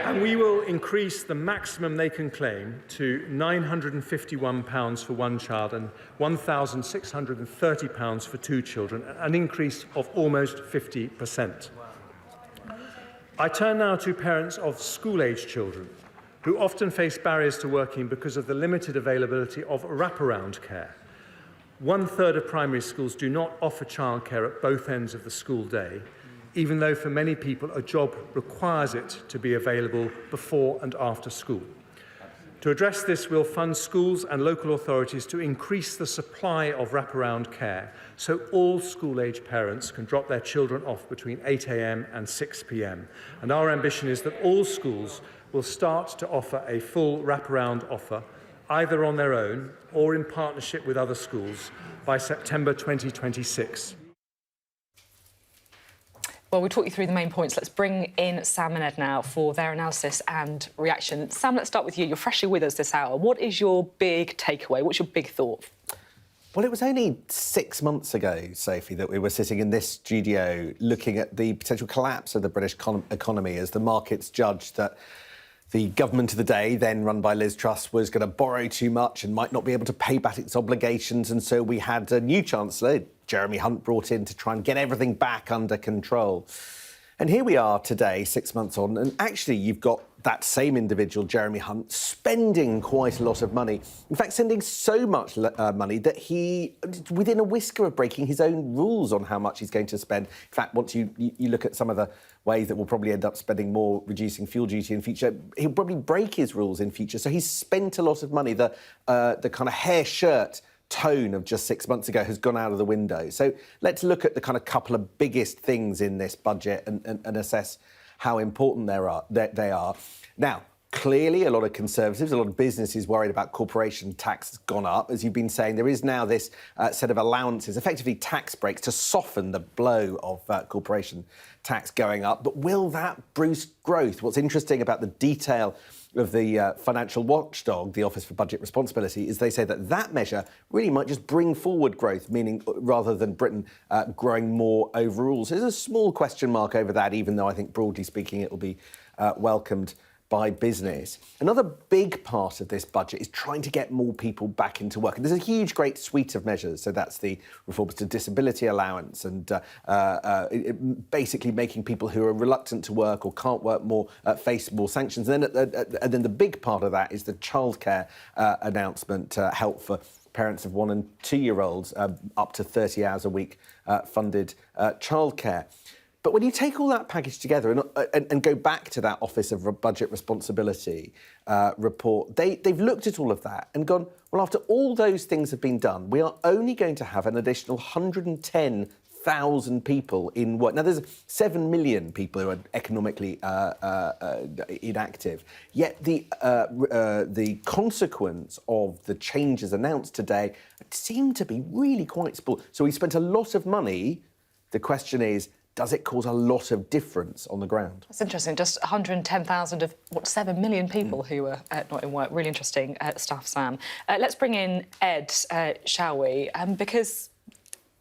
And we will increase the maximum they can claim to £951 for one child and £1,630 for 2 children, an increase of almost 50%. I turn now to parents of school-age children who often face barriers to working because of the limited availability of wraparound care. 1/3 of primary schools do not offer childcare at both ends of the school day, even though for many people a job requires it to be available before and after school. To address this, we'll fund schools and local authorities to increase the supply of wraparound care so all school-age parents can drop their children off between 8 a.m. and 6 p.m. And our ambition is that all schools will start to offer a full wraparound offer, either on their own or in partnership with other schools, by September 2026. Well, we talked you through the main points. Let's bring in Sam and Ed now for their analysis and reaction. Sam, let's start with you. You're freshly with us this hour. What is your big takeaway? What's your big thought? Well, it was only 6 months ago, Sophie, that we were sitting in this studio looking at the potential collapse of the British economy as the markets judged that the government of the day, then run by Liz Truss, was going to borrow too much and might not be able to pay back its obligations. And so we had a new Chancellor, Jeremy Hunt, brought in to try and get everything back under control. And here we are today, 6 months on, and actually you've got that same individual, Jeremy Hunt, spending quite a lot of money. In fact, sending so much money that he, within a whisker of breaking his own rules on how much he's going to spend. In fact, once you look at some of the ways that we'll probably end up spending more, reducing fuel duty in future, he'll probably break his rules in future. So he's spent a lot of money. The kind of hair shirt tone of just 6 months ago has gone out of the window. So let's look at the kind of couple of biggest things in this budget and assess how important they are. Now, clearly a lot of Conservatives, a lot of businesses worried about corporation tax has gone up. As you've been saying, there is now this set of allowances, effectively tax breaks, to soften the blow of corporation tax going up. But will that boost growth? What's interesting about the detail of the financial watchdog, the Office for Budget Responsibility, is they say that that measure really might just bring forward growth, meaning rather than Britain growing more overall. So there's a small question mark over that, even though I think broadly speaking it will be welcomed by business. Another big part of this budget is trying to get more people back into work. And there's a huge, great suite of measures. So that's the reforms to disability allowance and basically making people who are reluctant to work or can't work more face more sanctions. And then the big part of that is the childcare announcement, help for parents of 1- and 2-year-olds, up to 30 hours a week funded childcare. But when you take all that package together and go back to that Office of Budget Responsibility report, they've looked at all of that and gone, well, after all those things have been done, we are only going to have an additional 110,000 people in work. Now, there's 7 million people who are economically inactive. Yet the consequence of the changes announced today seem to be really quite small. So we spent a lot of money. The question is, does it cause a lot of difference on the ground? That's interesting. Just 110,000 of, 7 million people who are not in work. Really interesting stuff, Sam. Let's bring in Ed, shall we? Because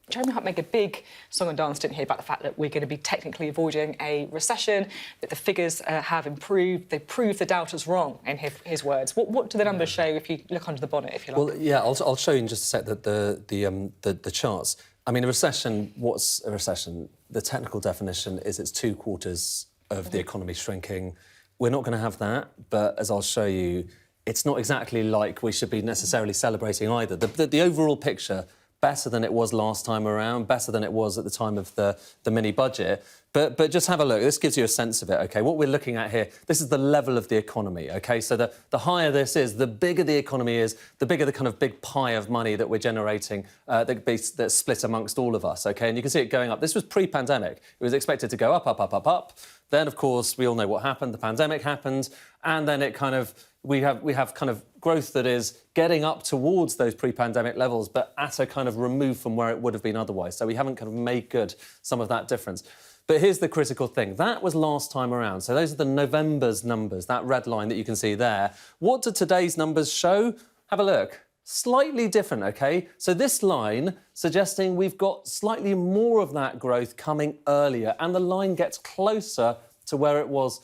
Jeremy Hunt made a big song and dance, didn't he, about the fact that we're going to be technically avoiding a recession, that the figures have improved. They proved the doubters wrong, in his words. What do the numbers show if you look under the bonnet, if you like? Well, yeah, I'll show you in just a sec the charts. I mean, a recession, what's a recession? The technical definition is it's 2 quarters of the economy shrinking, we're not going to have that, but as I'll show you, it's not exactly like we should be necessarily celebrating either. The overall picture, better than it was last time around, better than it was at the time of the mini-budget. But just have a look. This gives you a sense of it, OK? What we're looking at here, this is the level of the economy, OK? So the higher this is, the bigger the economy is, the bigger the kind of big pie of money that we're generating that's split amongst all of us, OK? And you can see it going up. This was pre-pandemic. It was expected to go up, up, up, up, up. Then, of course, we all know what happened. The pandemic happened, and then it kind of we have kind of growth that is getting up towards those pre-pandemic levels, but at a kind of remove from where it would have been otherwise. So we haven't kind of made good some of that difference. But here's the critical thing. That was last time around. So those are the November's numbers, that red line that you can see there. What do today's numbers show? Have a look. Slightly different, OK? So this line suggesting we've got slightly more of that growth coming earlier, and the line gets closer to where it was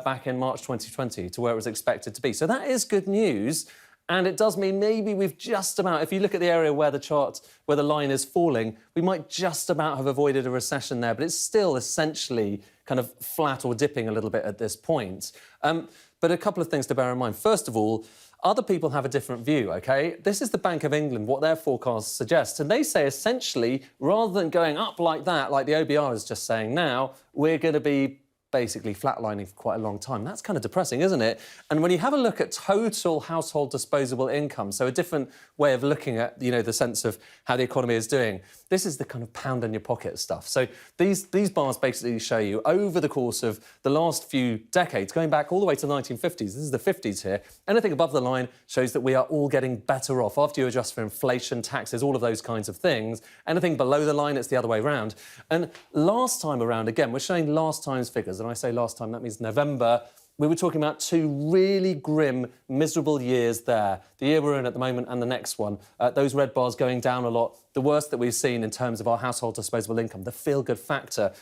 back in March 2020, to where it was expected to be. So that is good news, and it does mean maybe we've just about, if you look at the area where the line is falling, we might just about have avoided a recession there, but it's still essentially kind of flat or dipping a little bit at this point. But a couple of things to bear in mind. First of all, other people have a different view, OK? This is the Bank of England, what their forecast suggests. And they say, essentially, rather than going up like that, like the OBR is just saying now, we're going to be basically flatlining for quite a long time. That's kind of depressing, isn't it? And when you have a look at total household disposable income, so a different way of looking at, the sense of how the economy is doing, this is the kind of pound in your pocket stuff. So these bars basically show you over the course of the last few decades, going back all the way to the 1950s, this is the 50s here, anything above the line shows that we are all getting better off after you adjust for inflation, taxes, all of those kinds of things. Anything below the line, it's the other way around. And last time around, again, we're showing last time's figures. And I say last time, that means November. We were talking about two really grim, miserable years there. The year we're in at the moment and the next one. Those red bars going down a lot. The worst that we've seen in terms of our household disposable income, the feel-good factor,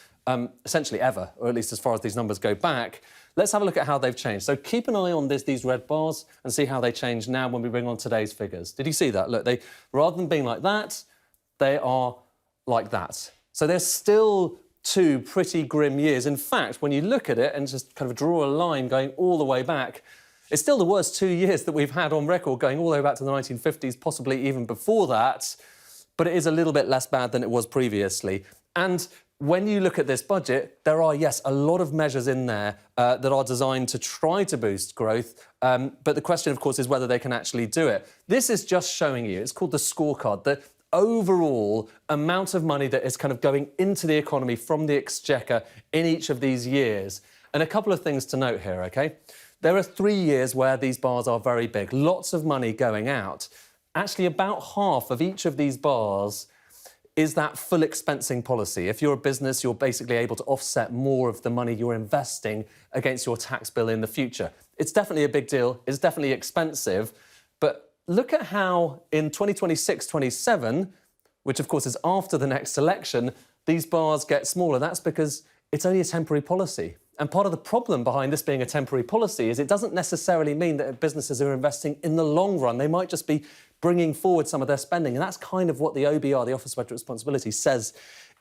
essentially ever, or at least as far as these numbers go back. Let's have a look at how they've changed. So keep an eye on these red bars and see how they change now when we bring on today's figures. Did you see that? Look, rather than being like that, they are like that. So they're still two pretty grim years. In fact, when you look at it and just kind of draw a line going all the way back, it's still the worst 2 years that we've had on record, going all the way back to the 1950s, possibly even before that, but it is a little bit less bad than it was previously. And when you look at this budget, there are, yes, a lot of measures in there that are designed to try to boost growth, but the question, of course, is whether they can actually do it. This is just showing you, it's called the scorecard, the overall amount of money that is kind of going into the economy from the exchequer in each of these years. And a couple of things to note here, OK? There are 3 years where these bars are very big, lots of money going out. Actually, about half of each of these bars is that full expensing policy. If you're a business, you're basically able to offset more of the money you're investing against your tax bill in the future. It's definitely a big deal. It's definitely expensive. But look at how in 2026-27, which of course is after the next election, these bars get smaller. That's because it's only a temporary policy. And part of the problem behind this being a temporary policy is it doesn't necessarily mean that businesses are investing in the long run. They might just be bringing forward some of their spending. And that's kind of what the OBR, the Office of Budget Responsibility, says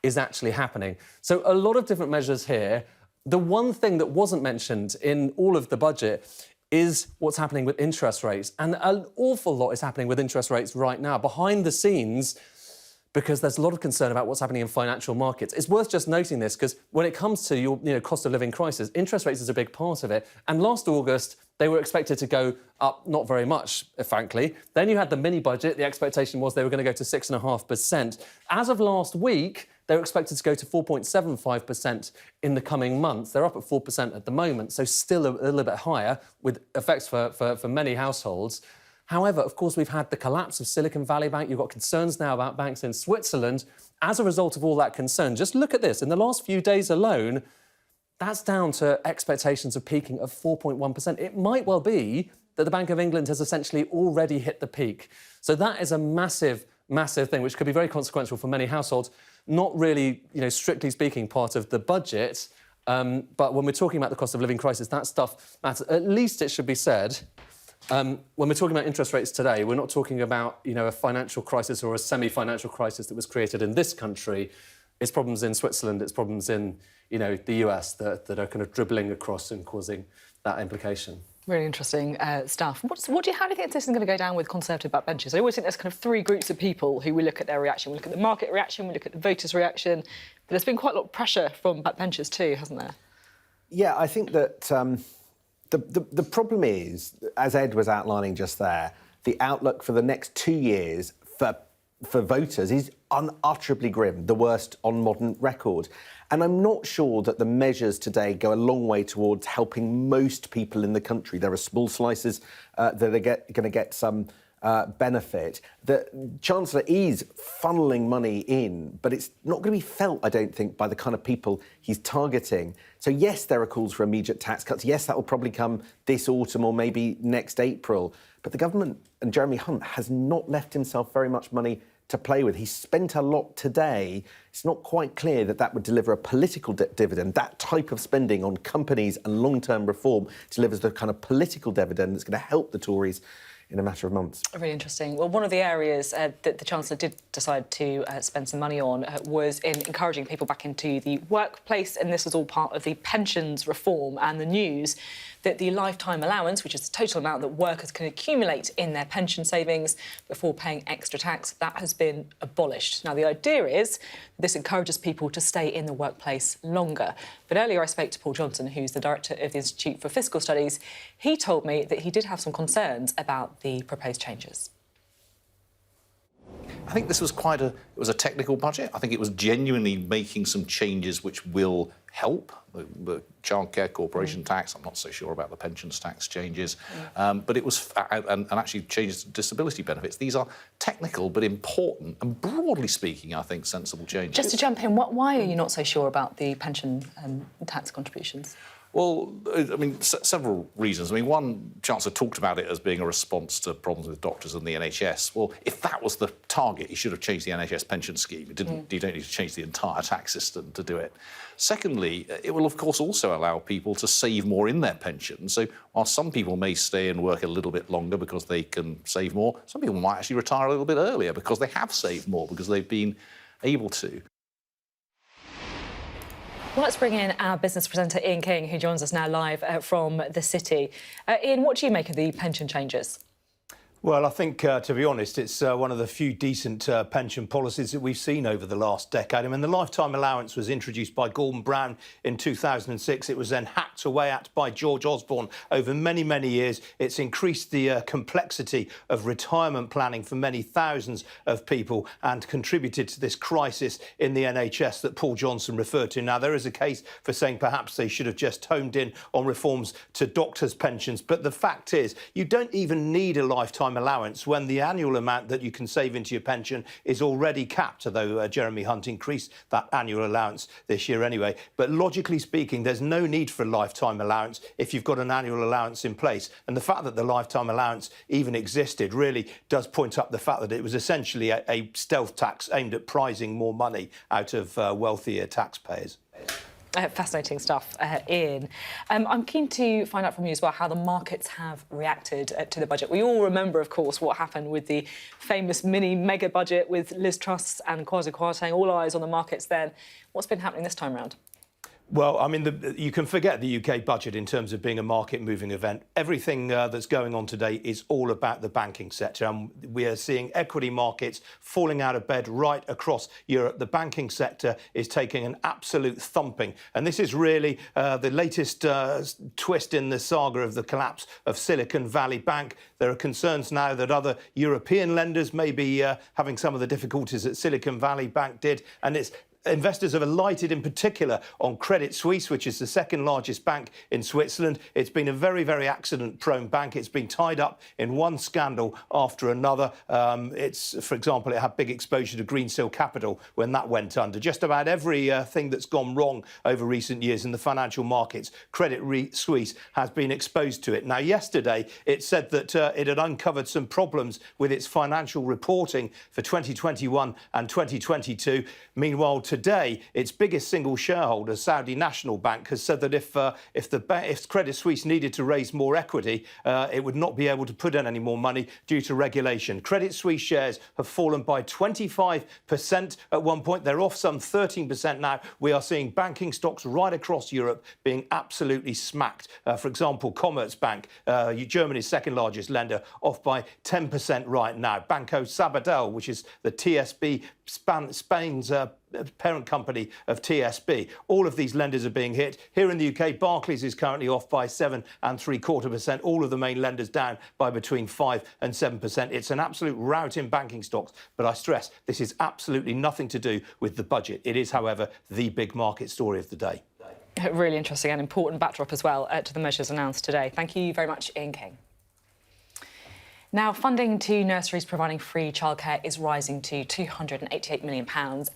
is actually happening. So a lot of different measures here. The one thing that wasn't mentioned in all of the budget is what's happening with interest rates. And an awful lot is happening with interest rates right now, behind the scenes, because there's a lot of concern about what's happening in financial markets. It's worth just noting this, because when it comes to your cost of living crisis, interest rates is a big part of it. And last August, they were expected to go up not very much, frankly. Then you had the mini-budget. The expectation was they were going to go to 6.5%. As of last week, they were expected to go to 4.75% in the coming months. They're up at 4% at the moment, so still a little bit higher, with effects for many households. However, of course, we've had the collapse of Silicon Valley Bank. You've got concerns now about banks in Switzerland. As a result of all that concern, just look at this. In the last few days alone, that's down to expectations of peaking of 4.1%. It might well be that the Bank of England has essentially already hit the peak. So that is a massive, massive thing, which could be very consequential for many households. Not really, strictly speaking, part of the budget. But when we're talking about the cost of living crisis, that stuff matters. At least it should be said. When we're talking about interest rates today, we're not talking about, a financial crisis or a semi-financial crisis that was created in this country. It's problems in Switzerland, it's problems in, the US that are kind of dribbling across and causing that implication. Really interesting stuff. How do you think this is going to go down with Conservative backbenchers? I always think there's kind of three groups of people who we look at their reaction. We look at the market reaction, we look at the voters' reaction. But there's been quite a lot of pressure from backbenchers too, hasn't there? Yeah, I think that the problem is, as Ed was outlining just there, the outlook for the next 2 years for voters is unutterably grim, the worst on modern record. And I'm not sure that the measures today go a long way towards helping most people in the country. There are small slices that are going to get some benefit. The Chancellor is funneling money in, but it's not going to be felt, I don't think, by the kind of people he's targeting. So yes, there are calls for immediate tax cuts. Yes, that will probably come this autumn or maybe next April. But the government and Jeremy Hunt has not left himself very much money to play with. He's spent a lot today. It's not quite clear that that would deliver a political dividend. That type of spending on companies and long-term reform delivers the kind of political dividend that's going to help the Tories in a matter of months. Really interesting. Well, one of the areas that the Chancellor did decide to spend some money on was in encouraging people back into the workplace, and this was all part of the pensions reform and the news that the lifetime allowance, which is the total amount that workers can accumulate in their pension savings before paying extra tax, that has been abolished. Now, the idea is this encourages people to stay in the workplace longer. But earlier I spoke to Paul Johnson, who's the director of the Institute for Fiscal Studies. He told me that he did have some concerns about the proposed changes. I think this was it was a technical budget. I think it was genuinely making some changes which will help. The Childcare corporation tax, I'm not so sure about the pensions tax changes, but it was, and actually changes to disability benefits. These are technical but important and, broadly speaking, I think, sensible changes. Just to jump in, why are you not so sure about the pension tax contributions? Well, I mean, several reasons. I mean, one, Chancellor talked about it as being a response to problems with doctors and the NHS. Well, if that was the target, he should have changed the NHS pension scheme. You don't need to change the entire tax system to do it. Secondly, it will, of course, also allow people to save more in their pension. So while some people may stay and work a little bit longer because they can save more, some people might actually retire a little bit earlier because they have saved more, because they've been able to. Well, let's bring in our business presenter, Ian King, who joins us now live from the city. Ian, what do you make of the pension changes? Well, I think, to be honest, it's one of the few decent pension policies that we've seen over the last decade. I mean, the lifetime allowance was introduced by Gordon Brown in 2006. It was then hacked away at by George Osborne over many, many years. It's increased the complexity of retirement planning for many thousands of people and contributed to this crisis in the NHS that Paul Johnson referred to. Now, there is a case for saying perhaps they should have just honed in on reforms to doctors' pensions. But the fact is, you don't even need a lifetime allowance when the annual amount that you can save into your pension is already capped, although Jeremy Hunt increased that annual allowance this year anyway. But logically speaking, there's no need for a lifetime allowance if you've got an annual allowance in place. And the fact that the lifetime allowance even existed really does point up the fact that it was essentially a stealth tax aimed at prizing more money out of wealthier taxpayers. Fascinating stuff, Ian. I'm keen to find out from you as well how the markets have reacted to the budget. We all remember, of course, what happened with the famous mega budget with Liz Truss and Kwasi Kwarteng, all eyes on the markets then. What's been happening this time round? Well, I mean, you can forget the UK budget in terms of being a market-moving event. Everything that's going on today is all about the banking sector. And we are seeing equity markets falling out of bed right across Europe. The banking sector is taking an absolute thumping. And this is really the latest twist in the saga of the collapse of Silicon Valley Bank. There are concerns now that other European lenders may be having some of the difficulties that Silicon Valley Bank did. And investors have alighted in particular on Credit Suisse, which is the second largest bank in Switzerland. It's been a very, very accident-prone bank. It's been tied up in one scandal after another. For example, it had big exposure to Greensill Capital when that went under. Just about every thing that's gone wrong over recent years in the financial markets, Credit Suisse has been exposed to it. Now, yesterday, it said that it had uncovered some problems with its financial reporting for 2021 and 2022. Meanwhile, today, today, its biggest single shareholder, Saudi National Bank, has said that if Credit Suisse needed to raise more equity, it would not be able to put in any more money due to regulation. Credit Suisse shares have fallen by 25% at one point. They're off some 13% now. We are seeing banking stocks right across Europe being absolutely smacked. For example, Commerzbank, Germany's second largest lender, off by 10% right now. Banco Sabadell, which is the TSB, Spain's parent company of TSB. All of these lenders are being hit. Here in the UK, Barclays is currently off by 7.75%. All of the main lenders down by between 5 and 7%. It's an absolute rout in banking stocks. But I stress, this is absolutely nothing to do with the budget. It is, however, the big market story of the day. Really interesting and important backdrop as well to the measures announced today. Thank you very much, Ian King. Now, funding to nurseries providing free childcare is rising to £288 million,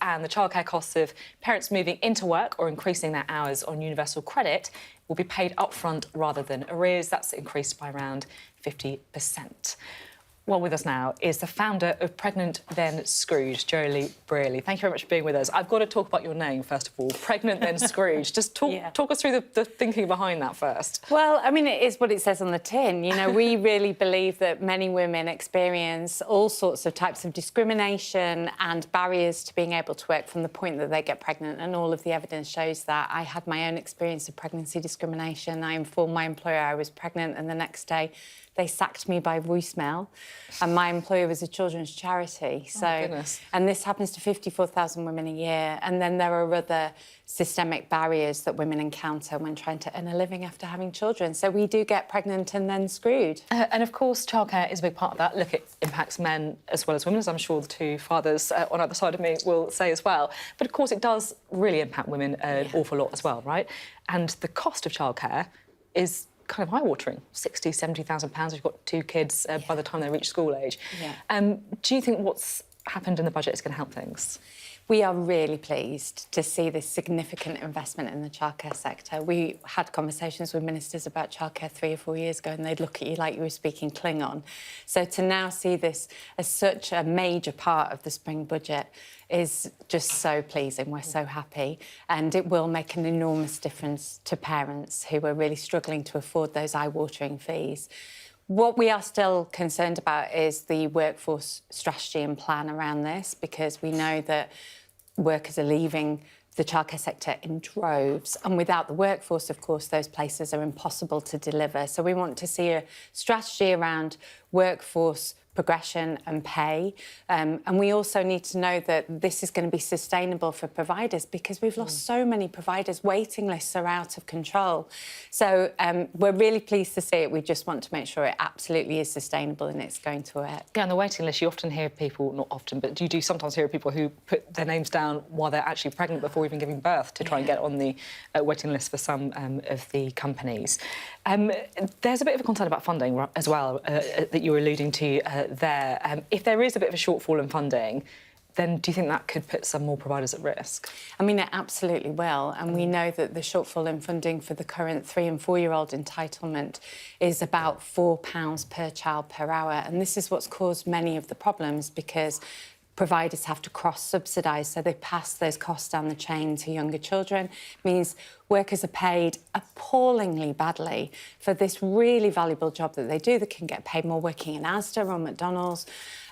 and the childcare costs of parents moving into work or increasing their hours on universal credit will be paid upfront rather than arrears. That's increased by around 50%. Well, with us now is the founder of Pregnant Then Scrooge, Jolie Brearley. Thank you very much for being with us. I've got to talk about your name, first of all, Pregnant Then Scrooge. Just talk us through the thinking behind that first. Well, I mean, it is what it says on the tin. You know, we really believe that many women experience all sorts of types of discrimination and barriers to being able to work from the point that they get pregnant, and all of the evidence shows that. I had my own experience of pregnancy discrimination. I informed my employer I was pregnant, and the next day they sacked me by voicemail, and my employer was a children's charity. So, and this happens to 54,000 women a year. And then there are other systemic barriers that women encounter when trying to earn a living after having children. So we do get pregnant and then screwed. And of course, childcare is a big part of that. Look, it impacts men as well as women, as I'm sure the two fathers on either side of me will say as well. But of course, it does really impact women an awful lot as well, right? And the cost of childcare is kind of eye-watering, £60,000, £70,000 if you've got two kids by the time they reach school age. Do you think what's happened in the budget is going to help things? We are really pleased to see this significant investment in the childcare sector. We had conversations with ministers about childcare 3 or 4 years ago, and they'd look at you like you were speaking Klingon. So to now see this as such a major part of the spring budget is just so pleasing. We're so happy, and it will make an enormous difference to parents who are really struggling to afford those eye-watering fees. What we are still concerned about is the workforce strategy and plan around this, because we know that workers are leaving the childcare sector in droves, and without the workforce, of course, those places are impossible to deliver. So we want to see a strategy around workforce progression and pay. And we also need to know that this is going to be sustainable for providers, because we've lost so many providers. Waiting lists are out of control. So we're really pleased to see it. We just want to make sure it absolutely is sustainable and it's going to work. Yeah, on the waiting list, you often hear people, not often, but you do sometimes hear people who put their names down while they're actually pregnant before even giving birth to try and get on the waiting list for some of the companies. There's a bit of a concern about funding as well that you were alluding to there. If there is a bit of a shortfall in funding, then do you think that could put some more providers at risk? I mean, it absolutely will. And we know that the shortfall in funding for the current 3- and 4-year-old entitlement is about £4 per child per hour. And this is what's caused many of the problems, because providers have to cross-subsidise, so they pass those costs down the chain to younger children. It means workers are paid appallingly badly for this really valuable job that they do. They can get paid more working in Asda or McDonald's.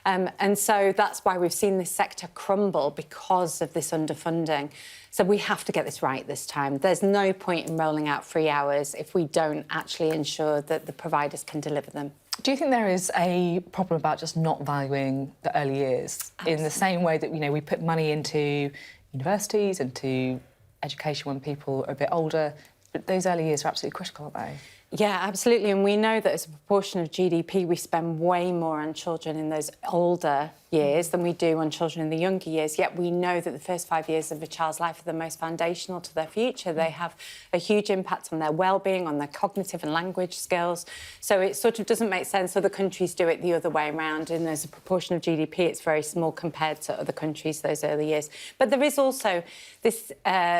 And so that's why we've seen this sector crumble, because of this underfunding. So we have to get this right this time. There's no point in rolling out free hours if we don't actually ensure that the providers can deliver them. Do you think there is a problem about just not valuing the early years in the same way that, you know, we put money into universities, into education when people are a bit older, but those early years are absolutely critical, aren't they? Yeah, absolutely. And we know that as a proportion of GDP, we spend way more on children in those older years than we do on children in the younger years. Yet we know that the first 5 years of a child's life are the most foundational to their future. They have a huge impact on their well-being, on their cognitive and language skills. So it sort of doesn't make sense. Other countries do it the other way around, and as a proportion of GDP, it's very small compared to other countries, those early years. But there is also this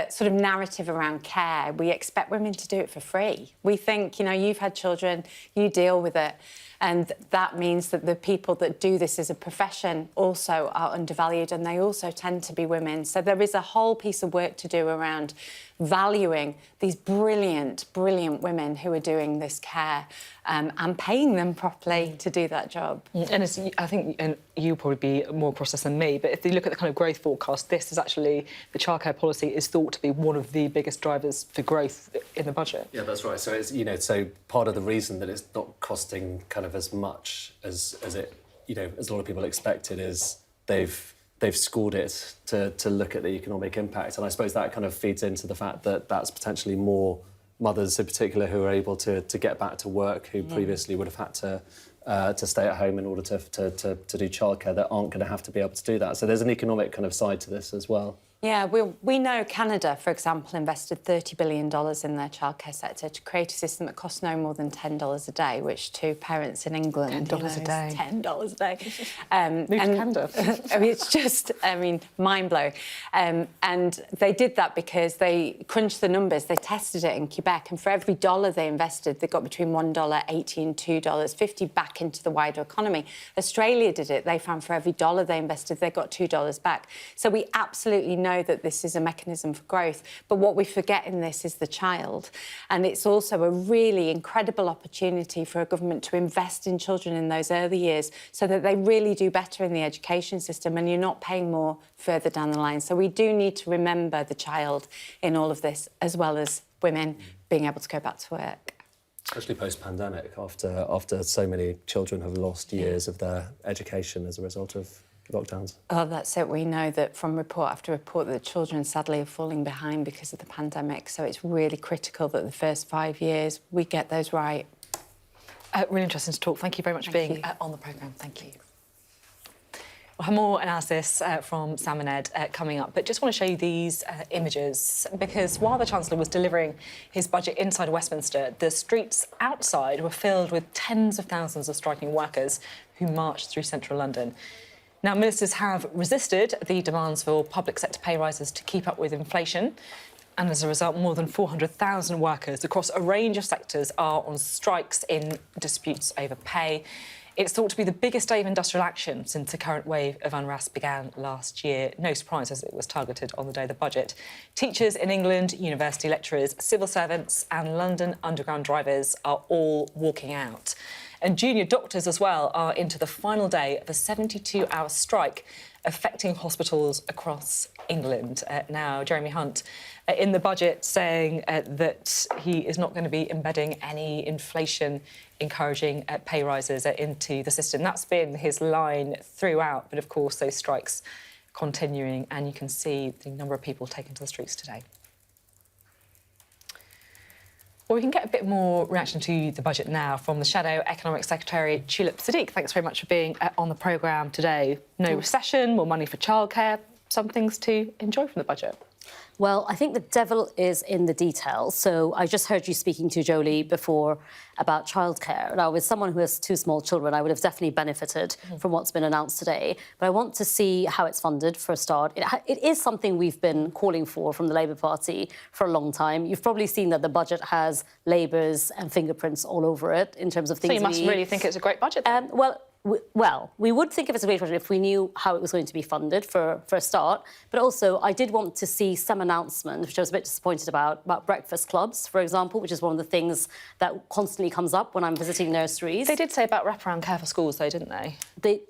sort of narrative around care. We expect women to do it for free. We think, you know, you've had children, you deal with it. And that means that the people that do this as a profession also are undervalued, and they also tend to be women. So there is a whole piece of work to do around valuing these brilliant, brilliant women who are doing this care and paying them properly to do that job. And I think, and you'll probably be more across this than me, but if you look at the kind of growth forecast, this is actually, the childcare policy is thought to be one of the biggest drivers for growth in the budget. Yeah, that's right. So it's, so part of the reason that it's not costing kind of as much as it, as a lot of people expected is they've scored it to look at the economic impact. And I suppose that kind of feeds into the fact that that's potentially more mothers in particular who are able to get back to work, who previously would have had to stay at home in order to do childcare, that aren't going to have to be able to do that. So there's an economic kind of side to this as well. Yeah, we know Canada, for example, invested $30 billion in their childcare sector to create a system that costs no more than $10 a day, which to parents in England $10 a day. $10 a day. Move to Canada. It's just, mind-blowing. And they did that because they crunched the numbers. They tested it in Quebec, and for every dollar they invested, they got between $1.80 and $2.50 back into the wider economy. Australia did it. They found for every dollar they invested, they got $2 back. So we absolutely know that this is a mechanism for growth, but what we forget in this is the child. And it's also a really incredible opportunity for a government to invest in children in those early years so that they really do better in the education system and you're not paying more further down the line. So we do need to remember the child in all of this, as well as women being able to go back to work. Especially post-pandemic, after so many children have lost years of their education as a result of lockdowns. Oh, that's it. We know that from report after report that children sadly are falling behind because of the pandemic. So it's really critical that the first 5 years we get those right. Really interesting to talk. Thank you very much for being on the programme. Thank you. We'll have more analysis from Sam and Ed coming up, but just want to show you these images because while the Chancellor was delivering his budget inside Westminster, the streets outside were filled with tens of thousands of striking workers who marched through central London. Now, ministers have resisted the demands for public sector pay rises to keep up with inflation. And as a result, more than 400,000 workers across a range of sectors are on strikes in disputes over pay. It's thought to be the biggest day of industrial action since the current wave of unrest began last year. No surprise, as it was targeted on the day of the budget. Teachers in England, university lecturers, civil servants and London Underground drivers are all walking out. And junior doctors as well are into the final day of a 72-hour strike affecting hospitals across England. Now, Jeremy Hunt, in the budget, saying that he is not going to be embedding any inflation encouraging pay rises into the system. That's been his line throughout, but of course those strikes continuing, and you can see the number of people taken to the streets today. Well, we can get a bit more reaction to the budget now from the Shadow Economic Secretary, Tulip Siddiq. Thanks very much for being on the programme today. No recession, more money for childcare, some things to enjoy from the budget. Well, I think the devil is in the details. So I just heard you speaking to Jolie before about childcare. Now, with someone who has 2 small children, I would have definitely benefited from what's been announced today. But I want to see how it's funded for a start. It is something we've been calling for from the Labour Party for a long time. You've probably seen that the budget has Labour's and fingerprints all over it in terms of things. So you must really think it's a great budget then? Well, we would think of it as a great budget if we knew how it was going to be funded for a start. But also, I did want to see some announcement, which I was a bit disappointed about breakfast clubs, for example, which is one of the things that constantly comes up when I'm visiting nurseries. They did say about wraparound care for schools, though, didn't they?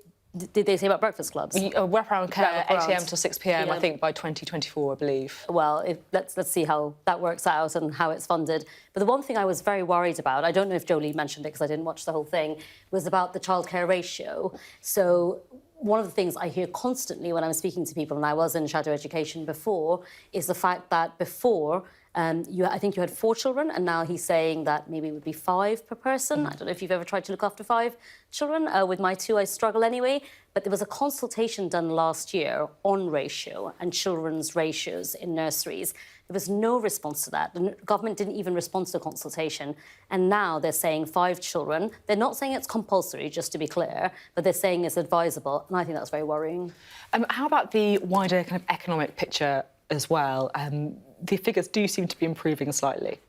Did they say about breakfast clubs? Wraparound care, 8 a.m. till 6 p.m, I think, by 2024, I believe. Well, let's see how that works out and how it's funded. But the one thing I was very worried about, I don't know if Jolie mentioned it because I didn't watch the whole thing, was about the childcare ratio. So one of the things I hear constantly when I'm speaking to people, and I was in shadow education before, is the fact that before, I think you had 4 children, and now he's saying that maybe it would be 5 per person. I don't know if you've ever tried to look after 5 children. With my 2, I struggle anyway. But there was a consultation done last year on ratio and children's ratios in nurseries. There was no response to that. The government didn't even respond to the consultation. And now they're saying 5 children. They're not saying it's compulsory, just to be clear, but they're saying it's advisable. And I think that's very worrying. How about the wider kind of economic picture as well? The figures do seem to be improving slightly.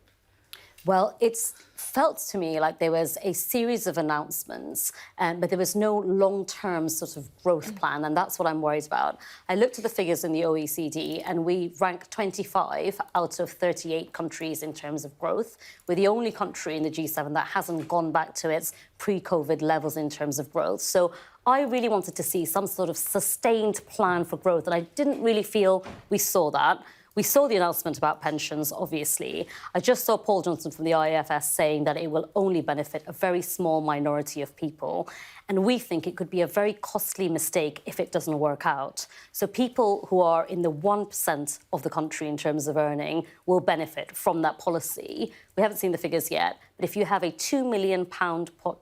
Well, it's felt to me like there was a series of announcements, but there was no long-term sort of growth plan, and that's what I'm worried about. I looked at the figures in the OECD, and we rank 25 out of 38 countries in terms of growth. We're the only country in the G7 that hasn't gone back to its pre-COVID levels in terms of growth. So I really wanted to see some sort of sustained plan for growth, and I didn't really feel we saw that. We saw the announcement about pensions, obviously. I just saw Paul Johnson from the IFS saying that it will only benefit a very small minority of people. And we think it could be a very costly mistake if it doesn't work out. So people who are in the 1% of the country in terms of earning will benefit from that policy. We haven't seen the figures yet, but if you have a £2 million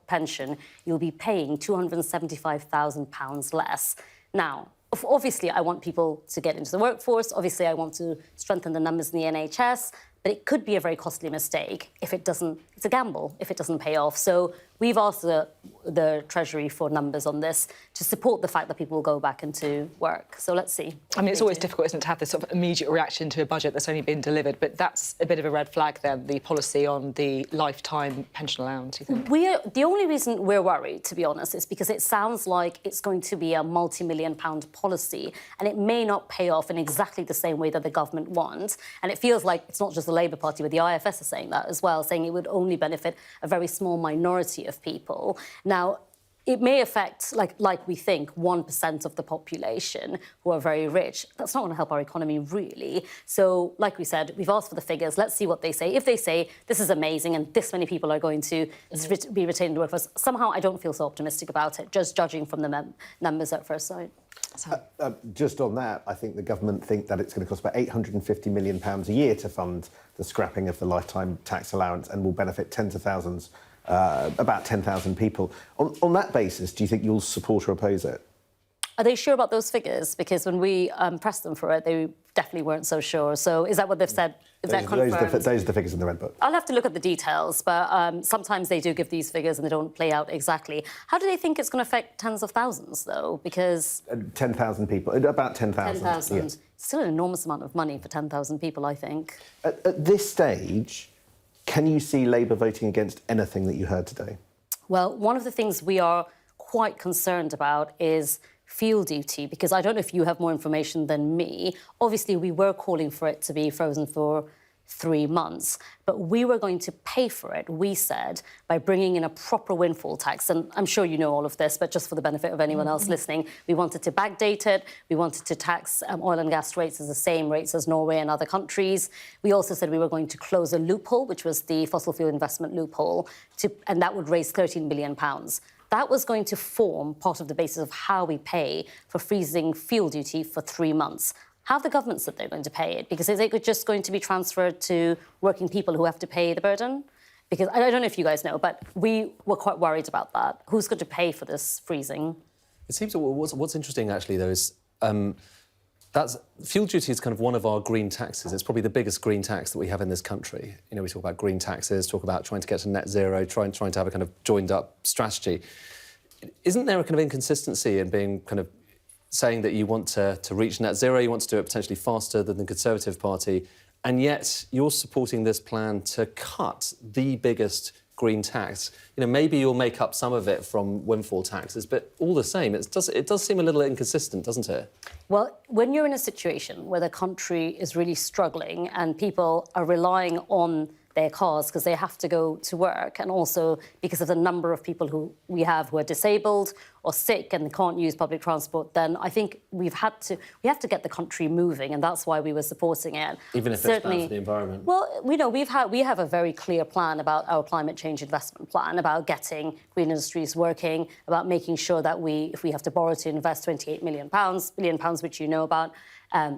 pension, you'll be paying £275,000 less. Now, obviously, I want people to get into the workforce. Obviously, I want to strengthen the numbers in the NHS. But it could be a very costly mistake if it doesn't. It's a gamble if it doesn't pay off. So we've asked the Treasury for numbers on this to support the fact that people will go back into work. So let's see. I mean, it's always difficult, isn't it, to have this sort of immediate reaction to a budget that's only been delivered. But that's a bit of a red flag, then, the policy on the lifetime pension allowance, you think? The only reason we're worried, to be honest, is because it sounds like it's going to be a multi-million-pound policy, and it may not pay off in exactly the same way that the government wants. And it feels like it's not just the Labour Party, but the IFS is saying that as well, saying it would only benefit a very small minority of people. Now, it may affect, like we think, 1% of the population who are very rich. That's not going to help our economy, really. So, like we said, we've asked for the figures. Let's see what they say. If they say this is amazing and this many people are going to be retained in the workforce, somehow I don't feel so optimistic about it, just judging from the numbers at first sight. Just on that, I think the government think that it's going to cost about £850 million a year to fund the scrapping of the lifetime tax allowance and will benefit tens of thousands, about 10,000 people. On that basis, do you think you'll support or oppose it? Are they sure about those figures? Because when we pressed them for it, they definitely weren't so sure. So is that what they've said? Is that confirmed? Those are the figures in the Red Book. I'll have to look at the details, but sometimes they do give these figures and they don't play out exactly. How do they think it's going to affect tens of thousands, though? Because 10,000 people, about 10,000. 10,000. Yeah. Still an enormous amount of money for 10,000 people, I think. At this stage, can you see Labour voting against anything that you heard today? Well, one of the things we are quite concerned about is fuel duty, because I don't know if you have more information than me. Obviously, we were calling for it to be frozen for 3 months, but we were going to pay for it, we said, by bringing in a proper windfall tax. And I'm sure you know all of this, but just for the benefit of anyone else listening, we wanted to backdate it. We wanted to tax oil and gas rates as the same rates as Norway and other countries. We also said we were going to close a loophole, which was the fossil fuel investment loophole, and that would raise £13 billion. That was going to form part of the basis of how we pay for freezing fuel duty for 3 months. How have the government said they're going to pay it? Because is it just going to be transferred to working people who have to pay the burden? Because I don't know if you guys know, but we were quite worried about that. Who's going to pay for this freezing? It seems what's interesting, actually, though, is that's fuel duty is kind of one of our green taxes. It's probably the biggest green tax that we have in this country. You know, we talk about green taxes, talk about trying to get to net zero, trying to have a kind of joined-up strategy. Isn't there a kind of inconsistency in being kind of saying that you want to reach net zero, you want to do it potentially faster than the Conservative Party, and yet you're supporting this plan to cut the biggest green tax? You know, maybe you'll make up some of it from windfall taxes, but all the same, it does seem a little inconsistent, doesn't it? Well, when you're in a situation where the country is really struggling and people are relying on their cars because they have to go to work, and also because of the number of people who we have who are disabled or sick and can't use public transport, then I think we have to get the country moving, and that's why we were supporting it. Even if it's bad for the environment. Well, we know we have a very clear plan about our climate change investment plan, about getting green industries working, about making sure that if we have to borrow to invest £28 billion, which you know about.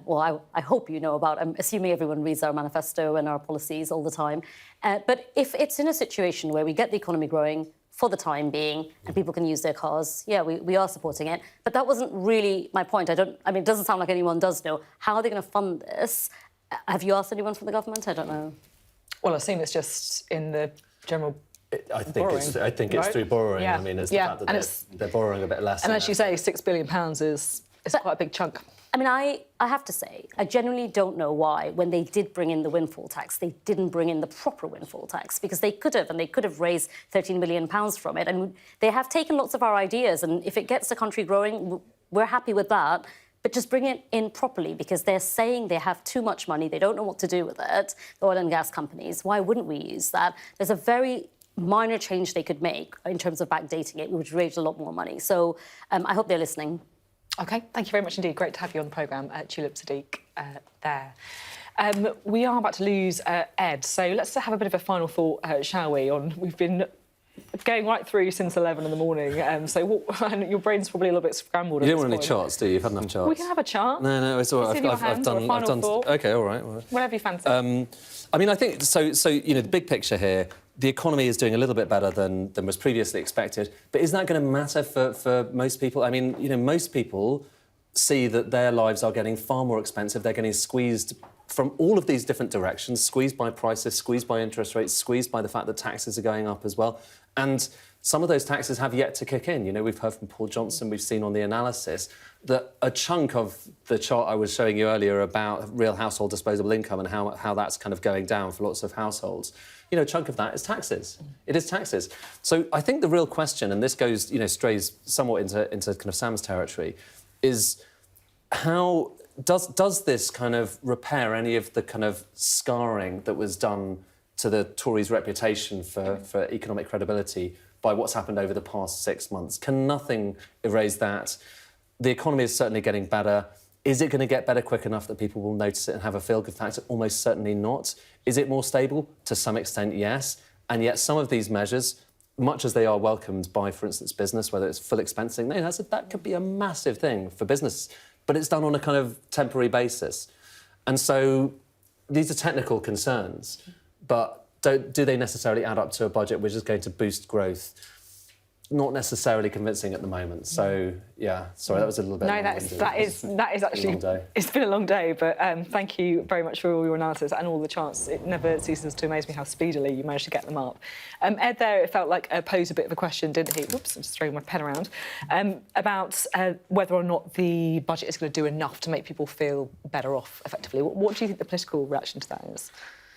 Well, I hope you know about. I'm assuming everyone reads our manifesto and our policies all the time. But if it's in a situation where we get the economy growing for the time being and people can use their cars, yeah, we are supporting it. But that wasn't really my point. I mean, it doesn't sound like anyone does know. How are they going to fund this? Have you asked anyone from the government? I don't know. Well, I assume it's just in the general... I think it's through borrowing. Yeah. I mean, it's the fact that they're borrowing a bit less. And as you say, £6 billion is quite a big chunk. I mean, I have to say, I genuinely don't know why, when they did bring in the windfall tax, they didn't bring in the proper windfall tax, because they could have, and they could have raised £13 million from it. And they have taken lots of our ideas, and if it gets the country growing, we're happy with that. But just bring it in properly, because they're saying they have too much money, they don't know what to do with it, the oil and gas companies. Why wouldn't we use that? There's a very minor change they could make in terms of backdating it, which would raise a lot more money. So I hope they're listening. OK, thank you very much indeed. Great to have you on the programme, Tulip Sadiq, there. We are about to lose Ed, so let's have a bit of a final thought, shall we, on we've been going right through since 11 in the morning, so your brain's probably a little bit scrambled. You don't want any charts, do you? You've had enough charts. We can have a chart. No, it's all right. I've done. Thought. OK, all right. Whatever you fancy. I mean, I think so. You know, the big picture here. The economy is doing a little bit better than was previously expected, but is that going to matter for most people? I mean, you know, most people see that their lives are getting far more expensive. They're getting squeezed from all of these different directions, squeezed by prices, squeezed by interest rates, squeezed by the fact that taxes are going up as well. And some of those taxes have yet to kick in. You know, we've heard from Paul Johnson, we've seen on the analysis that a chunk of the chart I was showing you earlier about real household disposable income and how that's kind of going down for lots of households, you know, a chunk of that is taxes. It is taxes. So I think the real question, and this goes, you know, strays somewhat into kind of Sam's territory, is how does this kind of repair any of the kind of scarring that was done to the Tories' reputation for economic credibility by what's happened over the past 6 months? Can nothing erase that? The economy is certainly getting better. Is it going to get better quick enough that people will notice it and have a feel-good factor? Almost certainly not. Is it more stable? To some extent, yes. And yet some of these measures, much as they are welcomed by, for instance, business, whether it's full expensing, that could be a massive thing for business. But it's done on a kind of temporary basis. And so these are technical concerns, but do they necessarily add up to a budget which is going to boost growth? Not necessarily convincing at the moment. So, yeah, sorry, that was a little bit... No, that is actually... It's been a long day, but thank you very much for all your analysis and all the charts. It never ceases to amaze me how speedily you managed to get them up. Ed there, it felt like posed a bit of a question, didn't he? Whoops, I'm just throwing my pen around. About whether or not the budget is going to do enough to make people feel better off, effectively. What do you think the political reaction to that is?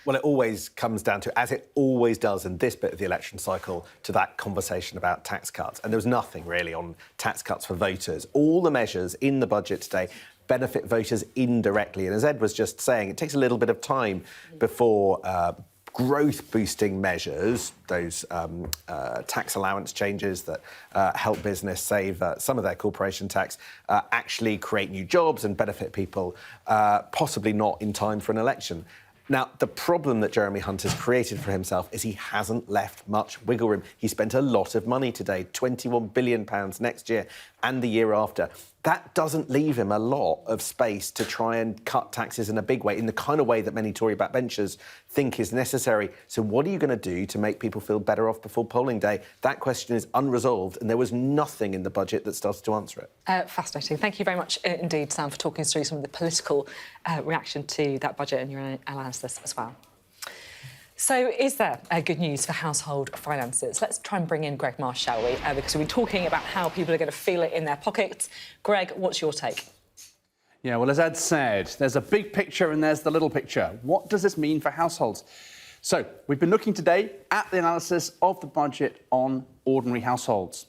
Well, it always comes down to, as it always does in this bit of the election cycle, to that conversation about tax cuts. And there was nothing really on tax cuts for voters. All the measures in the budget today benefit voters indirectly. And as Ed was just saying, it takes a little bit of time before growth-boosting measures, those tax allowance changes that help business save some of their corporation tax, actually create new jobs and benefit people, possibly not in time for an election. Now, the problem that Jeremy Hunt has created for himself is he hasn't left much wiggle room. He spent a lot of money today, £21 billion next year and the year after. That doesn't leave him a lot of space to try and cut taxes in a big way, in the kind of way that many Tory backbenchers think is necessary. So what are you going to do to make people feel better off before polling day? That question is unresolved, and there was nothing in the budget that started to answer it. Fascinating. Thank you very much indeed, Sam, for talking us through some of the political reaction to that budget and your analysis as well. So is there good news for household finances? Let's try and bring in Greg Marsh, shall we? Because we're talking about how people are going to feel it in their pockets. Greg, what's your take? Yeah, well, as Ed said, there's a big picture and there's the little picture. What does this mean for households? So we've been looking today at the analysis of the budget on ordinary households.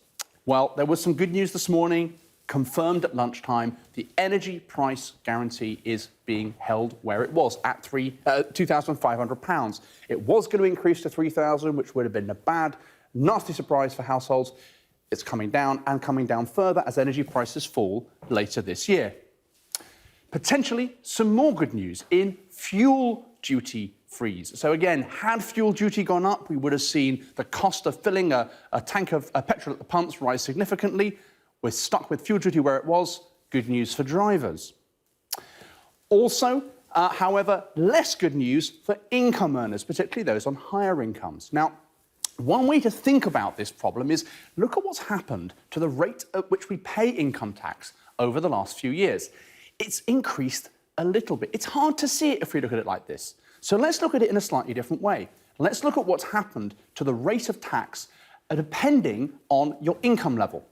Well, there was some good news this morning, confirmed at lunchtime. The energy price guarantee is being held where it was, at £2,500. It was going to increase to £3,000, which would have been a bad, nasty surprise for households. It's coming down and coming down further as energy prices fall later this year. Potentially some more good news in fuel duty freeze. So again, had fuel duty gone up, we would have seen the cost of filling a tank of petrol at the pumps rise significantly. We're stuck with fuel duty where it was. Good news for drivers. Also, however, less good news for income earners, particularly those on higher incomes. Now, one way to think about this problem is look at what's happened to the rate at which we pay income tax over the last few years. It's increased a little bit. It's hard to see it if we look at it like this. So let's look at it in a slightly different way. Let's look at what's happened to the rate of tax depending on your income level.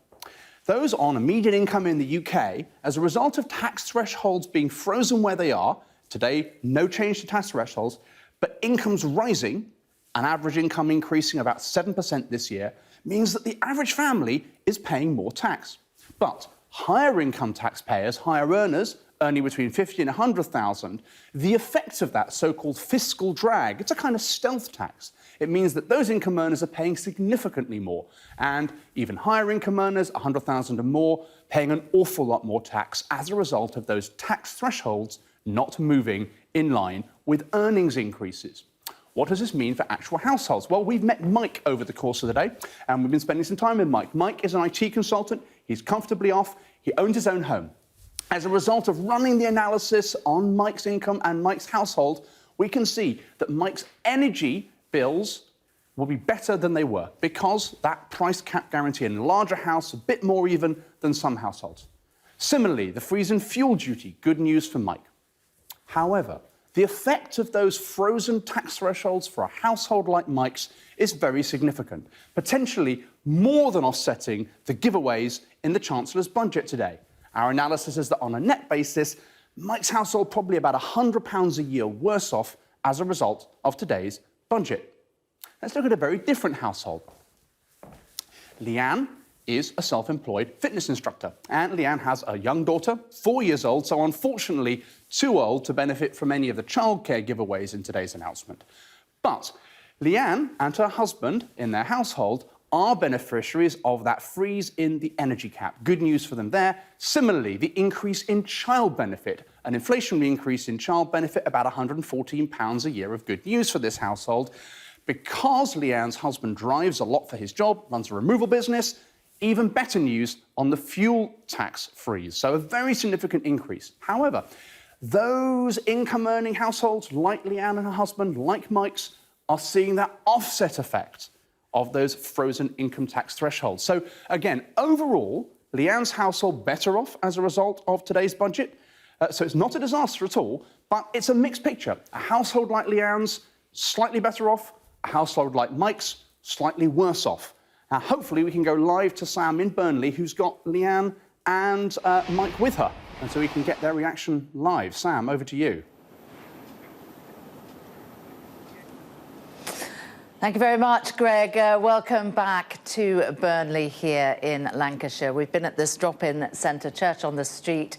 Those on a median income in the UK, as a result of tax thresholds being frozen where they are, today no change to tax thresholds, but incomes rising, an average income increasing about 7% this year, means that the average family is paying more tax. But higher income taxpayers, higher earners, earning between 50 and 100,000, the effect of that so-called fiscal drag, it's a kind of stealth tax. It means that those income earners are paying significantly more, and even higher income earners, 100,000 or more, paying an awful lot more tax as a result of those tax thresholds not moving in line with earnings increases. What does this mean for actual households? Well, we've met Mike over the course of the day, and we've been spending some time with Mike. Mike is an IT consultant. He's comfortably off. He owns his own home. As a result of running the analysis on Mike's income and Mike's household, we can see that Mike's energy bills will be better than they were because that price cap guarantee in a larger house, a bit more even than some households. Similarly, the freeze in fuel duty, good news for Mike. However, the effect of those frozen tax thresholds for a household like Mike's is very significant, potentially more than offsetting the giveaways in the Chancellor's budget today. Our analysis is that on a net basis, Mike's household probably about £100 a year worse off as a result of today's budget. Let's look at a very different household. Leanne is a self-employed fitness instructor, and Leanne has a young daughter, 4 years old, so unfortunately too old to benefit from any of the childcare giveaways in today's announcement. But Leanne and her husband in their household are beneficiaries of that freeze in the energy cap. Good news for them there. Similarly, the increase in child benefit, an inflationary increase in child benefit, about £114 a year of good news for this household. Because Leanne's husband drives a lot for his job, runs a removal business, even better news on the fuel tax freeze. So a very significant increase. However, those income-earning households, like Leanne and her husband, like Mike's, are seeing that offset effect of those frozen income tax thresholds. So again, overall, Leanne's household better off as a result of today's budget. So it's not a disaster at all, but it's a mixed picture. A household like Leanne's, slightly better off. A household like Mike's, slightly worse off. Now, hopefully we can go live to Sam in Burnley, who's got Leanne and Mike with her, and so we can get their reaction live. Sam, over to you. Thank you very much, Greg. Welcome back to Burnley here in Lancashire. We've been at this drop-in centre, Church on the Street,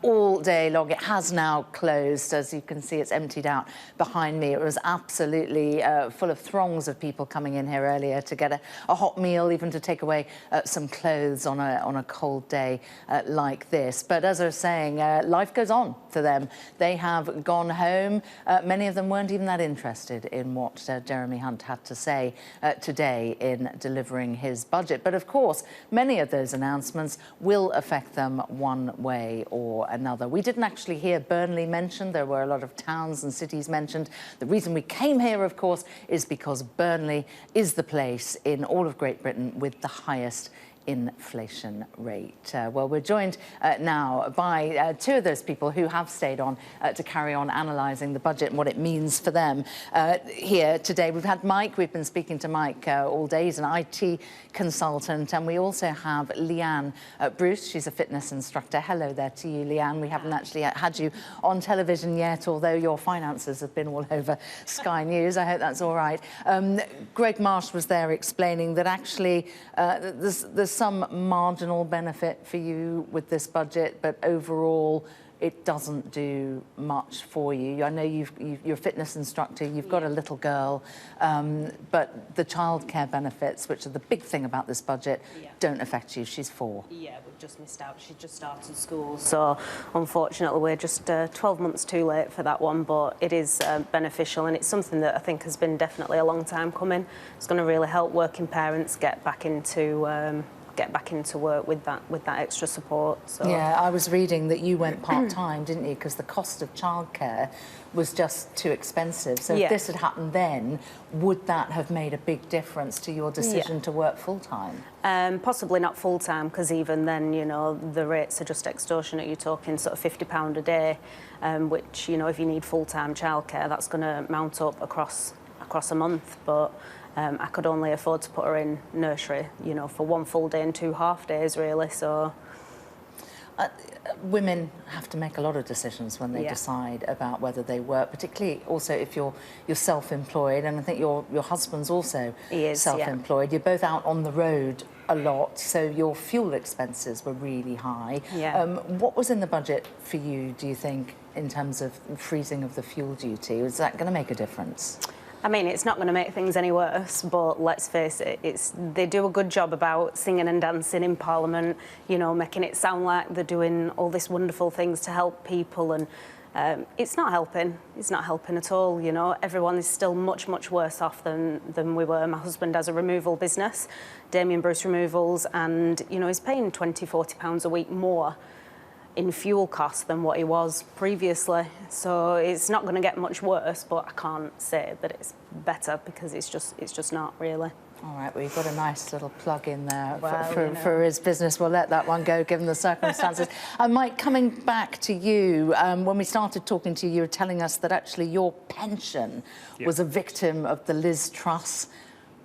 all day long. It has now closed. As you can see, it's emptied out behind me. It was absolutely full of throngs of people coming in here earlier to get a hot meal, even to take away some clothes on a cold day like this. But as I was saying, life goes on for them. They have gone home. Many of them weren't even that interested in what Jeremy Hunt had to say today in delivering his budget. But of course, many of those announcements will affect them one way or another. We didn't actually hear Burnley mentioned. There were a lot of towns and cities mentioned. The reason we came here, of course, is because Burnley is the place in all of Great Britain with the highest inflation rate. Well, we're joined now by two of those people who have stayed on to carry on analysing the budget and what it means for them. Here today, we've had Mike. We've been speaking to Mike all day. He's an IT consultant. And we also have Leanne Bruce. She's a fitness instructor. Hello there to you, Leanne. We haven't actually had you on television yet, although your finances have been all over Sky News. I hope that's all right. Greg Marsh was there explaining that actually there's some marginal benefit for you with this budget, but overall it doesn't do much for you. I know you're a fitness instructor, you've got a little girl, but the childcare benefits, which are the big thing about this budget, don't affect you. She's 4. Yeah, we've just missed out. She just started school, so unfortunately we're just 12 months too late for that one, but it is beneficial, and it's something that I think has been definitely a long time coming. It's going to really help working parents get back into work with that extra support. So. Yeah, I was reading that you went part-time, didn't you? Because the cost of childcare was just too expensive. So if this had happened then, would that have made a big difference to your decision to work full-time? Possibly not full-time, because even then, you know, the rates are just extortionate. You're talking sort of £50 a day, which, you know, if you need full-time childcare, that's going to mount up across a month. But I could only afford to put her in nursery, you know, for one full day and 2 half days, really. So women have to make a lot of decisions when they decide about whether they work, particularly also if you're self-employed, and I think your husband's also self-employed. You're both out on the road a lot, so your fuel expenses were really high. What was in the budget for you, do you think, in terms of freezing of the fuel duty? Is that going to make a difference? I mean, it's not going to make things any worse, but let's face it, they do a good job about singing and dancing in Parliament, you know, making it sound like they're doing all these wonderful things to help people, and it's not helping. It's not helping at all, you know. Everyone is still much, much worse off than we were. My husband has a removal business, Damien Bruce Removals, and, you know, he's paying £20, £40 a week more in fuel costs than what he was previously. So it's not going to get much worse, but I can't say that it's better because it's just not really. All right, well, you've got a nice little plug in there for his business. We'll let that one go, given the circumstances. Mike, coming back to you, when we started talking to you, you were telling us that actually your pension was a victim of the Liz Truss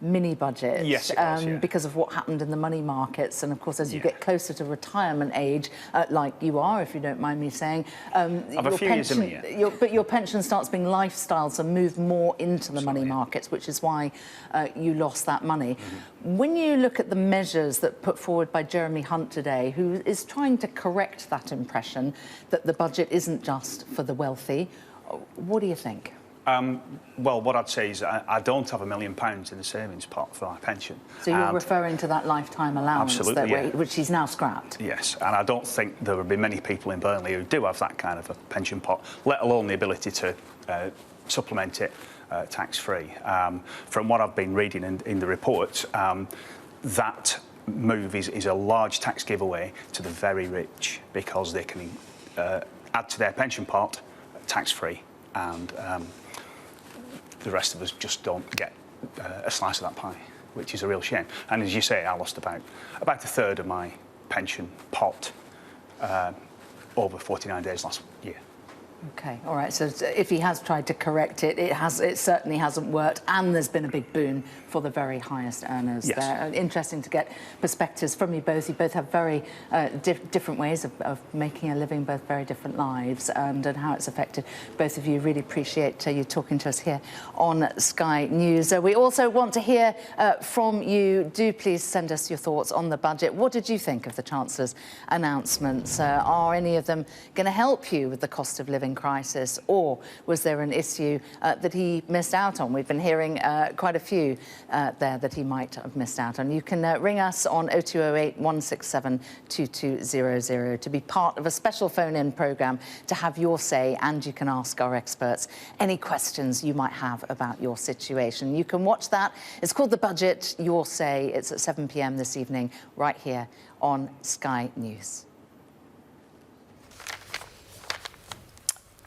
mini-budget. Yes, it was, because of what happened in the money markets. And, of course, as you get closer to retirement age, like you are, if you don't mind me saying, your pension starts being lifestyle, so move more into the money markets, which is why you lost that money. When you look at the measures that put forward by Jeremy Hunt today, who is trying to correct that impression that the budget isn't just for the wealthy, what do you think? Well, what I'd say is I don't have £1 million in the savings pot for my pension. So you're referring to that lifetime allowance, which is now scrapped? Yes, and I don't think there would be many people in Burnley who do have that kind of a pension pot, let alone the ability to supplement it tax-free. From what I've been reading in the reports, that move is a large tax giveaway to the very rich because they can add to their pension pot tax-free, and the rest of us just don't get a slice of that pie, which is a real shame. And as you say, I lost about a third of my pension pot over 49 days last year. OK, all right. So if he has tried to correct it, it certainly hasn't worked, and there's been a big boon for the very highest earners there. Interesting to get perspectives from you both. You both have very different ways of making a living, both very different lives, and how it's affected both of you. Really appreciate you talking to us here on Sky News. We also want to hear from you. Do please send us your thoughts on the budget. What did you think of the Chancellor's announcements? Are any of them going to help you with the cost of living crisis, or was there an issue that he missed out on? We've been hearing quite a few there that he might have missed out on. You can ring us on 0208 167 2200 to be part of a special phone-in programme to have your say, and you can ask our experts any questions you might have about your situation. You can watch that. It's called The Budget, Your Say. It's at 7 p.m. this evening, right here on Sky News.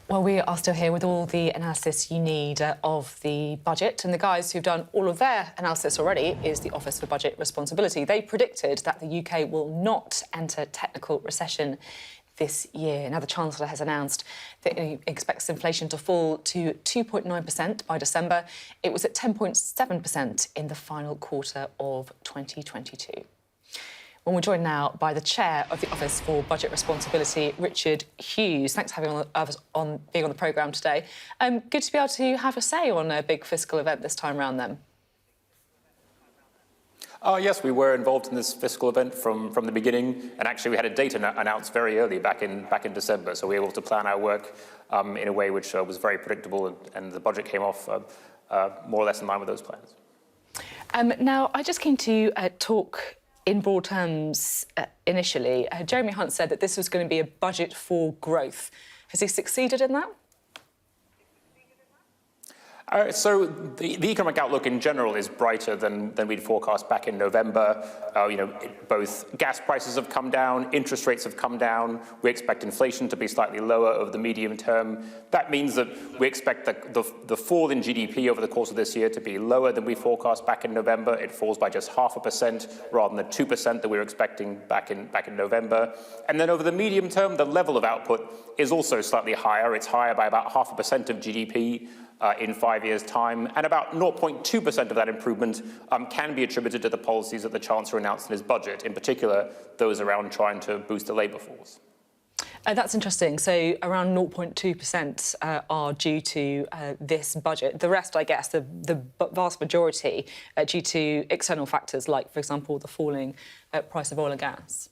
Well, we are still here with all the analysis you need of the budget, and the guys who've done all of their analysis already is the Office for Budget Responsibility. They predicted that the UK will not enter technical recession this year. Now, the Chancellor has announced that he expects inflation to fall to 2.9% by December. It was at 10.7% in the final quarter of 2022. Well, we're joined now by the Chair of the Office for Budget Responsibility, Richard Hughes. Thanks for being on the programme today. Good to be able to have a say on a big fiscal event this time round, then. Yes, we were involved in this fiscal event from the beginning, and actually we had a date announced very early back in December, so we were able to plan our work in a way which was very predictable, and the budget came off more or less in line with those plans. Now, I just came to talk in broad terms initially. Jeremy Hunt said that this was going to be a budget for growth. Has he succeeded in that? So the economic outlook in general is brighter than we'd forecast back in November. Both gas prices have come down, interest rates have come down. We expect inflation to be slightly lower over the medium term. That means that we expect the fall in GDP over the course of this year to be lower than we forecast back in November. It falls by just 0.5% rather than the 2% that we were expecting back in November. And then over the medium term, the level of output is also slightly higher. It's higher by about 0.5% of GDP in 5 years' time, and about 0.2% of that improvement can be attributed to the policies that the Chancellor announced in his budget, in particular those around trying to boost the labour force. That's interesting. So around 0.2% are due to this budget. The rest, I guess, the vast majority, due to external factors like, for example, the falling price of oil and gas.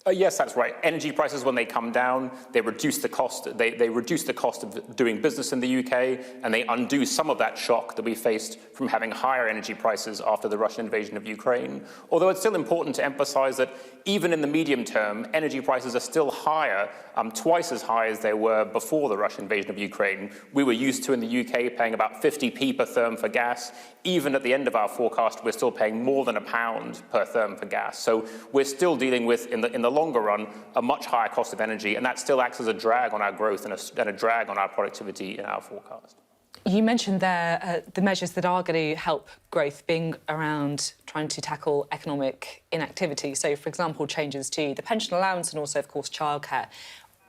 Yes, that's right. Energy prices, when they come down, they reduce the cost. They reduce the cost of doing business in the UK, and they undo some of that shock that we faced from having higher energy prices after the Russian invasion of Ukraine. Although it's still important to emphasise that even in the medium term, energy prices are still higher, twice as high as they were before the Russian invasion of Ukraine. We were used to, in the UK, paying about 50p per therm for gas. Even at the end of our forecast, we're still paying more than £1 per therm for gas. So we're still dealing with, in the longer run, a much higher cost of energy, and that still acts as a drag on our growth and a drag on our productivity in our forecast. You mentioned there the measures that are going to help growth being around trying to tackle economic inactivity. So, for example, changes to the pension allowance and also, of course, childcare.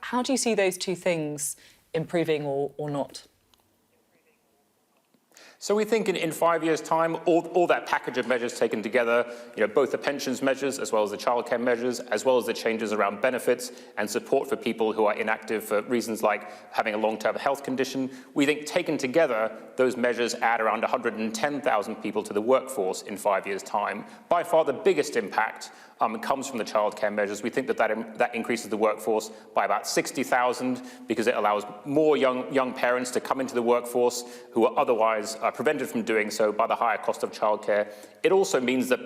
How do you see those two things improving or not? So we think in 5 years' time, all that package of measures taken together, both the pensions measures as well as the childcare measures, as well as the changes around benefits and support for people who are inactive for reasons like having a long-term health condition, we think taken together, those measures add around 110,000 people to the workforce in 5 years' time. By far the biggest impact comes from the childcare measures. We think that increases the workforce by about 60,000 because it allows more young parents to come into the workforce who are otherwise prevented from doing so by the higher cost of childcare. It also means that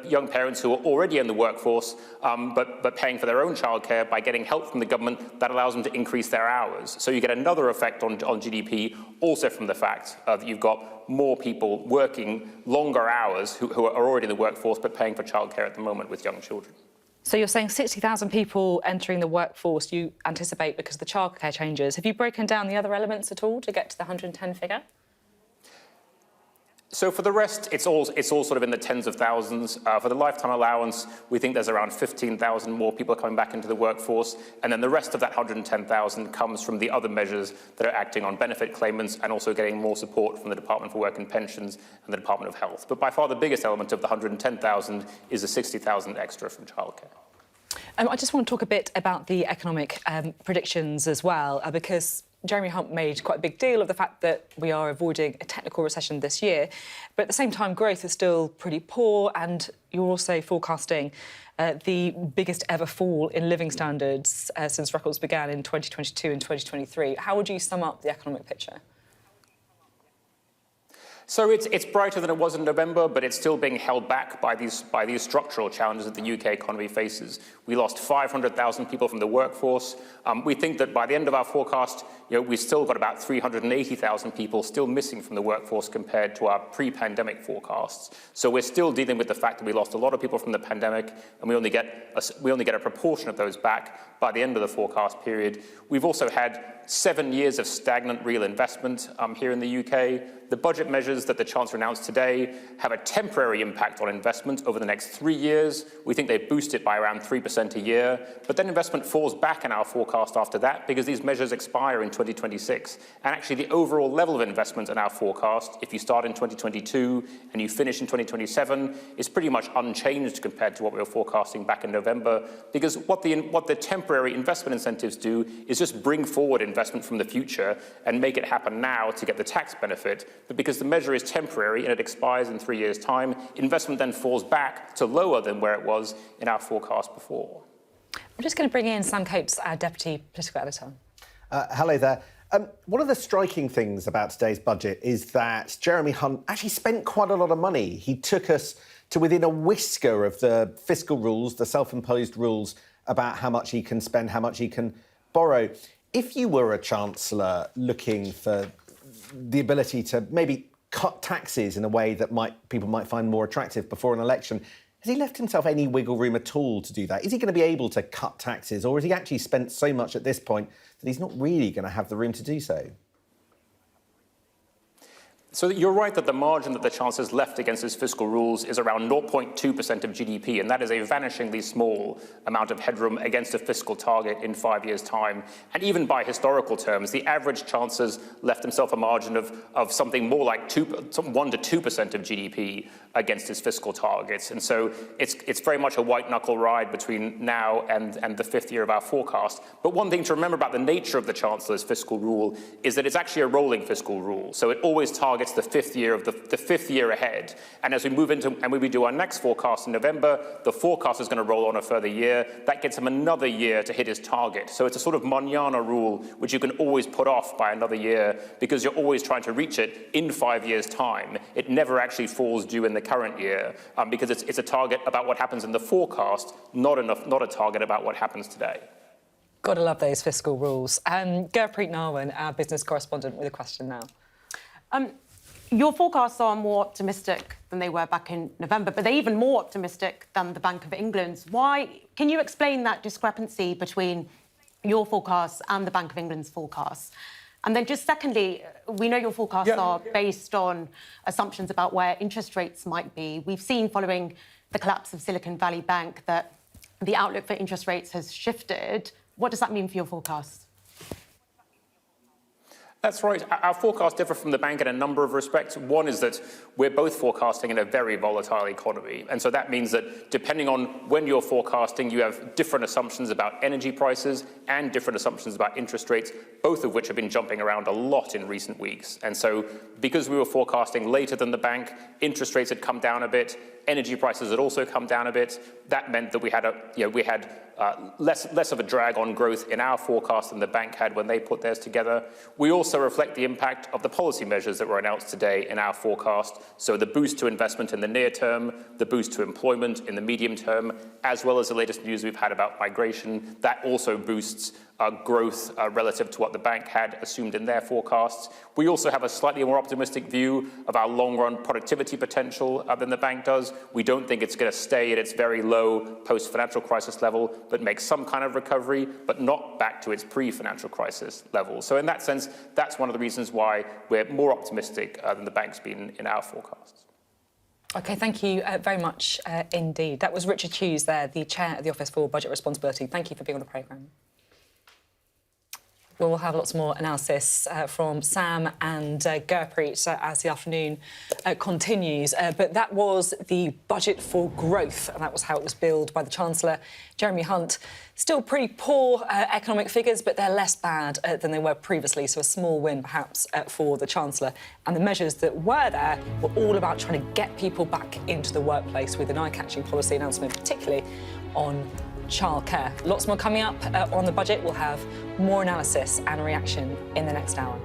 young parents who are already in the workforce but paying for their own childcare, by getting help from the government, that allows them to increase their hours. So you get another effect on GDP also from the fact that you've got more people working longer hours who are already in the workforce but paying for childcare at the moment with young children. So you're saying 60,000 people entering the workforce you anticipate because of the childcare changes. Have you broken down the other elements at all to get to the 110 figure? So for the rest, it's all sort of in the tens of thousands. For the lifetime allowance, we think there's around 15,000 more people coming back into the workforce. And then the rest of that 110,000 comes from the other measures that are acting on benefit claimants and also getting more support from the Department for Work and Pensions and the Department of Health. But by far the biggest element of the 110,000 is the 60,000 extra from childcare. I just want to talk a bit about the economic predictions as well, because Jeremy Hunt made quite a big deal of the fact that we are avoiding a technical recession this year. But at the same time, growth is still pretty poor, and you're also forecasting the biggest ever fall in living standards since records began in 2022 and 2023. How would you sum up the economic picture? So it's brighter than it was in November, but it's still being held back by these structural challenges that the UK economy faces. We lost 500,000 people from the workforce. We think that by the end of our forecast, we've still got about 380,000 people still missing from the workforce compared to our pre-pandemic forecasts. So we're still dealing with the fact that we lost a lot of people from the pandemic, and we only get a proportion of those back by the end of the forecast period. We've also had 7 years of stagnant real investment here in the UK. The budget measures that the Chancellor announced today have a temporary impact on investment over the next 3 years. We think they boost it by around 3% a year, but then investment falls back in our forecast after that because these measures expire in 2026. And actually the overall level of investment in our forecast, if you start in 2022 and you finish in 2027, is pretty much unchanged compared to what we were forecasting back in November, because what the temporary investment incentives do is just bring forward investment from the future and make it happen now to get the tax benefit. But because the measure is temporary and it expires in 3 years' time, investment then falls back to lower than where it was in our forecast before. I'm just going to bring in Sam Coates, our Deputy Political Editor. Hello there. One of the striking things about today's budget is that Jeremy Hunt actually spent quite a lot of money. He took us to within a whisker of the fiscal rules, the self-imposed rules about how much he can spend, how much he can borrow. If you were a Chancellor looking for the ability to maybe cut taxes in a way that people might find more attractive before an election, has he left himself any wiggle room at all to do that? Is he going to be able to cut taxes, or has he actually spent so much at this point that he's not really going to have the room to do so? So you're right that the margin that the Chancellor's left against his fiscal rules is around 0.2% of GDP, and that is a vanishingly small amount of headroom against a fiscal target in 5 years' time. And even by historical terms, the average Chancellor's left himself a margin of something more like 1 to 2% of GDP against his fiscal targets. And so it's very much a white-knuckle ride between now and the fifth year of our forecast. But one thing to remember about the nature of the Chancellor's fiscal rule is that it's actually a rolling fiscal rule. So it always targets the fifth year of the fifth year ahead. And as we move into, and when we do our next forecast in November, the forecast is going to roll on a further year. That gets him another year to hit his target. So it's a sort of manana rule, which you can always put off by another year because you're always trying to reach it in 5 years' time. It never actually falls due in the current year because it's a target about what happens in the forecast, not a target about what happens today. Gotta love those fiscal rules. Gurpreet Narwan, our business correspondent, with a question now. Your forecasts are more optimistic than they were back in November, but they're even more optimistic than the Bank of England's. Why? Can you explain that discrepancy between your forecasts and the Bank of England's forecasts? And then just secondly, we know your forecasts are based on assumptions about where interest rates might be. We've seen following the collapse of Silicon Valley Bank that the outlook for interest rates has shifted. What does that mean for your forecasts? That's right. Our forecasts differ from the bank in a number of respects. One is that we're both forecasting in a very volatile economy. And so that means that depending on when you're forecasting, you have different assumptions about energy prices and different assumptions about interest rates, both of which have been jumping around a lot in recent weeks. And so because we were forecasting later than the bank, interest rates had come down a bit, energy prices had also come down a bit. That meant that we had less of a drag on growth in our forecast than the bank had when they put theirs together. We also reflect the impact of the policy measures that were announced today in our forecast. So the boost to investment in the near term, the boost to employment in the medium term, as well as the latest news we've had about migration. That also boosts growth relative to what the bank had assumed in their forecasts. We also have a slightly more optimistic view of our long-run productivity potential than the bank does. We don't think it's going to stay at its very low post-financial crisis level, but make some kind of recovery, but not back to its pre-financial crisis level. So in that sense, that's one of the reasons why we're more optimistic than the bank's been in our forecasts. OK, thank you very much indeed. That was Richard Hughes there, the Chair of the Office for Budget Responsibility. Thank you for being on the programme. We'll have lots more analysis from Sam and Gurpreet as the afternoon continues. But that was the budget for growth, and that was how it was billed by the Chancellor, Jeremy Hunt. Still pretty poor economic figures, but they're less bad than they were previously, so a small win perhaps for the Chancellor. And the measures that were there were all about trying to get people back into the workplace with an eye-catching policy announcement, particularly on childcare. Lots more coming up on the budget. We'll have more analysis and reaction in the next hour.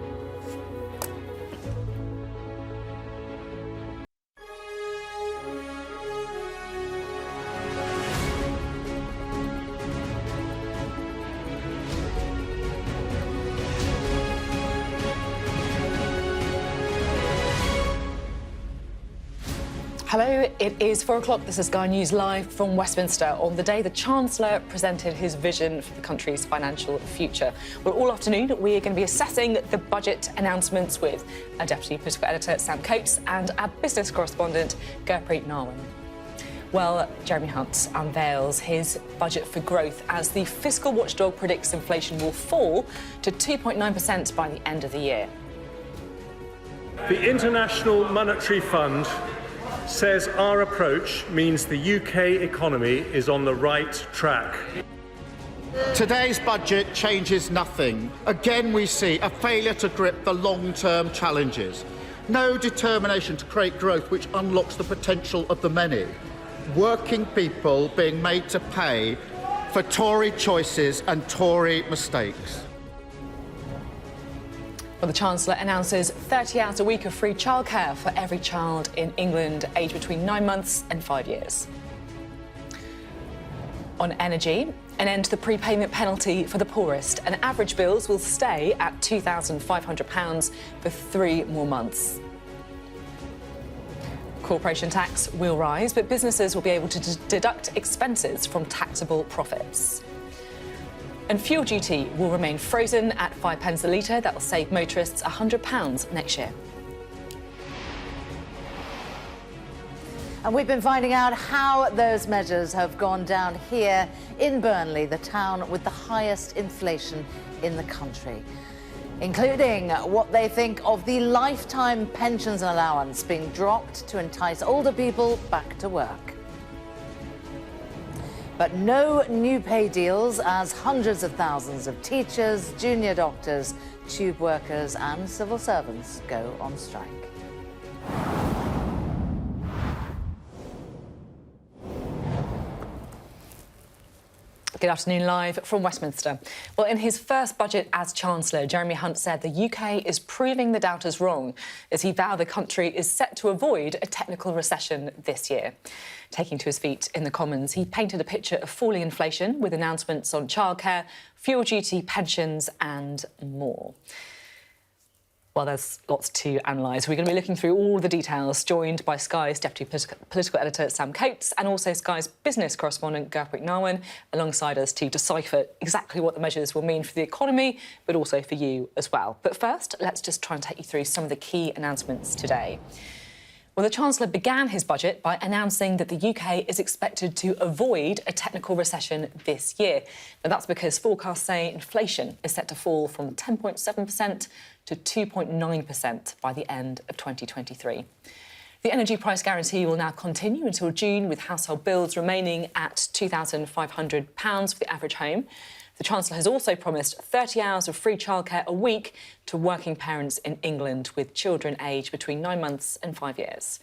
Hello, it is 4 o'clock. This is Sky News Live from Westminster on the day the Chancellor presented his vision for the country's financial future. Well, all afternoon, we are going to be assessing the budget announcements with our Deputy Political Editor, Sam Coates, and our business correspondent, Gurpreet Narwan. Well, Jeremy Hunt unveils his budget for growth as the fiscal watchdog predicts inflation will fall to 2.9% by the end of the year. The International Monetary Fund says our approach means the UK economy is on the right track. Today's budget changes nothing. Again, we see a failure to grip the long-term challenges. No determination to create growth which unlocks the potential of the many. Working people being made to pay for Tory choices and Tory mistakes. Well, the Chancellor announces 30 hours a week of free childcare for every child in England aged between 9 months and 5 years. On energy, an end to the prepayment penalty for the poorest, and average bills will stay at £2,500 for 3 more months. Corporation tax will rise, but businesses will be able to deduct expenses from taxable profits. And fuel duty will remain frozen at 5p a litre. That will save motorists £100 next year. And we've been finding out how those measures have gone down here in Burnley, the town with the highest inflation in the country, including what they think of the lifetime pensions and allowance being dropped to entice older people back to work. But no new pay deals as hundreds of thousands of teachers, junior doctors, tube workers and civil servants go on strike. Good afternoon, live from Westminster. Well, in his first budget as Chancellor, Jeremy Hunt said the UK is proving the doubters wrong as he vowed the country is set to avoid a technical recession this year. Taking to his feet in the Commons, he painted a picture of falling inflation with announcements on childcare, fuel duty, pensions and more. Well, there's lots to analyse. We're going to be looking through all the details, joined by Sky's Deputy Political Editor, Sam Coates, and also Sky's business correspondent, Gurpreet Narwan, alongside us to decipher exactly what the measures will mean for the economy, but also for you as well. But first, let's just try and take you through some of the key announcements today. Well, the Chancellor began his budget by announcing that the UK is expected to avoid a technical recession this year. Now, that's because forecasts say inflation is set to fall from 10.7% to 2.9% by the end of 2023. The energy price guarantee will now continue until June, with household bills remaining at £2,500 for the average home. The Chancellor has also promised 30 hours of free childcare a week to working parents in England with children aged between 9 months and 5 years.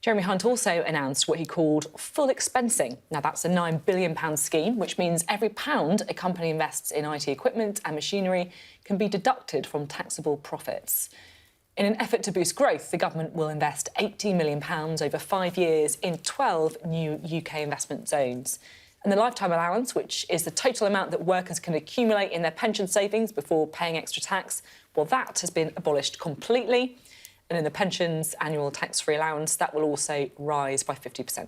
Jeremy Hunt also announced what he called full expensing. Now, that's a £9 billion scheme, which means every pound a company invests in IT equipment and machinery can be deducted from taxable profits. In an effort to boost growth, the government will invest £80 million over 5 years in 12 new UK investment zones. And the lifetime allowance, which is the total amount that workers can accumulate in their pension savings before paying extra tax, well, that has been abolished completely. And in the pensions annual tax-free allowance, that will also rise by 50%.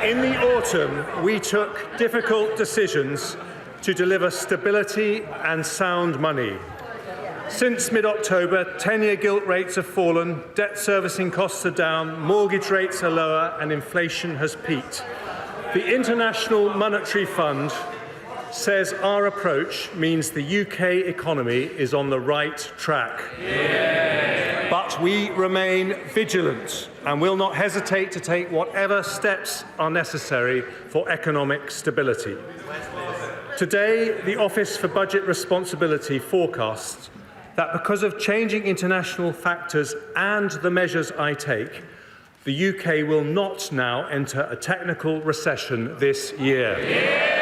In the autumn, we took difficult decisions to deliver stability and sound money. Since mid-October, 10-year gilt rates have fallen, debt servicing costs are down, mortgage rates are lower and inflation has peaked. The International Monetary Fund says our approach means the UK economy is on the right track. Yeah. But we remain vigilant and will not hesitate to take whatever steps are necessary for economic stability. Today, the Office for Budget Responsibility forecasts that because of changing international factors and the measures I take, the UK will not now enter a technical recession this year. Yeah.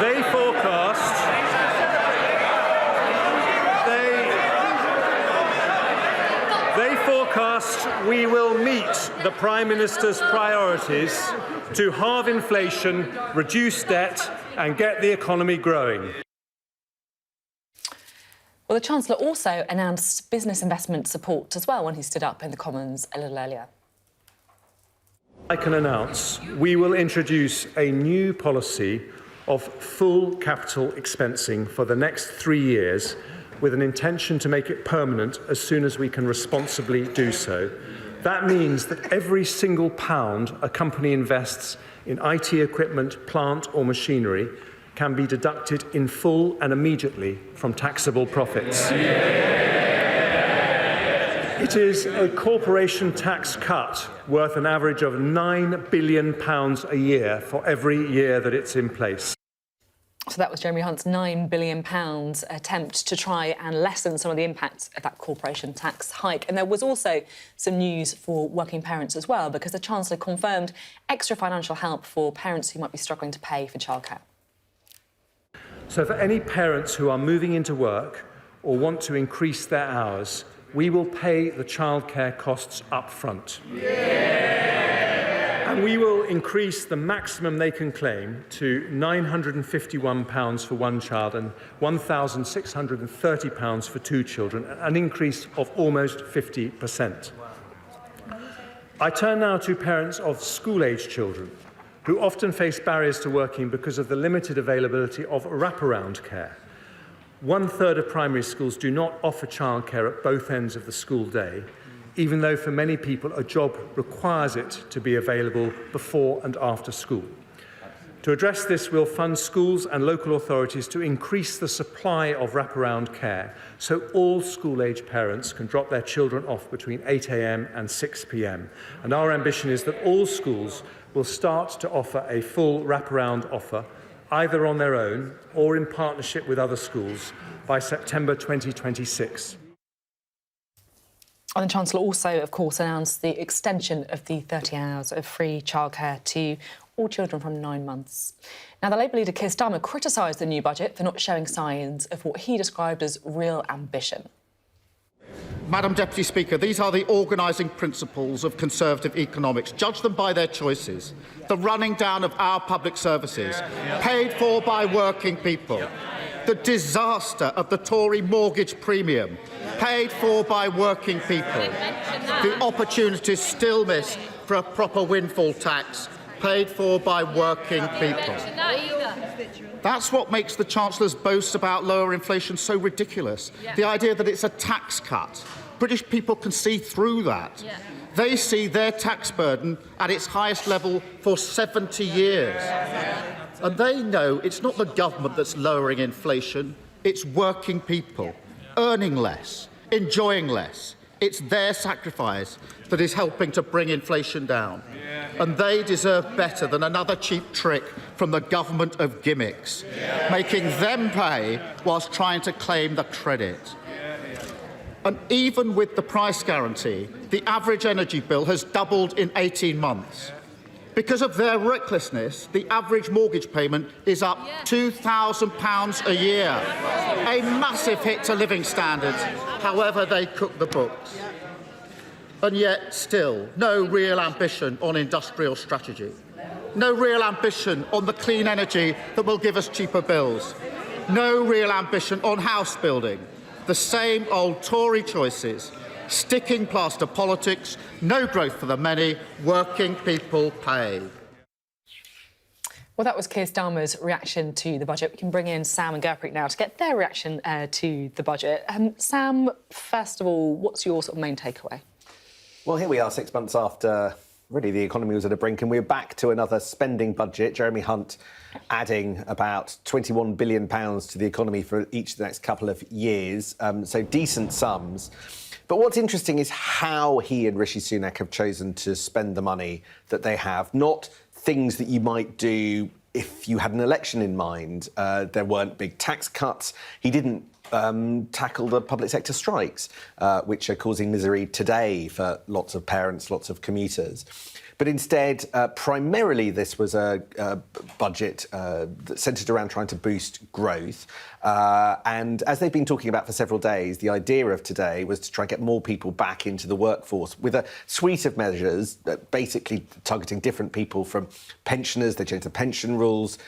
They forecast we will meet the Prime Minister's priorities to halve inflation, reduce debt and get the economy growing. Well, the Chancellor also announced business investment support as well when he stood up in the Commons a little earlier. I can announce we will introduce a new policy of full capital expensing for the next 3 years, with an intention to make it permanent as soon as we can responsibly do so. That means that every single pound a company invests in IT equipment, plant or machinery can be deducted in full and immediately from taxable profits. It is a corporation tax cut worth an average of £9 billion a year for every year that it's in place. So that was Jeremy Hunt's £9 billion attempt to try and lessen some of the impact of that corporation tax hike. And there was also some news for working parents as well, because the Chancellor confirmed extra financial help for parents who might be struggling to pay for childcare. So for any parents who are moving into work or want to increase their hours, we will pay the childcare costs up front. And we will increase the maximum they can claim to £951 for one child and £1,630 for two children, an increase of almost 50%. I turn now to parents of school-aged children, who often face barriers to working because of the limited availability of wraparound care. 1/3 of primary schools do not offer childcare at both ends of the school day, even though for many people a job requires it to be available before and after school. To address this, we'll fund schools and local authorities to increase the supply of wraparound care so all school-age parents can drop their children off between 8 a.m. and 6 p.m. And our ambition is that all schools will start to offer a full wraparound offer, either on their own or in partnership with other schools, by September 2026. And the Chancellor also, of course, announced the extension of the 30 hours of free childcare to all children from 9 months. Now, the Labour leader Keir Starmer criticised the new budget for not showing signs of what he described as real ambition. Madam Deputy Speaker, these are the organising principles of Conservative economics. Judge them by their choices. The running down of our public services, paid for by working people. The disaster of the Tory mortgage premium, paid for by working people. The opportunities still missed for a proper windfall tax, paid for by working people. That's what makes the Chancellor's boast about lower inflation so ridiculous. The idea that it's a tax cut. British people can see through that. They see their tax burden at its highest level for 70 years. And they know it's not the government that's lowering inflation, it's working people, earning less, enjoying less. It's their sacrifice that is helping to bring inflation down. And they deserve better than another cheap trick from the government of gimmicks, making them pay whilst trying to claim the credit. And even with the price guarantee, the average energy bill has doubled in 18 months. Because of their recklessness, the average mortgage payment is up £2,000 a year. A massive hit to living standards, however they cook the books. And yet, still, no real ambition on industrial strategy. No real ambition on the clean energy that will give us cheaper bills. No real ambition on house building. The same old Tory choices. Sticking plaster politics, no growth for the many, working people pay. Well, that was Keir Starmer's reaction to the budget. We can bring in Sam and Gurpreet now to get their reaction to the budget. Sam, first of all, what's your sort of main takeaway? Well, here we are 6 months after, really, the economy was at a brink and we're back to another spending budget. Jeremy Hunt adding about £21 billion to the economy for each of the next couple of years, so decent sums. But what's interesting is how he and Rishi Sunak have chosen to spend the money that they have, not things that you might do if you had an election in mind. There weren't big tax cuts. He didn't tackle the public sector strikes, which are causing misery today for lots of parents, lots of commuters. But instead, primarily, this was a budget that centred around trying to boost growth. And as they've been talking about for several days, the idea of today was to try and get more people back into the workforce with a suite of measures, basically targeting different people, from pensioners. They changed the pension rules.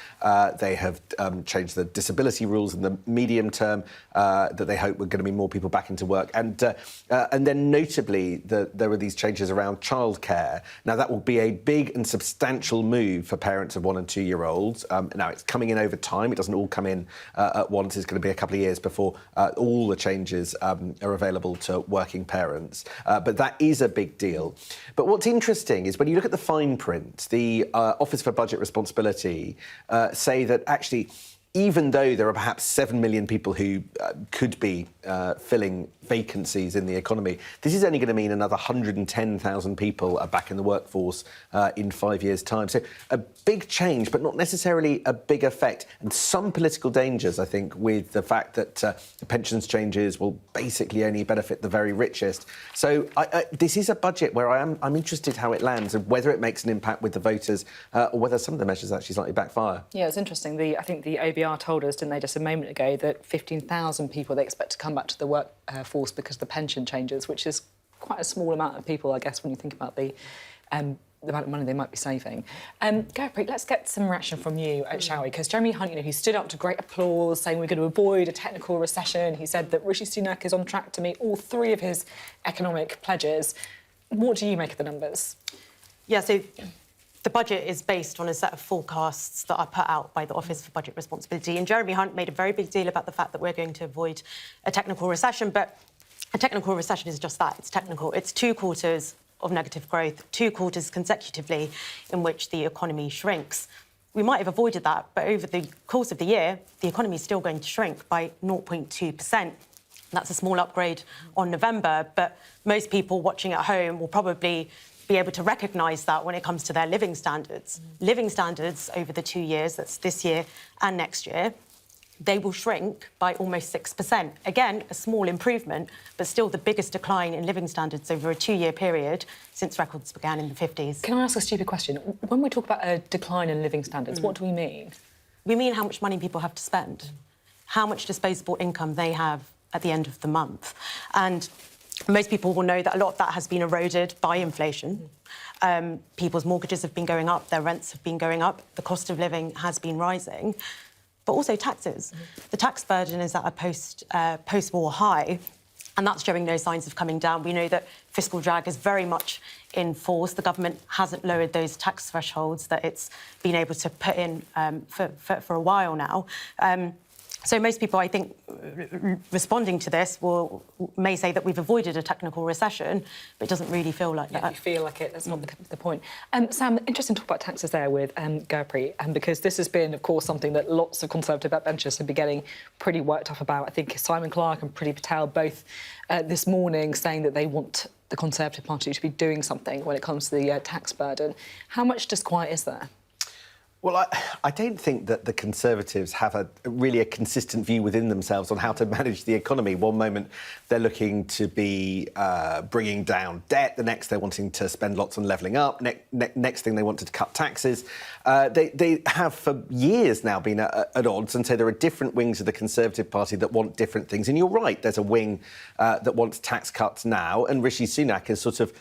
They have changed the disability rules in the medium term, that they hope were going to be more people back into work. And then notably, there were these changes around childcare. Now, that will be a big and substantial move for parents of 1- and 2-year-olds. Now, it's coming in over time. It doesn't all come in at once. It's going to be a couple of years before all the changes are available to working parents. But that is a big deal. But what's interesting is when you look at the fine print, the Office for Budget Responsibility say that actually, even though there are perhaps 7 million people who could be filling vacancies in the economy, this is only going to mean another 110,000 people are back in the workforce in 5 years' time. So a big change, but not necessarily a big effect. And some political dangers, I think, with the fact that the pensions changes will basically only benefit the very richest. So this is a budget where I'm interested how it lands and whether it makes an impact with the voters or whether some of the measures actually slightly backfire. Yeah, it's interesting. I think the OBR told us, didn't they, just a moment ago, that 15,000 people they expect to come back to the workforce because of the pension changes, which is quite a small amount of people, I guess, when you think about the amount of money they might be saving. Gurpreet, let's get some reaction from you, shall we? Because Jeremy Hunt, he stood up to great applause, saying we're going to avoid a technical recession. He said that Rishi Sunak is on track to meet all 3 of his economic pledges. What do you make of the numbers? Yeah, so the budget is based on a set of forecasts that are put out by the Office for Budget Responsibility. And Jeremy Hunt made a very big deal about the fact that we're going to avoid a technical recession. But a technical recession is just that. It's technical. It's 2 quarters of negative growth, 2 quarters consecutively in which the economy shrinks. We might have avoided that, but over the course of the year, the economy is still going to shrink by 0.2%. That's a small upgrade on November, but most people watching at home will probably be able to recognise that when it comes to their living standards. Living standards over the 2 years, that's this year and next year, they will shrink by almost 6%. Again, a small improvement, but still the biggest decline in living standards over a 2-year period since records began in the 50s. Can I ask a stupid question? When we talk about a decline in living standards, what do we mean? We mean how much money people have to spend, how much disposable income they have at the end of the month. And most people will know that a lot of that has been eroded by inflation. People's mortgages have been going up, their rents have been going up, the cost of living has been rising, but also taxes. The tax burden is at a post-war high, and that's showing no signs of coming down. We know that fiscal drag is very much in force. The government hasn't lowered those tax thresholds that it's been able to put in for a while now. So most people, I think, responding to this may say that we've avoided a technical recession, but it doesn't really feel like that. You feel like it, that's not the point. Sam, interesting to talk about taxes there with Gurpreet, because this has been, of course, something that lots of Conservative backbenchers have been getting pretty worked up about. I think Simon Clarke and Priti Patel both this morning saying that they want the Conservative Party to be doing something when it comes to the tax burden. How much disquiet is there? Well, I don't think that the Conservatives have really a consistent view within themselves on how to manage the economy. One moment they're looking to be bringing down debt, the next they're wanting to spend lots on levelling up, next thing they want to cut taxes. They have for years now been at odds, and so there are different wings of the Conservative Party that want different things. And you're right, there's a wing that wants tax cuts now, and Rishi Sunak has sort of,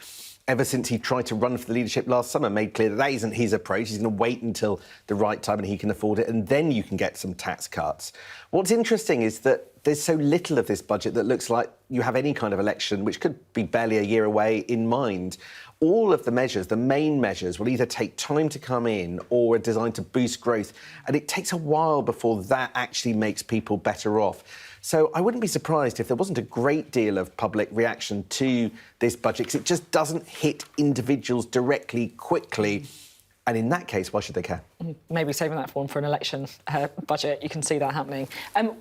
ever since he tried to run for the leadership last summer, made clear that that isn't his approach. He's going to wait until the right time and he can afford it, and then you can get some tax cuts. What's interesting is that there's so little of this budget that looks like you have any kind of election, which could be barely a year away, in mind. All of the measures, the main measures, will either take time to come in or are designed to boost growth, and it takes a while before that actually makes people better off. So I wouldn't be surprised if there wasn't a great deal of public reaction to this budget, because it just doesn't hit individuals directly, quickly. And in that case, why should they care? Maybe saving that for an election budget. You can see that happening.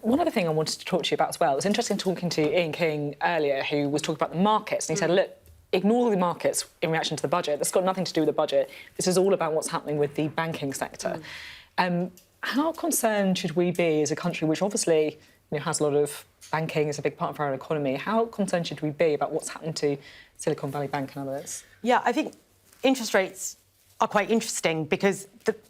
One other thing I wanted to talk to you about as well. It was interesting talking to Ian King earlier, who was talking about the markets. And he said, look, ignore the markets in reaction to the budget. That's got nothing to do with the budget. This is all about what's happening with the banking sector. How concerned should we be as a country which obviously has a lot of banking, is a big part of our economy? How concerned should we be about what's happened to Silicon Valley Bank and others? Yeah, I think interest rates are quite interesting because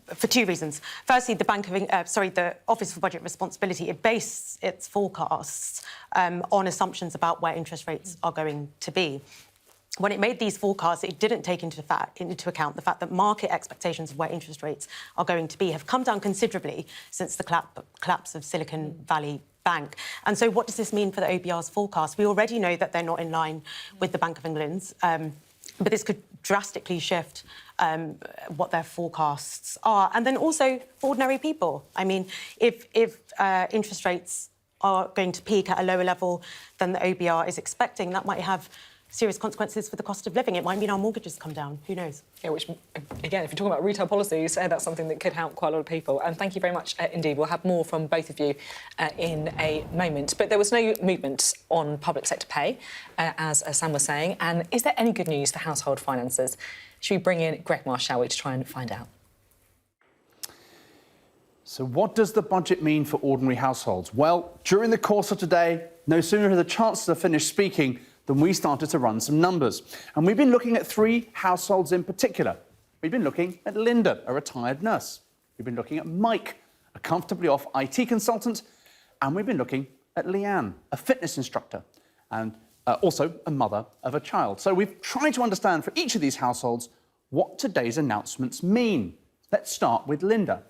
for 2 reasons. Firstly, the Office for Budget Responsibility, it based its forecasts on assumptions about where interest rates are going to be. When it made these forecasts, it didn't take into account the fact that market expectations of where interest rates are going to be have come down considerably since the collapse of Silicon Valley Bank. And so what does this mean for the OBR's forecast? We already know that they're not in line with the Bank of England's, but this could drastically shift what their forecasts are. And then also for ordinary people. I mean, if interest rates are going to peak at a lower level than the OBR is expecting, that might have serious consequences for the cost of living. It might mean our mortgages come down. Who knows? Yeah, which, again, if you're talking about retail policies, that's something that could help quite a lot of people. And thank you very much indeed. We'll have more from both of you in a moment. But there was no movement on public sector pay, as Sam was saying. And is there any good news for household finances? Should we bring in Greg Marsh, shall we, to try and find out? So what does the budget mean for ordinary households? Well, during the course of today, no sooner had the Chancellor finished speaking than we started to run some numbers. And we've been looking at 3 households in particular. We've been looking at Linda, a retired nurse. We've been looking at Mike, a comfortably off IT consultant. And we've been looking at Leanne, a fitness instructor, and also a mother of a child. So we've tried to understand for each of these households what today's announcements mean. Let's start with Linda.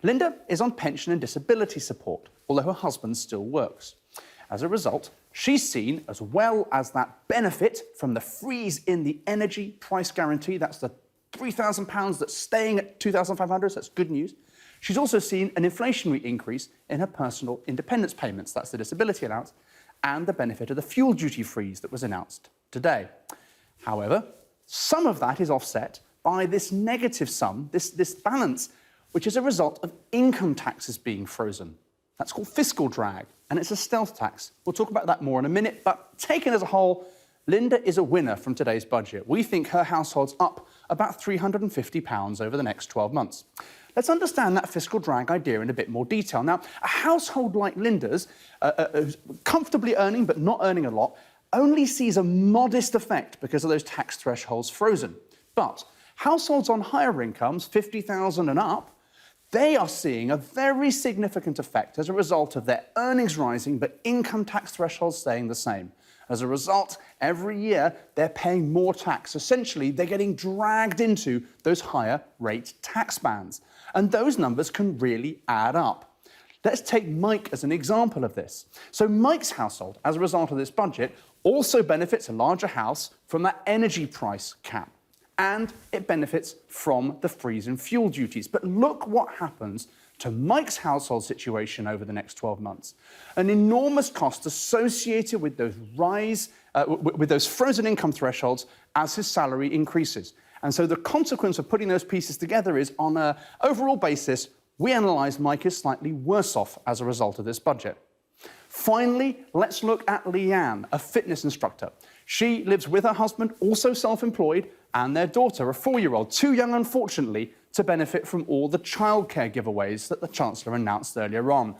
Linda is on pension and disability support, although her husband still works. As a result, she's seen, as well as that benefit from the freeze in the energy price guarantee, that's the £3,000 that's staying at £2,500, so that's good news. She's also seen an inflationary increase in her personal independence payments, that's the disability allowance, and the benefit of the fuel duty freeze that was announced today. However, some of that is offset by this negative sum, this balance, which is a result of income taxes being frozen. That's called fiscal drag, and it's a stealth tax. We'll talk about that more in a minute, but taken as a whole, Linda is a winner from today's budget. We think her household's up about £350 over the next 12 months. Let's understand that fiscal drag idea in a bit more detail. Now, a household like Linda's, comfortably earning but not earning a lot, only sees a modest effect because of those tax thresholds frozen. But households on higher incomes, £50,000 and up, they are seeing a very significant effect as a result of their earnings rising but income tax thresholds staying the same. As a result, every year they're paying more tax. Essentially, they're getting dragged into those higher rate tax bands. And those numbers can really add up. Let's take Mike as an example of this. So Mike's household, as a result of this budget, also benefits a larger house from that energy price cap. And it benefits from the freeze in fuel duties. But look what happens to Mike's household situation over the next 12 months. An enormous cost associated with those with those frozen income thresholds as his salary increases. And so the consequence of putting those pieces together is, on an overall basis, we analyse Mike is slightly worse off as a result of this budget. Finally, let's look at Leanne, a fitness instructor. She lives with her husband, also self-employed, and their daughter, a 4-year-old, too young, unfortunately, to benefit from all the childcare giveaways that the Chancellor announced earlier on.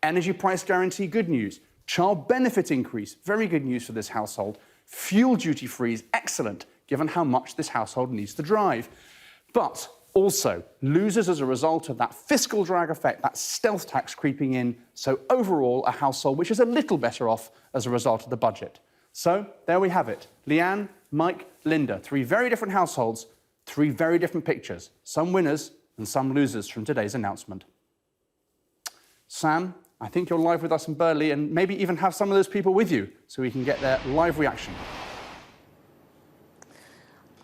Energy price guarantee, good news. Child benefit increase, very good news for this household. Fuel duty freeze, excellent, given how much this household needs to drive. But also losers as a result of that fiscal drag effect, that stealth tax creeping in. So overall, a household which is a little better off as a result of the budget. So there we have it. Leanne, Mike, Linda, 3 very different households, 3 very different pictures. Some winners and some losers from today's announcement. Sam, I think you're live with us in Burnley, and maybe even have some of those people with you so we can get their live reaction.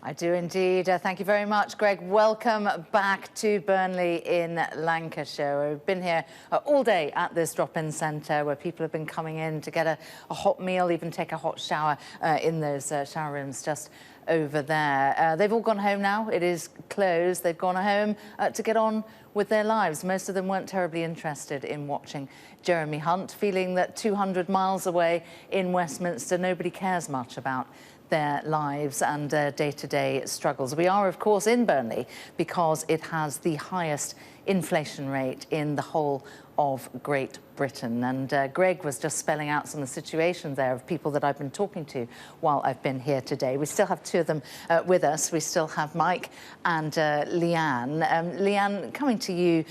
I do indeed. Thank you very much, Greg. Welcome back to Burnley in Lancashire. We've been here all day at this drop-in centre where people have been coming in to get a hot meal, even take a hot shower in those shower rooms just over there. They've all gone home now. It is closed. They've gone home to get on with their lives. Most of them weren't terribly interested in watching Jeremy Hunt, feeling that 200 miles away in Westminster, nobody cares much about their lives and day-to-day struggles. We are, of course, in Burnley because it has the highest inflation rate in the whole of Great Britain. And Greg was just spelling out some of the situations there of people that I've been talking to while I've been here today. We still have 2 of them with us. We still have Mike and Leanne. Leanne, coming to you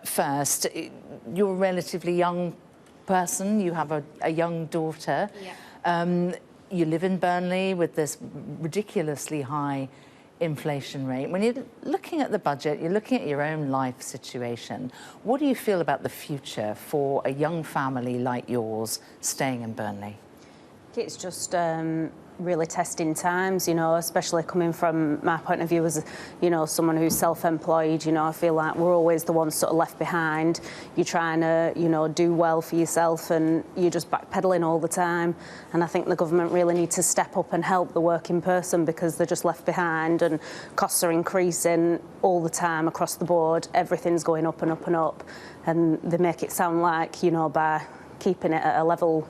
first. You're a relatively young person. You have a young daughter. Yeah. You live in Burnley with this ridiculously high inflation rate. When you're looking at the budget, you're looking at your own life situation. What do you feel about the future for a young family like yours staying in Burnley? It's just really testing times, you know, especially coming from my point of view as, you know, someone who's self-employed. You know, I feel like we're always the ones sort of left behind. You're trying to, you know, do well for yourself and you're just backpedaling all the time. And I think the government really needs to step up and help the working person because they're just left behind and costs are increasing all the time across the board. Everything's going up and up and up. And they make it sound like, you know, by keeping it at a level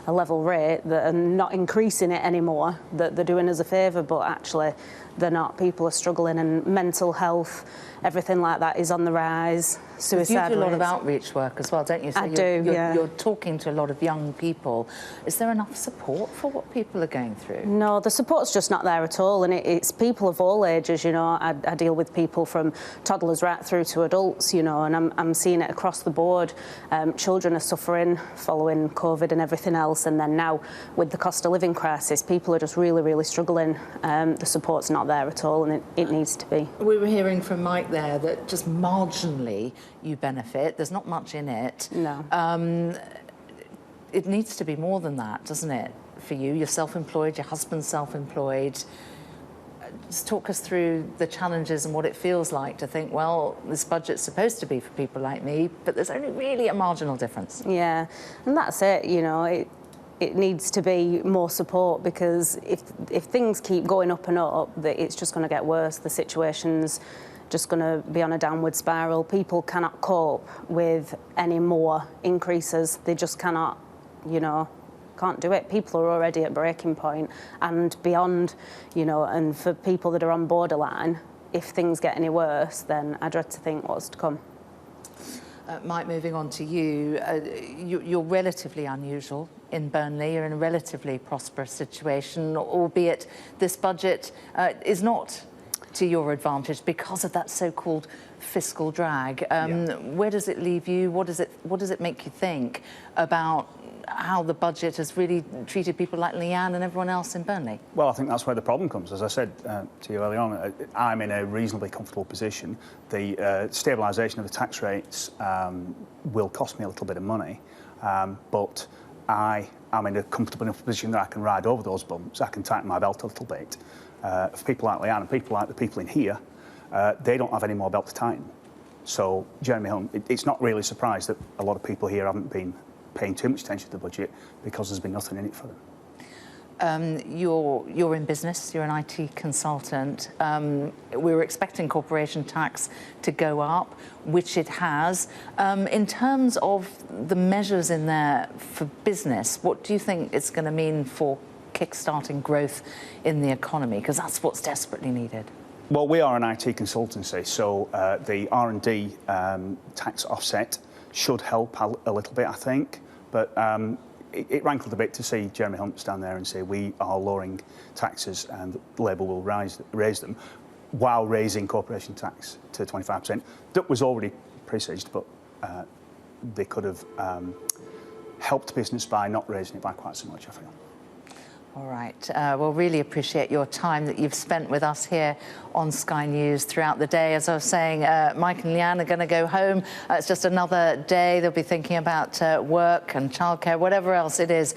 rate that are not increasing it anymore, that they're doing us a favour, but actually they're not. People are struggling and mental health, everything like that is on the rise. Suicide You do a lot rates. of outreach work as well, don't you? So I do, yeah. You're talking to a lot of young people. Is there enough support for what people are going through? No, the support's just not there at all, and it's people of all ages, you know. I deal with people from toddlers right through to adults, you know, and I'm seeing it across the board. Children are suffering following COVID and everything else, and then now with the cost of living crisis, people are just really, really struggling. The support's not there at all, and it needs to be. We were hearing from Mike there that just marginally you benefit. There's not much in it. No. It needs to be more than that, doesn't it, for you? You're self-employed, your husband's self-employed. just talk us through the challenges and what it feels like to think, well, this budget's supposed to be for people like me, but there's only really a marginal difference. Yeah, and that's it, you know, it needs to be more support, because if things keep going up and up, it's just going to get worse. The situation's just going to be on a downward spiral. People cannot cope with any more increases. They just cannot, you know, can't do it. People are already at breaking point and beyond, you know, and for people that are on borderline, if things get any worse, then I dread to think what's to come. Mike, moving on to you, you're relatively unusual in Burnley. You're in a relatively prosperous situation, albeit this budget is not to your advantage because of that so-called fiscal drag. Where does it leave you? What does it make you think about how the budget has really treated people like Leanne and everyone else in Burnley? Well, I think that's where the problem comes. As I said to you earlier on, I'm in a reasonably comfortable position. The stabilisation of the tax rates will cost me a little bit of money, but I am in a comfortable enough position that I can ride over those bumps. I can tighten my belt a little bit. For people like Leanne and people like the people in here, they don't have any more belt to tighten. So, Jeremy Hunt, it's not really a surprise that a lot of people here haven't been paying too much attention to the budget because there's been nothing in it for them. You're in business, you're an IT consultant. We were expecting corporation tax to go up, which it has. In terms of the measures in there for business, what do you think it's going to mean for kick-starting growth in the economy? Because that's what's desperately needed. Well, we are an IT consultancy, so the R&D tax offset should help a little bit, I think. But it rankled a bit to see Jeremy Hunt stand there and say we are lowering taxes and Labour will raise them while raising corporation tax to 25%. That was already presaged, but they could have helped business by not raising it by quite so much, I feel. All right. Well, really appreciate your time that you've spent with us here on Sky News throughout the day. As I was saying, Mike and Leanne are going to go home. It's just another day. They'll be thinking about work and childcare, whatever else it is,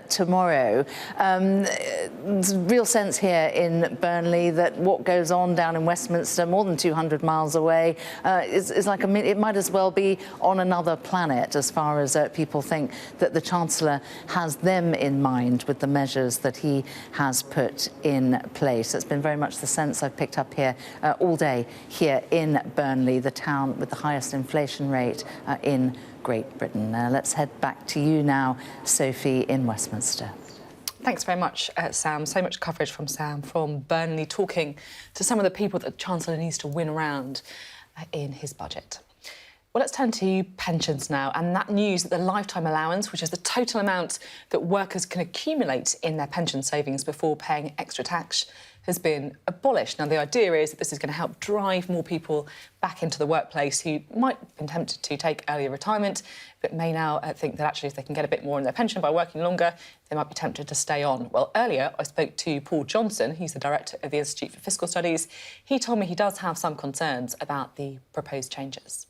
tomorrow. There's a real sense here in Burnley that what goes on down in Westminster, more than 200 miles away, is like it might as well be on another planet, as far as people think that the Chancellor has them in mind with the measures that he has put in place. It's been very much the sense I've picked up here all day here in Burnley, the town with the highest inflation rate in Great Britain. Let's head back to you now, Sophie, in Westminster. Thanks very much, Sam. So much coverage from Sam from Burnley, talking to some of the people that the Chancellor needs to win around in his budget. Well, let's turn to pensions now, and that news that the lifetime allowance, which is the total amount that workers can accumulate in their pension savings before paying extra tax, has been abolished. Now, the idea is that this is going to help drive more people back into the workplace who might have been tempted to take earlier retirement, but may now think that actually if they can get a bit more in their pension by working longer, they might be tempted to stay on. Well, earlier I spoke to Paul Johnson, he's the director of the Institute for Fiscal Studies. He told me he does have some concerns about the proposed changes.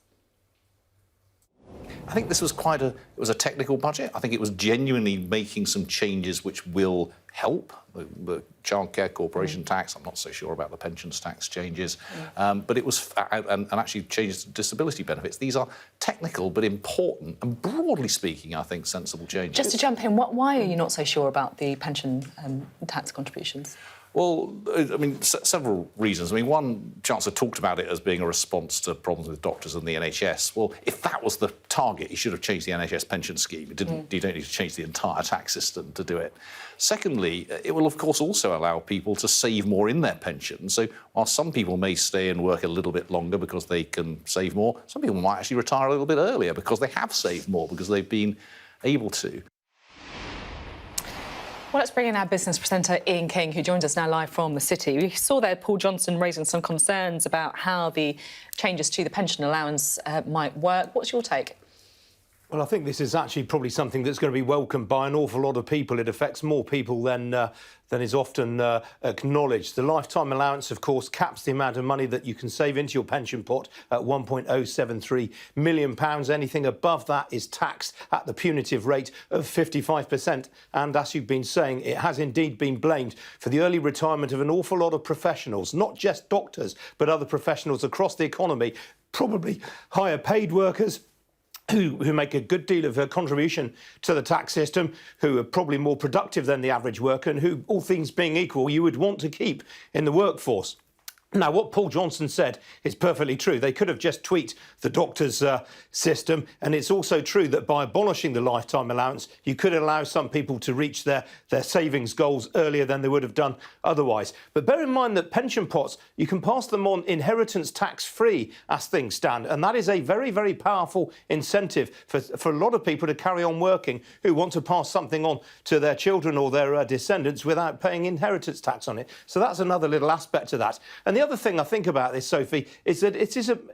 I think this was it was a technical budget. I think it was genuinely making some changes which will help. The childcare corporation tax, I'm not so sure about the pensions tax changes, but it was, and actually changes to disability benefits. These are technical but important and, broadly speaking, I think, sensible changes. Just to jump in, why are you not so sure about the pension tax contributions? Well, I mean, several reasons. I mean, one, Chancellor talked about it as being a response to problems with doctors and the NHS. Well, if that was the target, he should have changed the NHS pension scheme. It didn't. You don't need to change the entire tax system to do it. Secondly, it will, of course, also allow people to save more in their pension. So while some people may stay and work a little bit longer because they can save more, some people might actually retire a little bit earlier because they have saved more, because they've been able to. Well, let's bring in our business presenter, Ian King, who joins us now live from the City. We saw there Paul Johnson raising some concerns about how the changes to the pension allowance might work. What's your take? Well, I think this is actually probably something that's going to be welcomed by an awful lot of people. It affects more people than is often acknowledged. The lifetime allowance, of course, caps the amount of money that you can save into your pension pot at £1.073 million. Anything above that is taxed at the punitive rate of 55%. And as you've been saying, it has indeed been blamed for the early retirement of an awful lot of professionals, not just doctors, but other professionals across the economy, probably higher paid workers, who make a good deal of contribution to the tax system, who are probably more productive than the average worker, and who, all things being equal, you would want to keep in the workforce. Now, what Paul Johnson said is perfectly true. They could have just tweaked the doctors' system, and it's also true that by abolishing the lifetime allowance, you could allow some people to reach their savings goals earlier than they would have done otherwise. But bear in mind that pension pots, you can pass them on inheritance tax-free as things stand, and that is a very, very powerful incentive for a lot of people to carry on working who want to pass something on to their children or their descendants without paying inheritance tax on it. So that's another little aspect to that. And the other thing I think about this, Sophie, is that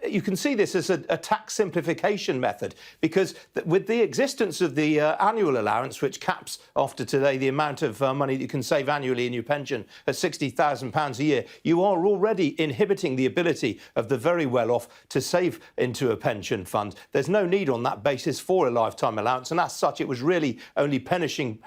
you can see this as a tax simplification method, because with the existence of the annual allowance, which caps after today the amount of money that you can save annually in your pension at £60,000 a year, you are already inhibiting the ability of the very well-off to save into a pension fund. There's no need on that basis for a lifetime allowance, and as such, it was really only punishing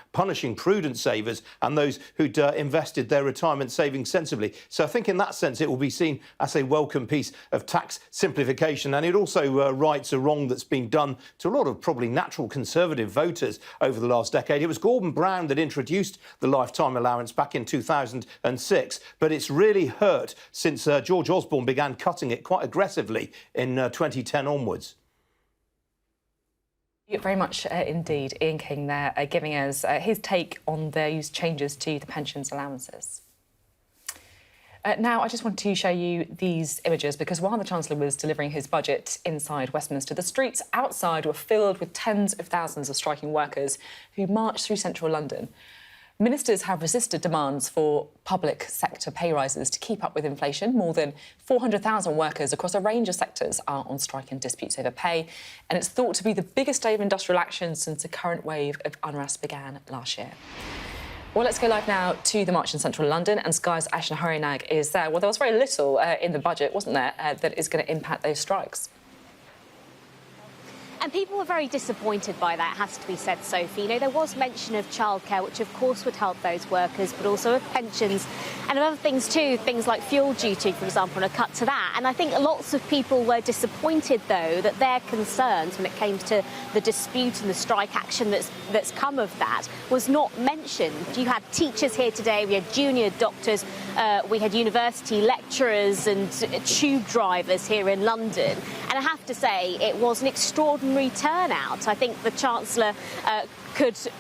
prudent savers and those who'd invested their retirement savings sensibly. So I think in that sense, it will be seen as a welcome piece of tax simplification, and it also rights a wrong that's been done to a lot of probably natural Conservative voters over the last decade. It was Gordon Brown that introduced the lifetime allowance back in 2006, but it's really hurt since George Osborne began cutting it quite aggressively in 2010 onwards. Thank you very much indeed, Ian King there, giving us his take on those changes to the pensions allowances. Now, I just want to show you these images because while the Chancellor was delivering his budget inside Westminster, the streets outside were filled with tens of thousands of striking workers who marched through central London. Ministers have resisted demands for public sector pay rises to keep up with inflation. More than 400,000 workers across a range of sectors are on strike in disputes over pay, and it's thought to be the biggest day of industrial action since the current wave of unrest began last year. Well, let's go live now to the march in central London, and Sky's Ashna Harinag is there. Well, there was very little in the budget, wasn't there, that is going to impact those strikes? And people were very disappointed by that, has to be said, Sophie. You know, there was mention of childcare, which of course would help those workers, but also of pensions and of other things too, things like fuel duty, for example, and a cut to that. And I think lots of people were disappointed, though, that their concerns when it came to the dispute and the strike action that's come of that was not mentioned. You had teachers here today, we had junior doctors, we had university lecturers and tube drivers here in London. And I have to say, it was an extraordinary turnout. I think the Chancellor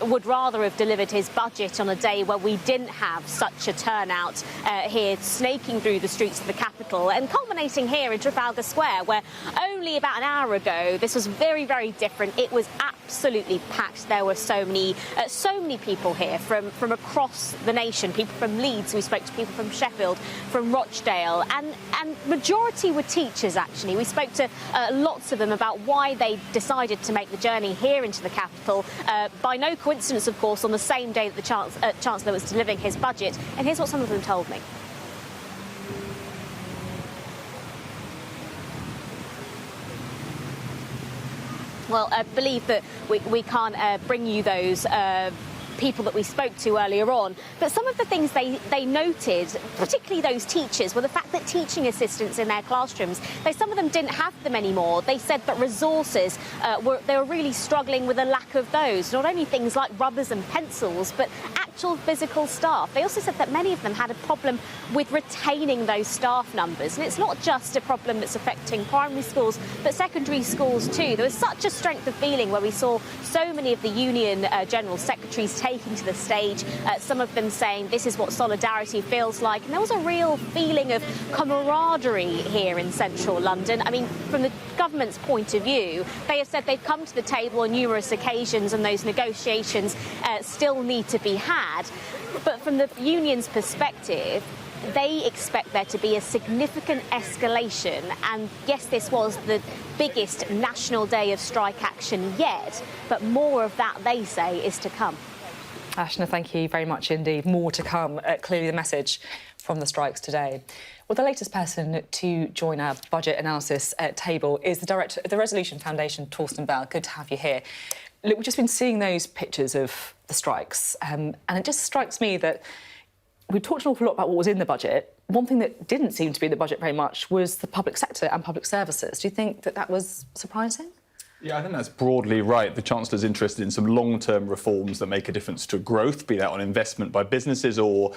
would rather have delivered his budget on a day where we didn't have such a turnout here snaking through the streets of the capital and culminating here in Trafalgar Square, where only about an hour ago this was very, very different. It was absolutely packed. There were so many people here from across the nation, people from Leeds, we spoke to people from Sheffield, from Rochdale, and majority were teachers, actually. We spoke to lots of them about why they decided to make the journey here into the capital. By no coincidence, of course, on the same day that the Chancellor was delivering his budget. And here's what some of them told me. Well, I believe that we can't bring you those people that we spoke to earlier on, but some of the things they noted, particularly those teachers, were the fact that teaching assistants in their classrooms, some of them didn't have them anymore. They said that resources, they were really struggling with a lack of those, not only things like rubbers and pencils, but actual physical staff. They also said that many of them had a problem with retaining those staff numbers, and it's not just a problem that's affecting primary schools, but secondary schools too. There was such a strength of feeling where we saw so many of the union general secretaries taking to the stage, some of them saying this is what solidarity feels like, and there was a real feeling of camaraderie here in central London. I mean, from the government's point of view, they have said they've come to the table on numerous occasions and those negotiations still need to be had. But from the union's perspective, they expect there to be a significant escalation. And yes, this was the biggest national day of strike action yet, but more of that, they say, is to come. Ashna, thank you very much indeed. More to come. Clearly the message from the strikes today. Well, the latest person to join our budget analysis table is the director of the Resolution Foundation, Torsten Bell. Good to have you here. Look, we've just been seeing those pictures of the strikes, and it just strikes me that we talked an awful lot about what was in the budget. One thing that didn't seem to be in the budget very much was the public sector and public services. Do you think that that was surprising? Yeah, I think that's broadly right. The Chancellor's interested in some long-term reforms that make a difference to growth, be that on investment by businesses or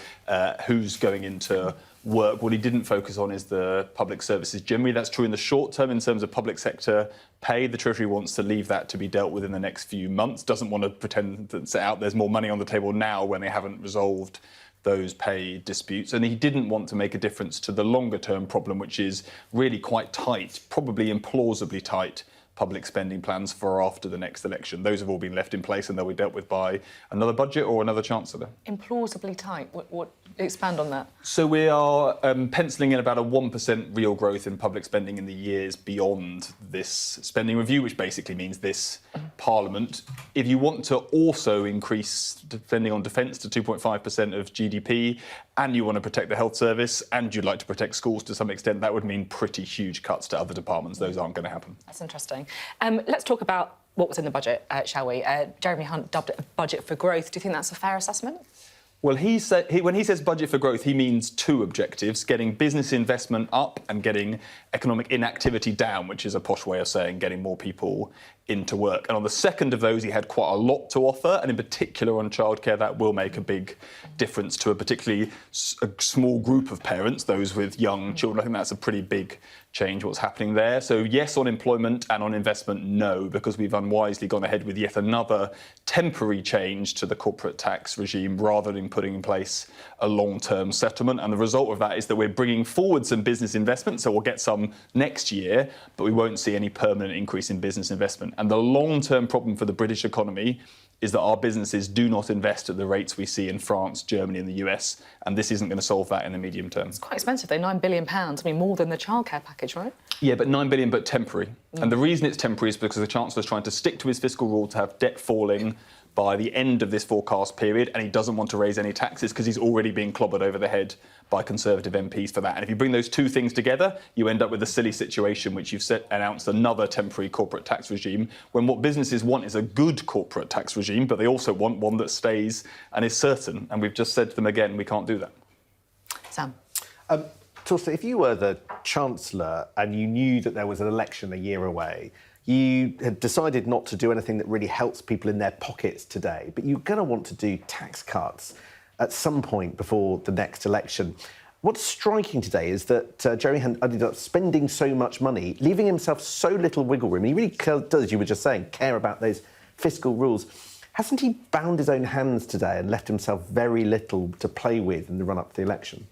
who's going into work. What he didn't focus on is the public services generally. That's true in the short term in terms of public sector pay. The Treasury wants to leave that to be dealt with in the next few months, doesn't want to pretend that there's more money on the table now when they haven't resolved those pay disputes. And he didn't want to make a difference to the longer term problem, which is really quite tight, probably implausibly tight, public spending plans for after the next election. Those have all been left in place and they'll be dealt with by another budget or another Chancellor. Implausibly tight. What expand on that? So we are penciling in about a 1% real growth in public spending in the years beyond this spending review, which basically means this Parliament. If you want to also increase spending on defence to 2.5% of GDP, and you want to protect the health service, and you'd like to protect schools to some extent, that would mean pretty huge cuts to other departments. Those aren't going to happen. That's interesting. Let's talk about what was in the budget, shall we? Jeremy Hunt dubbed it a budget for growth. Do you think that's a fair assessment? Well, when he says budget for growth, he means two objectives, getting business investment up and getting economic inactivity down, which is a posh way of saying getting more people into work. And on the second of those, he had quite a lot to offer, and in particular on childcare, that will make a big difference to a particularly small group of parents, those with young children. I think that's a pretty big change, what's happening there. So yes on employment, and on investment, no, because we've unwisely gone ahead with yet another temporary change to the corporate tax regime rather than putting in place a long-term settlement. And the result of that is that we're bringing forward some business investment, so we'll get some next year, but we won't see any permanent increase in business investment. And the long-term problem for the British economy is that our businesses do not invest at the rates we see in France, Germany and the US, and this isn't going to solve that in the medium term. It's quite expensive, though, £9 billion. I mean, more than the childcare package, right? Yeah, but 9 billion, but temporary. And the reason it's temporary is because the Chancellor's trying to stick to his fiscal rule to have debt falling by the end of this forecast period, and he doesn't want to raise any taxes because he's already being clobbered over the head by Conservative MPs for that. And if you bring those two things together, you end up with a silly situation which you've announced another temporary corporate tax regime, when what businesses want is a good corporate tax regime, but they also want one that stays and is certain. And we've just said to them again, we can't do that. Sam. Torsten, if you were the Chancellor and you knew that there was an election a year away, you had decided not to do anything that really helps people in their pockets today, but you're going to want to do tax cuts at some point before the next election. What's striking today is that Jeremy Hunt ended up spending so much money, leaving himself so little wiggle room. He really does, as you were just saying, care about those fiscal rules. Hasn't he bound his own hands today and left himself very little to play with in the run-up to the election?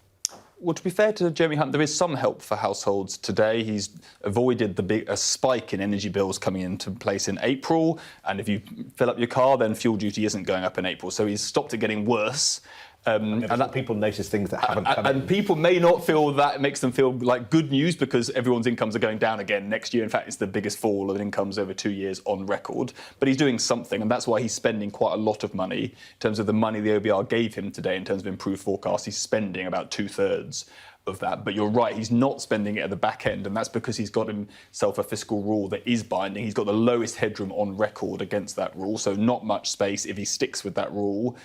Well, to be fair to Jeremy Hunt, there is some help for households today. He's avoided a spike in energy bills coming into place in April. And if you fill up your car, then fuel duty isn't going up in April. So he's stopped it getting worse. And that people notice things that haven't come in. And people may not feel that it makes them feel like good news because everyone's incomes are going down again next year. In fact, it's the biggest fall of incomes over 2 years on record. But he's doing something, and that's why he's spending quite a lot of money. In terms of the money the OBR gave him today, in terms of improved forecasts, he's spending about 2/3 of that. But you're right, he's not spending it at the back end, and that's because he's got himself a fiscal rule that is binding. He's got the lowest headroom on record against that rule, so not much space if he sticks with that rule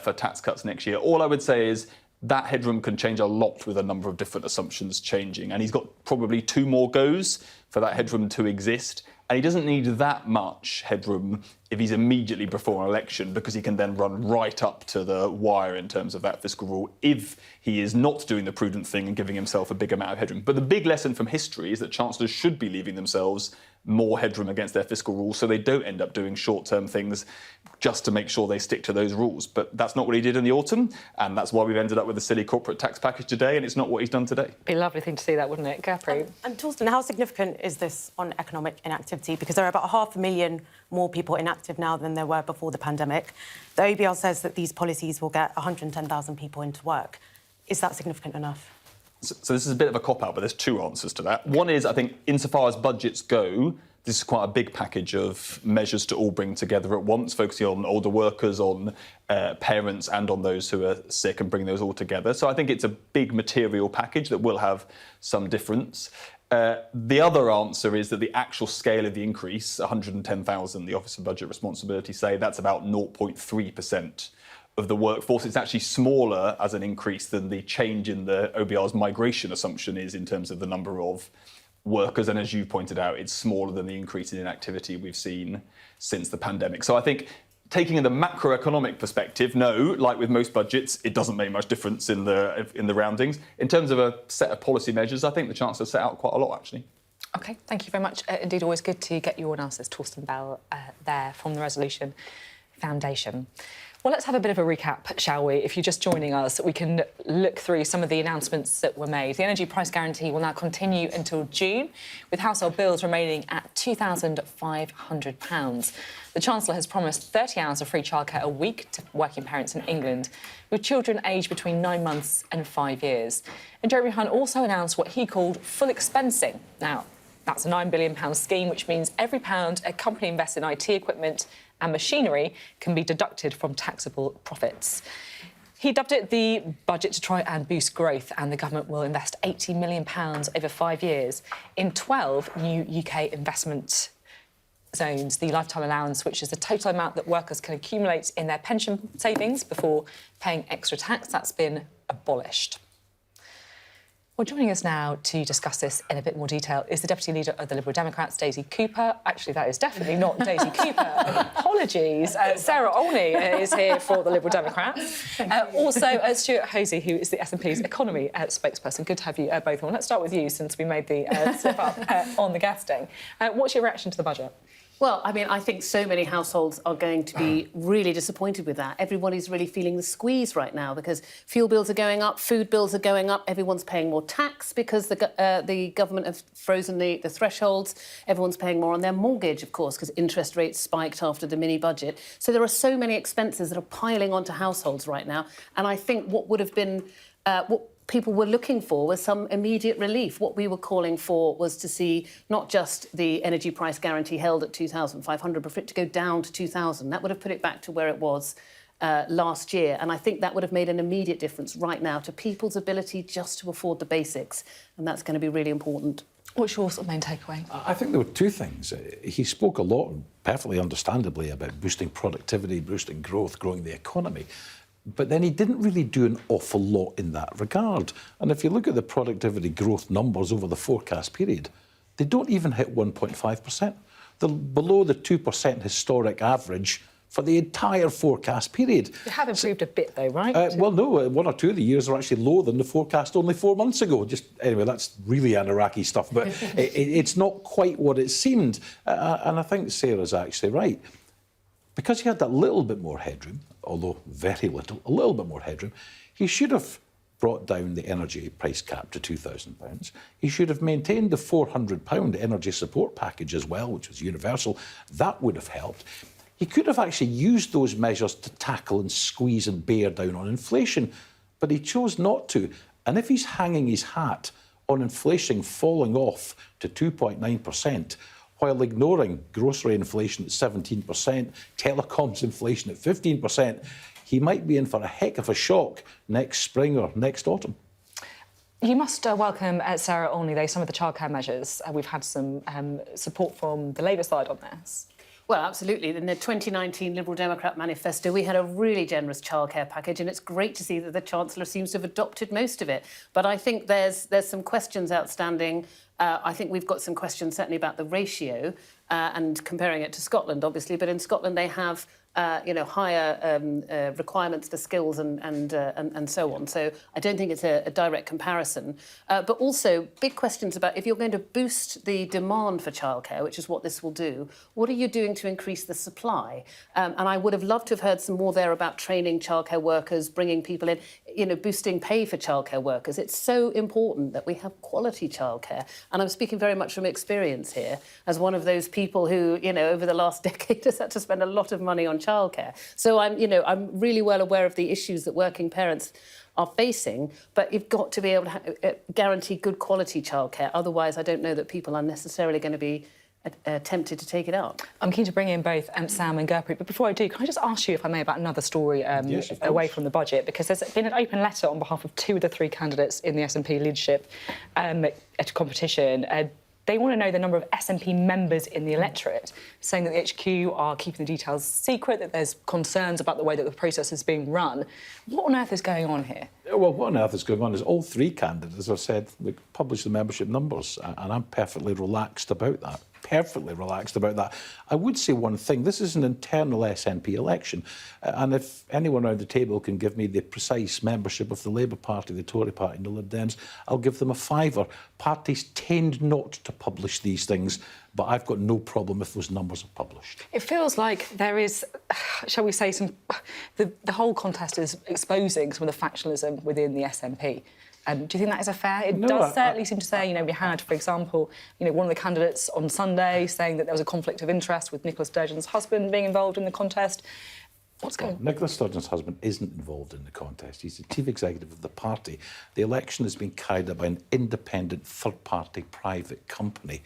for tax cuts next year. All I would say is that headroom can change a lot with a number of different assumptions changing, and he's got probably 2 more goes for that headroom to exist. And he doesn't need that much headroom if he's immediately before an election, because he can then run right up to the wire in terms of that fiscal rule if he is not doing the prudent thing and giving himself a big amount of headroom. But the big lesson from history is that chancellors should be leaving themselves more headroom against their fiscal rules so they don't end up doing short-term things just to make sure they stick to those rules. But that's not what he did in the autumn, and that's why we've ended up with a silly corporate tax package today, and it's not what he's done today. Be a lovely thing to see that, wouldn't it? Gertrude? And Torsten, how significant is this on economic inactivity? Because there are about 500,000 more people inactive now than there were before the pandemic. The OBR says that these policies will get 110,000 people into work. Is that significant enough? So this is a bit of a cop-out, but there's two answers to that. One is, I think, insofar as budgets go, this is quite a big package of measures to all bring together at once, focusing on older workers, on parents and on those who are sick, and bring those all together. So I think it's a big material package that will have some difference. The other answer is that the actual scale of the increase, 110,000, the Office of Budget Responsibility say, that's about 0.3% of the workforce. It's actually smaller as an increase than the change in the OBR's migration assumption is in terms of the number of workers. And as you pointed out, it's smaller than the increase in inactivity we've seen since the pandemic. So I think taking the macroeconomic perspective, no, like with most budgets, it doesn't make much difference in the roundings. In terms of a set of policy measures, I think the Chancellor set out quite a lot, actually. OK, thank you very much. Indeed, always good to get your analysis, Torsten Bell, there from the Resolution Foundation. Well, let's have a bit of a recap, shall we? If you're just joining us, we can look through some of the announcements that were made. The energy price guarantee will now continue until June, with household bills remaining at £2,500. The Chancellor has promised 30 hours of free childcare a week to working parents in England, with children aged between 9 months and 5 years. And Jeremy Hunt also announced what he called full expensing. Now, that's a £9 billion scheme, which means every pound a company invests in IT equipment and machinery can be deducted from taxable profits. He dubbed it the budget to try and boost growth, and the government will invest £80 million over 5 years in 12 new UK investment zones. The lifetime allowance, which is the total amount that workers can accumulate in their pension savings before paying extra tax, that's been abolished. Well, joining us now to discuss this in a bit more detail is the Deputy Leader of the Liberal Democrats, Daisy Cooper. Actually, that is definitely not Daisy Cooper. Apologies. Sarah Olney is here for the Liberal Democrats. Also, Stuart Hosey, who is the SNP's economy spokesperson. Good to have you both on. Let's start with you, since we made the slip up on the guesting. What's your reaction to the budget? Well, I mean, I think so many households are going to be really disappointed with that. Everybody's really feeling the squeeze right now because fuel bills are going up, food bills are going up, everyone's paying more tax because the government have frozen the thresholds. Everyone's paying more on their mortgage, of course, because interest rates spiked after the mini-budget. So there are so many expenses that are piling onto households right now. And I think what would have been... what people were looking for was some immediate relief. What we were calling for was to see not just the energy price guarantee held at £2,500, but for it to go down to £2,000. That would have put it back to where it was last year. And I think that would have made an immediate difference right now to people's ability just to afford the basics. And that's going to be really important. What's your sort of main takeaway? I think there were two things. He spoke a lot, perfectly understandably, about boosting productivity, boosting growth, growing the economy. But then he didn't really do an awful lot in that regard. And if you look at the productivity growth numbers over the forecast period, they don't even hit 1.5%. They're below the 2% historic average for the entire forecast period. They have improved a bit, though, right? Well, no, one or two of the years are actually lower than the forecast only 4 months ago. Anyway, that's really Iraqi stuff, but it's not quite what it seemed. And I think Sarah's actually right. Because he had that little bit more headroom, although very little, a little bit more headroom, he should have brought down the energy price cap to £2,000. He should have maintained the £400 energy support package as well, which was universal. That would have helped. He could have actually used those measures to tackle and squeeze and bear down on inflation, but he chose not to. And if he's hanging his hat on inflation falling off to 2.9%, while ignoring grocery inflation at 17%, telecoms inflation at 15%, he might be in for a heck of a shock next spring or next autumn. You must welcome, Sarah Olney, though, some of the childcare measures. We've had some support from the Labour side on this. Well, absolutely. In the 2019 Liberal Democrat manifesto, we had a really generous childcare package, and it's great to see that the Chancellor seems to have adopted most of it. But I think there's some questions outstanding. I think we've got some questions certainly about the ratio and comparing it to Scotland, obviously. But in Scotland, they have higher requirements for skills and so on. So I don't think it's a direct comparison. But also big questions about if you're going to boost the demand for childcare, which is what this will do, what are you doing to increase the supply? And I would have loved to have heard some more there about training childcare workers, bringing people in. boosting pay for childcare workers. It's so important that we have quality childcare. And I'm speaking very much from experience here as one of those people who, over the last decade has had to spend a lot of money on childcare. So I'm really well aware of the issues that working parents are facing, but you've got to be able to guarantee good quality childcare. Otherwise, I don't know that people are necessarily going to be tempted to take it up. I'm keen to bring in both Sam and Gurpreet, but before I do, can I just ask you, if I may, about another story Yes, away from the budget? Because there's been an open letter on behalf of 2 of the 3 candidates in the SNP leadership at a competition. They want to know the number of SNP members in the electorate, saying that the HQ are keeping the details secret, that there's concerns about the way that the process is being run. What on earth is going on here? Well, what on earth is going on is all 3 candidates have said, we publish the membership numbers, and I'm perfectly relaxed about that. I would say one thing, this is an internal SNP election, and if anyone around the table can give me the precise membership of the Labour Party, the Tory Party and the Lib Dems, I'll give them a fiver. Parties tend not to publish these things, but I've got no problem if those numbers are published. It feels like there is, shall we say, the whole contest is exposing some of the factionalism within the SNP. Do you think that is a fair? It does certainly seem to say, we had, for example, one of the candidates on Sunday saying that there was a conflict of interest with Nicola Sturgeon's husband being involved in the contest. What's going on? Nicola Sturgeon's husband isn't involved in the contest. He's the chief executive of the party. The election has been carried out by an independent, third-party, private company.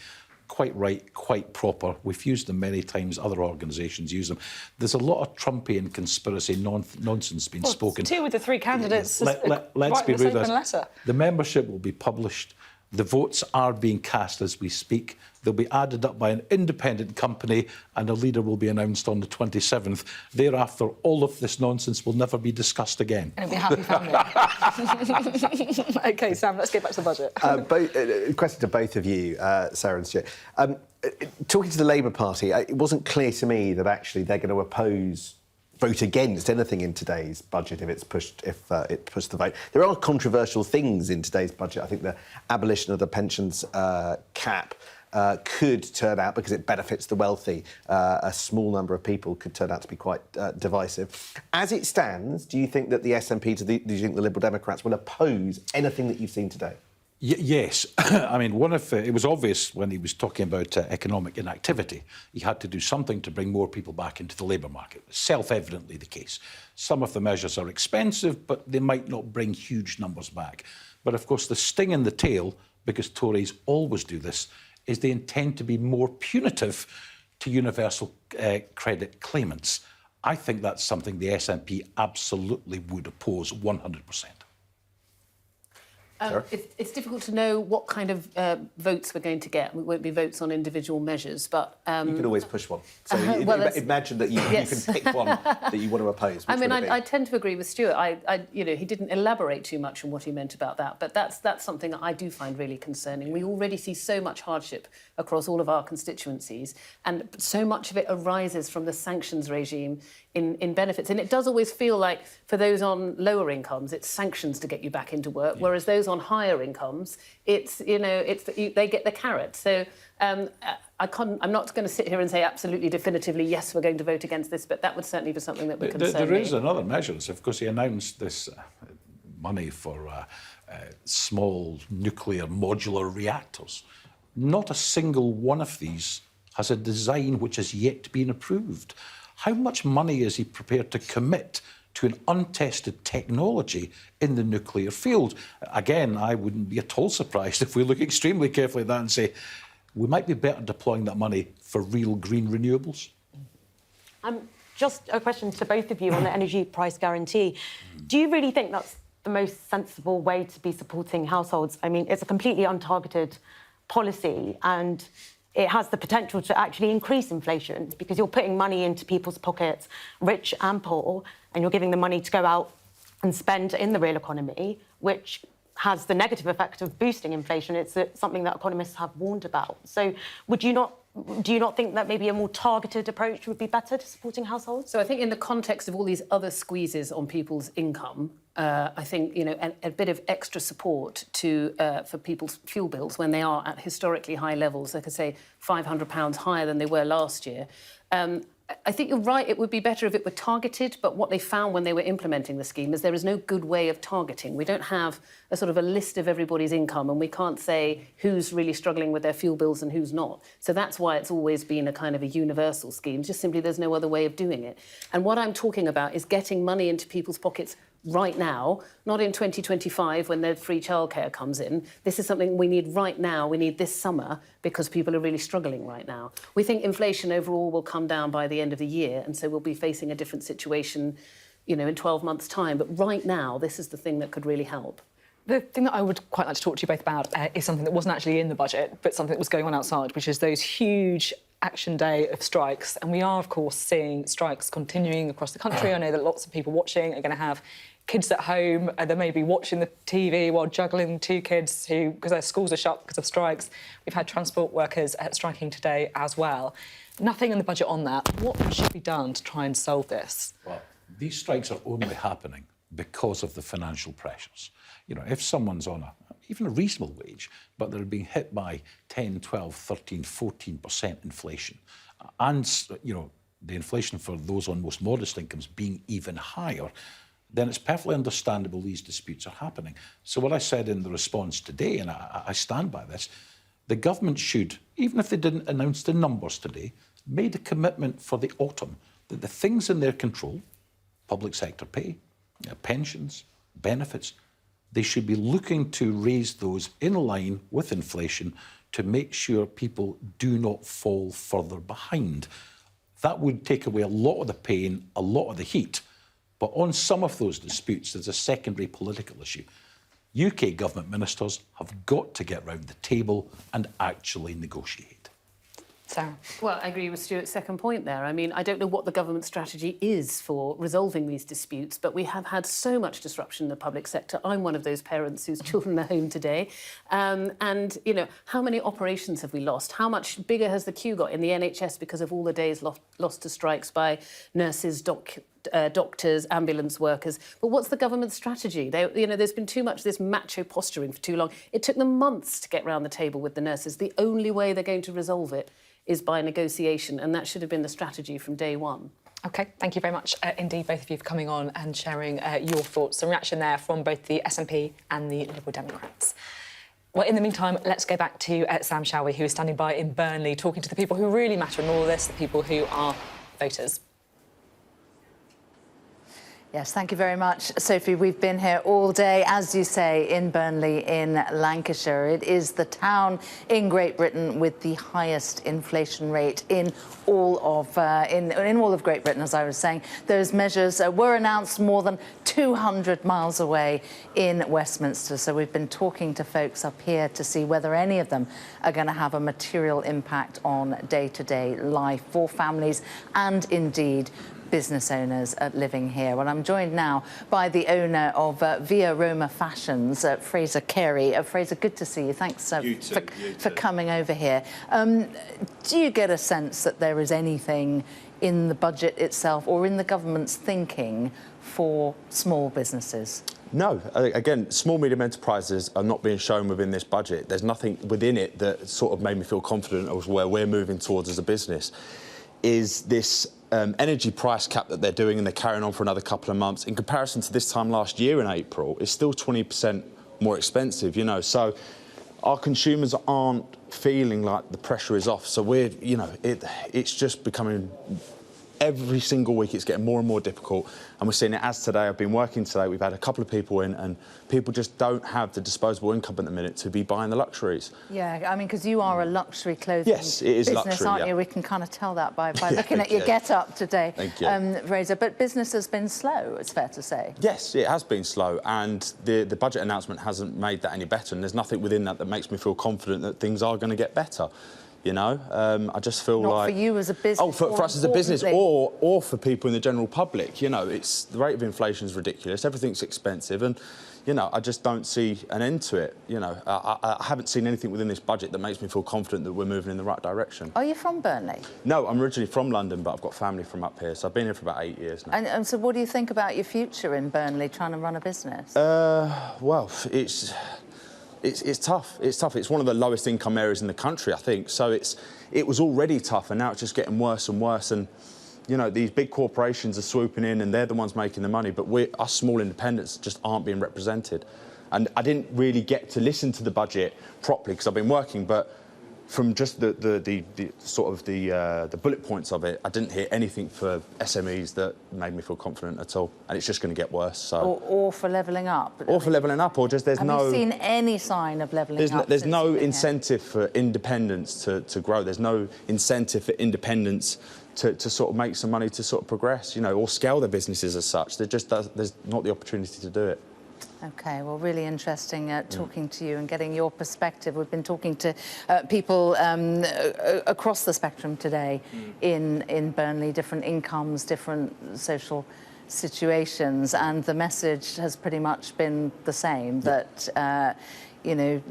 Quite right, quite proper. We've used them many times. Other organisations use them. There's a lot of Trumpian conspiracy nonsense being spoken. 2 of the 3 candidates. Let's be real. Letter. The membership will be published. The votes are being cast as we speak. They'll be added up by an independent company, and a leader will be announced on the 27th. Thereafter, all of this nonsense will never be discussed again. And it'll be a happy family. OK, Sam, let's get back to the budget. Question to both of you, Sarah and Stuart. Talking to the Labour Party, it wasn't clear to me that actually they're going to vote against anything in today's budget if it pushed the vote. There are controversial things in today's budget. I think the abolition of the pensions cap could turn out, because it benefits the wealthy, a small number of people, could turn out to be quite divisive. As it stands, do you think that the SNP, do you think the Liberal Democrats will oppose anything that you've seen today? Yes. I mean, it was obvious when he was talking about economic inactivity. He had to do something to bring more people back into the labour market. Self-evidently the case. Some of the measures are expensive, but they might not bring huge numbers back. But, of course, the sting in the tail, because Tories always do this, is they intend to be more punitive to universal credit claimants. I think that's something the SNP absolutely would oppose 100%. It's difficult to know what kind of votes we're going to get. It won't be votes on individual measures, but... you can always push one. So imagine that you can pick one that you want to oppose. I tend to agree with Stuart. He didn't elaborate too much on what he meant about that, but that's something that I do find really concerning. We already see so much hardship across all of our constituencies, and so much of it arises from the sanctions regime in benefits. And it does always feel like, for those on lower incomes, it's sanctions to get you back into work, whereas those on higher incomes, they get the carrot. So I'm not going to sit here and say absolutely definitively, yes, we're going to vote against this, but that would certainly be something that would concern me. There is another measure. Of course, he announced this money for small nuclear modular reactors. Not a single one of these has a design which has yet been approved. How much money is he prepared to commit to an untested technology in the nuclear field? Again, I wouldn't be at all surprised if we look extremely carefully at that and say, we might be better deploying that money for real green renewables. Just a question to both of you on the energy price guarantee. Do you really think that's the most sensible way to be supporting households? I mean, it's a completely untargeted policy, and it has the potential to actually increase inflation, because you're putting money into people's pockets, rich and poor, and you're giving them money to go out and spend in the real economy, which has the negative effect of boosting inflation. It's something that economists have warned about. So do you not think that maybe a more targeted approach would be better to supporting households? So I think in the context of all these other squeezes on people's income, I think a bit of extra support for people's fuel bills when they are at historically high levels, like I say, £500 higher than they were last year. I think you're right, it would be better if it were targeted, but what they found when they were implementing the scheme is there is no good way of targeting. We don't have a sort of a list of everybody's income, and we can't say who's really struggling with their fuel bills and who's not. So that's why it's always been a kind of a universal scheme, just simply there's no other way of doing it. And what I'm talking about is getting money into people's pockets right now, not in 2025 when the free childcare comes in. This is something we need right now. We need this summer because people are really struggling right now. We think inflation overall will come down by the end of the year, and so we'll be facing a different situation, you know, in 12 months' time. But right now, this is the thing that could really help. The thing that I would quite like to talk to you both about is something that wasn't actually in the budget, but something that was going on outside, which is those huge action day of strikes. And we are, of course, seeing strikes continuing across the country. I know that lots of people watching are going to have kids at home, and they may be watching the TV while juggling two kids who, because their schools are shut because of strikes. We've had transport workers striking today as well. Nothing in the budget on that. What should be done to try and solve this? Well, these strikes are only happening because of the financial pressures. You know, if someone's on even a reasonable wage, but they're being hit by 10, 12, 13, 14% inflation, and, you know, the inflation for those on most modest incomes being even higher, then it's perfectly understandable these disputes are happening. So what I said in the response today, and I stand by this, the government should, even if they didn't announce the numbers today, made a commitment for the autumn that the things in their control, public sector pay, pensions, benefits, they should be looking to raise those in line with inflation to make sure people do not fall further behind. That would take away a lot of the pain, a lot of the heat. But on some of those disputes, there's a secondary political issue. UK government ministers have got to get round the table and actually negotiate. Sarah? Well, I agree with Stuart's second point there. I mean, I don't know what the government strategy is for resolving these disputes, but we have had so much disruption in the public sector. I'm one of those parents whose children are home today. And, you know, how many operations have we lost? How much bigger has the queue got in the NHS because of all the days lost to strikes by nurses, doctors, ambulance workers? But what's the government's strategy? You know, there's been too much this macho posturing for too long. It took them months to get round the table with the nurses. The only way they're going to resolve it is by negotiation, and that should have been the strategy from day one. OK, thank you very much indeed, both of you, for coming on and sharing your thoughts. Some reaction there from both the SNP and the Liberal Democrats. Well, in the meantime, let's go back to Sam, shall we, who is standing by in Burnley, talking to the people who really matter in all of this, the people who are voters. Yes, thank you very much, Sophie. We've been here all day, as you say, in Burnley, in Lancashire. It is the town in Great Britain with the highest inflation rate in all of Great Britain, as I was saying. Those measures were announced more than 200 miles away in Westminster. So we've been talking to folks up here to see whether any of them are going to have a material impact on day-to-day life for families and indeed business owners living here. Well, I'm joined now by the owner of Via Roma Fashions, Fraser Carey. Fraser, good to see you. Thanks for coming over here. Do you get a sense that there is anything in the budget itself or in the government's thinking for small businesses? No. Again, small, medium enterprises are not being shown within this budget. There's nothing within it that sort of made me feel confident of where we're moving towards as a business. Is this energy price cap that they're doing and they're carrying on for another couple of months, in comparison to this time last year in April, is still 20% more expensive, you know. So our consumers aren't feeling like the pressure is off. So we're, you know, it's just becoming, every single week it's getting more and more difficult, and we're seeing it as today. I've been working today, we've had a couple of people in, and people just don't have the disposable income at the minute to be buying the luxuries. Yeah, I mean, because you are a luxury clothing Yes, it is business, luxury, aren't yeah. you? We can kind of tell that by Yeah, looking at your get-up today, Thank you. Fraser. But business has been slow, it's fair to say. Yes, it has been slow, and the budget announcement hasn't made that any better, and there's nothing within that that makes me feel confident that things are going to get better. You know, I just feel Not like... for you as a business. Oh, for us as a business, or for people in the general public. You know, the rate of inflation is ridiculous. Everything's expensive, and you know, I just don't see an end to it. You know, I haven't seen anything within this budget that makes me feel confident that we're moving in the right direction. Are you from Burnley? No, I'm originally from London, but I've got family from up here, so I've been here for about 8 years now. And so, what do you think about your future in Burnley, trying to run a business? Well, it's tough. It's tough. It's one of the lowest income areas in the country, I think. So it was already tough, and now it's just getting worse and worse. And you know, these big corporations are swooping in and they're the ones making the money, but us small independents just aren't being represented. And I didn't really get to listen to the budget properly because I've been working, but from just the bullet points of it, I didn't hear anything for SMEs that made me feel confident at all, and it's just going to get worse. So, or for levelling up. Or for levelling up, or just Have you seen any sign of levelling up? There's no incentive for independents to grow. There's no incentive for independents to sort of make some money to sort of progress, you know, or scale their businesses as such. There's not the opportunity to do it. OK, well, really interesting talking to you and getting your perspective. We've been talking to people across the spectrum today in Burnley, different incomes, different social situations, and the message has pretty much been the same, that, you know,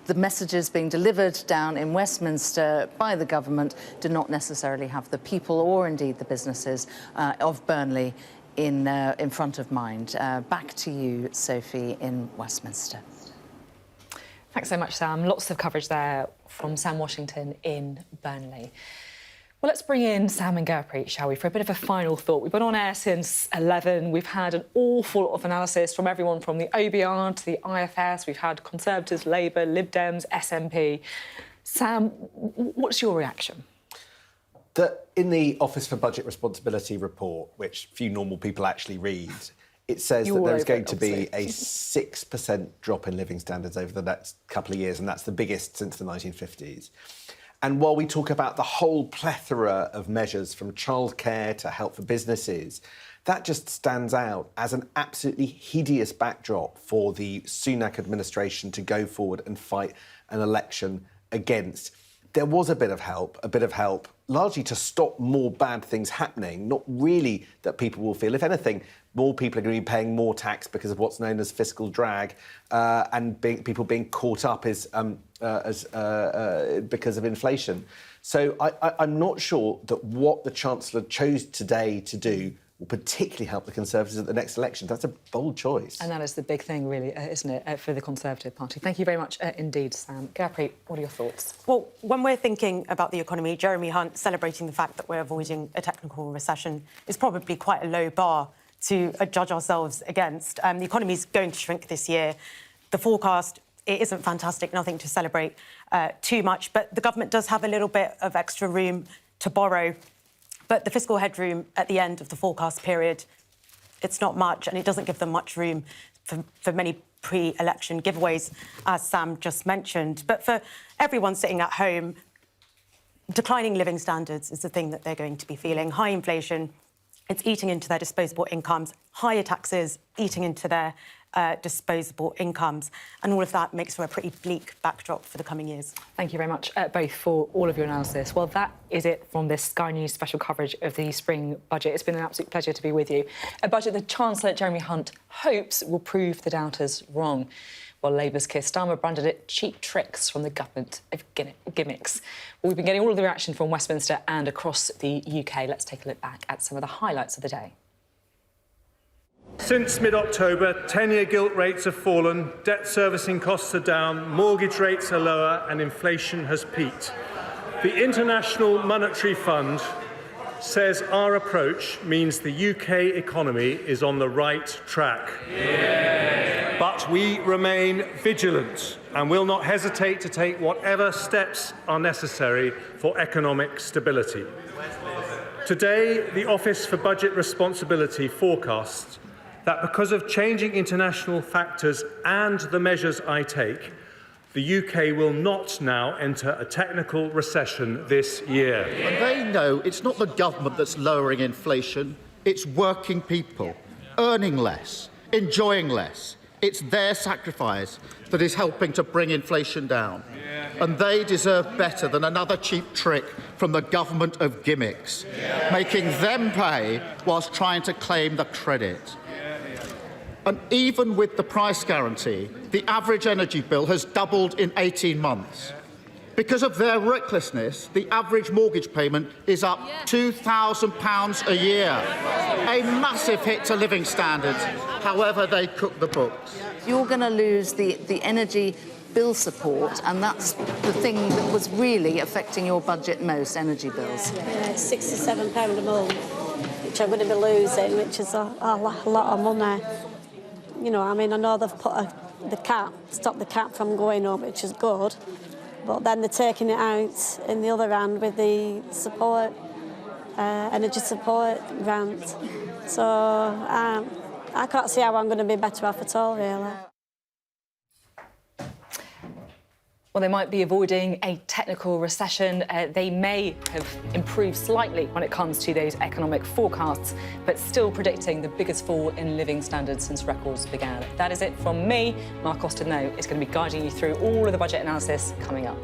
the messages being delivered down in Westminster by the government do not necessarily have the people or indeed the businesses of Burnley in front of mind. Back to you, Sophie, in Westminster. Thanks so much, Sam. Lots of coverage there from Sam Washington in Burnley. Well, let's bring in Sam and Gurpreet, shall we, for a bit of a final thought. We've been on air since 11. We've had an awful lot of analysis from everyone from the OBR to the IFS. We've had Conservatives, Labour, Lib Dems, SNP. Sam, what's your reaction? That in the Office for Budget Responsibility report, which few normal people actually read, it says that there's going to be a 6% drop in living standards over the next couple of years, and that's the biggest since the 1950s. And while we talk about the whole plethora of measures from childcare to help for businesses, that just stands out as an absolutely hideous backdrop for the Sunak administration to go forward and fight an election against. There was a bit of help, largely to stop more bad things happening, not really that people will feel. If anything, more people are going to be paying more tax because of what's known as fiscal drag, and people being caught up because of inflation. So I'm not sure that what the Chancellor chose today to do will particularly help the Conservatives at the next election. That's a bold choice. And that is the big thing, really, isn't it, for the Conservative Party? Thank you very much indeed, Sam. Gurpreet, what are your thoughts? Well, when we're thinking about the economy, Jeremy Hunt celebrating the fact that we're avoiding a technical recession is probably quite a low bar to judge ourselves against. The economy is going to shrink this year. The forecast, it isn't fantastic, nothing to celebrate too much, but the government does have a little bit of extra room to borrow. But the fiscal headroom at the end of the forecast period, it's not much, and it doesn't give them much room for many pre-election giveaways, as Sam just mentioned. But for everyone sitting at home, declining living standards is the thing that they're going to be feeling. High inflation, it's eating into their disposable incomes. Higher taxes, eating into their disposable incomes. And all of that makes for a pretty bleak backdrop for the coming years. Thank you very much, both, for all of your analysis. Well, that is it from this Sky News special coverage of the spring budget. It's been an absolute pleasure to be with you. A budget that Chancellor Jeremy Hunt hopes will prove the doubters wrong. While Labour's Keir Starmer branded it cheap tricks from the government of gimmicks. Well, we've been getting all of the reaction from Westminster and across the UK. Let's take a look back at some of the highlights of the day. Since mid-October, 10-year gilt rates have fallen, debt servicing costs are down, mortgage rates are lower and inflation has peaked. The International Monetary Fund says our approach means the UK economy is on the right track. Yeah. But we remain vigilant and will not hesitate to take whatever steps are necessary for economic stability. Today, the Office for Budget Responsibility forecasts that because of changing international factors and the measures I take, the UK will not now enter a technical recession this year. And they know it's not the government that's lowering inflation, it's working people, earning less, enjoying less. It's their sacrifice that is helping to bring inflation down. And they deserve better than another cheap trick from the government of gimmicks, making them pay whilst trying to claim the credit. And even with the price guarantee, the average energy bill has doubled in 18 months. Because of their recklessness, the average mortgage payment is up £2,000 a year. A massive hit to living standards, however they cook the books. You're going to lose the energy bill support, and that's the thing that was really affecting your budget most, energy bills. Yeah, it's £67 a month, which I'm going to be losing, which is a lot of money. You know, I mean, I know they've put the cap, stopped the cap from going up, which is good, but then they're taking it out in the other hand with the support, energy support grant. So I can't see how I'm going to be better off at all, really. Well, they might be avoiding a technical recession. They may have improved slightly when it comes to those economic forecasts, but still predicting the biggest fall in living standards since records began. That is it from me. Mark Austin, though, is going to be guiding you through all of the budget analysis coming up.